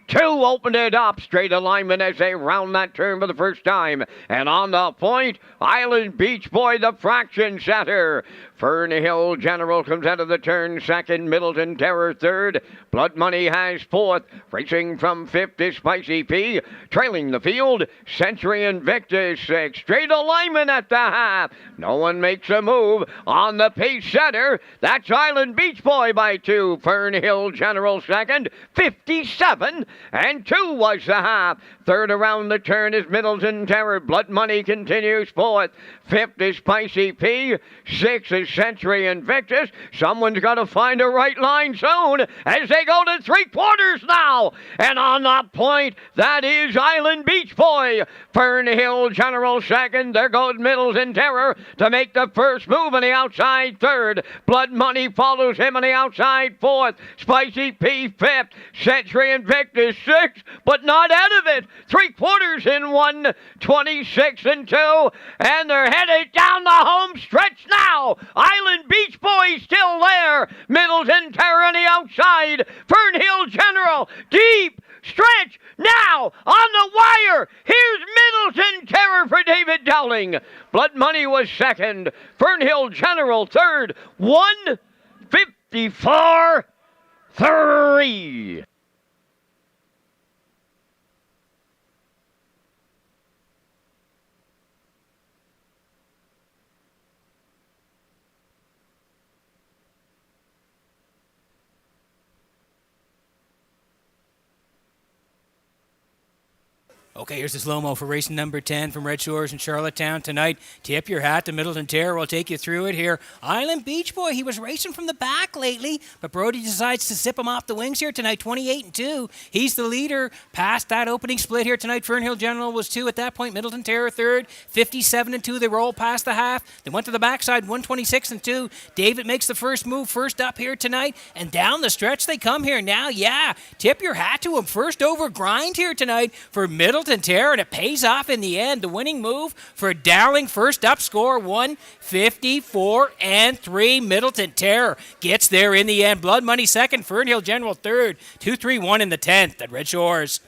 2 opened it up. Straight alignment as they round that turn for the first time. And on the point, Island Beach Boy, the fraction setter. Fernhill General comes out of the turn 2nd. Middleton Terror 3rd. Blood Money has 4th. Racing from 5th is Spicy P. Trailing the field, Century Invictus 6th. Straight alignment at the half. No one makes a move on the pace setter. That's Island Beach Boy by 2. Fernhill General 2nd. 57 and 2 was the half. 3rd around the turn is Middleton Terror. Blood Money continues 4th. 5th is Spicy P. 6th is Century Invictus. Someone's got to find a right line soon as they go to 3/4 now. And on the point, that is Island Beach Boy. Fernhill General 2nd. There goes Middleton Terror to make the first move on the outside 3rd. Blood Money follows him on the outside 4th. Spicy P 5th. Century Invictus 6th, but not out of it. 3/4 in 1, 26 and 2, and they're headed down the home stretch now. Island Beach Boy still there. Middleton Terror on the outside. Fernhill General deep stretch now on the wire. Here's Middleton Terror for David Dowling. Blood Money was 2nd. Fernhill General 3rd. 1:54.3. Okay, here's the slow-mo for race number 10 from Red Shores in Charlottetown tonight. Tip your hat to Middleton Terror. We'll take you through it here. Island Beach Boy, he was racing from the back lately, but Brody decides to zip him off the wings here tonight, 28-2. He's the leader past that opening split here tonight. Fernhill General was 2 at that point. Middleton Terror third, 57-2. They roll past the half. They went to the backside, 126-2. David makes the first move, first up here tonight, and down the stretch they come here now. Yeah, tip your hat to him. First over grind here tonight for Middleton Terror, and it pays off in the end. The winning move for Dowling, first up, score 154-3. Middleton Terror gets there in the end. Blood Money second, Fernhill General third, 2-3-1 in the 10th at Red Shores.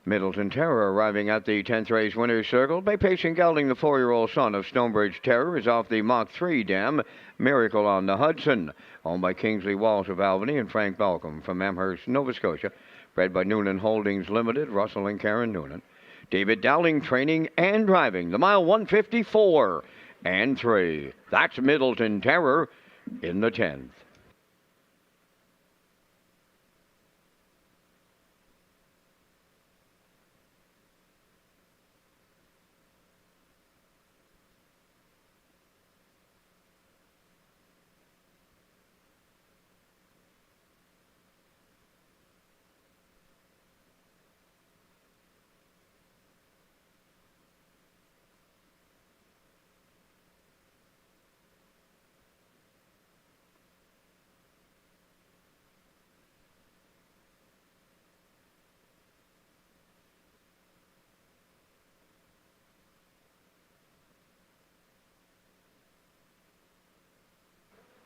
Middleton Terror arriving at the 10th race winner's circle by pacing gelding. The 4-year-old son of Stonebridge Terror is off the Mach 3 dam, Miracle on the Hudson, owned by Kingsley Walsh of Albany and Frank Balcom from Amherst, Nova Scotia, bred by Noonan Holdings Limited, Russell and Karen Noonan. David Dowling training and driving the mile 154-3. That's Middleton Terror in the 10th.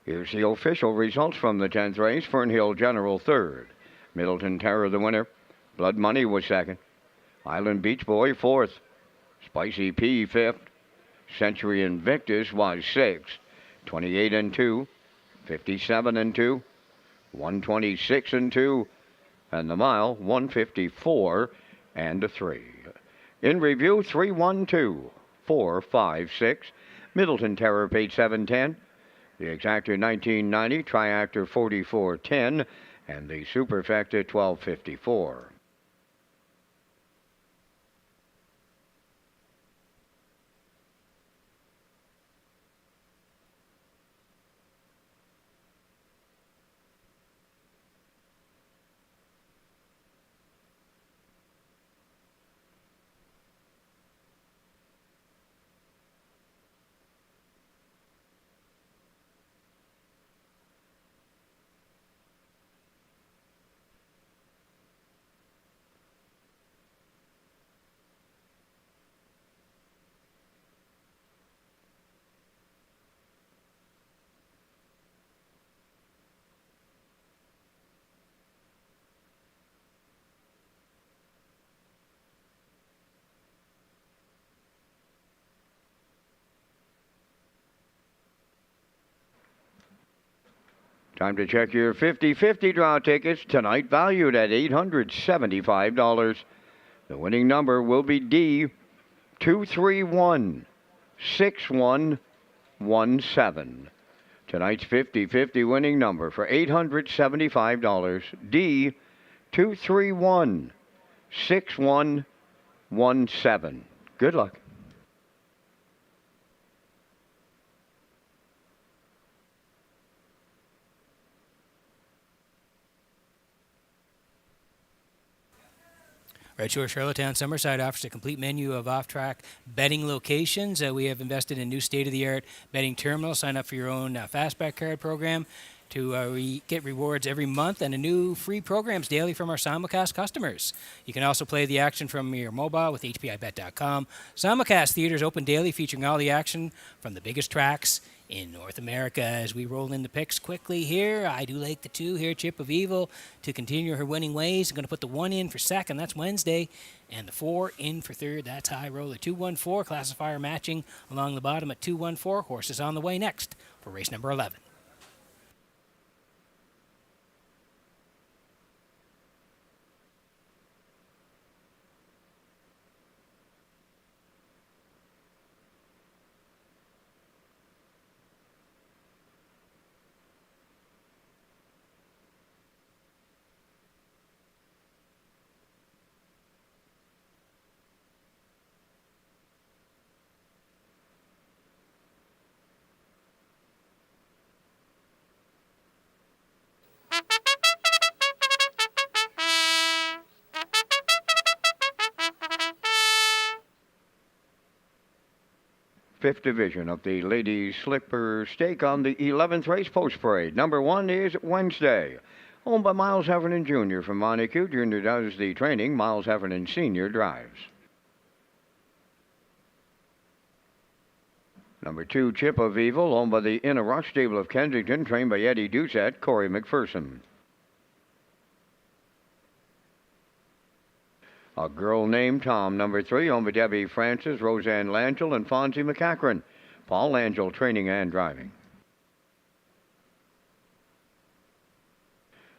Here's the official results from the 10th race. Fernhill General third. Middleton Terror the winner. Blood Money was second. Island Beach Boy fourth. Spicy P fifth. Century Invictus was sixth. 28-2. 57-2. 126-2. And the mile 154-3. In review 3-1-2. 4-5-6. Middleton Terror paid $7.10. The Exactor 1990, Triactor 4410, and the Superfecta 1254. Time to check your 50-50 draw tickets, tonight valued at $875. The winning number will be D2316117. Tonight's 50-50 winning number for $875, D2316117. Good luck. Redshores, Charlottetown, Summerside offers a complete menu of off-track betting locations. We have invested in new state-of-the-art betting terminals. Sign up for your own fastback card program to get rewards every month and a new free programs daily from our simulcast customers. You can also play the action from your mobile with hpibet.com. Simulcast theaters open daily, featuring all the action from the biggest tracks in North America. As we roll in the picks quickly here, I do like the 2 here, Chip of Evil, to continue her winning ways. I'm going to put the 1 in for second, that's Wednesday, and the 4 in for third, that's High Roller. 2-1-4, classifier matching along the bottom at 2-1-4. Horses on the way next for race number 11. Fifth division of the Ladies Slipper Stake on the 11th race post parade. Number 1 is Wednesday. Owned by Miles Heffernan Jr. from Montague. Jr. does the training. Miles Heffernan Sr. drives. Number 2, Chip of Evil, owned by the Inner Rush stable of Kensington, trained by Eddie Doucette, Corey McPherson. A Girl Named Tom, number 3, owned by Debbie Francis, Roseanne Langell, and Fonzie McCachran. Paul Langell, training and driving.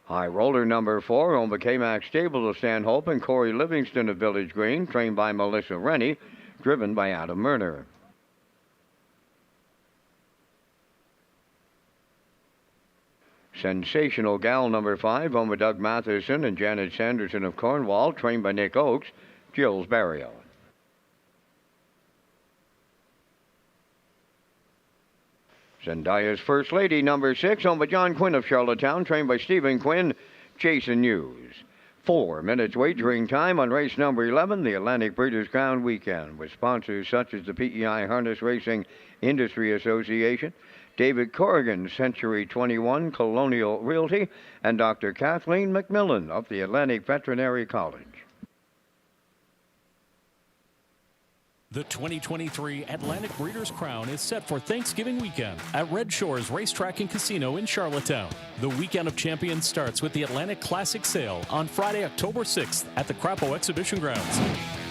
High Roller, number 4, owned by K-Max Stable of Stanhope and Corey Livingston of Village Green, trained by Melissa Rennie, driven by Adam Murner. Sensational Gal, number 5, owned by Doug Matheson and Janet Sanderson of Cornwall, trained by Nick Oakes, Jill's Burial. Zendaya's First Lady, number 6, owned by John Quinn of Charlottetown, trained by Stephen Quinn, Jason Hughes. 4 minutes wagering time on race number 11, the Atlantic Breeders' Crown Weekend, with sponsors such as the PEI Harness Racing Industry Association, David Corrigan, Century 21 Colonial Realty, and Dr. Kathleen McMillan of the Atlantic Veterinary College. The 2023 Atlantic Breeders' Crown is set for Thanksgiving weekend at Redshores Racetrack and Casino in Charlottetown. The Weekend of Champions starts with the Atlantic Classic Sale on Friday, October 6th at the Crapo Exhibition Grounds.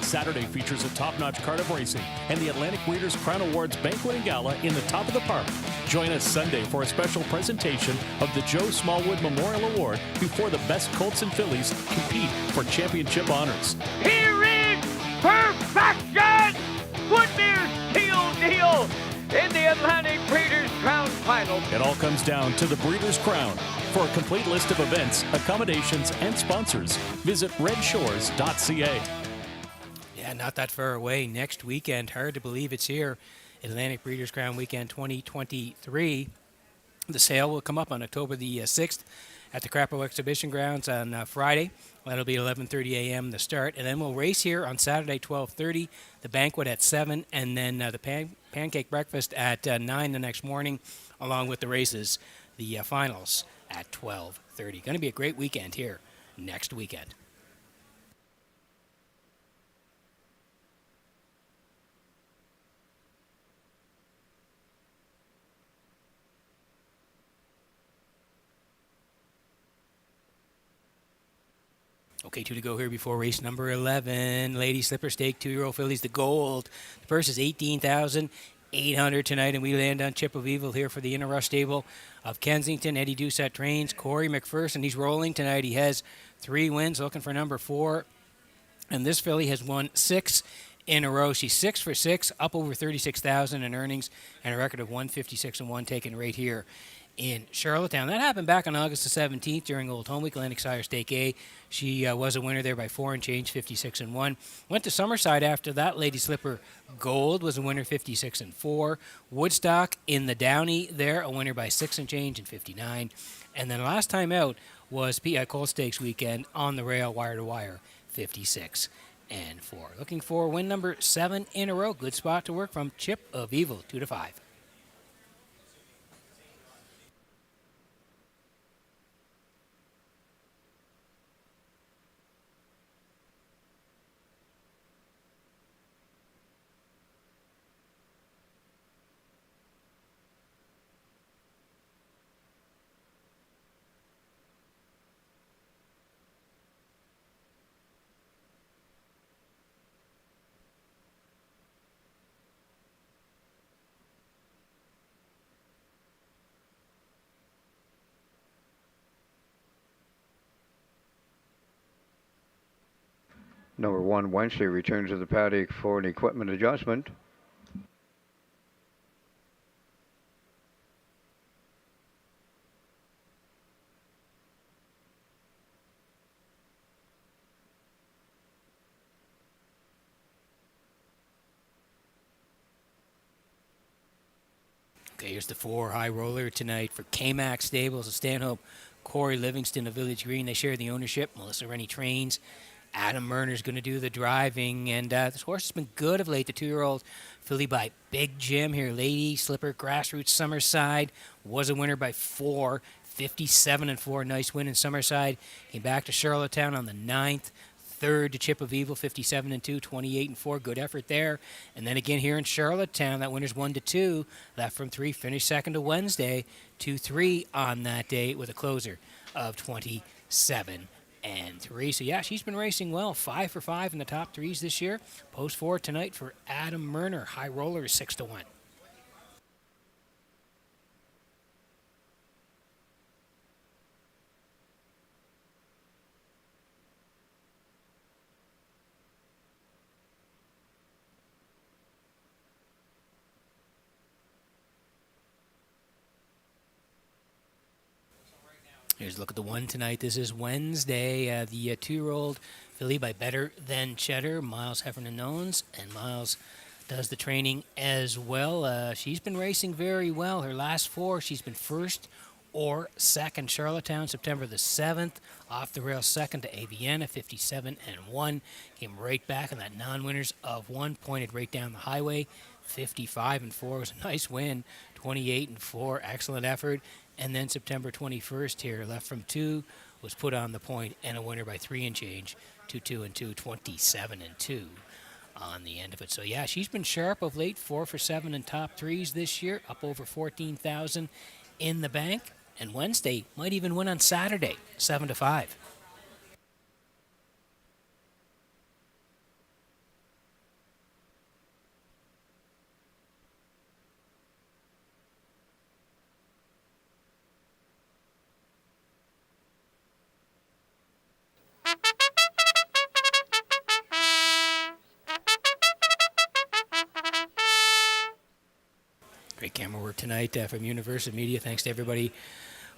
Saturday features a top-notch card of racing and the Atlantic Breeders' Crown Awards Banquet and Gala in the top of the park. Join us Sunday for a special presentation of the Joe Smallwood Memorial Award before the best colts and fillies compete for championship honors. Here is perfection! Woodmere's Teal Deal in the Atlantic Breeders' Crown Final. It all comes down to the Breeders' Crown. For a complete list of events, accommodations, and sponsors, visit Redshores.ca. Yeah, not that far away. Next weekend, hard to believe it's here. Atlantic Breeders' Crown Weekend 2023. The sale will come up on October the 6th at the Crapo Exhibition Grounds on Friday. That'll be 11:30 a.m. the start, and then we'll race here on Saturday 12:30. The banquet at 7, and then the pancake breakfast at 9 the next morning, along with the races, the finals at 12:30. Going to be a great weekend here next weekend. Okay, 2 to go here before race number 11. Lady Slipper Stake, 2-year-old fillies, the gold. The purse is $18,800 tonight, and we land on Chip of Evil here for the Inner Rush stable of Kensington. Eddie Doucette trains. Corey McPherson, he's rolling tonight. He has 3 wins, looking for number 4. And this filly has won 6 in a row. She's 6 for 6, up over $36,000 in earnings, and a record of 156-1 taken right here in Charlottetown. That happened back on August the 17th during Old Home Week, Atlantic Sire Stake A. She was a winner there by 4 and change, 56-1. Went to Summerside after that. Lady Slipper Gold was a winner, 56-4. Woodstock in the Downey there, a winner by 6 and change and 59. And then last time out was PI Colt Stakes weekend on the rail, wire to wire, 56 and 4. Looking for win number 7 in a row. Good spot to work from. Chip of Evil, 2 to 5. Number 1, Wednesday, returns to the paddock for an equipment adjustment. Okay, here's the 4 high roller tonight for K-Max Stables of Stanhope. Corey Livingston of Village Green. They share the ownership. Melissa Rennie trains. Adam Murner's going to do the driving. And this horse has been good of late. The 2-year-old filly by Big Jim here. Lady Slipper, Grassroots, Summerside. Was a winner by 4. 57 and 4. Nice win in Summerside. Came back to Charlottetown on the 9th. 3rd to Chip of Evil, 57 and 2, 28 and 4. Good effort there. And then again here in Charlottetown, that winner's 1 to 2. Left from 3, finished second to Wednesday, 2-3 on that day with a closer of 27 and 3. So yeah, she's been racing well. 5 for 5 in the top 3s this year. Post 4 tonight for Adam Murner. High roller is 6 to 1. Here's a look at the 1 tonight. This is Wednesday. The 2-year-old filly by Better Than Cheddar, Miles Heffernan owns, and Miles does the training as well. She's been racing very well. Her last 4, she's been first or second. Charlottetown, September the 7th. Off the rail second to Aviana, 57 and 1. Came right back on that non-winners of 1. Pointed right down the highway, 55 and 4. It was a nice win, 28 and 4. Excellent effort. And then September 21st here, left from 2, was put on the point and a winner by 3 and change, 2-2 and 2, 27 and 2 on the end of it. So yeah, she's been sharp of late, 4 for 7 in top 3s this year, up over 14,000 in the bank. And Wednesday might even win on Saturday, 7 to 5. Great camera work tonight from Universum Media. Thanks to everybody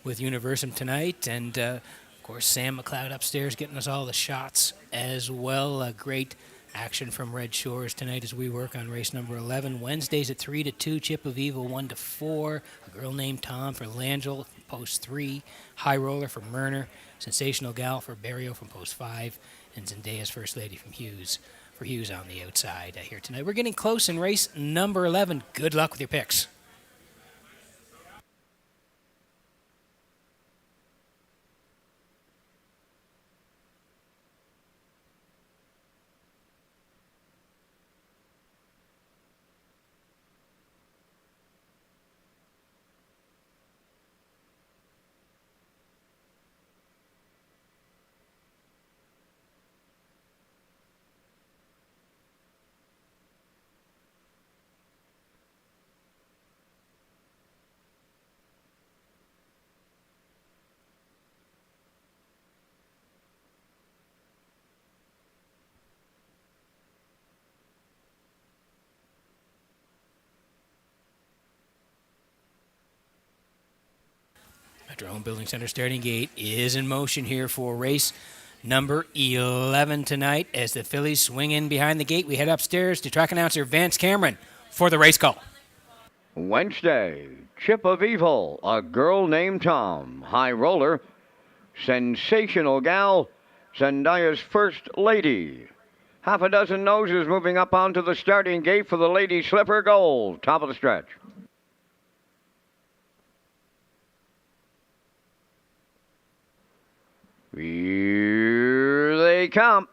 with Universum tonight. And, of course, Sam McLeod upstairs getting us all the shots as well. Great action from Red Shores tonight as we work on race number 11. Wednesdays at 3 to 2, Chip of Evil 1 to 4. A Girl Named Tom for Langell, post 3. High Roller for Murner. Sensational Gal for Barrio from post 5. And Zendaya's First Lady from Hughes. For Hughes on the outside here tonight. We're getting close in race number 11. Good luck with your picks. Metro Home Building Center starting gate is in motion here for race number 11 tonight. As the fillies swing in behind the gate, we head upstairs to track announcer Vance Cameron for the race call. Wednesday, Chip of Evil, A Girl Named Tom, High Roller, Sensational Gal, Zendaya's First Lady. Half a dozen noses moving up onto the starting gate for the Lady Slipper Gold. Top of the stretch. Here they come.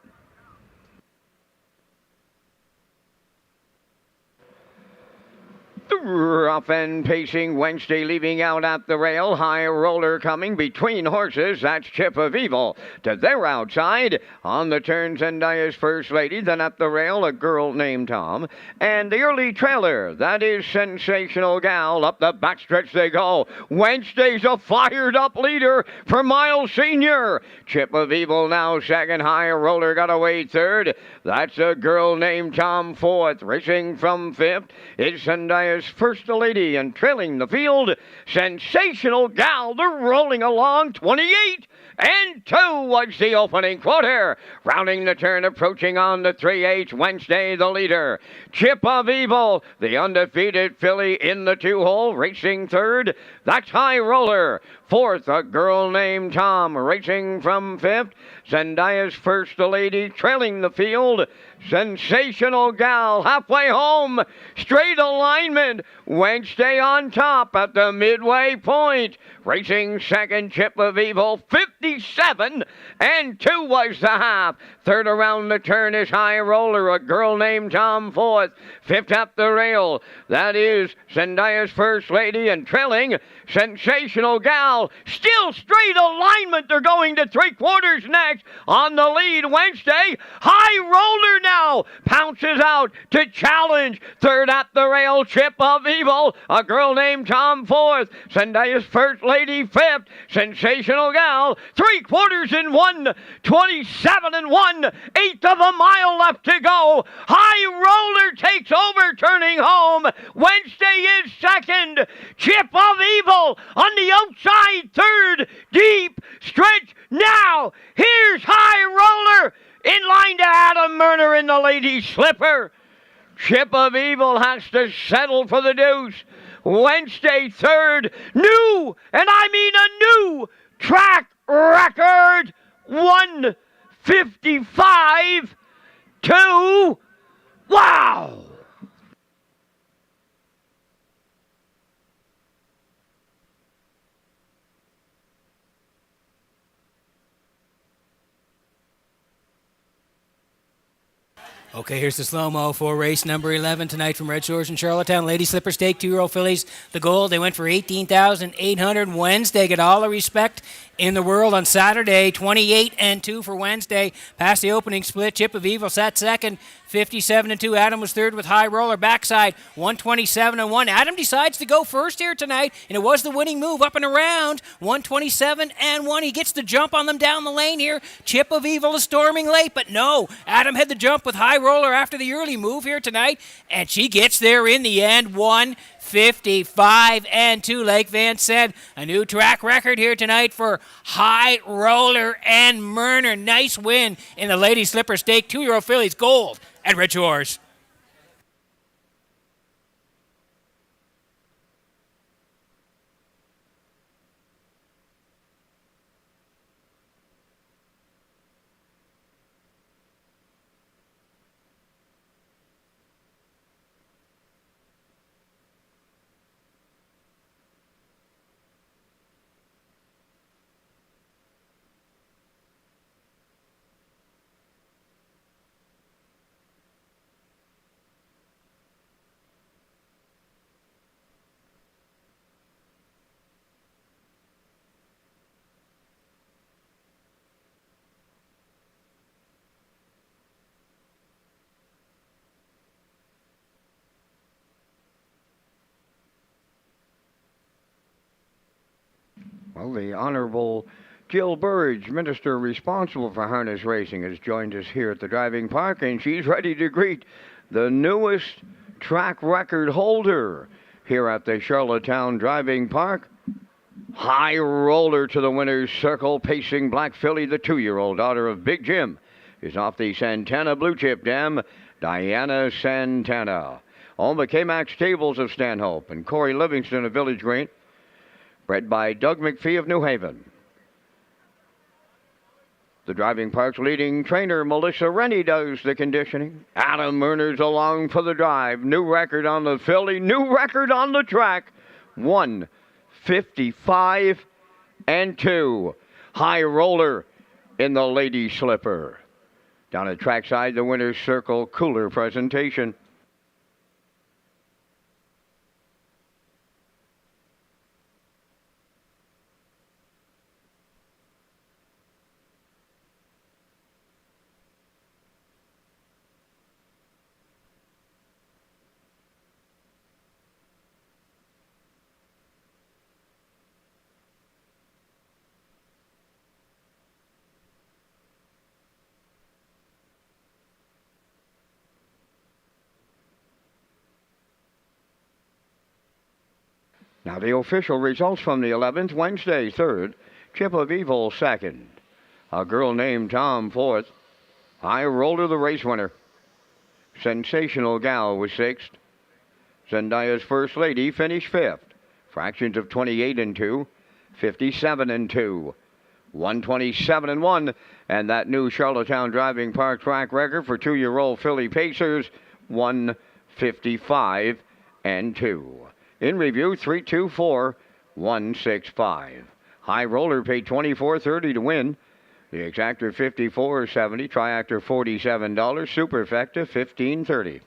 Rough and pacing Wednesday leaving out at the rail. High roller coming between horses. That's Chip of Evil to their outside. On the turn, Zendaya's First Lady. Then at the rail, a girl named Tom. And the early trailer, that is Sensational Gal. Up the backstretch they go. Wednesday's a fired up leader for Miles Sr. Chip of Evil now second. High roller got away third. That's a girl named Tom fourth. Racing from fifth is Zendaya's First Lady, and trailing the field, Sensational Gal. They're rolling along 28 and 2 was the opening quarter. Rounding the turn, approaching on the 3/8, Wednesday the leader. Chip of Evil, the undefeated filly in the 2-hole, racing third. That's High Roller. Fourth, a girl named Tom, racing from fifth. Zendaya's First Lady trailing the field. Sensational Gal halfway home. Straight alignment. Wednesday on top at the midway point. Racing second, Chip of Evil, 57 and 2 was the half. Third around the turn is High Roller, a girl named Tom fourth. Fifth up the rail, that is Zendaya's First Lady, and trailing Sensational Gal. Still straight alignment. They're going to 3/4 next. On the lead, Wednesday. High Roller now pounces out to challenge. Third at the rail, Chip of Evil, a girl named Tom fourth. Zendaya's First Lady fifth. Sensational Gal, 3/4 in 1, 27 and 1/8 of a mile left to go. High Roller takes over, turning home. Wednesday is second. Chip of Evil on the outside third. Deep stretch now. Here's High Roller in line to Adam Murner in the Lady Slipper. Chip of Evil has to settle for the deuce. Wednesday third. New, and I mean a new track record. 1:55.2. Wow! Okay, here's the slow-mo for race number 11 tonight from Redshores in Charlottetown. Lady Slipper Stake, 2-year-old fillies. The gold, they went for 18,800. Wednesday, get all the respect in the world on Saturday. 28 and 2 for Wednesday. Past the opening split, Chip of Evil sat second, 57 and 2. Adam was third with High Roller. Backside, 127 and 1. Adam decides to go first here tonight, and it was the winning move up and around. 127 and 1. He gets the jump on them down the lane here. Chip of Evil is storming late, but no. Adam had the jump with High Roller after the early move here tonight, and she gets there in the end. 1:55 and 2. Lake Van said a new track record here tonight for High Roller and Murner. Nice win in the Lady Slipper Stake. 2-year-old fillies gold at Redshores. Well, the Honorable Jill Burridge, Minister responsible for harness racing, has joined us here at the driving park, and she's ready to greet the newest track record holder here at the Charlottetown Driving Park. High Roller to the winner's circle, pacing Black Filly, the 2-year-old daughter of Big Jim, is off the Santana Blue Chip Dam, Diana Santana. All the K-Max stables of Stanhope and Corey Livingston of Village Green, bred by Doug McPhee of New Haven. The driving park's leading trainer, Melissa Rennie, does the conditioning. Adam Murner's along for the drive. New record on the filly, new record on the track. 1:55 and 2. High roller in the Lady Slipper. Down at trackside, the winner's circle cooler presentation. Now the official results from the 11th, Wednesday 3rd, Chip of Evil 2nd, a girl named Tom 4th, High Roller the race winner, Sensational Gal was 6th, Zendaya's First Lady finished 5th, fractions of 28 and 2, 57 and 2, 127 and 1, and that new Charlottetown Driving Park track record for 2-year-old filly Pacers, 155 and 2. In review, 324-165. High Roller paid $24.30 to win. The Exactor $54.70. Triactor $47. Superfecta $15.30.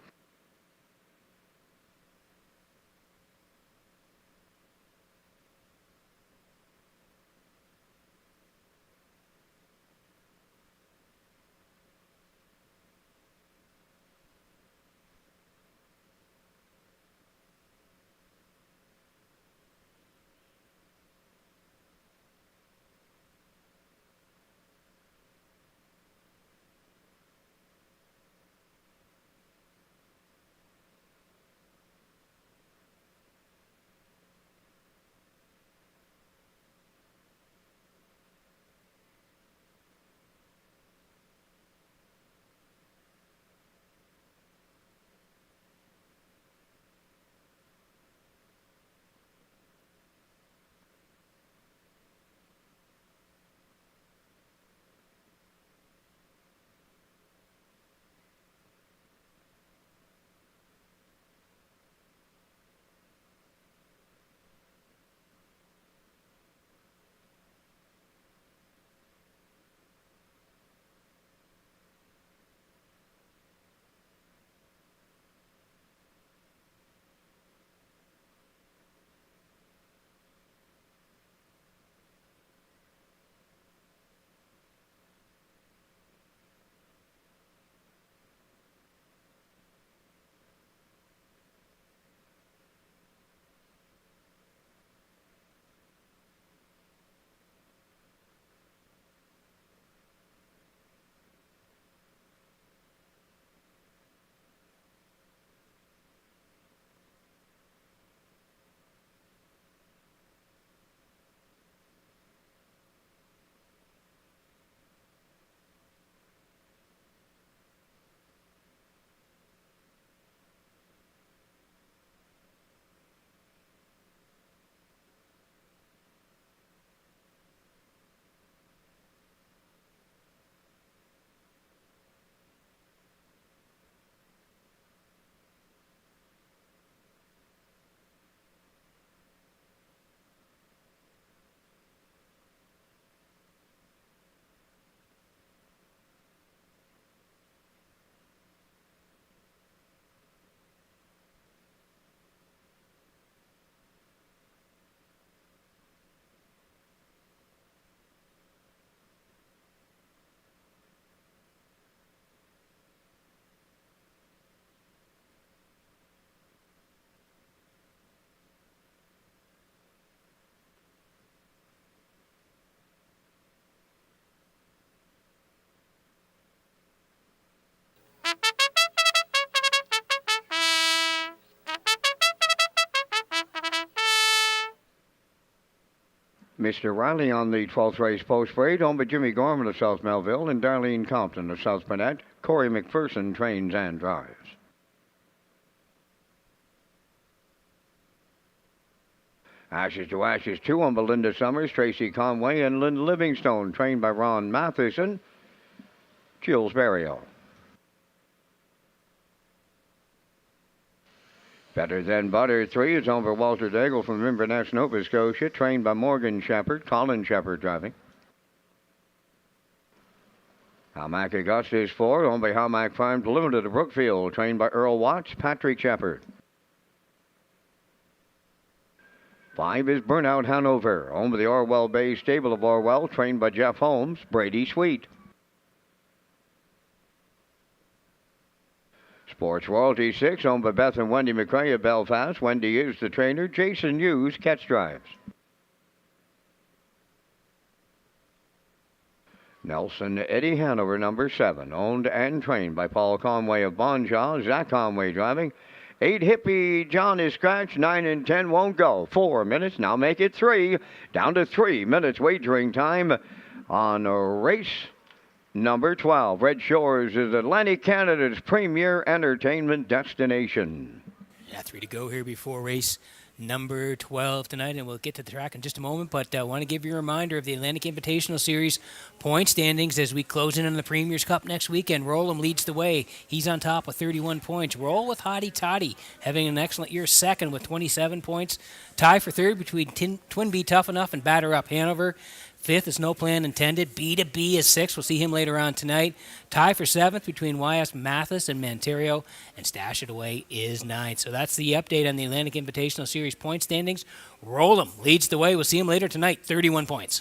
Mr. Riley on the 12th race post parade, owned by Jimmy Gorman of South Melville and Darlene Compton of South Burnett. Corey McPherson trains and drives. Ashes to Ashes 2 on Belinda Summers, Tracy Conway, and Lynn Livingstone, trained by Ron Matheson. Jules Barrio. Better Than Butter 3 is on for Walter Daigle from Inverness, Nova Scotia, trained by Morgan Shepherd, Colin Shepherd driving. Hamac Augustus 4 on by Hamac Farms Limited of Brookfield, trained by Earl Watts, Patrick Shepherd. 5 is Burnout Hanover, owned by the Orwell Bay Stable of Orwell, trained by Jeff Holmes, Brady Sweet. Sports Royalty 6, owned by Beth and Wendy McRae of Belfast. Wendy is the trainer. Jason Hughes, catch drives. Nelson Eddie Hanover, number 7, owned and trained by Paul Conway of Bonshaw, Zach Conway driving. 8 Hippie John is scratched, 9 and 10 won't go. 4 minutes, now make it 3. Down to 3 minutes wagering time on race number 12. Red Shores is Atlantic Canada's premier entertainment destination. Yeah, 3 to go here before race number 12 tonight, and we'll get to the track in just a moment, but I want to give you a reminder of the Atlantic Invitational Series point standings as we close in on the Premier's Cup next weekend. Rollum leads the way. He's on top with 31 points. Roll with Hottie Toddy, having an excellent year, second with 27 points. Tie for third between Twin B Tough Enough and Batter Up Hanover. Fifth is No Plan Intended. B2B is sixth. We'll see him later on tonight. Tie for seventh between YS Mathis and Manterio. And Stash It Away is ninth. So that's the update on the Atlantic Invitational Series point standings. Rollum leads the way. We'll see him later tonight. 31 points.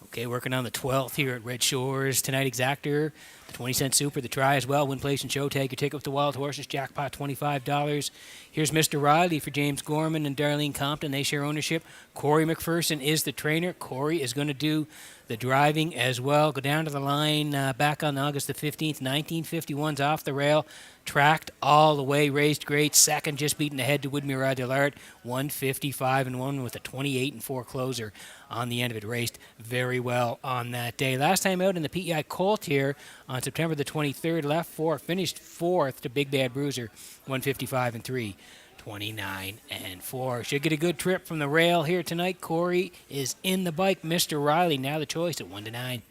Okay, working on the 12th here at Red Shores tonight. Exactor, the 20-cent super, the try as well. Win, place, and show. Tag your ticket with the Wild Horses. Jackpot, $25. Here's Mr. Riley for James Gorman and Darlene Compton. They share ownership. Corey McPherson is the trainer. Corey is going to do the driving as well. Go down to the line back on August the 15th. 1951's off the rail. Tracked all the way, raced great. Second, just beating ahead to Woodmere Delart. 155-1 with a 28-4 closer on the end of it. Raced very well on that day. Last time out in the PEI Colt here on September the 23rd, left 4, finished 4th to Big Bad Bruiser. 155-3. 29-4. Should get a good trip from the rail here tonight. Corey is in the bike. Mr. Riley now the choice at 1-9.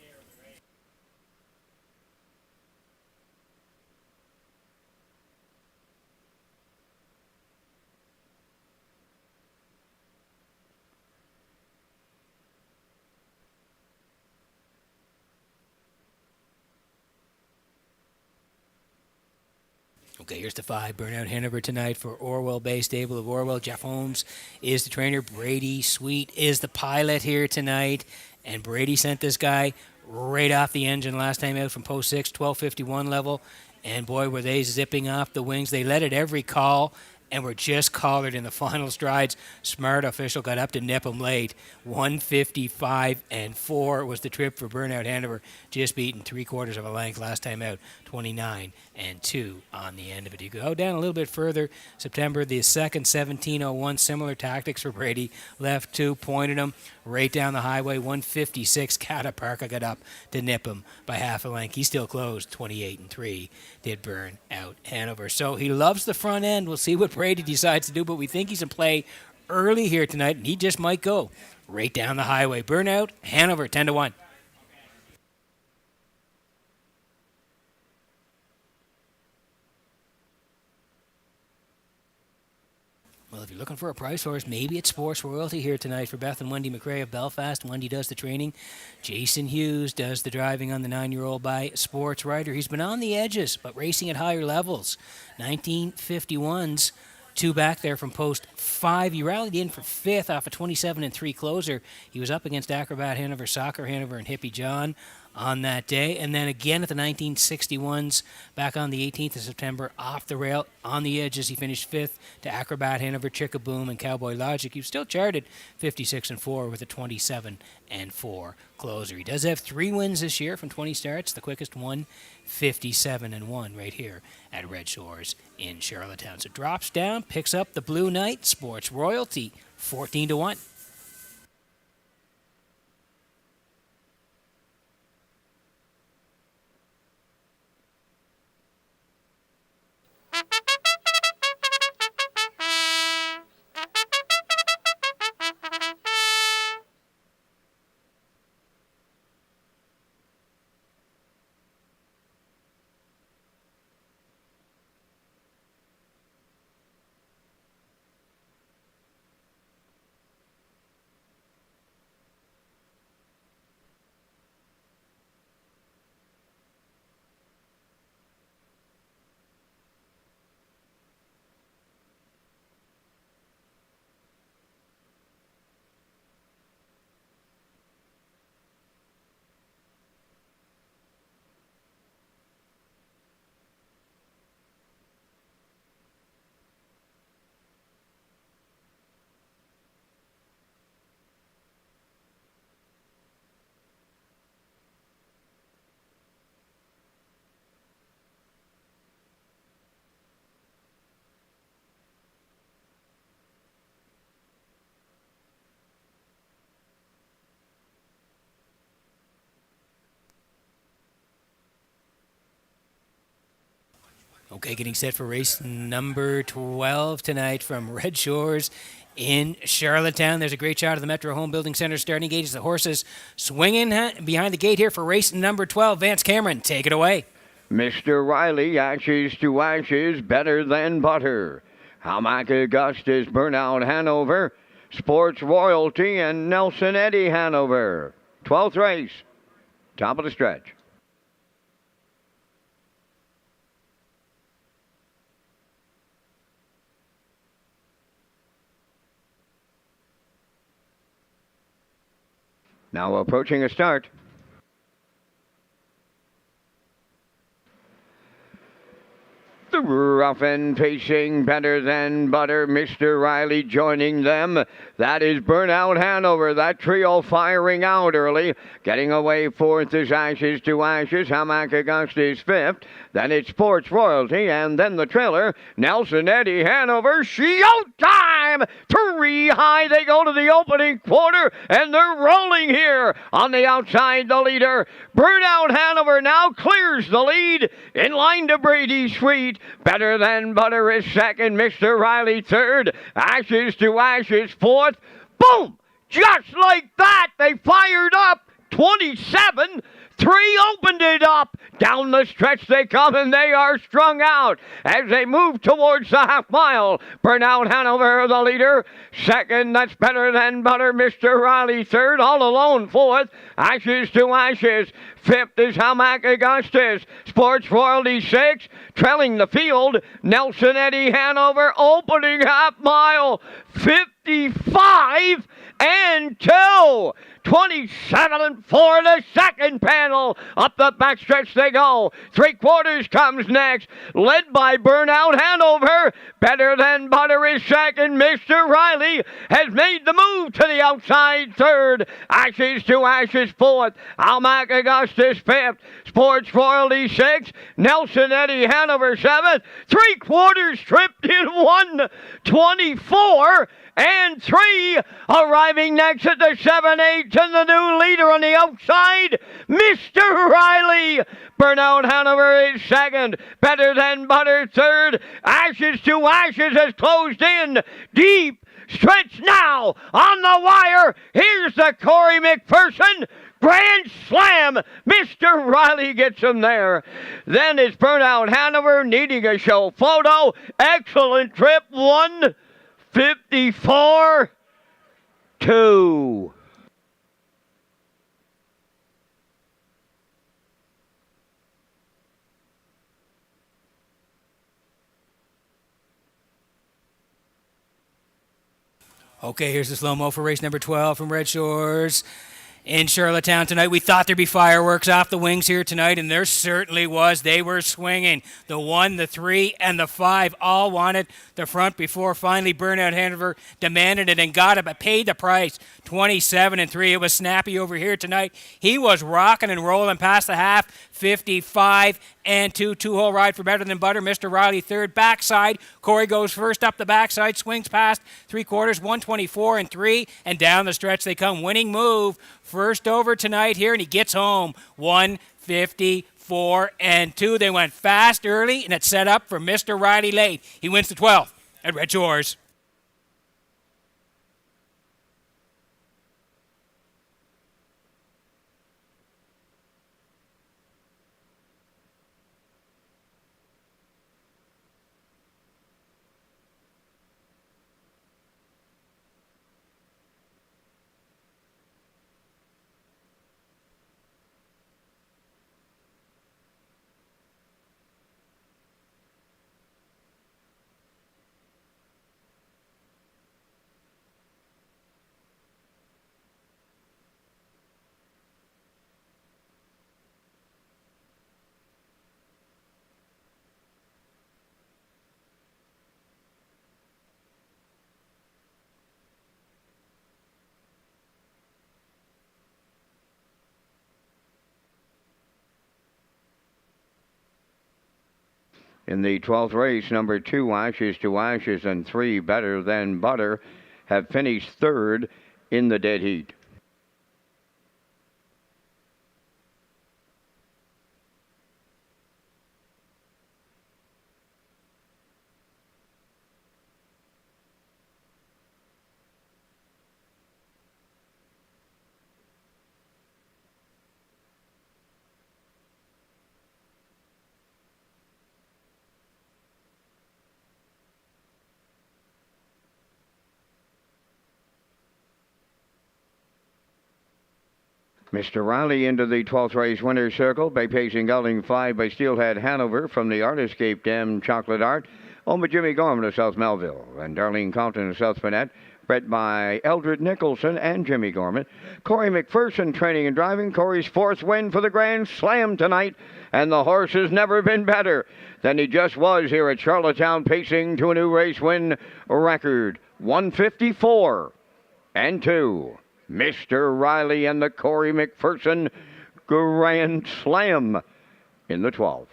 Okay, here's the 5. Burnout Hanover tonight for Orwell Bay Stable of Orwell. Jeff Holmes is the trainer. Brady Sweet is the pilot here tonight. And Brady sent this guy right off the engine last time out from post 6, 12:51 level. And boy, were they zipping off the wings. They led at every call and were just collared in the final strides. Smart official got up to nip them late. 155-4 was the trip for Burnout Hanover. Just beaten 3/4 of a length last time out. 29-2 on the end of it. You go down a little bit further. September the 2nd, 17:01. Similar tactics for Brady. Left 2, pointed him right down the highway. 156. Cataparca got up to nip him by half a length. He still closed 28-3. Did burn out Hanover. So he loves the front end. We'll see what Brady decides to do, but we think he's in play early here tonight, and he just might go right down the highway. Burnout Hanover 10-1. Well, if you're looking for a price horse, maybe it's Sports Royalty here tonight for Beth and Wendy McRae of Belfast. Wendy does the training. Jason Hughes does the driving on the 9-year-old by Sports Rider. He's been on the edges, but racing at higher levels. 1951's 2 back there from post 5. He rallied in for 5th off a 27-3 closer. He was up against Acrobat Hanover, Soccer Hanover, and Hippie John on that day. And then again at the 1961s, back on the 18th of September, off the rail, on the edges, he finished 5th to Acrobat Hanover, Chickaboom, and Cowboy Logic. He was still charted 56-4 with a 27-4 closer. He does have 3 wins this year from 20 starts. The quickest one, 57-1 right here at Red Shores in Charlottetown. So drops down, picks up the Blue Knight, Sports Royalty, 14-1. Okay, getting set for race number 12 tonight from Redshores in Charlottetown. There's a great shot of the Metro Home Building Center starting gate as the horses swinging behind the gate here for race number 12. Vance Cameron, take it away. Mr. Riley, ashes to ashes, better than butter. Hamac Augustus, Burnout Hanover, Sports Royalty, and Nelson Eddy Hanover. 12th race, top of the stretch. Now approaching a start. The rough and pacing, better than butter, Mr. Riley joining them. That is Burnout Hanover. That trio firing out early. Getting away fourth is Ashes to Ashes. Hamac Augustus fifth. Then it's Sports Royalty. And then the trailer, Nelson Eddy Hanover. Showtime! 3 high. They go to the opening quarter. And they're rolling here. On the outside, the leader. Burnout Hanover now clears the lead. In line to Brady Sweet. Better than butter is second. Mr. Riley third. Ashes to Ashes fourth. Boom! Just like that, they fired up. 27. 3 opened it up. Down the stretch they come, and they are strung out as they move towards the half mile. Burnout Hanover, the leader. Second, that's better than butter. Mr. Riley third, all alone fourth. Ashes to Ashes. Fifth is Hamac Augustus. Sports Royalty sixth. Trailing the field, Nelson Eddy Hanover, opening half mile. 55 and 2. 27 and 4 in the second panel. Up the backstretch they go. 3/4 comes next. Led by Burnout Hanover. Better than butter is second. Mr. Riley has made the move to the outside third. Ashes to Ashes fourth. Hamac Augustus fifth. Sports Royalty sixth. Nelson Eddy Hanover seventh. 3/4 tripped in 1:24 and 3. Arriving next at the 7/8 and the new leader on the outside, Mr. Riley. Burnout Hanover is second. Better than butter third. Ashes to Ashes has closed in deep. Stretch now on the wire. Here's the Corey McPherson. Grand slam. Mr. Riley gets him there. Then it's Burnout Hanover needing a show photo. Excellent trip. 1:54. 2. Okay, here's the slow-mo for race number 12 from Redshores in Charlottetown tonight. We thought there'd be fireworks off the wings here tonight, and there certainly was. They were swinging. The 1, the 3, and the 5 all wanted the front before finally Burnout Hanover demanded it and got it, but paid the price. 27 and 3. It was snappy over here tonight. He was rocking and rolling past the half. 55 and 2. 2-hole ride for better than butter. Mr. Riley third. Backside. Corey goes first up the backside. Swings past 3/4. 124 and 3. And down the stretch they come. Winning move. First over tonight here, and he gets home. 154 and 2. They went fast early, and it set up for Mr. Riley late. He wins the 12th at Redshores. In the 12th race, number 2, Ashes to Ashes, and 3, Better Than Butter, have finished third in the dead heat. Mr. Riley into the 12th race winner's circle. Bay Pacing Gelding 5 by Steelhead Hanover from the Artiscape Dam Chocolate Art. Owned by Jimmy Gorman of South Melville and Darlene Compton of South Finette. Bred by Eldred Nicholson and Jimmy Gorman. Corey McPherson training and driving. Corey's 4th win for the Grand Slam tonight. And the horse has never been better than he just was here at Charlottetown, pacing to a new race win record. 154 and 2. Mr. Riley and the Corey McPherson Grand Slam in the 12th.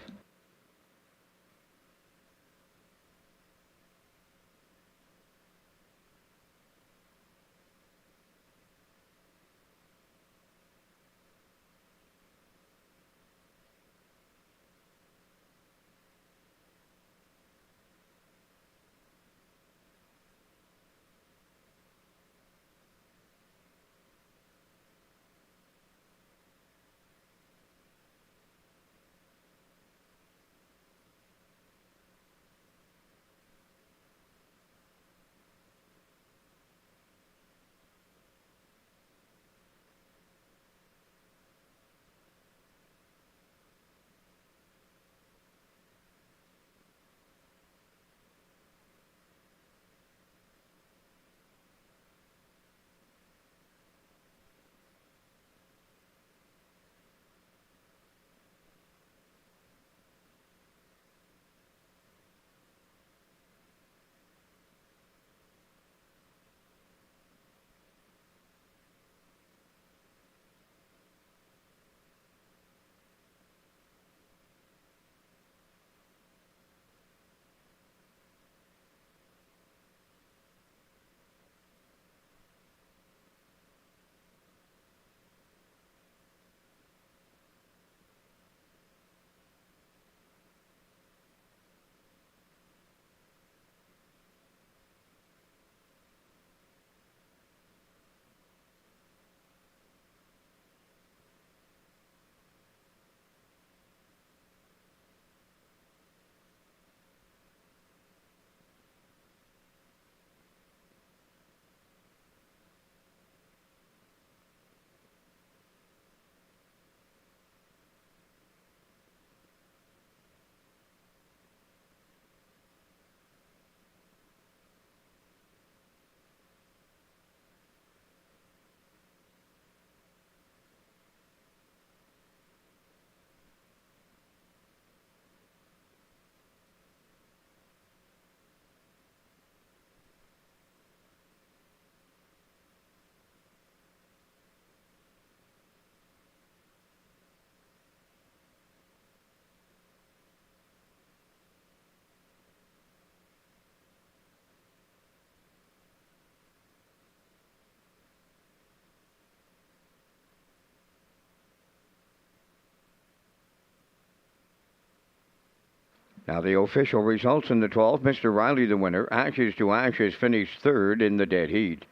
Now the official results in the 12th. Mr. Riley the winner. Ashes to Ashes finished 3rd in the dead heat.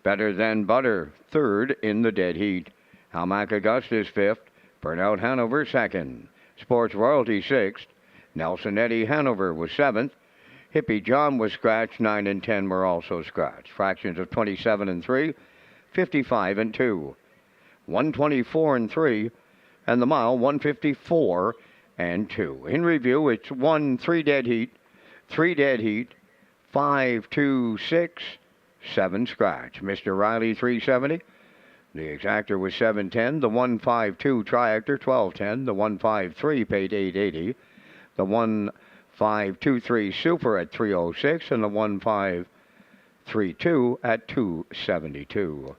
Better Than Butter 3rd in the dead heat. Hamac Augustus 5th. Burnout Hanover 2nd. Sports Royalty 6th. Nelson Eddy Hanover was 7th. Hippie John was scratched. 9 and 10 were also scratched. Fractions of 27 and 3. 55 and 2. 124 and 3. And the mile 154 and 2. In review, it's 3 dead heat, 3 dead heat, 5, 2, 6, 7 scratch. Mr. Riley 370. The exactor was 710. The 152 triactor 1210. The 153 paid 880. The 1523 super at 306 and the 1532 at 272.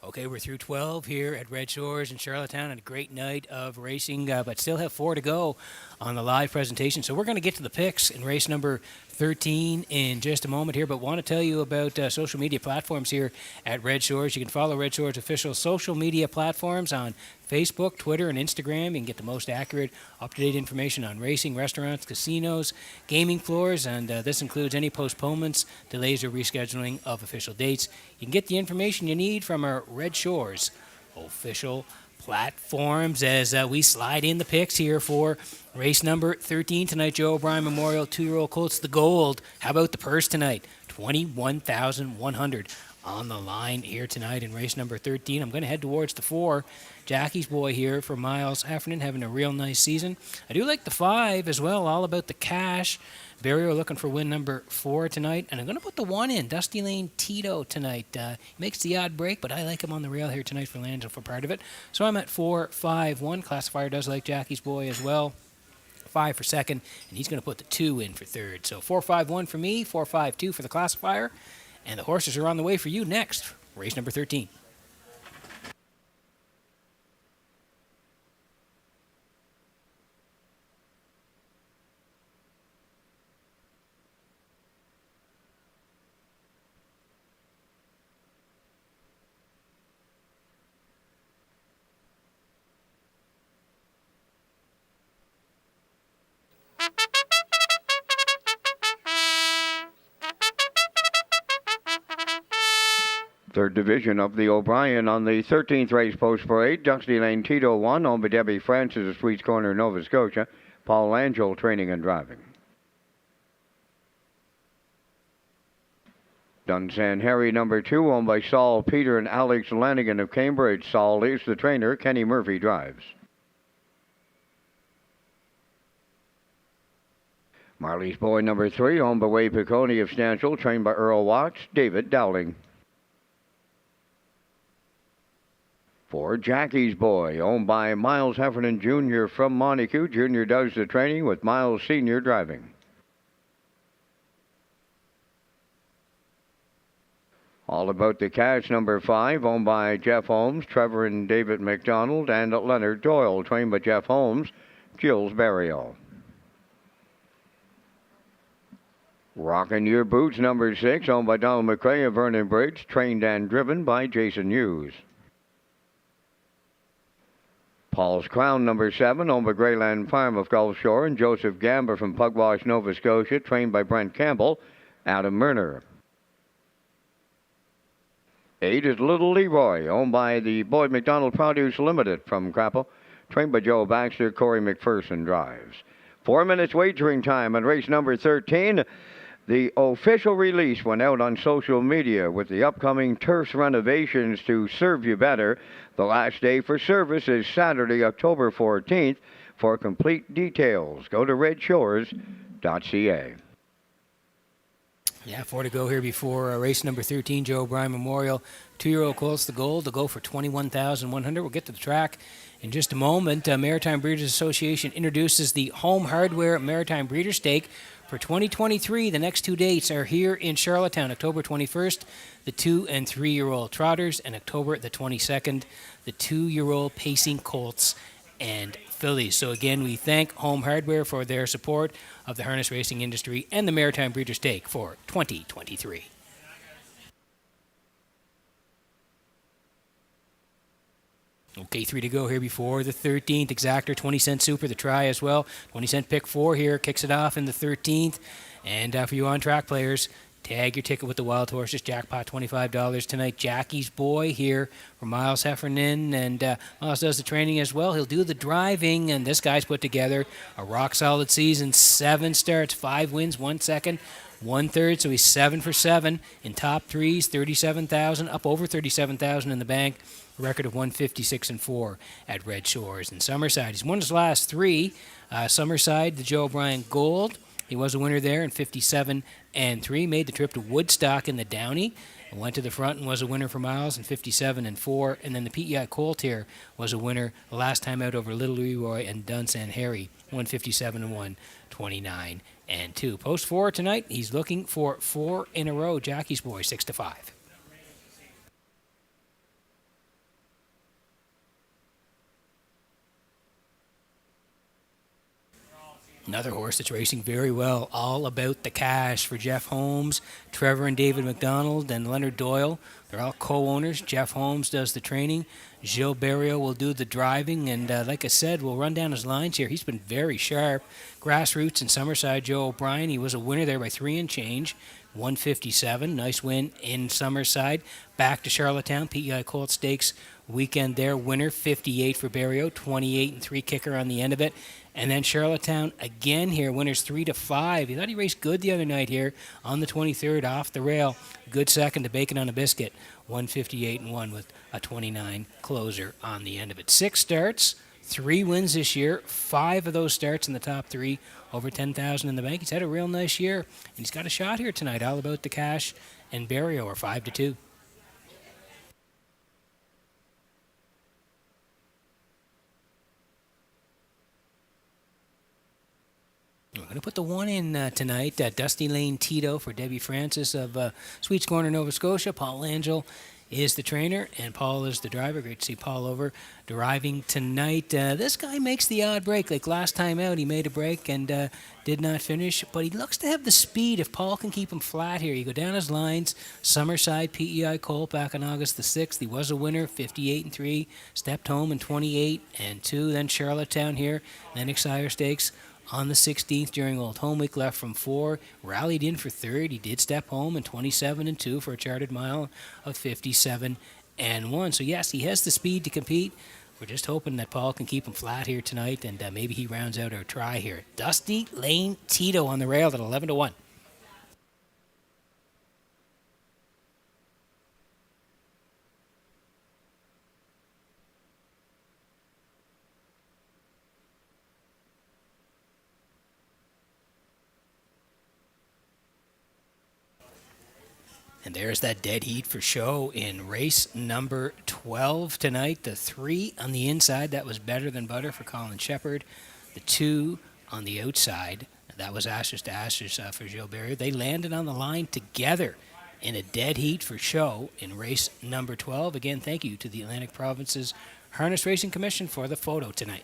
Okay, we're through 12 here at Red Shores in Charlottetown, and a great night of racing, but still have 4 to go on the live presentation. So we're going to get to the picks in race number 13 in just a moment here, but want to tell you about social media platforms here at Red Shores. You can follow Red Shores official social media platforms on Facebook, Twitter, and Instagram. You can get the most accurate, up-to-date information on racing, restaurants, casinos, gaming floors, and this includes any postponements, delays, or rescheduling of official dates. You can get the information you need from our Red Shores official platforms as we slide in the picks here for race number 13 tonight. Joe O'Brien Memorial 2-year-old Colts the Gold. How about the purse tonight? $21,100 on the line here tonight in race number 13. I'm going to head towards the 4. Jackie's Boy here for Miles Heffernan, having a real nice season. I do like the 5 as well, all about the cash. Barrio looking for win number 4 tonight. And I'm going to put the 1 in, Dusty Lane Tito tonight. He makes the odd break, but I like him on the rail here tonight for Lanzo for part of it. So I'm at 4-5-1. Classifier does like Jackie's Boy as well. 5 for second, and he's going to put the 2 in for third. So 4-5-1 for me, 4-5-2 for the classifier. And the horses are on the way for you next. Race number 13. Third division of the O'Brien on the 13th race post parade. Dusty Lane Tito 1, owned by Debbie Francis of Sweets Corner, Nova Scotia. Paul Angel training and driving. Dunsan Harry number 2, owned by Saul Peter and Alex Lanigan of Cambridge. Saul is the trainer. Kenny Murphy drives. Marley's Boy number 3, owned by Wade Piccone of Stanchel, trained by Earl Watts. David Dowling. For Jackie's Boy, owned by Miles Heffernan Jr. from Montague. Jr. does the training with Miles Sr. driving. All About the Cash number 5, owned by Jeff Holmes, Trevor and David McDonald, and Leonard Doyle, trained by Jeff Holmes, Gilles Barrio. Rockin' Your Boots number 6, owned by Donald McRae of Vernon Bridge, trained and driven by Jason Hughes. Paul's Crown number 7, owned by Greyland Farm of Gulf Shore, and Joseph Gamber from Pugwash, Nova Scotia, trained by Brent Campbell, Adam Murner. 8 is Little Leroy, owned by the Boyd McDonald Produce Limited from Crappel, trained by Joe Baxter. Corey McPherson drives. 4 minutes wagering time on race number 13. The official release went out on social media with the upcoming turfs renovations to serve you better. The last day for service is Saturday, October 14th. For complete details, go to Redshores.ca. Yeah, 4 to go here before race number 13, Joe O'Brien Memorial. 2-year-old Colts the Gold to go for $21,100. We'll get to the track in just a moment. Maritime Breeders Association introduces the Home Hardware Maritime Breeder Stake for 2023. The next 2 dates are here in Charlottetown, October 21st, the 2- and 3-year-old Trotters, and October the 22nd, the 2-year-old Pacing Colts and Fillies. So again, we thank Home Hardware for their support of the harness racing industry and the Maritime Breeder Stake for 2023. Okay, 3 to go here before the 13th. Exactor, 20-cent super, the try as well. 20-cent pick 4 here, kicks it off in the 13th. And for you on-track players, tag your ticket with the Wild Horses. Jackpot $25 tonight. Jackie's Boy here for Miles Heffernan. And Miles does the training as well. He'll do the driving. And this guy's put together a rock-solid season. 7 starts, 5 wins, 1 second, 1/3. So he's 7 for 7 in top threes, $37,000, up over $37,000 in the bank. A record of 156-4 at Red Shores. And Summerside, he's won his last 3. Summerside, the Joe O'Brien Gold. He was a winner there in 57-3. Made the trip to Woodstock in the Downey. And went to the front and was a winner for Miles in 57-4. And then the PEI Colt here was a winner the last time out over Little Leroy and Dunsan Harry. 157-1, 29-2. Post 4 tonight. He's looking for 4 in a row. Jackie's Boy, 6-5. Another horse that's racing very well, All About the Cash for Jeff Holmes, Trevor and David McDonald, and Leonard Doyle. They're all co-owners. Jeff Holmes does the training. Gilles Berriot will do the driving. And like I said, we'll run down his lines here. He's been very sharp. Grassroots in Summerside, Joe O'Brien. He was a winner there by 3 and change. 157. Nice win in Summerside. Back to Charlottetown. PEI Colt Stakes weekend there. Winner 58 for Berriot. 28 and 3 kicker on the end of it. And then Charlottetown again here, winners 3-5. He thought he raced good the other night here on the 23rd off the rail. Good second to Bacon on a Biscuit. 158 and 1 with a 29 closer on the end of it. 6 starts, 3 wins this year. 5 of those starts in the top 3, over 10,000 in the bank. He's had a real nice year, and he's got a shot here tonight. All About the Cash and Berriot are 5-2. We're going to put the 1 in tonight. Dusty Lane Tito for Debbie Francis of Sweets Corner, Nova Scotia. Paul Angel is the trainer, and Paul is the driver. Great to see Paul over driving tonight. This guy makes the odd break. Like last time out, he made a break and did not finish, but he looks to have the speed. If Paul can keep him flat here, you go down his lines. Summerside PEI Colt back on August the 6th. He was a winner, 58 and 3. Stepped home in 28 and 2. Then Charlottetown here, Lennox Sire Stakes on the 16th during Old Home Week, left from 4, rallied in for 3rd. He did step home in 27 and 2 for a charted mile of 57 and 1. So yes, he has the speed to compete. We're just hoping that Paul can keep him flat here tonight, and maybe he rounds out our try here. Dusty Lane Tito on the rail at 11-1. And there's that dead heat for show in race number 12 tonight. The 3 on the inside, that was Better Than Butter for Colin Shepard. The 2 on the outside, that was Ashes to Ashes for Gilles Berriot. They landed on the line together in a dead heat for show in race number 12. Again, thank you to the Atlantic Province's Harness Racing Commission for the photo tonight.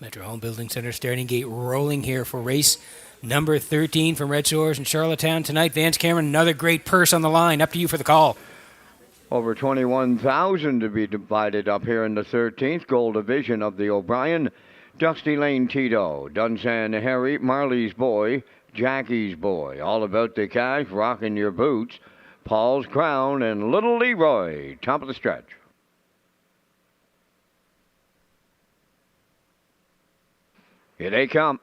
Metro Home Building Center starting gate rolling here for race number 13 from Red Shores in Charlottetown tonight. Vance Cameron, another great purse on the line. Up to you for the call. Over 21,000 to be divided up here in the 13th Gold Division of the O'Brien. Dusty Lane Tito, Dunsan Harry, Marley's Boy, Jackie's Boy, All About the Cash, Rockin' Your Boots, Paul's Crown, and Little Leroy, top of the stretch. Here they come.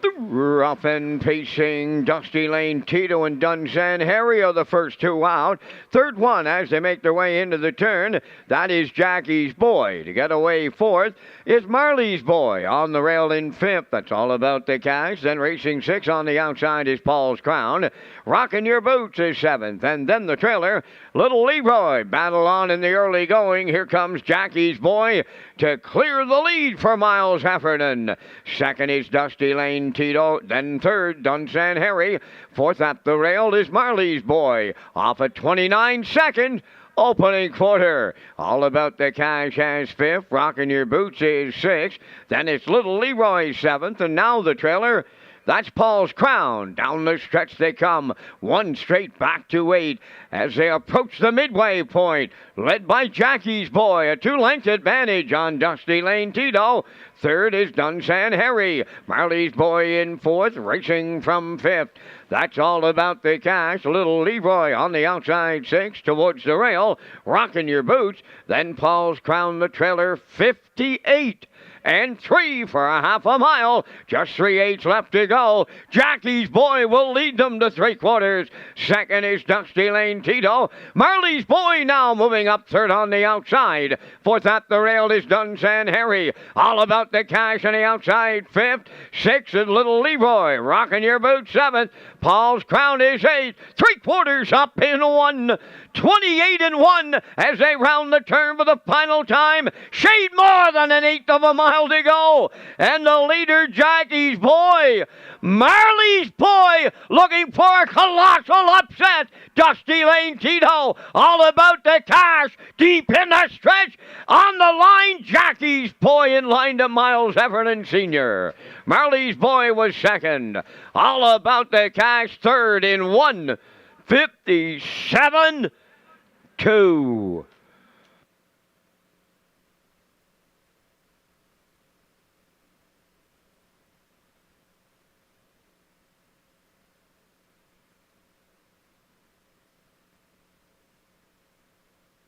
The Rough and pacing, Dusty Lane, Tito and Dunsan Harry are the first two out. Third one as they make their way into the turn. That is Jackie's Boy. To get away fourth is Marley's Boy on the rail in fifth. That's all about the cash. Then racing six on the outside is Paul's Crown. Rockin' Your Boots is seventh. And then the trailer, Little Leroy. Battle on in the early going. Here comes Jackie's Boy to clear the lead for Miles Heffernan. Second is Dusty Lane Tito. Then third, Dunsan Harry. Fourth at the rail is Marley's Boy. Off at 29 seconds. Opening quarter. All About the Cash has fifth. Rockin' Your Boots is sixth. Then it's Little Leroy seventh. And now the trailer. That's Paul's Crown. Down the stretch they come. One straight back to eight as they approach the midway point. Led by Jackie's Boy. A two-length advantage on Dusty Lane Tito. Third is Dunsan Harry. Marley's Boy in fourth. Racing from fifth. That's All About the Cash. Little Leroy on the outside six towards the rail. Rockin' Your Boots. Then Paul's Crown, the trailer, 58. And three for a half a mile. Just 3/8 left to go. Jackie's Boy will lead them to three quarters. Second is Dusty Lane Tito. Marley's Boy now moving up third on the outside. Fourth at the rail is Dunsan Harry. All About the Cash on the outside fifth. Sixth is Little Leroy. Rockin' Your Boots seventh. Paul's Crown is eighth. Three quarters up in one. 28-1 as they round the turn for the final time. Shade more than an eighth of a mile to go. And the leader, Jackie's Boy. Marley's Boy looking for a colossal upset. Dusty Lane Tito, All About the Cash, deep in the stretch. On the line, Jackie's Boy in line to Miles Heffernan Sr. Marley's Boy was second. All About the Cash third in 1:57.2.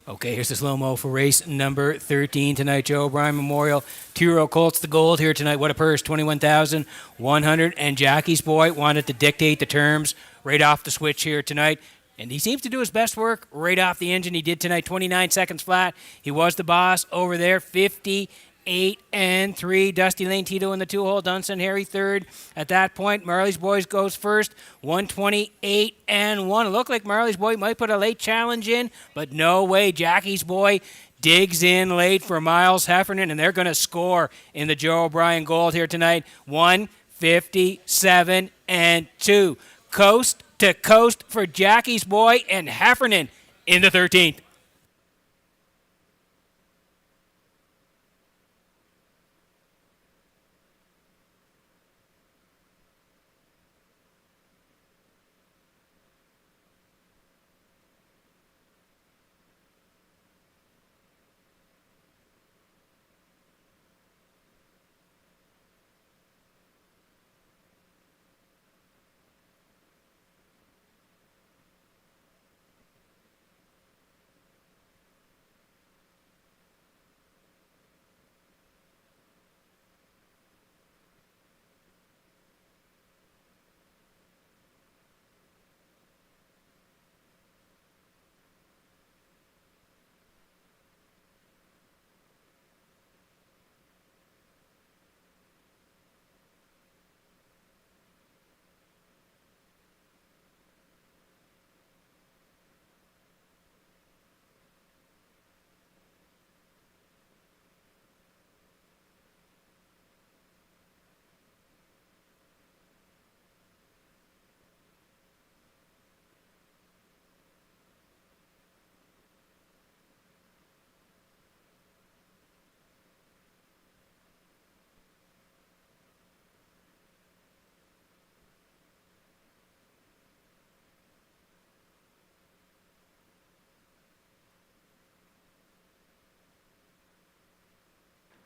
Okay, here's the slow-mo for race number 13 tonight. Joe O'Brien Memorial 2-year-old Colts the gold here tonight. What a purse, 21,100. And Jackie's Boy wanted to dictate the terms right off the switch here tonight. And he seems to do his best work right off the engine. He did tonight, 29 seconds flat. He was the boss over there, 58-3. Dusty Lane Tito in the two-hole. Dunsan Harry third. At that point, Marley's Boy goes first, 128-1. It looked like Marley's Boy might put a late challenge in, but no way. Jackie's Boy digs in late for Miles Heffernan, and they're going to score in the Joe O'Brien Gold here tonight, 157-2. Coast to coast for Jackie's Boy and Heffernan in the 13th.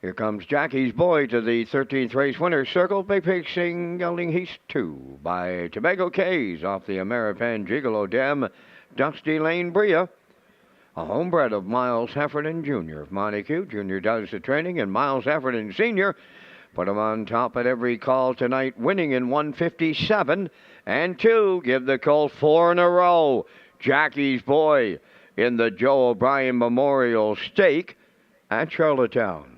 Here comes Jackie's Boy to the 13th race winner's circle. Big Pacing Gelding Heast 2 by Tobago K's off the Ameripan Gigolo Dam. Dusty Lane Bria, a homebred of Miles Heffernan Jr. of Montague. Jr. does the training, and Miles Heffernan Sr. Put 'em on top at every call tonight, winning in 157. And 2, give the colt 4 in a row. Jackie's Boy in the Joe O'Brien Memorial Stake at Charlottetown.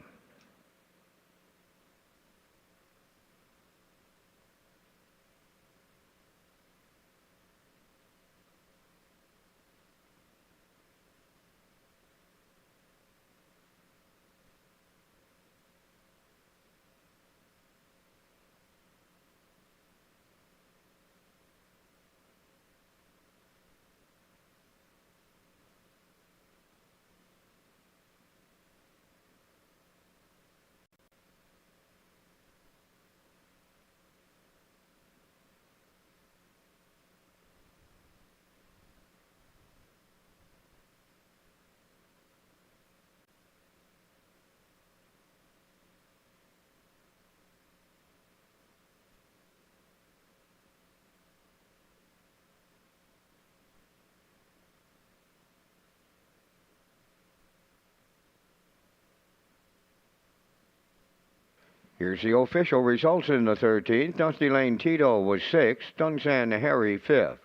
Here's the official results in the 13th. Dusty Lane Tito was 6th. Dunsan Harry 5th.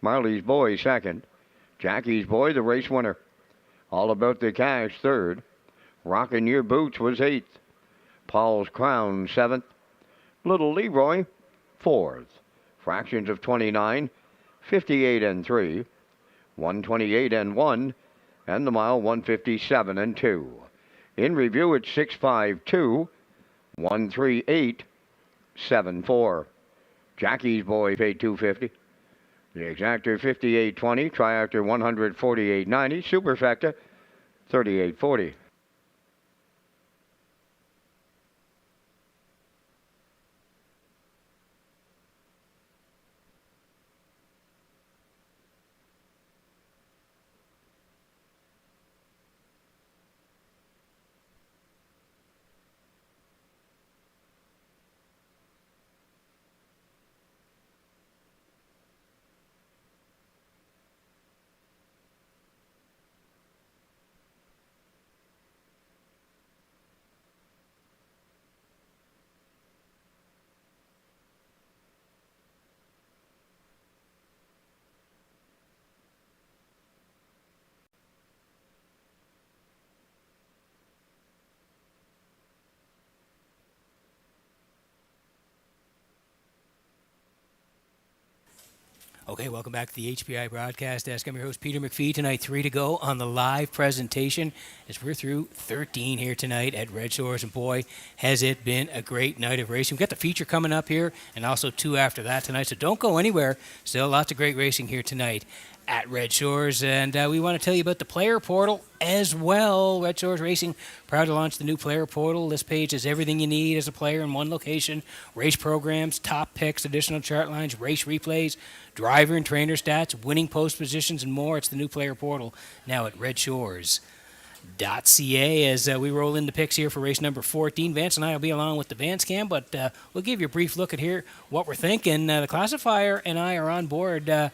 Marley's Boy 2nd. Jackie's Boy, the race winner. All About the Cash 3rd. Rockin' Your Boots was 8th. Paul's Crown 7th. Little Leroy 4th. Fractions of 29, 58 and 3, 128 and 1, and the mile 157 and 2. In review, it's 652. 138.74. Jackie's Boy paid $250. The exactor $58.20. Triactor $148.90. Superfecta $38.40. Okay, welcome back to the HPI broadcast desk. I'm your host, Peter McPhee. Tonight, 3 to go on the live presentation as we're through 13 here tonight at Red Shores. And boy, has it been a great night of racing. We've got the feature coming up here and also 2 after that tonight, so don't go anywhere. Still lots of great racing here tonight at Red Shores. And we want to tell you about the player portal as well. Red Shores Racing, proud to launch the new player portal. This page has everything you need as a player in one location. Race programs, top picks, additional chart lines, race replays, driver and trainer stats, winning post positions, and more. It's the new player portal now at Redshores.ca as we roll into picks here for race number 14. Vance and I will be along with the Vance Cam, but we'll give you a brief look at here what we're thinking. The classifier and I are on board the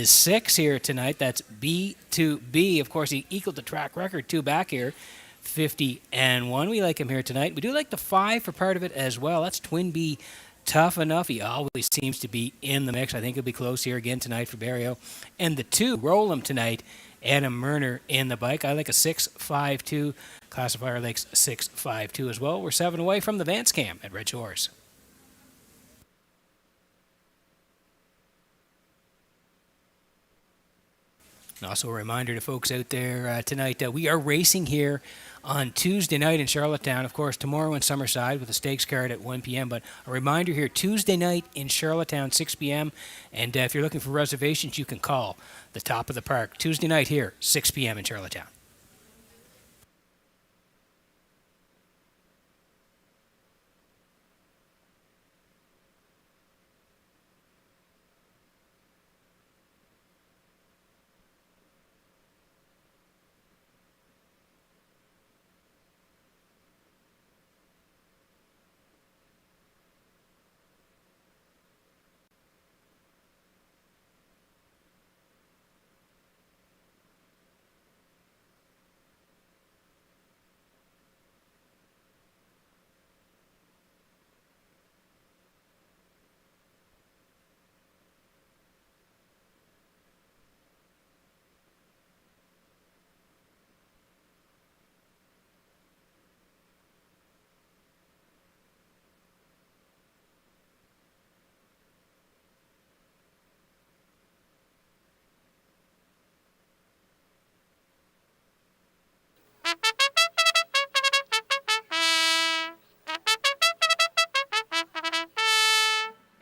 6 here tonight. That's B2B. Of course, he equaled the track record 2 back here. 50 and 1. We like him here tonight. We do like the 5 for part of it as well. That's Twin B. Tough enough. He always seems to be in the mix. I think he'll be close here again tonight for Barrio. And the 2, roll him tonight. Adam Murner in the bike. I like a 6.52. Classifier likes 6.52 as well. We're 7 away from the Vance Cam at Red Shores. And also a reminder to folks out there tonight, we are racing here on Tuesday night in Charlottetown. Of course, tomorrow in Summerside with a stakes card at 1 p.m. But a reminder here, Tuesday night in Charlottetown, 6 p.m. And if you're looking for reservations, you can call the Top of the Park. Tuesday night here, 6 p.m. in Charlottetown.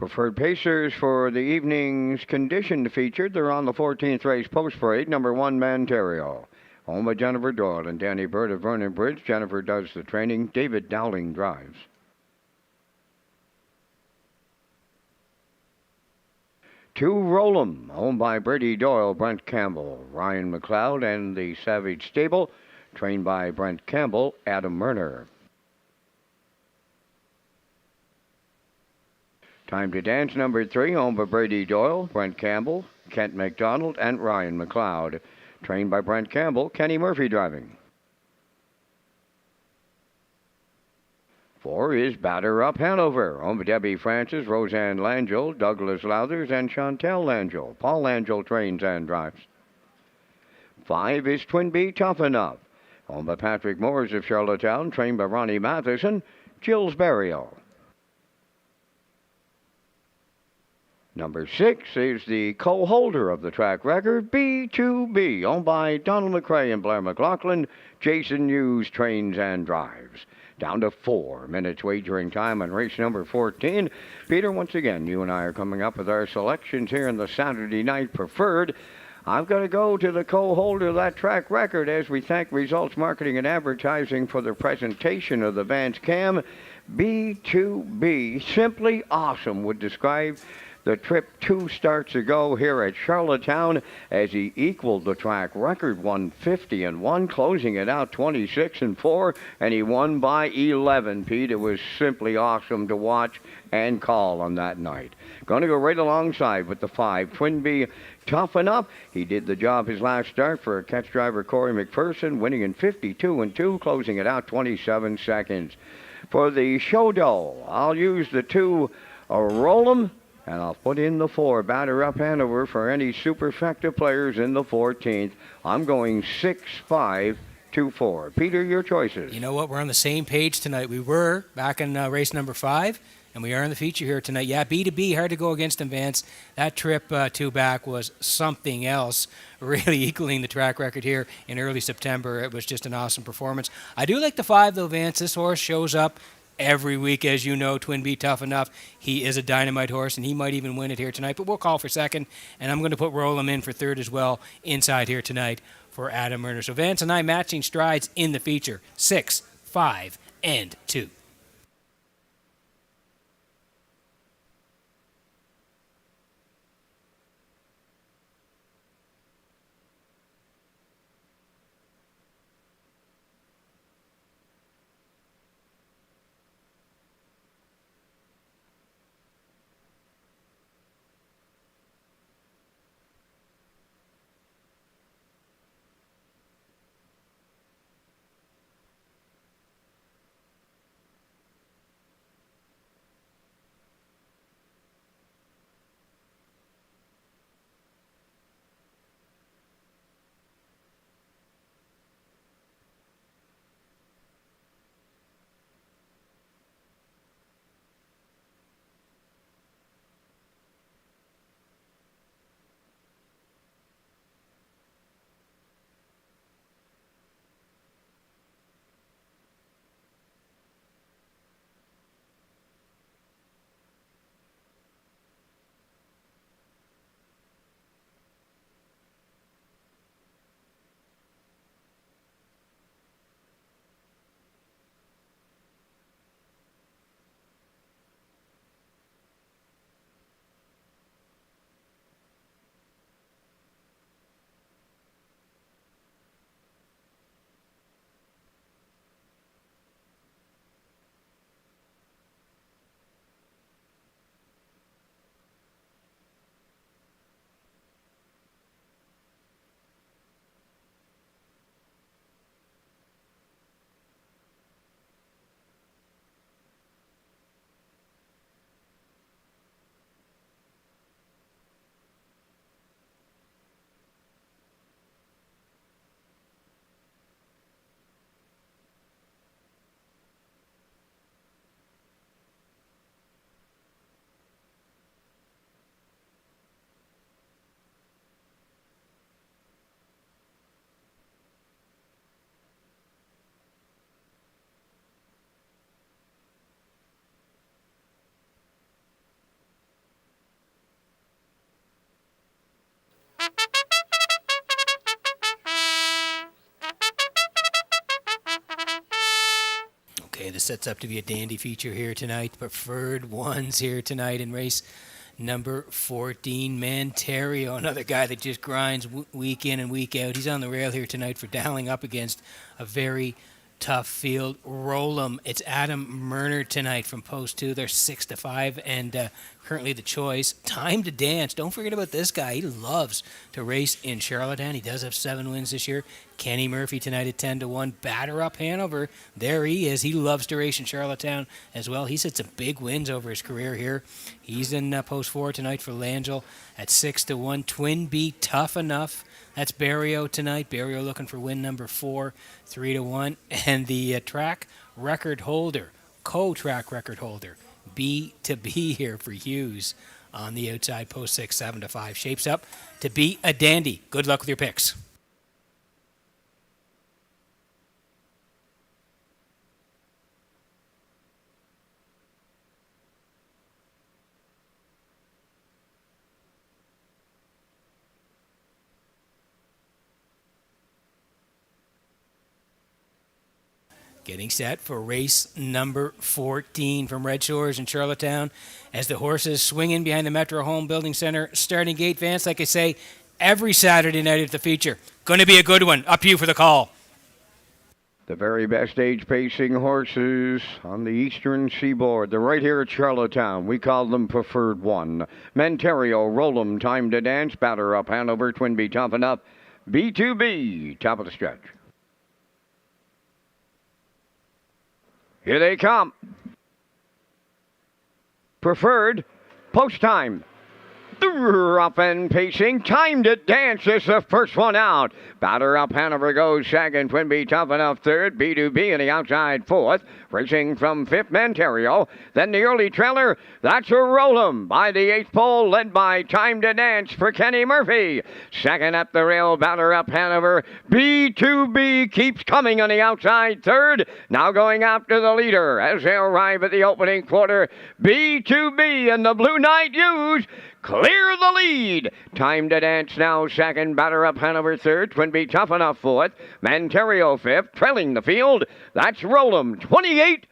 Preferred Pacers for the evening's conditioned featured. They're on the 14th race post parade, number 1, Manterio. Home by Jennifer Doyle and Danny Bird of Vernon Bridge. Jennifer does the training. David Dowling drives. 2, Roll'em, owned by Brady Doyle, Brent Campbell, Ryan McLeod, and the Savage Stable, trained by Brent Campbell, Adam Murner. Time to Dance, number 3, owned by Brady Doyle, Brent Campbell, Kent McDonald, and Ryan McLeod, trained by Brent Campbell, Kenny Murphy driving. 4 is Batter Up Hanover, owned by Debbie Francis, Roseanne Langell, Douglas Lauthers, and Chantel Langell. Paul Langell trains and drives. 5 is Twin B Tough Enough, owned by Patrick Moores of Charlottetown, trained by Ronnie Matheson, Jill's Burial. Number 6 is the co-holder of the track record, B2B, owned by Donald McRae and Blair McLaughlin, Jason Hughes trains and drives. Down to 4 minutes wagering time on race number 14. Peter, once again, you and I are coming up with our selections here in the Saturday Night Preferred. I've got to go to the co-holder of that track record as we thank Results Marketing and Advertising for the presentation of the Vance Cam. B2B, simply awesome, would describe the trip 2 starts ago here at Charlottetown as he equaled the track record 150-1, closing it out 26-4, and he won by 11, Pete. It was simply awesome to watch and call on that night. Going to go right alongside with the 5, Twin B Tough Enough. He did the job his last start for catch driver Corey McPherson, winning in 52-2, closing it out 27 seconds. For the show dough, I'll use the 2 Roll'em, and I'll put in the 4, Batter Up Hanover, for any superfecta players in the 14th. I'm going 6-5-2-4. Peter, your choices. You know what? We're on the same page tonight. We were back in race number 5, and we are in the feature here tonight. Yeah, B2B, hard to go against him, Vance. That trip 2 back was something else, really equaling the track record here in early September. It was just an awesome performance. I do like the 5, though, Vance. This horse shows up every week, as you know. Twin B Tough Enough. He is a dynamite horse, and he might even win it here tonight. But we'll call for second, and I'm going to put Roll'em in for third as well inside here tonight for Adam Murner. So Vance and I matching strides in the feature. 6, 5, and 2. Okay, this sets up to be a dandy feature here tonight. Preferred ones here tonight in race number 14, Manterio, another guy that just grinds week in and week out. He's on the rail here tonight for dialing up against a very tough field. Roll 'em. It's Adam Murner tonight from Post 2. They're 6-5, and currently the choice. Time to Dance. Don't forget about this guy. He loves to race in Charlottetown. He does have 7 wins this year. Kenny Murphy tonight at 10-1. Batter Up Hanover. There he is. He loves to race in Charlottetown as well. He's had some big wins over his career here. He's in Post 4 tonight for Langell at 6-1. Twin B, Tough Enough. That's Barrio tonight. Barrio looking for win number 4, 3-1. And the track record holder, co-track record holder, B2B here for Hughes on the outside, Post 6, 7-5. Shapes up to be a dandy. Good luck with your picks. Getting set for race number 14 from Red Shores in Charlottetown as the horses swing in behind the Metro Home Building Center starting gate. Vance, like I say, every Saturday night at the feature. Going to be a good one. Up to you for the call. The very best age pacing horses on the eastern seaboard. They're right here at Charlottetown. We call them Preferred One. Manterio, Roll 'em, Time to Dance, Batter Up Hanover, Twin B, Tough Enough, B2B, top of the stretch. Here they come. Preferred, Post Time. Rough and pacing, Time to Dance is the first one out. Batter Up Hanover goes second, Twin B, Tough Enough third, B2B in the outside fourth. Racing from fifth, Manterio. Then the early trailer, that's a Roll 'em by the eighth pole, led by Time to Dance for Kenny Murphy. Second up the rail, Batter Up Hanover. B2B keeps coming on the outside third. Now going after the leader as they arrive at the opening quarter. B2B and the Blue Knight Use clear the lead. Time to Dance now second, Batter Up Hanover third, Twin B, Tough Enough fourth, Manterio fifth, trailing the field. That's Roll 'em, 28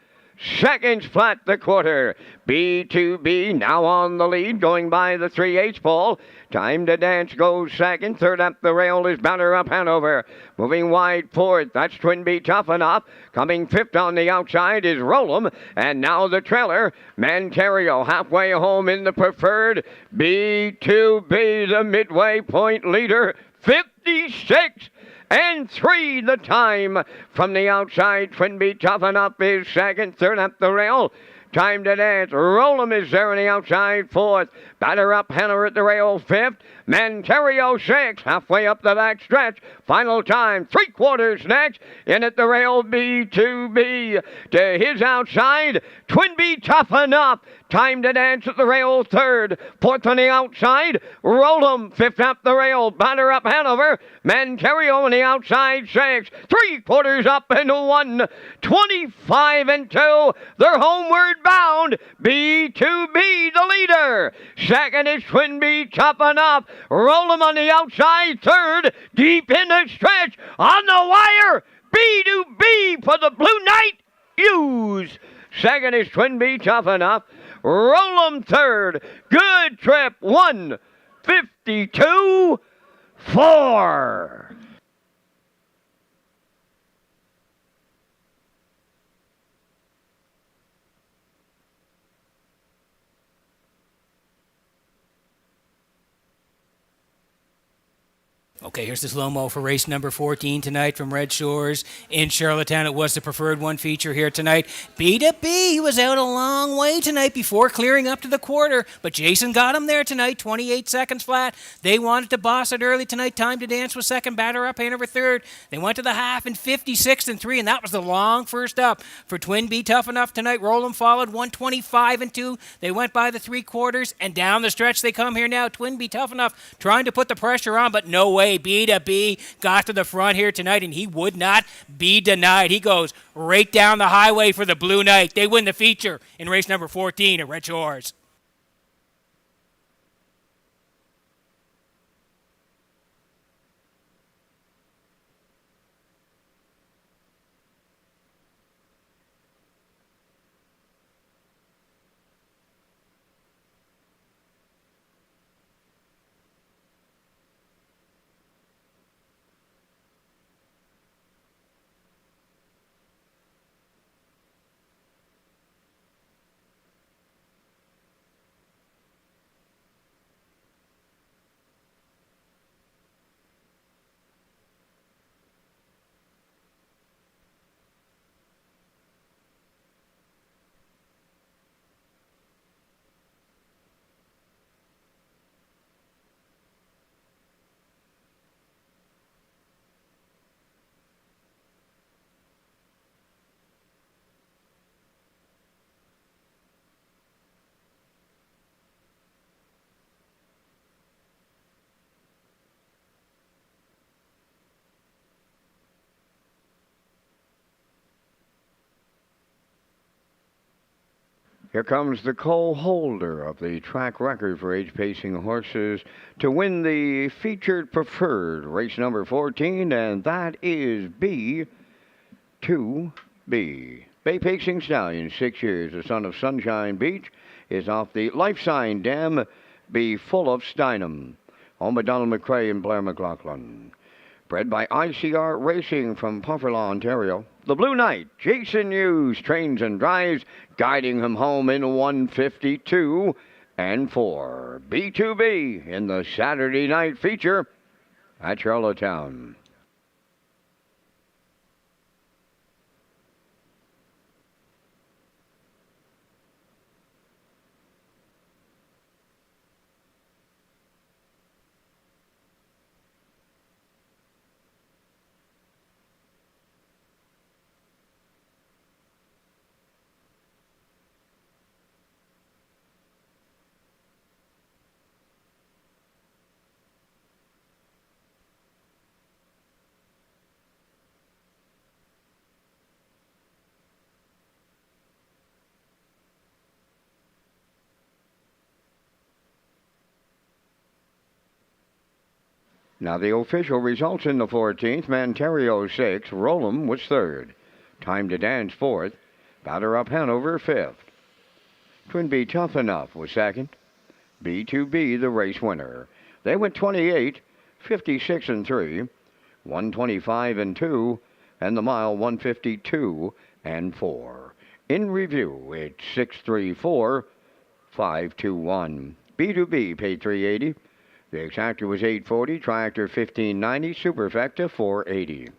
seconds flat the quarter. B2B now on the lead, going by the 3/8 pole. Time to Dance goes second. Third up the rail is Batter Up Hanover. Moving wide fourth, that's Twin B, Tough Enough. Coming fifth on the outside is Roll 'em. And now the trailer, Manterio halfway home in the Preferred. B2B, the midway point leader, 56-3 the time. From the outside, Twin B, Tough Enough is second. Third up the rail, Time to Dance. Roll 'em is there on the outside fourth. Batter Up Hanover at the rail fifth. Manterio sixth. Halfway up the back stretch. Final time 3/4 next. In at the rail, B2B. To his outside, Twin B, Tough Enough. Time to Dance at the rail third. Fourth on the outside, Roll 'em. Fifth up the rail, Batter Up Hanover. Manterio on the outside sixth. 3/4 up and 1. 25-2. They're homeward bound. B2B the leader. Second is Twin B, Tough Enough. Roll 'em on the outside third. Deep in the stretch. On the wire. B2B for the Blue Knight Use. Second is Twin B, Tough Enough. Roll 'em third. Good trip. 1:52.4. Okay, here's the slow-mo for race number 14 tonight from Red Shores in Charlottetown. It was the Preferred One feature here tonight. B2B was out a long way tonight before clearing up to the quarter, but Jason got him there tonight, 28 seconds flat. They wanted to boss it early tonight. Time to Dance was second, Batter Up Hanover third. They went to the half in 56-3, and that was the long first up for Twin B, Tough Enough tonight. Roll 'em followed 1:25-2. They went by the 3/4, and down the stretch they come here now. Twin B, Tough Enough trying to put the pressure on, but no way. B2B got to the front here tonight, and he would not be denied. He goes right down the highway for the Blue Knight. They win the feature in race number 14 at Red Shores. Here comes the co-holder of the track record for age pacing horses to win the featured preferred race number 14, and that is B2B. Bay Pacing Stallion, 6 years, the son of Sunshine Beach, is off the Life Sign Dam, Be Full of Steinem. Home of Donald McCrae and Blair McLaughlin. Bred by ICR Racing from Pufferlaw, Ontario. The Blue Knight, Jason Hughes, trains and drives, guiding him home in 152 and 4. B2B in the Saturday night feature at Charlottetown. Now the official results in the 14th, Manterio 6, Rollum was 3rd. Time to Dance 4th, Batter Up Hanover 5th. Twin B Tough Enough was 2nd. B2B the race winner. They went 28, 56 and 3, 125 and 2, and the mile 152 and 4. In review, it's 634, 521. B2B paid 380. The exactor was 840, triactor 1590, superfecta 480.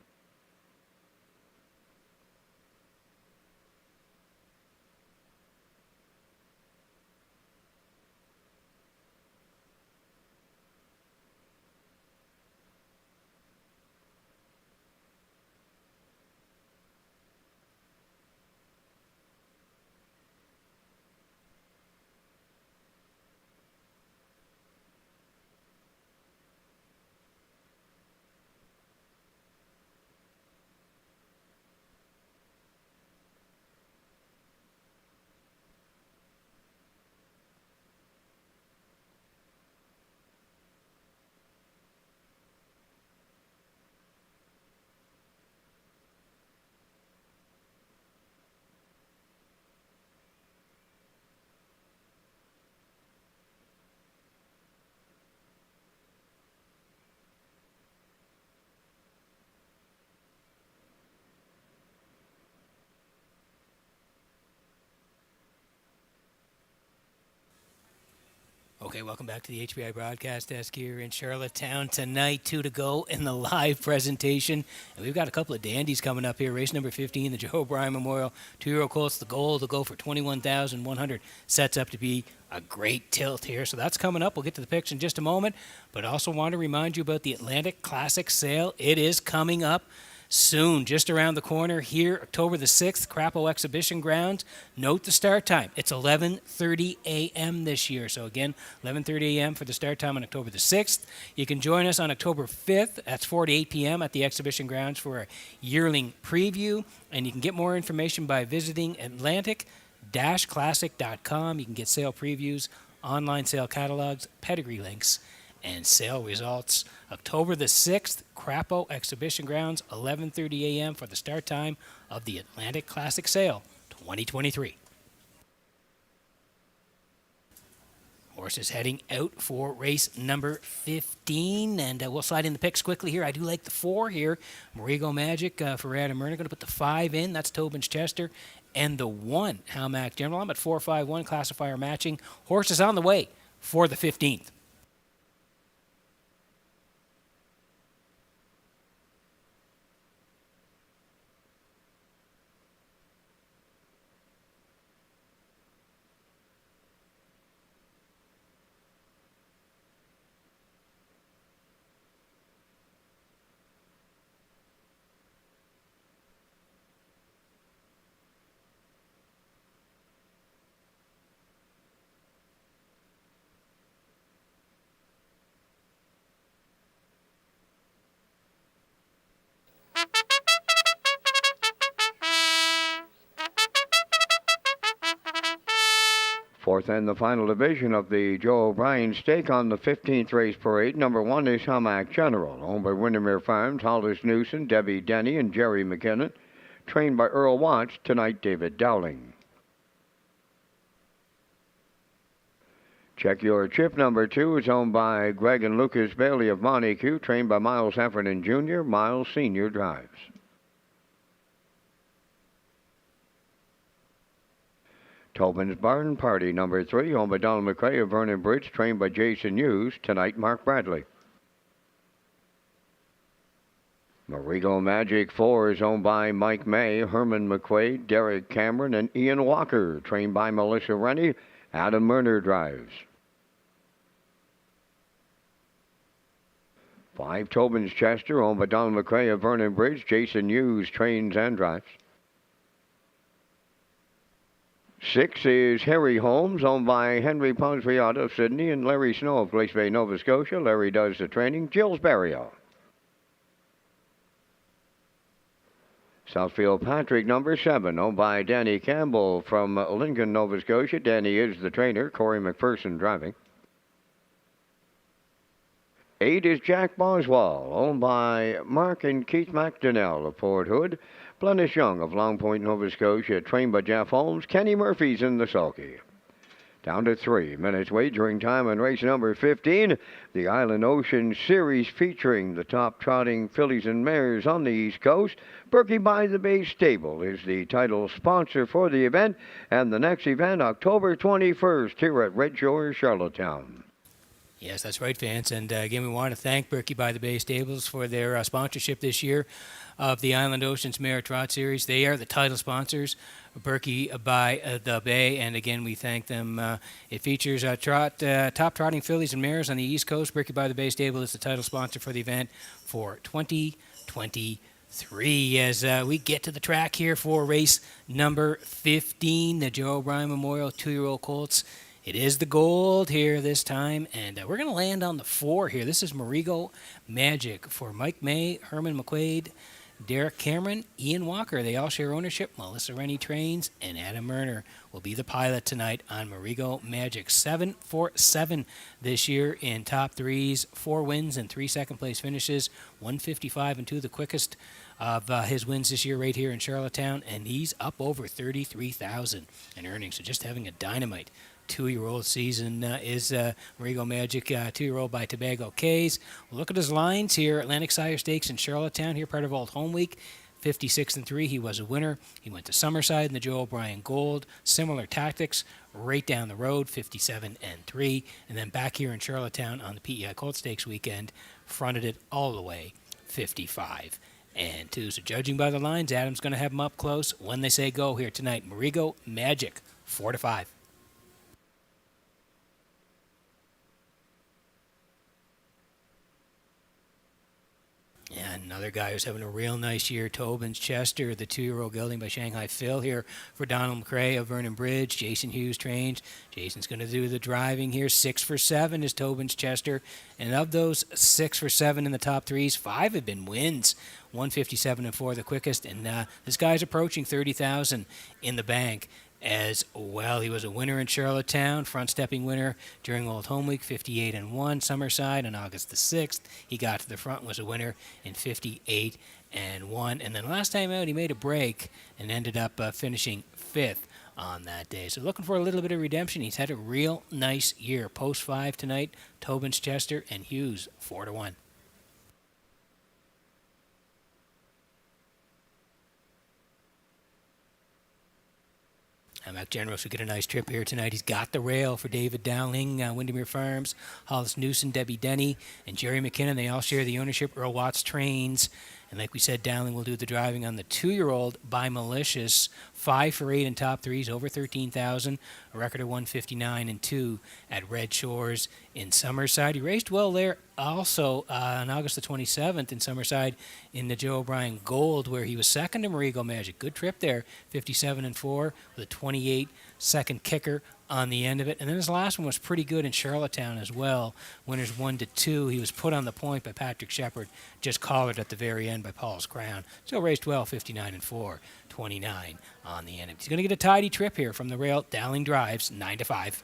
Okay, welcome back to the HBI broadcast desk here in Charlottetown tonight. 2 to go in the live presentation. And we've got a couple of dandies coming up here. Race number 15, the Joe O'Brien Memorial 2-year-old colts. The goal to go for 21,100. Sets up to be a great tilt here. So that's coming up. We'll get to the picks in just a moment. But I also want to remind you about the Atlantic Classic Sale. It is coming up soon, just around the corner here, October the 6th, Crapo Exhibition Grounds. Note the start time. It's 11:30 a.m. this year. So again, 11:30 a.m. for the start time on October the 6th. You can join us on October 5th. That's 4 to 8 p.m. at the Exhibition Grounds for a yearling preview. And you can get more information by visiting Atlantic-Classic.com. You can get sale previews, online sale catalogs, pedigree links, and sale results. October the 6th, Crapo Exhibition Grounds, 11:30 a.m. for the start time of the Atlantic Classic Sale 2023. Horses heading out for race number 15, and we'll slide in the picks quickly here. I do like the 4 here. Marigo Magic for Adam Myrna. Going to put the 5 in. That's Tobin's Chester. And the 1, Halmac General. I'm at 4-5-1, classifier matching. Horses on the way for the 15th. Fourth and the final division of the Joe O'Brien Stake on the 15th race parade. Number 1 is Hamac General, owned by Windermere Farms, Hollis Newson, Debbie Denny, and Jerry McKinnon. Trained by Earl Watts, tonight David Dowling. Check Your Chip number 2 is owned by Greg and Lucas Bailey of Montague, trained by Miles Heffernan Jr., Miles Sr. drives. Tobin's Barn Party number 3, owned by Donald McRae of Vernon Bridge, trained by Jason Hughes, tonight Mark Bradley. Marigo Magic 4 is owned by Mike May, Herman McQuaid, Derek Cameron, and Ian Walker, trained by Melissa Rennie. Adam Murner drives. 5 Tobin's Chester, owned by Donald McRae of Vernon Bridge, Jason Hughes trains and drives. 6 is Harry Holmes, owned by Henry Ponsriot of Sydney and Larry Snow of Glace Bay, Nova Scotia. Larry does the training. Jill's Burial. Southfield Patrick number 7, owned by Danny Campbell from Lincoln, Nova Scotia. Danny is the trainer. Corey McPherson driving. 8 is Jack Boswell, owned by Mark and Keith McDonnell of Port Hood. Glennis Young of Long Point, Nova Scotia, trained by Jeff Holmes. Kenny Murphy's in the sulky. Down to 3 minutes wagering time on race number 15, the Island Ocean Series featuring the top trotting fillies and mares on the East Coast. Berkey by the Bay Stable is the title sponsor for the event, and the next event, October 21st, here at Redshores, Charlottetown. Yes, that's right, Vance. And again, we want to thank Berkey by the Bay Stables for their sponsorship this year of the Island Oceans Mare Trot Series. They are the title sponsors, Berkey by the Bay. And again, we thank them. It features top trotting fillies and mares on the East Coast. Berkey by the Bay Stable is the title sponsor for the event for 2023. As we get to the track here for race number 15, the Joe O'Brien Memorial 2-year-old Colts. It is the gold here this time, and we're going to land on the 4 here. This is Marigo Magic for Mike May, Herman McQuaid, Derek Cameron, Ian Walker. They all share ownership. Melissa Rennie trains, and Adam Murner will be the pilot tonight on Marigo Magic. 7 for 7 this year in top threes, 4 wins and 3 second-place finishes, 155 and 2, the quickest of his wins this year right here in Charlottetown, and he's up over $33,000 in earnings, so just having a dynamite 2-year-old season is Marigo Magic, 2-year-old by Tobago K's. We'll look at his lines here. Atlantic Sire Stakes in Charlottetown, here part of Old Home Week. 56-3, he was a winner. He went to Summerside in the Joe O'Brien Gold. Similar tactics right down the road, 57-3. And then back here in Charlottetown on the PEI Colt Stakes weekend, fronted it all the way, 55-2. So judging by the lines, Adam's going to have him up close when they say go here tonight. Marigo Magic, 4-5. And another guy who's having a real nice year, Tobin's Chester, the 2-year-old gelding by Shanghai Phil here for Donald McRae of Vernon Bridge. Jason Hughes trains. Jason's going to do the driving here. 6 for 7 is Tobin's Chester. And of those 6 for 7 in the top threes, 5 have been wins. 157-4, the quickest. And this guy's approaching $30,000 in the bank as well. He was a winner in Charlottetown, front-stepping winner during Old Home Week, 58-1. Summerside on August the 6th, he got to the front, was a winner in 58-1. And then last time out, he made a break and ended up finishing 5th on that day. So looking for a little bit of redemption. He's had a real nice year. Post 5 tonight, Tobin's Chester and Hughes, 4-1. Mac Generous will get a nice trip here tonight. He's got the rail for David Dowling, Windermere Farms, Hollis Newson, Debbie Denny, and Jerry McKinnon. They all share the ownership. Earl Watts trains. And like we said, Dowling will do the driving on the 2-year-old by Malicious. 5 for 8 in top threes, over 13,000. A record of 159-2 at Red Shores in Summerside. He raced well there also on August the 27th in Summerside in the Joe O'Brien Gold, where he was second to Marigo Magic. Good trip there, 57-4 with a 28-second kicker on the end of it. And then his last one was pretty good in Charlottetown as well. Winners 1-2. He was put on the point by Patrick Shepard, just collared at the very end by Paul's Crown. Still raced well, 59-4, 29 on the end. He's going to get a tidy trip here from the rail. Dowling drives 9-5.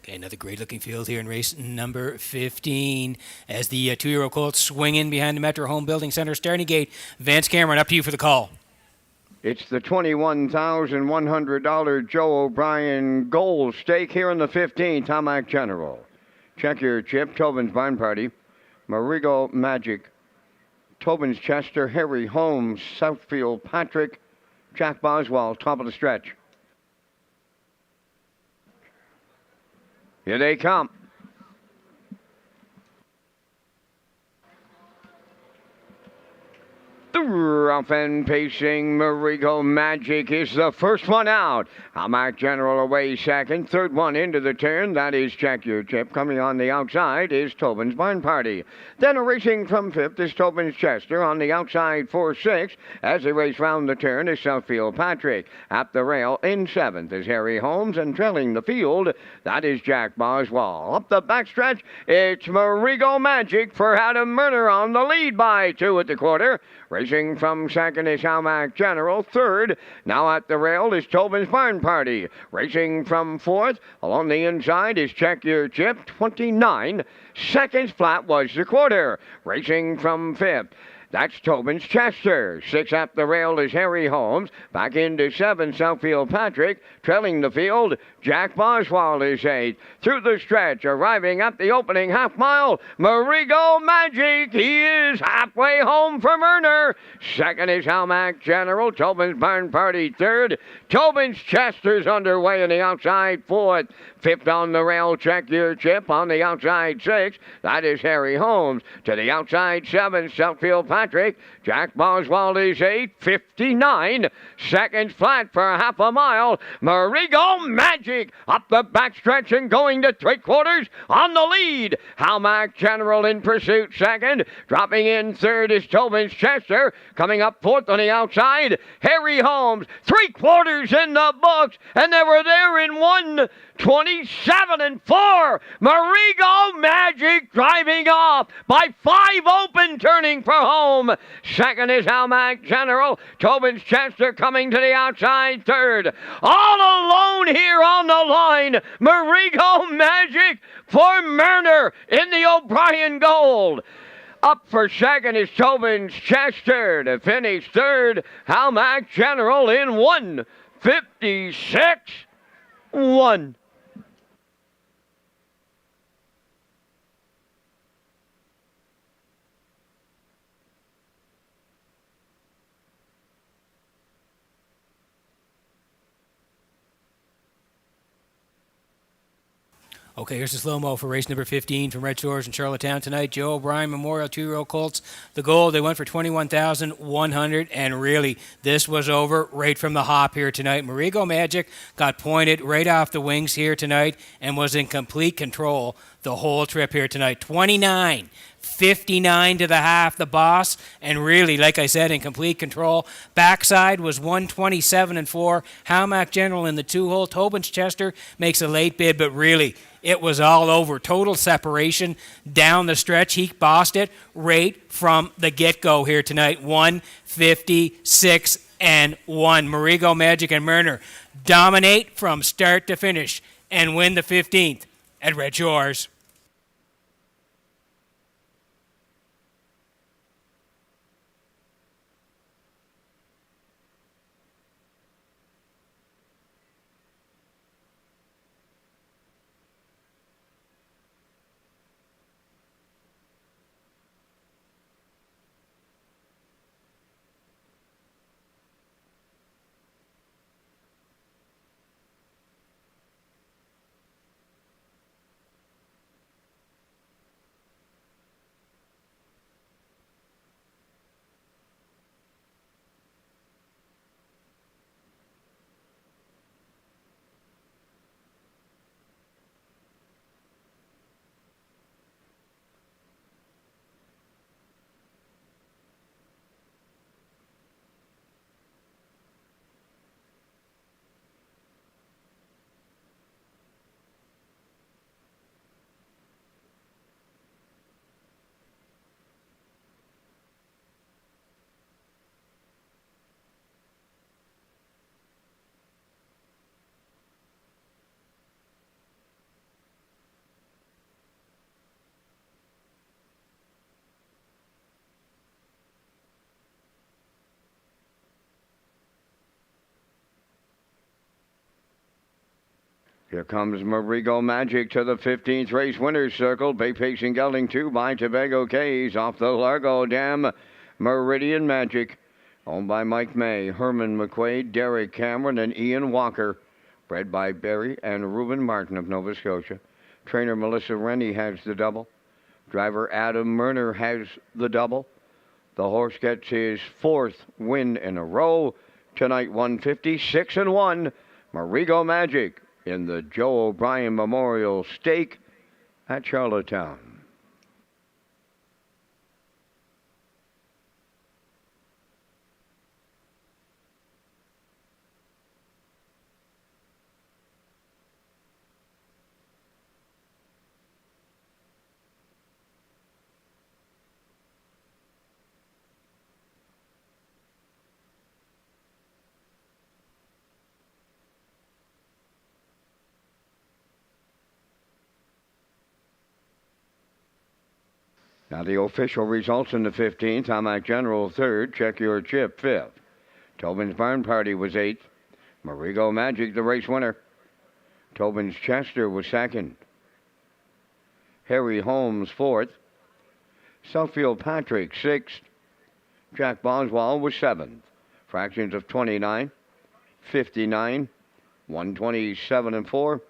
Okay, another great-looking field here in race number 15 as the two-year-old colts swing in behind the Metro Home Building Center starting gate. Vance Cameron, up to you for the call. It's the $21,100 Joe O'Brien gold stake here in the 15th, Hamac General. Check your chip, Tobin's Barn Party, Marigo Magic, Tobin's Chester, Harry Holmes, Southfield Patrick, Jack Boswell, top of the stretch. Here they come. The rough and pacing Marigo Magic is the first one out. Hamac General away second. Third one into the turn. That is Check Your Chip. Coming on the outside is Tobin's Barn Party. Then racing from fifth is Tobin's Chester. On the outside 4-6. As they race round the turn is Southfield Patrick. At the rail in seventh is Harry Holmes. And trailing the field, that is Jack Boswell. Up the backstretch, it's Marigo Magic for Adam Murner on the lead by 2 at the quarter. Racing from second is Hamac General. Third, now at the rail, is Tobin's Barn Party. Racing from fourth, along the inside is Check Your Chip, 29 seconds flat was the quarter. Racing from fifth, that's Tobin's Chester. 6 at the rail is Harry Holmes. Back into 7, Southfield Patrick. Trailing the field, Jack Boswell is 8th. Through the stretch, arriving at the opening half mile, Marigo Magic. He is halfway home from Murner. Second is Hamac General. Tobin's Barn Party third. Tobin's Chester's underway on the outside 4th. 5th on the rail, Check Your Chip. On the outside 6, that is Harry Holmes. To the outside 7, Southfield Patrick. Jack Boswell is 8, 59 seconds flat for half a mile. Marigo Magic up the backstretch and going to 3/4 on the lead. Hamac General in pursuit second. Dropping in third is Tobin's Chester. Coming up 4th on the outside, Harry Holmes. 3/4 in the books, and they were there in 1:27-4. Marigo Magic driving off by 5 open, turning for home. Second is Hamac General. Tobin's Chester coming to the outside third. All alone here on the line, Marigo Magic for Murner in the O'Brien Gold. Up for second is Tobin's Chester. To finish third, Hamac General in 1:56-1. Okay, here's the slow-mo for race number 15 from Red Shores in Charlottetown tonight. Joe O'Brien Memorial 2-year-old colts. The gold, they went for $21,100, and really, this was over right from the hop here tonight. Marigo Magic got pointed right off the wings here tonight and was in complete control the whole trip here tonight. 29 59 to the half, the boss, and really, like I said, in complete control. Backside was 127-4. Howmack General in the 2-hole. Tobin's Chester makes a late bid, but really, it was all over. Total separation down the stretch. He bossed it right from the get-go here tonight. 156 and 1. Marigo, Magic, and Murner dominate from start to finish and win the 15th at Red Shores. Here comes Marigo Magic to the 15th race winner's circle. Bay Pacing Gelding 2 by Tobago Cays off the Largo Dam. Meridian Magic, owned by Mike May, Herman McQuaid, Derek Cameron, and Ian Walker. Bred by Barry and Reuben Martin of Nova Scotia. Trainer Melissa Rennie has the double. Driver Adam Murner has the double. The horse gets his 4th win in a row. Tonight, 156 and 1. Marigo Magic in the Joe O'Brien Memorial Stake at Charlottetown. Now the official results in the 15th. Howmack General 3rd. Check Your Chip 5th. Tobin's Barn Party was 8th. Marigo Magic the race winner. Tobin's Chester was 2nd. Harry Holmes 4th. Southfield Patrick 6th. Jack Boswell was 7th. Fractions of 29, 59, 127 and 4,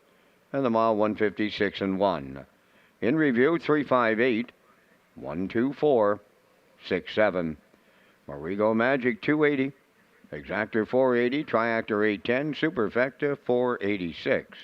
and the mile 156 and 1. In review 358. 12467. Marigo Magic 280. Exactor 480. Triactor 810. Superfecta 486.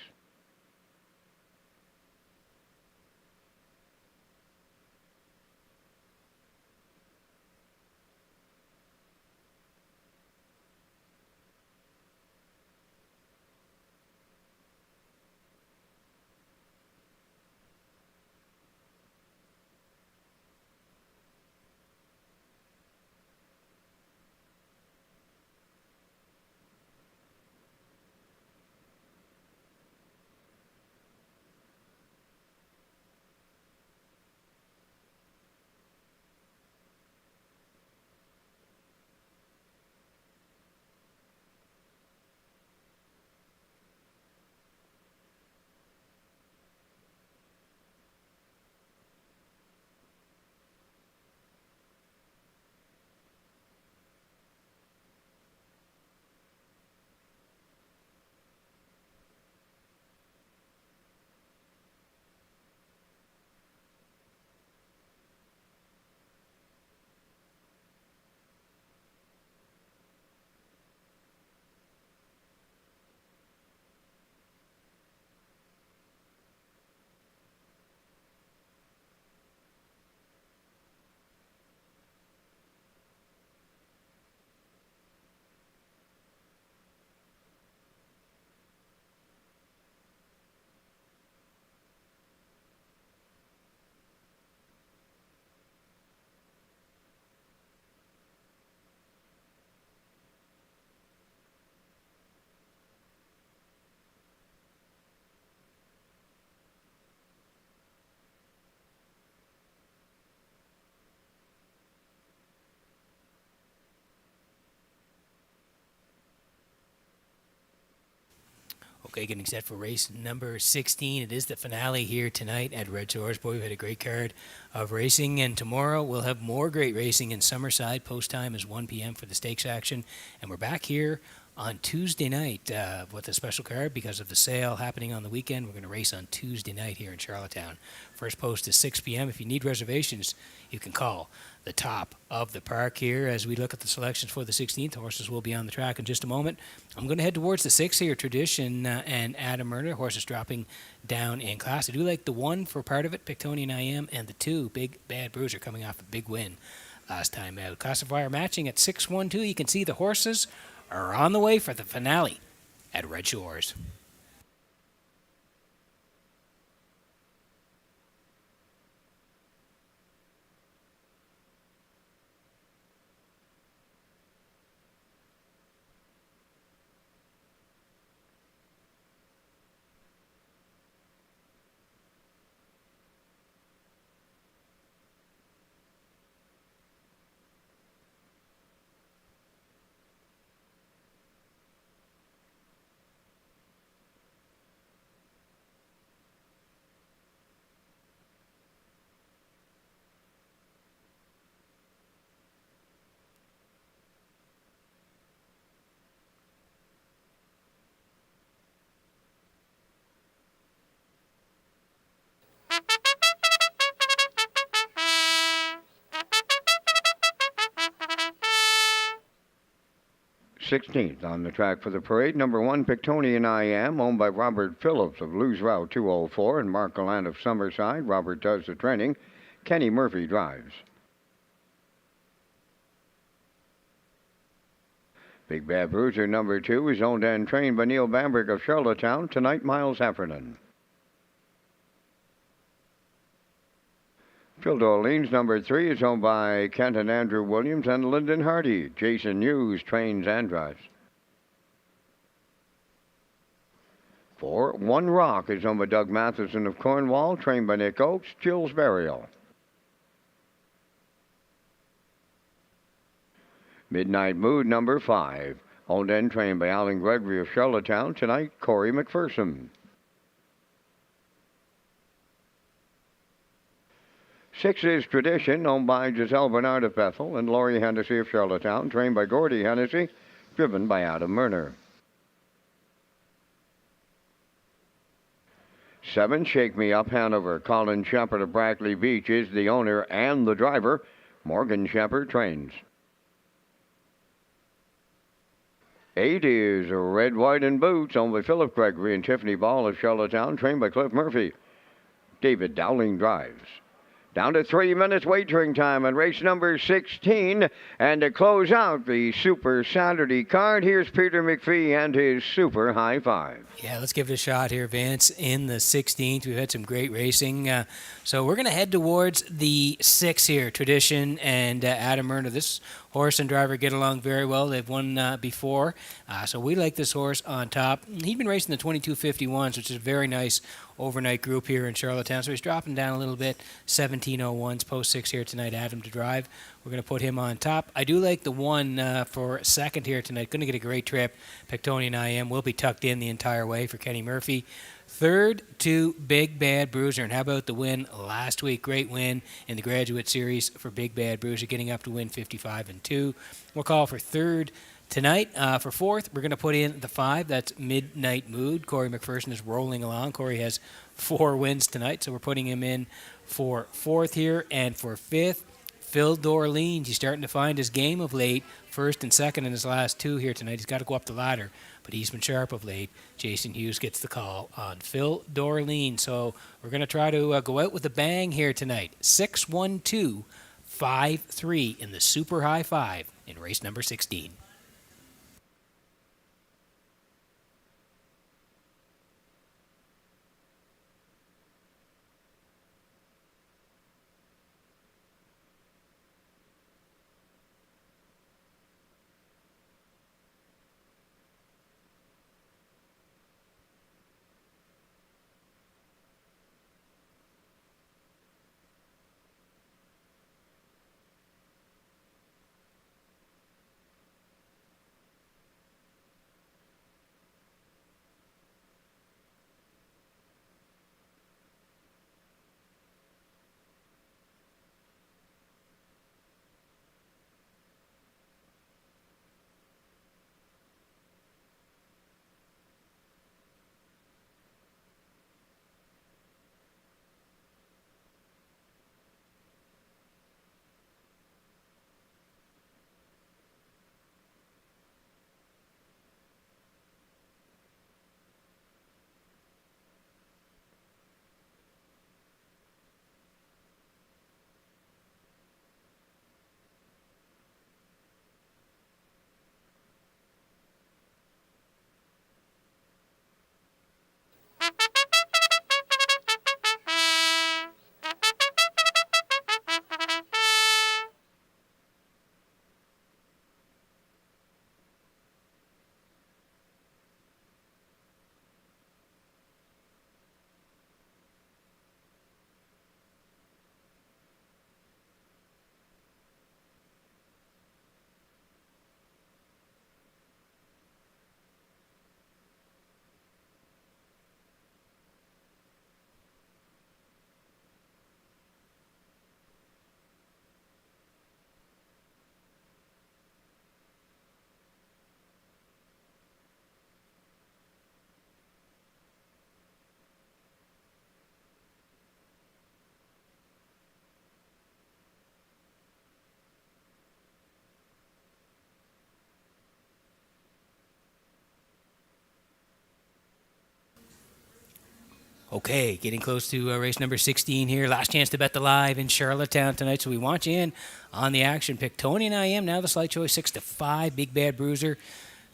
Okay, getting set for race number 16. It is the finale here tonight at Redshores. Boy, we've had a great card of racing, and tomorrow we'll have more great racing in Summerside. Post time is 1 p.m. for the stakes action, and we're back here on Tuesday night with a special card because of the sale happening on the weekend. We're going to race on Tuesday night here in Charlottetown. First post is 6 p.m. If you need reservations, you can call the top of the park here as we look at the selections for the 16th. Horses will be on the track in just a moment. I'm going to head towards the 6 here, Tradition and Adam Murder. Horses dropping down in class. I do like the 1 for part of it, Pictonian IM, and the 2, Big Bad Bruiser, coming off a big win last time out. Classifier matching at 6-1-2. You can see the horses are on the way for the finale at Red Shores. Sixteenth on the track for the parade, number 1, Pictonian IM, owned by Robert Phillips of Lose Route 204 and Mark Gallant of Summerside. Robert does the training. Kenny Murphy drives. Big Bad Bruiser, number 2, is owned and trained by Neil Bamberg of Charlottetown. Tonight, Miles Heffernan. Phil D'Orleans, number 3, is owned by Kent and Andrew Williams and Lyndon Hardy. Jason Hughes trains and drives. 4, One Rock is owned by Doug Matheson of Cornwall, trained by Nick Oakes. Jill's Burial. Midnight Mood, number 5, owned and trained by Alan Gregory of Charlottetown. Tonight, Corey McPherson. 6 is Tradition, owned by Giselle Bernard of Bethel and Laurie Hennessy of Charlottetown, trained by Gordy Hennessy, driven by Adam Murner. 7, Shake Me Up Hanover. Colin Shepard of Brackley Beach is the owner and the driver. Morgan Shepard trains. 8 is Red, White, and Boots, owned by Philip Gregory and Tiffany Ball of Charlottetown, trained by Cliff Murphy. David Dowling drives. Down to 3 minutes wagering time on race number 16. And to close out the Super Saturday card, here's Peter McPhee and his Super High Five. Yeah, let's give it a shot here, Vance. In the 16th, we've had some great racing. So we're going to head towards the 6 here, Tradition and Adam Murner. This horse and driver get along very well. They've won before. So we like this horse on top. He'd been racing the 2251s, which is a very nice overnight group here in Charlottetown. So he's dropping down a little bit. 1701s, post 6 here tonight, Adam to drive. We're going to put him on top. I do like the 1 for second here tonight. Going to get a great trip. Pictonian IM will be tucked in the entire way for Kenny Murphy. 3rd to Big Bad Bruiser. And how about the win last week? Great win in the Graduate Series for Big Bad Bruiser, getting up to win 55-2. We'll call for 3rd tonight. For 4th, we're going to put in the 5. That's Midnight Mood. Corey McPherson is rolling along. Corey has 4 wins tonight, so we're putting him in for 4th here. And for 5th, Phil D'Orleans. He's starting to find his game of late. 1st and 2nd in his last 2 here tonight. He's got to go up the ladder, but he's been sharp of late. Jason Hughes gets the call on Phil D'Orleans. So we're going to try to go out with a bang here tonight. 6-1-2-5-3 in the Super High 5 in race number 16. Okay, getting close to race number 16 here. Last chance to bet the live in Charlottetown tonight, so we want you in on the action. Pictonian I Am, now the slight choice, 6-5. Big Bad Bruiser,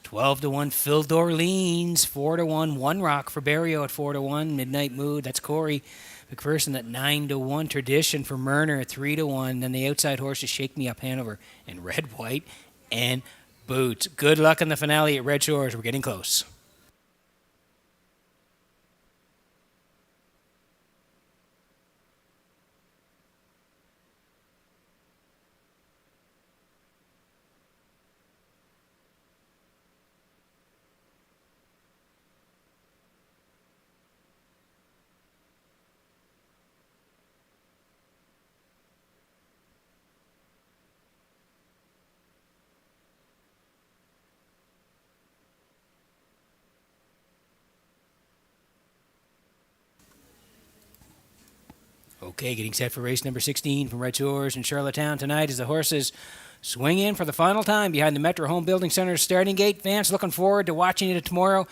12-1. Phil Dorleans, 4-1. One Rock for Barrio at 4-1. Midnight Mood, that's Corey McPherson at 9-1. Tradition for Murner at 3-1. Then the outside horses, Shake Me Up Hanover and Red, White, and Boots. Good luck in the finale at Red Shores. We're getting close. Okay, getting set for race number 16 from Red Shores in Charlottetown tonight as the horses swing in for the final time behind the Metro Home Building Center's starting gate. Fans looking forward to watching it tomorrow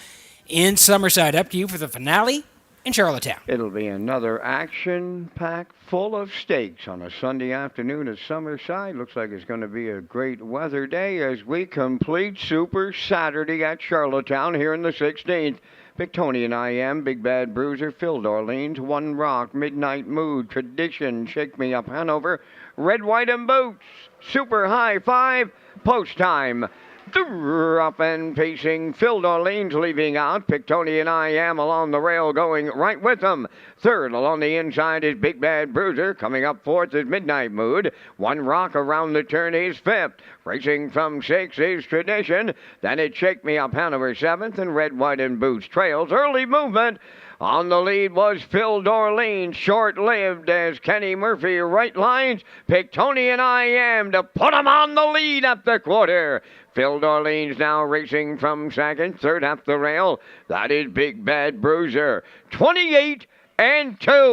in Summerside. Up to you for the finale in Charlottetown. It'll be another action-packed full of stakes on a Sunday afternoon at Summerside. Looks like it's going to be a great weather day as we complete Super Saturday at Charlottetown here in the 16th. Pictonian I Am, Big Bad Bruiser, Phil Dorleans, One Rock, Midnight Mood, Tradition, Shake Me Up Hanover, Red, White, and Boots, Super High Five, Post Time. Up and pacing, Phil Dorleans leaving out. Pictonian I Am along the rail going right with them. Third along the inside is Big Bad Bruiser. Coming up fourth is Midnight Mood. One Rock around the turn is fifth. Racing from six is Tradition. Then it's Shake Me Up Hanover seventh and Red, White, and Boots trails. Early movement. On the lead was Phil Dorleans, short-lived as Kenny Murphy right lines. Pictonian I Am to put him on the lead at the quarter. Phil Dorleans now racing from second, third up the rail. That is Big Bad Bruiser. 28-2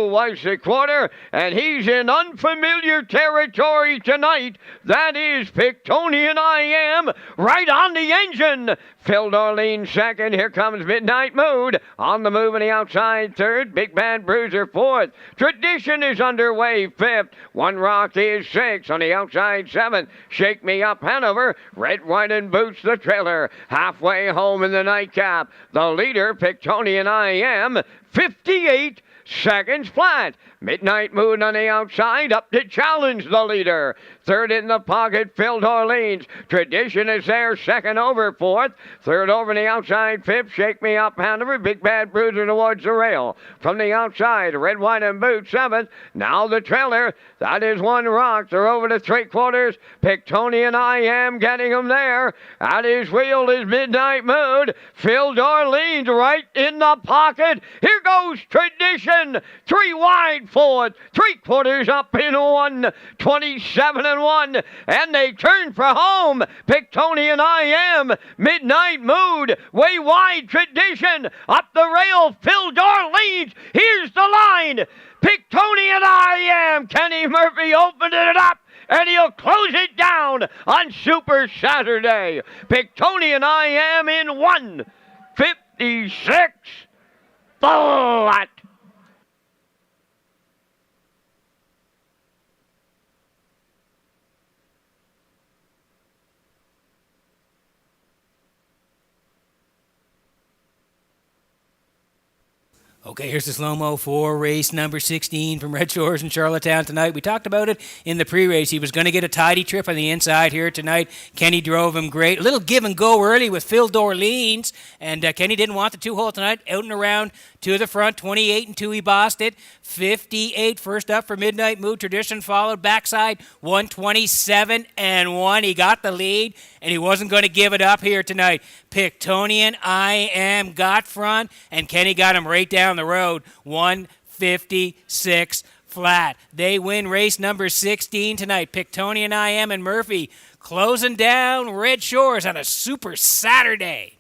was the quarter, and he's in unfamiliar territory tonight. That is Pictonian I Am right on the engine. Phil Dorleans second. Here comes Midnight Mood. On the move on the outside third. Big Bad Bruiser fourth. Tradition is underway fifth. One Rock is sixth. On the outside seventh. Shake Me Up Hanover. Red, White, and Boots the trailer. Halfway home in the nightcap. The leader, Pictonian I Am, 58 seconds flat. Midnight Moon on the outside, up to challenge the leader. Third in the pocket, Phil Dorleans. Tradition is there, second over fourth. Third over the outside, fifth. Shake Me Up Hanover, Big Bad Bruiser towards the rail. From the outside, Red, White, and Boots seventh. Now the trailer, that is One Rock. They're over to three quarters. Pictonian I Am getting him there. At his wheel is Midnight Mood. Phil Dorleans right in the pocket. Here goes Tradition. Three wide fourth, three quarters up in one, 27-1, and they turn for home. Pictonian I Am, Midnight Mood, way wide Tradition, up the rail, Phil Dorleans, here's the line. Pictonian I Am, Kenny Murphy opened it up, and he'll close it down on Super Saturday. Pictonian I Am in 1:56 flat. Okay, here's the slow-mo for race number 16 from Red Shores in Charlottetown tonight. We talked about it in the pre-race. He was going to get a tidy trip on the inside here tonight. Kenny drove him great. A little give and go early with Phil Dorleans, and Kenny didn't want the two-hole tonight. Out and around to the front, 28-2, he bossed it. 58 first up for Midnight Mood. Tradition followed backside, 127-1. He got the lead, and he wasn't going to give it up here tonight. Pictonian I Am got front, and Kenny got him right down the road, 156 flat. They win race number 16 tonight. Pictonian I Am and Murphy closing down Red Shores on a Super Saturday.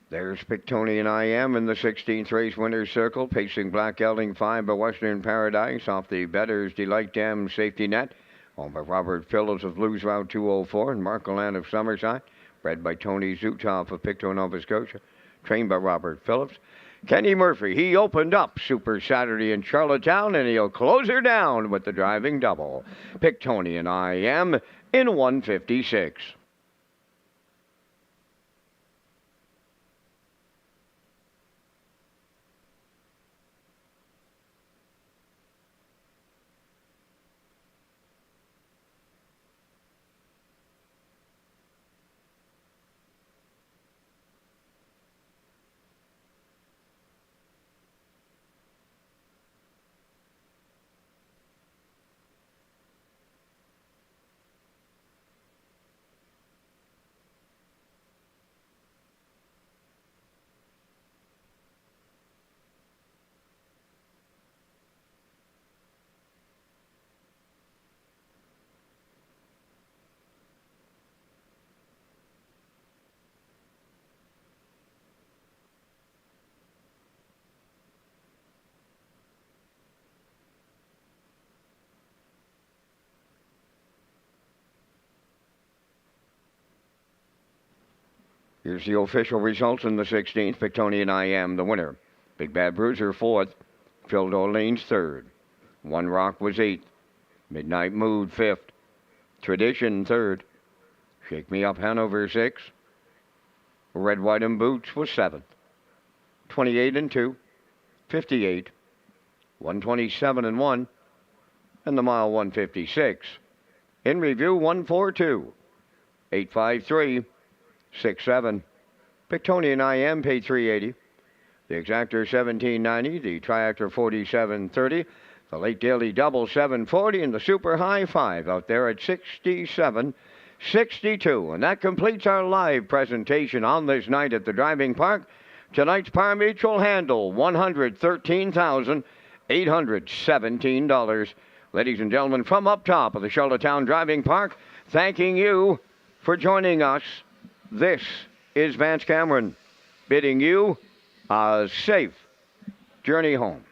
There's Pictonian I Am in the 16th race winner's circle, pacing Black Gelding 5 by Western Paradise off the Better's Delight Dam safety net. Owned by Robert Phillips of Blues Route 204 and Mark Galan of Summerside. Bred by Tony Zutoff of Pictou, Nova Scotia. Trained by Robert Phillips. Kenny Murphy, he opened up Super Saturday in Charlottetown, and he'll close her down with the driving double. Pictonian I Am in 156. Here's the official results in the 16th. Pictonian I Am, the winner. Big Bad Bruiser, 4th. Phil Orleans, 3rd. One Rock was 8th. Midnight Mood, 5th. Tradition, 3rd. Shake Me Up Hanover, 6th. Red, White, and Boots was 7th. 28 and 2. 58. 127 and 1. And the mile 156. In review, 142. 853. 6-7. Pictonian I Am paid $380. The exactor $17.90. The triactor $47.30. The late daily double $7.40, and the super high 5 out there at $67.62. And that completes our live presentation on this night at the driving park. Tonight's par mutual handle $113,817. Ladies and gentlemen, from up top of the Charlottetown Driving Park, thanking you for joining us. This is Vance Cameron bidding you a safe journey home.